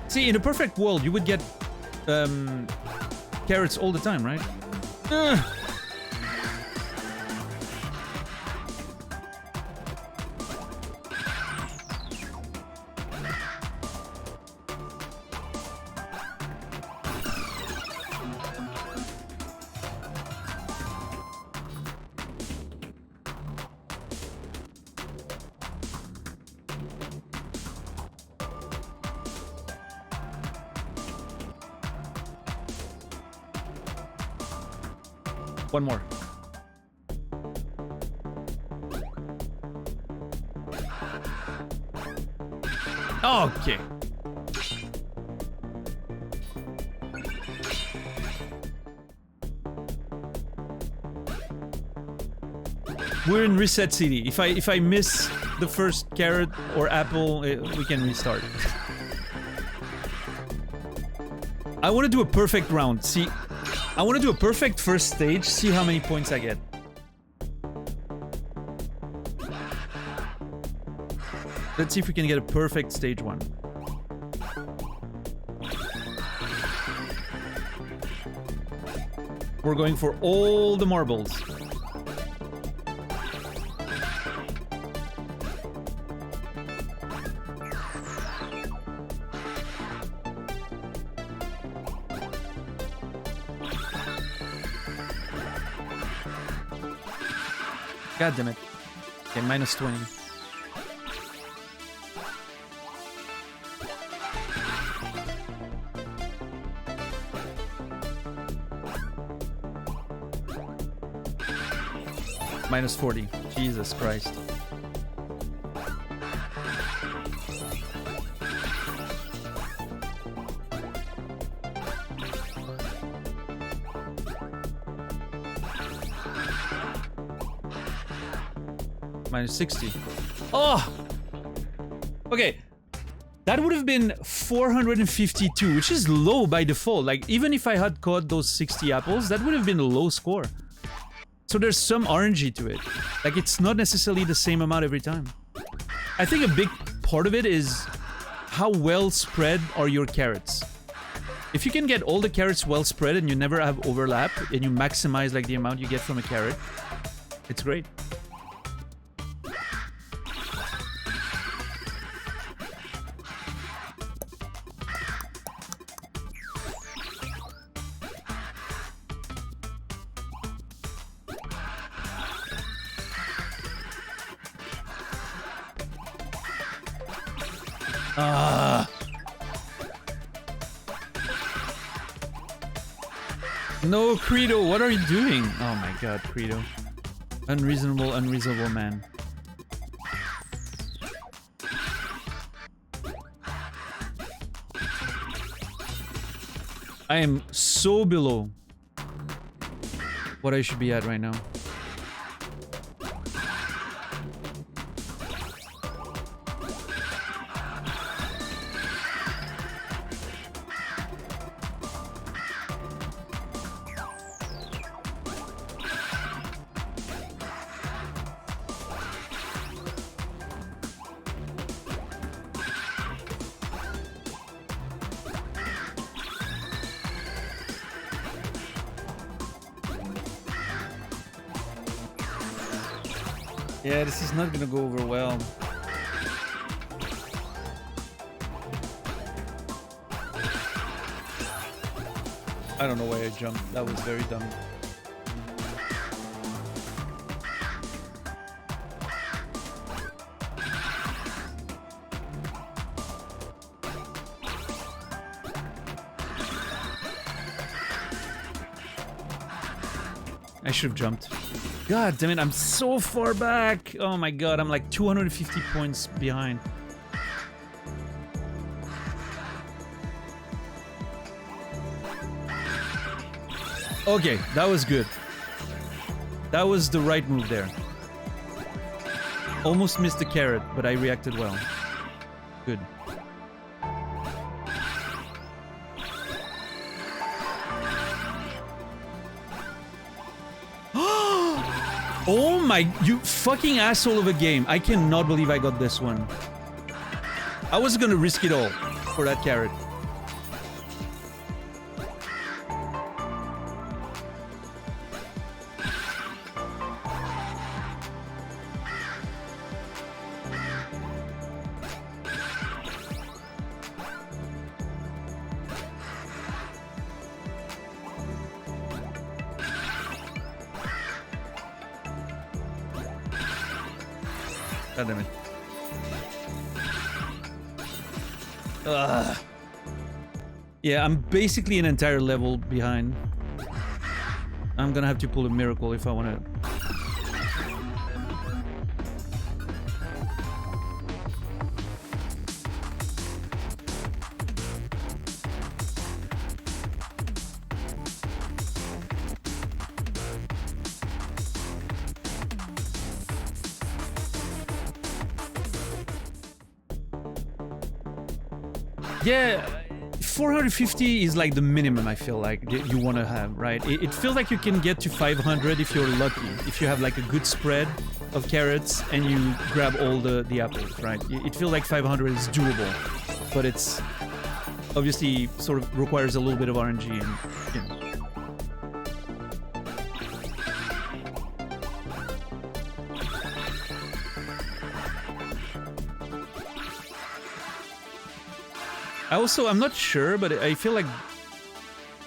See, in a perfect world, you would get carrots all the time, right? One more. Okay. We're in reset city. If I miss the first carrot or apple, we can restart. I want to do a perfect round. See, I want to do a perfect first stage, see how many points I get. Let's see if we can get a perfect stage 1. We're going for all the marbles. God damn it. Okay, minus 20. Minus 40. Jesus Christ. Minus 60. Oh! Okay. That would have been 452, which is low by default. Like, even if I had caught those 60 apples, that would have been a low score. So there's some RNG to it. Like, it's not necessarily the same amount every time. I think a big part of it is how well spread are your carrots. If you can get all the carrots well spread and you never have overlap, and you maximize like the amount you get from a carrot, it's great. No, Credo, what are you doing? Oh my god, Credo. Unreasonable man. I am so below what I should be at right now. Yeah, this is not gonna go over well. I don't know why I jumped. That was very dumb. I should have jumped. God damn it, I'm so far back. Oh my god, I'm like 250 points behind. Okay, that was good. That was the right move there. Almost missed the carrot, but I reacted well. Good. Oh my, you fucking asshole of a game. I cannot believe I got this one. I was gonna risk it all for that carrot. God damn it. Ugh. Yeah, I'm basically an entire level behind. I'm gonna have to pull a miracle if I want to. Yeah, 450 is like the minimum I feel like you want to have, right? It feels like you can get to 500 if you're lucky, if you have like a good spread of carrots and you grab all the apples, right? It feels like 500 is doable, but it's obviously sort of requires a little bit of RNG and, you know. I'm not sure, but I feel like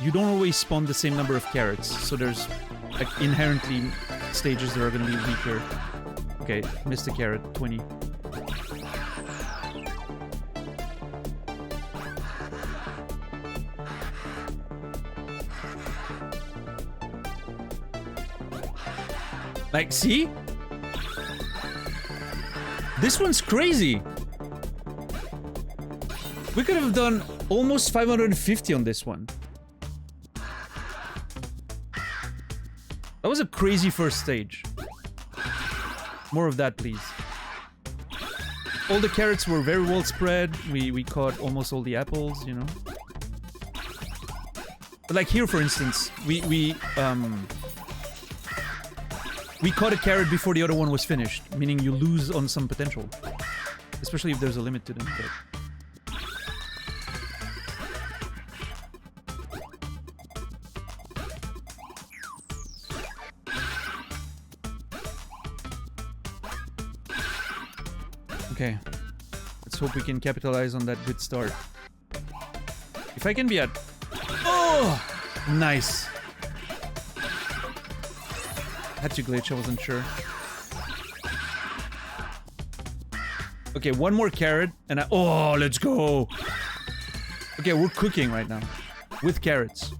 you don't always spawn the same number of carrots, so there's like inherently stages that are gonna be weaker. Okay, missed a carrot, 20. Like, see? This one's crazy! We could have done almost 550 on this one. That was a crazy first stage. More of that, please. All the carrots were very well spread. We caught almost all the apples, you know. But like here, for instance, we caught a carrot before the other one was finished, meaning you lose on some potential. Especially if there's a limit to them. But... Okay, let's hope we can capitalize on that good start. If I can be at... Oh! Nice. Had to glitch, I wasn't sure. Okay, one more carrot, and oh, let's go. Okay, we're cooking right now with carrots.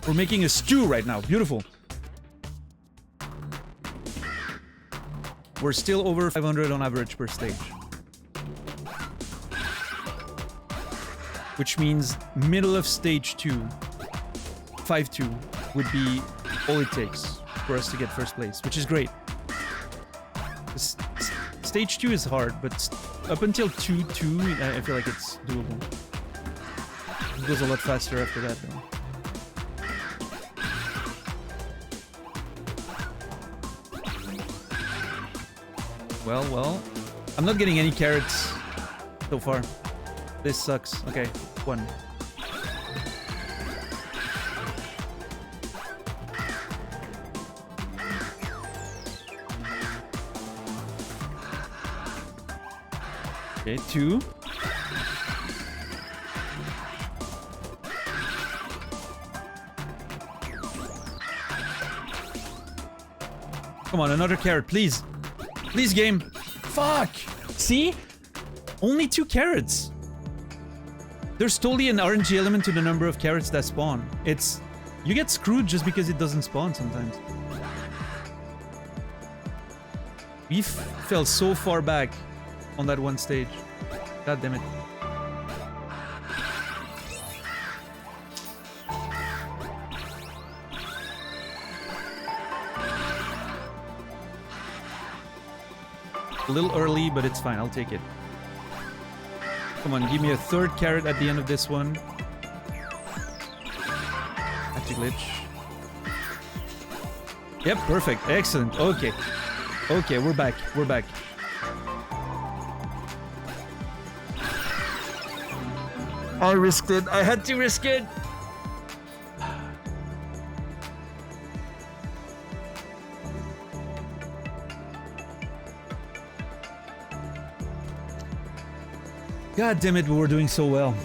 We're making a stew right now. Beautiful. We're still over 500 on average per stage. Which means middle of stage 2, 5-2 would be all it takes for us to get first place, which is great. Stage 2 is hard, but up until 2-2, I feel like it's doable. It goes a lot faster after that, though. Well, I'm not getting any carrots so far. This sucks. Okay, 1. Okay, 2. Come on, another carrot, please. Please, game. Fuck! See? Only 2 carrots. There's totally an RNG element to the number of carrots that spawn. It's... You get screwed just because it doesn't spawn sometimes. We fell so far back on that one stage. God damn it. A little early, but it's fine. I'll take it. Come on, give me a 3rd carrot at the end of this one. Have to glitch. Yep, perfect. Excellent. Okay. Okay, we're back. We're back. I risked it. I had to risk it. God damn it, we were doing so well.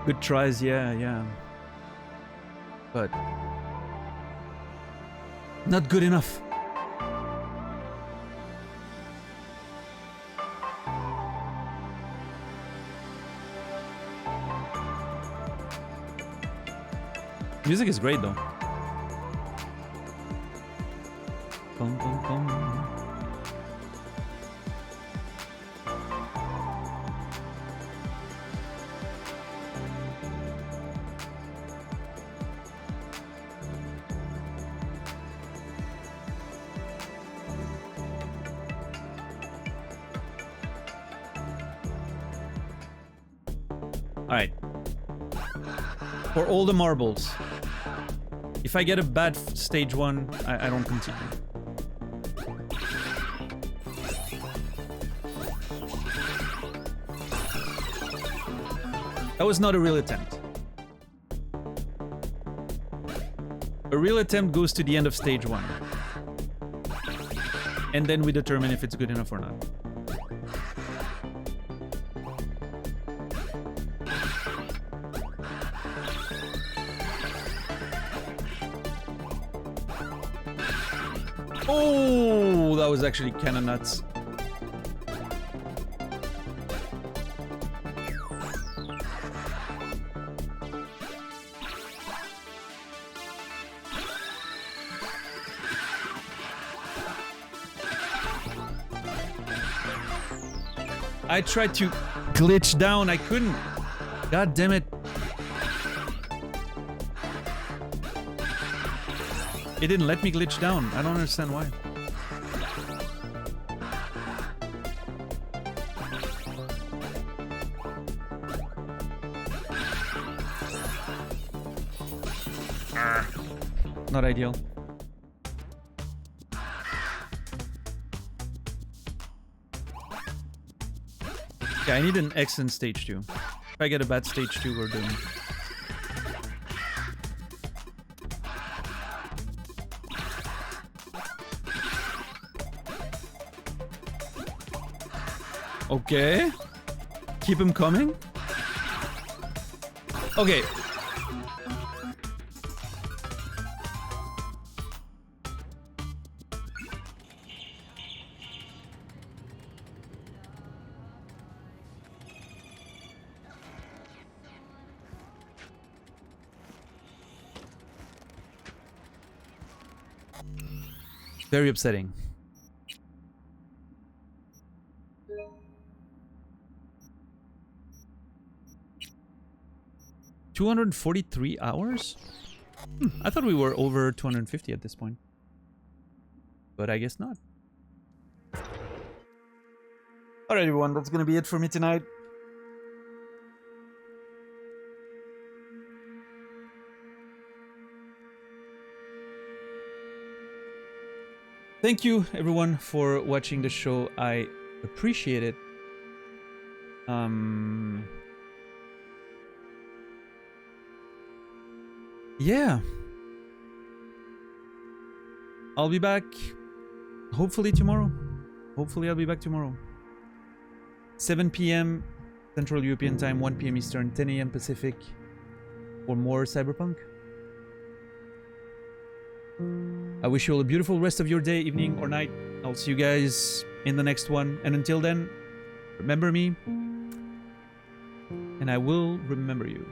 Good tries, yeah. But not good enough. Music is great though. Bum, bum, bum. All right. For all the marbles. If I get a bad stage 1, I don't continue. That was not a real attempt. A real attempt goes to the end of stage 1. And then we determine if it's good enough or not. Oh, that was actually kind of nuts. I tried to glitch down, I couldn't. God damn it. It didn't let me glitch down. I don't understand why. Not ideal. Okay, I need an excellent stage 2. If I get a bad stage 2, we're doomed. Okay. Keep him coming. Okay. Very upsetting. $243 hours? I thought we were over 250 at this point. But I guess not. Alright everyone, that's gonna be it for me tonight. Thank you everyone for watching the show. I appreciate it. Yeah. I'll be back hopefully tomorrow. Hopefully I'll be back tomorrow. 7 p.m. Central European Time, 1 p.m. Eastern, 10 a.m. Pacific for more Cyberpunk. I wish you all a beautiful rest of your day, evening, or night. I'll see you guys in the next one. And until then, remember me. And I will remember you.